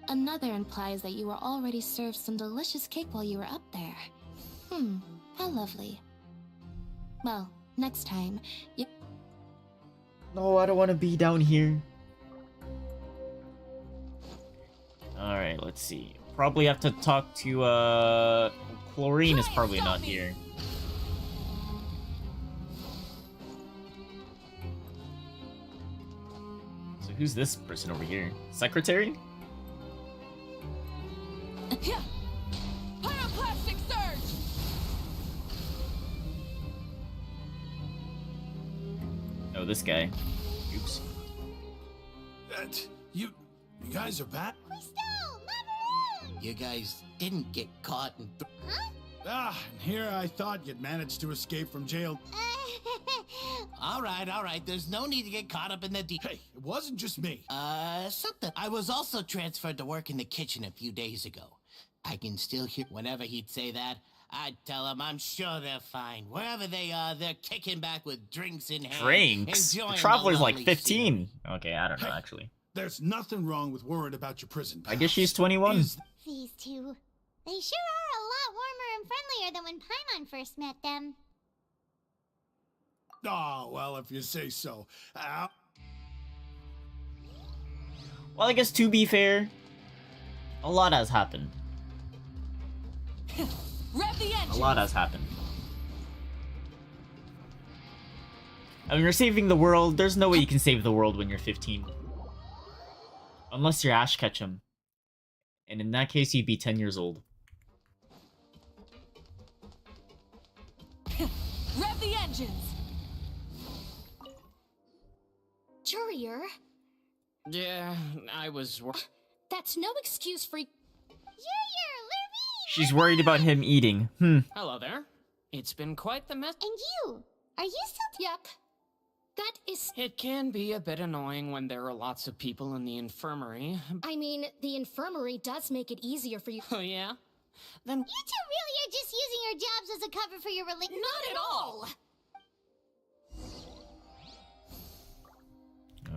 Speaker 14: Another implies that you were already served some delicious cake while you were up there. How lovely. Well, next time, you...
Speaker 1: No, I don't want to be down here. Alright, let's see. Probably have to talk to, Chlorine is probably not here. So who's this person over here? Secretary?
Speaker 13: Pyroclastic surge!
Speaker 1: Oh, this guy. Oops.
Speaker 11: You guys are back?
Speaker 22: You guys didn't get caught in...
Speaker 12: And here I thought you'd managed to escape from jail.
Speaker 22: All right. There's no need to get caught up in the
Speaker 12: Hey, it wasn't just me.
Speaker 22: Something. I was also transferred to work in the kitchen a few days ago. I can still hear whenever he'd say that. I'd tell him I'm sure they're fine. Wherever they are, they're kicking back with drinks in hand.
Speaker 1: Drinks? The
Speaker 22: enjoying
Speaker 1: Traveler's like
Speaker 22: lovely
Speaker 1: 15. Okay, I don't know, actually.
Speaker 12: There's nothing wrong with worrying about your prison pals.
Speaker 1: I guess she's 21.
Speaker 3: These two. They sure are a lot warmer and friendlier than when Paimon first met them.
Speaker 12: Oh, well, if you say so.
Speaker 1: Well, I guess to be fair, a lot has happened.
Speaker 13: Rev the engine!
Speaker 1: A lot has happened. I mean, you're saving the world. There's no way you can save the world when you're 15. Unless you're Ash Ketchum. And in that case, you'd be 10 years old.
Speaker 13: Rev the engines!
Speaker 19: Jurier,
Speaker 20: Yeah, I was...
Speaker 19: that's no excuse for...
Speaker 1: She's worried about him eating.
Speaker 20: Hello there. It's been quite the mess.
Speaker 3: And you? Are you still...
Speaker 19: Yep. That is...
Speaker 20: It can be a bit annoying when there are lots of people in the infirmary.
Speaker 19: I mean, the infirmary does make it easier for you.
Speaker 20: Oh, yeah? Then...
Speaker 3: You two really are just using your jobs as a cover for your religion.
Speaker 19: Not at all!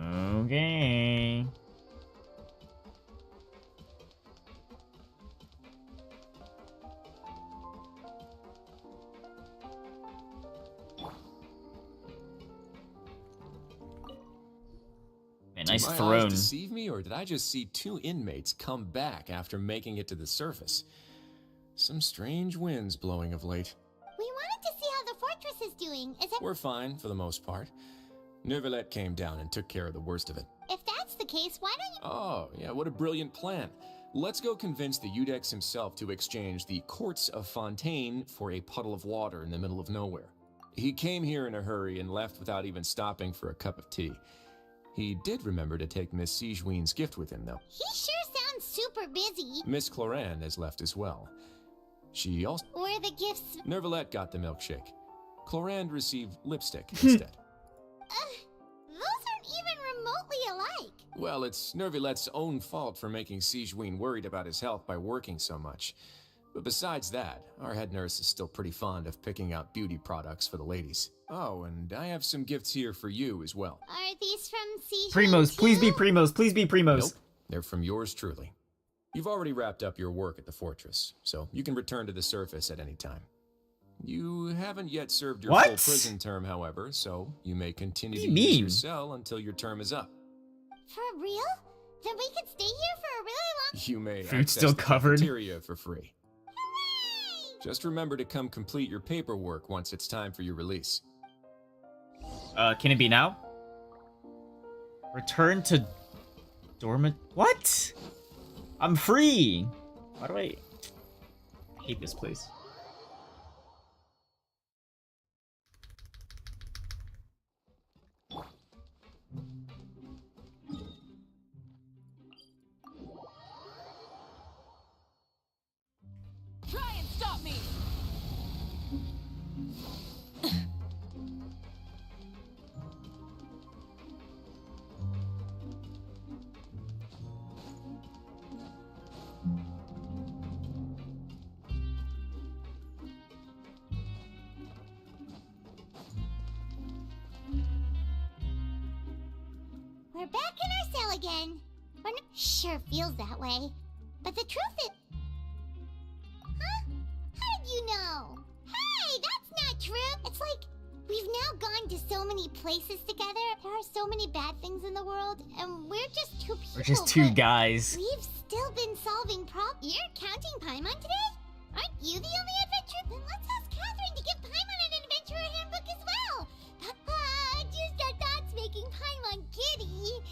Speaker 1: Okay. Man, nice
Speaker 21: Did my
Speaker 1: throne.
Speaker 21: eyes deceive me, or did I just see two inmates come back after making it to the surface? Some strange winds blowing of late.
Speaker 3: We wanted to see how the fortress is doing. Is it...
Speaker 21: We're fine for the most part. Neuvillette came down and took care of the worst of it.
Speaker 3: If that's the case, why don't you...
Speaker 21: Oh, yeah, what a brilliant plan. Let's go convince the Udex himself to exchange the courts of Fontaine for a puddle of water in the middle of nowhere. He came here in a hurry and left without even stopping for a cup of tea. He did remember to take Miss Sigewinne's gift with him, though.
Speaker 3: He sure sounds super busy.
Speaker 21: Miss Cloran has left as well. She also...
Speaker 3: Where the gifts...
Speaker 21: Neuvillette got the milkshake. Cloran received lipstick instead.
Speaker 3: Those aren't even remotely alike.
Speaker 21: Well, it's Neuvillette's own fault for making Sigewinne worried about his health by working so much. But besides that, our head nurse is still pretty fond of picking out beauty products for the ladies. Oh, and I have some gifts here for you as well.
Speaker 3: Are these from Sigewinne
Speaker 1: Primos,
Speaker 3: too?
Speaker 1: please be Primos, please be Primos.
Speaker 21: Nope, they're from yours truly. You've already wrapped up your work at the fortress, so you can return to the surface at any time. You haven't yet served your full prison term, however, so you may continue to use your cell until your term is up.
Speaker 3: For real? Then we could stay here for a really long...
Speaker 21: You may
Speaker 1: Food's
Speaker 21: access
Speaker 1: still
Speaker 21: the
Speaker 1: covered.
Speaker 21: cafeteria for free. Just remember to come complete your paperwork once it's time for your release.
Speaker 1: Can it be now? Return to dormant... What? I'm free! Why do I hate this place?
Speaker 13: Try and stop me!
Speaker 3: We're back in our cell again. Sure feels that way. But the truth is... Huh? How did you know? Hey, that's not true! It's like, we've now gone to so many places together. There are so many bad things in the world, and we're just two people.
Speaker 1: We're just two guys.
Speaker 3: We've still been solving problems. You're counting Paimon today? Aren't you the only adventurer? Then let's ask Catherine to give Paimon an adventurer handbook as well. Just our thoughts making Paimon giddy.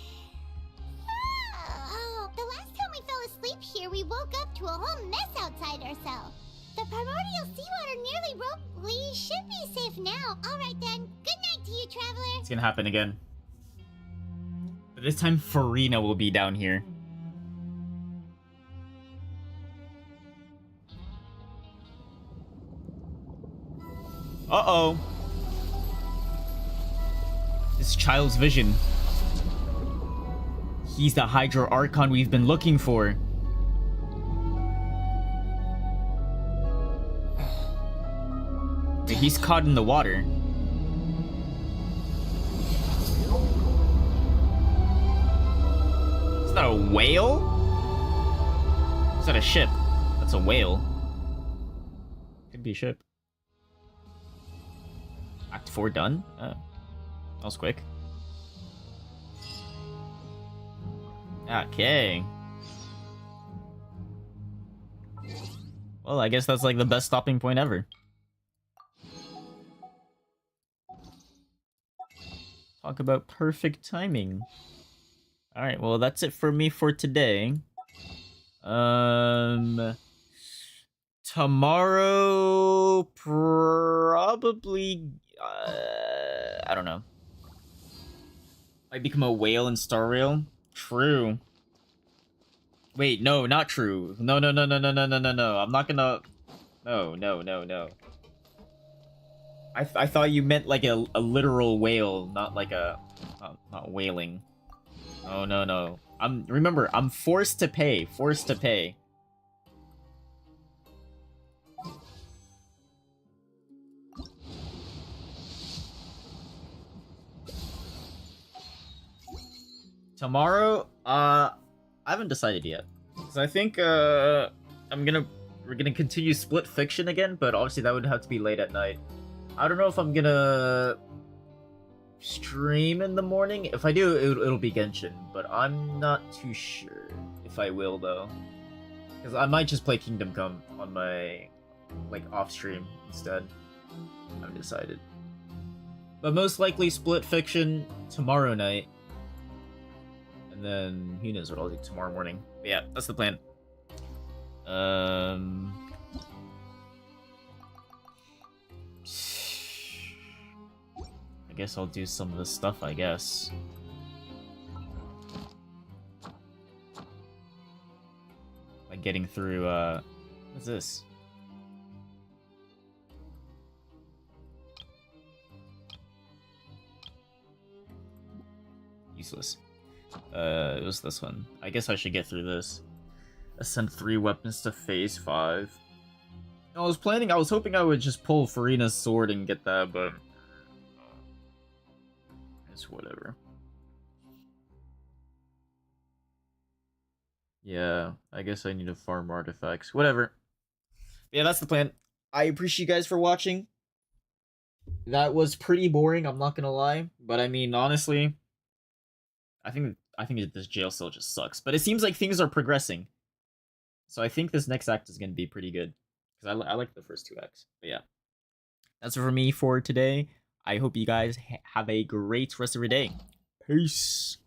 Speaker 3: Oh, the last time we fell asleep here, we woke up to a whole mess outside ourselves. The primordial seawater nearly broke. We should be safe now. All right then. Good night to you, traveler.
Speaker 1: It's gonna happen again. But this time, Farina will be down here. Uh-oh. This child's vision. He's the Hydro Archon we've been looking for. Wait, he's caught in the water. Is that a whale? Is that a ship? That's a whale. Could be a ship. Act 4 done? Oh. That was quick. Okay. Well, I guess that's like the best stopping point ever. Talk about perfect timing. Alright, well that's it for me for today. Tomorrow probably I don't know. I become a whale in Star Rail? True. Wait, no, not true. No. I'm not gonna... No. I thought you meant like a literal whale, not like a... Not whaling. Oh, no. Remember, I'm forced to pay. Tomorrow, I haven't decided yet. Because I think, we're gonna continue Split Fiction again, but obviously that would have to be late at night. I don't know if I'm gonna stream in the morning. If I do, it'll be Genshin, but I'm not too sure if I will, though. Because I might just play Kingdom Come on my, like, off-stream instead. I haven't decided. But most likely Split Fiction tomorrow night. And then, who knows what I'll do tomorrow morning. But yeah, that's the plan. I guess I'll do some of this stuff, I guess. Like getting through, what's this? Useless. It was this one. I guess I should get through this. Ascend 3 weapons to phase 5. I was hoping I would just pull Farina's sword and get that, but... it's whatever. Yeah, I guess I need to farm artifacts. Whatever. Yeah, that's the plan. I appreciate you guys for watching. That was pretty boring, I'm not gonna lie. But I mean, honestly... I think this jail cell just sucks. But it seems like things are progressing. So I think this next act is going to be pretty good. Because I like the first 2 acts. But yeah. That's it for me for today. I hope you guys have a great rest of your day. Peace.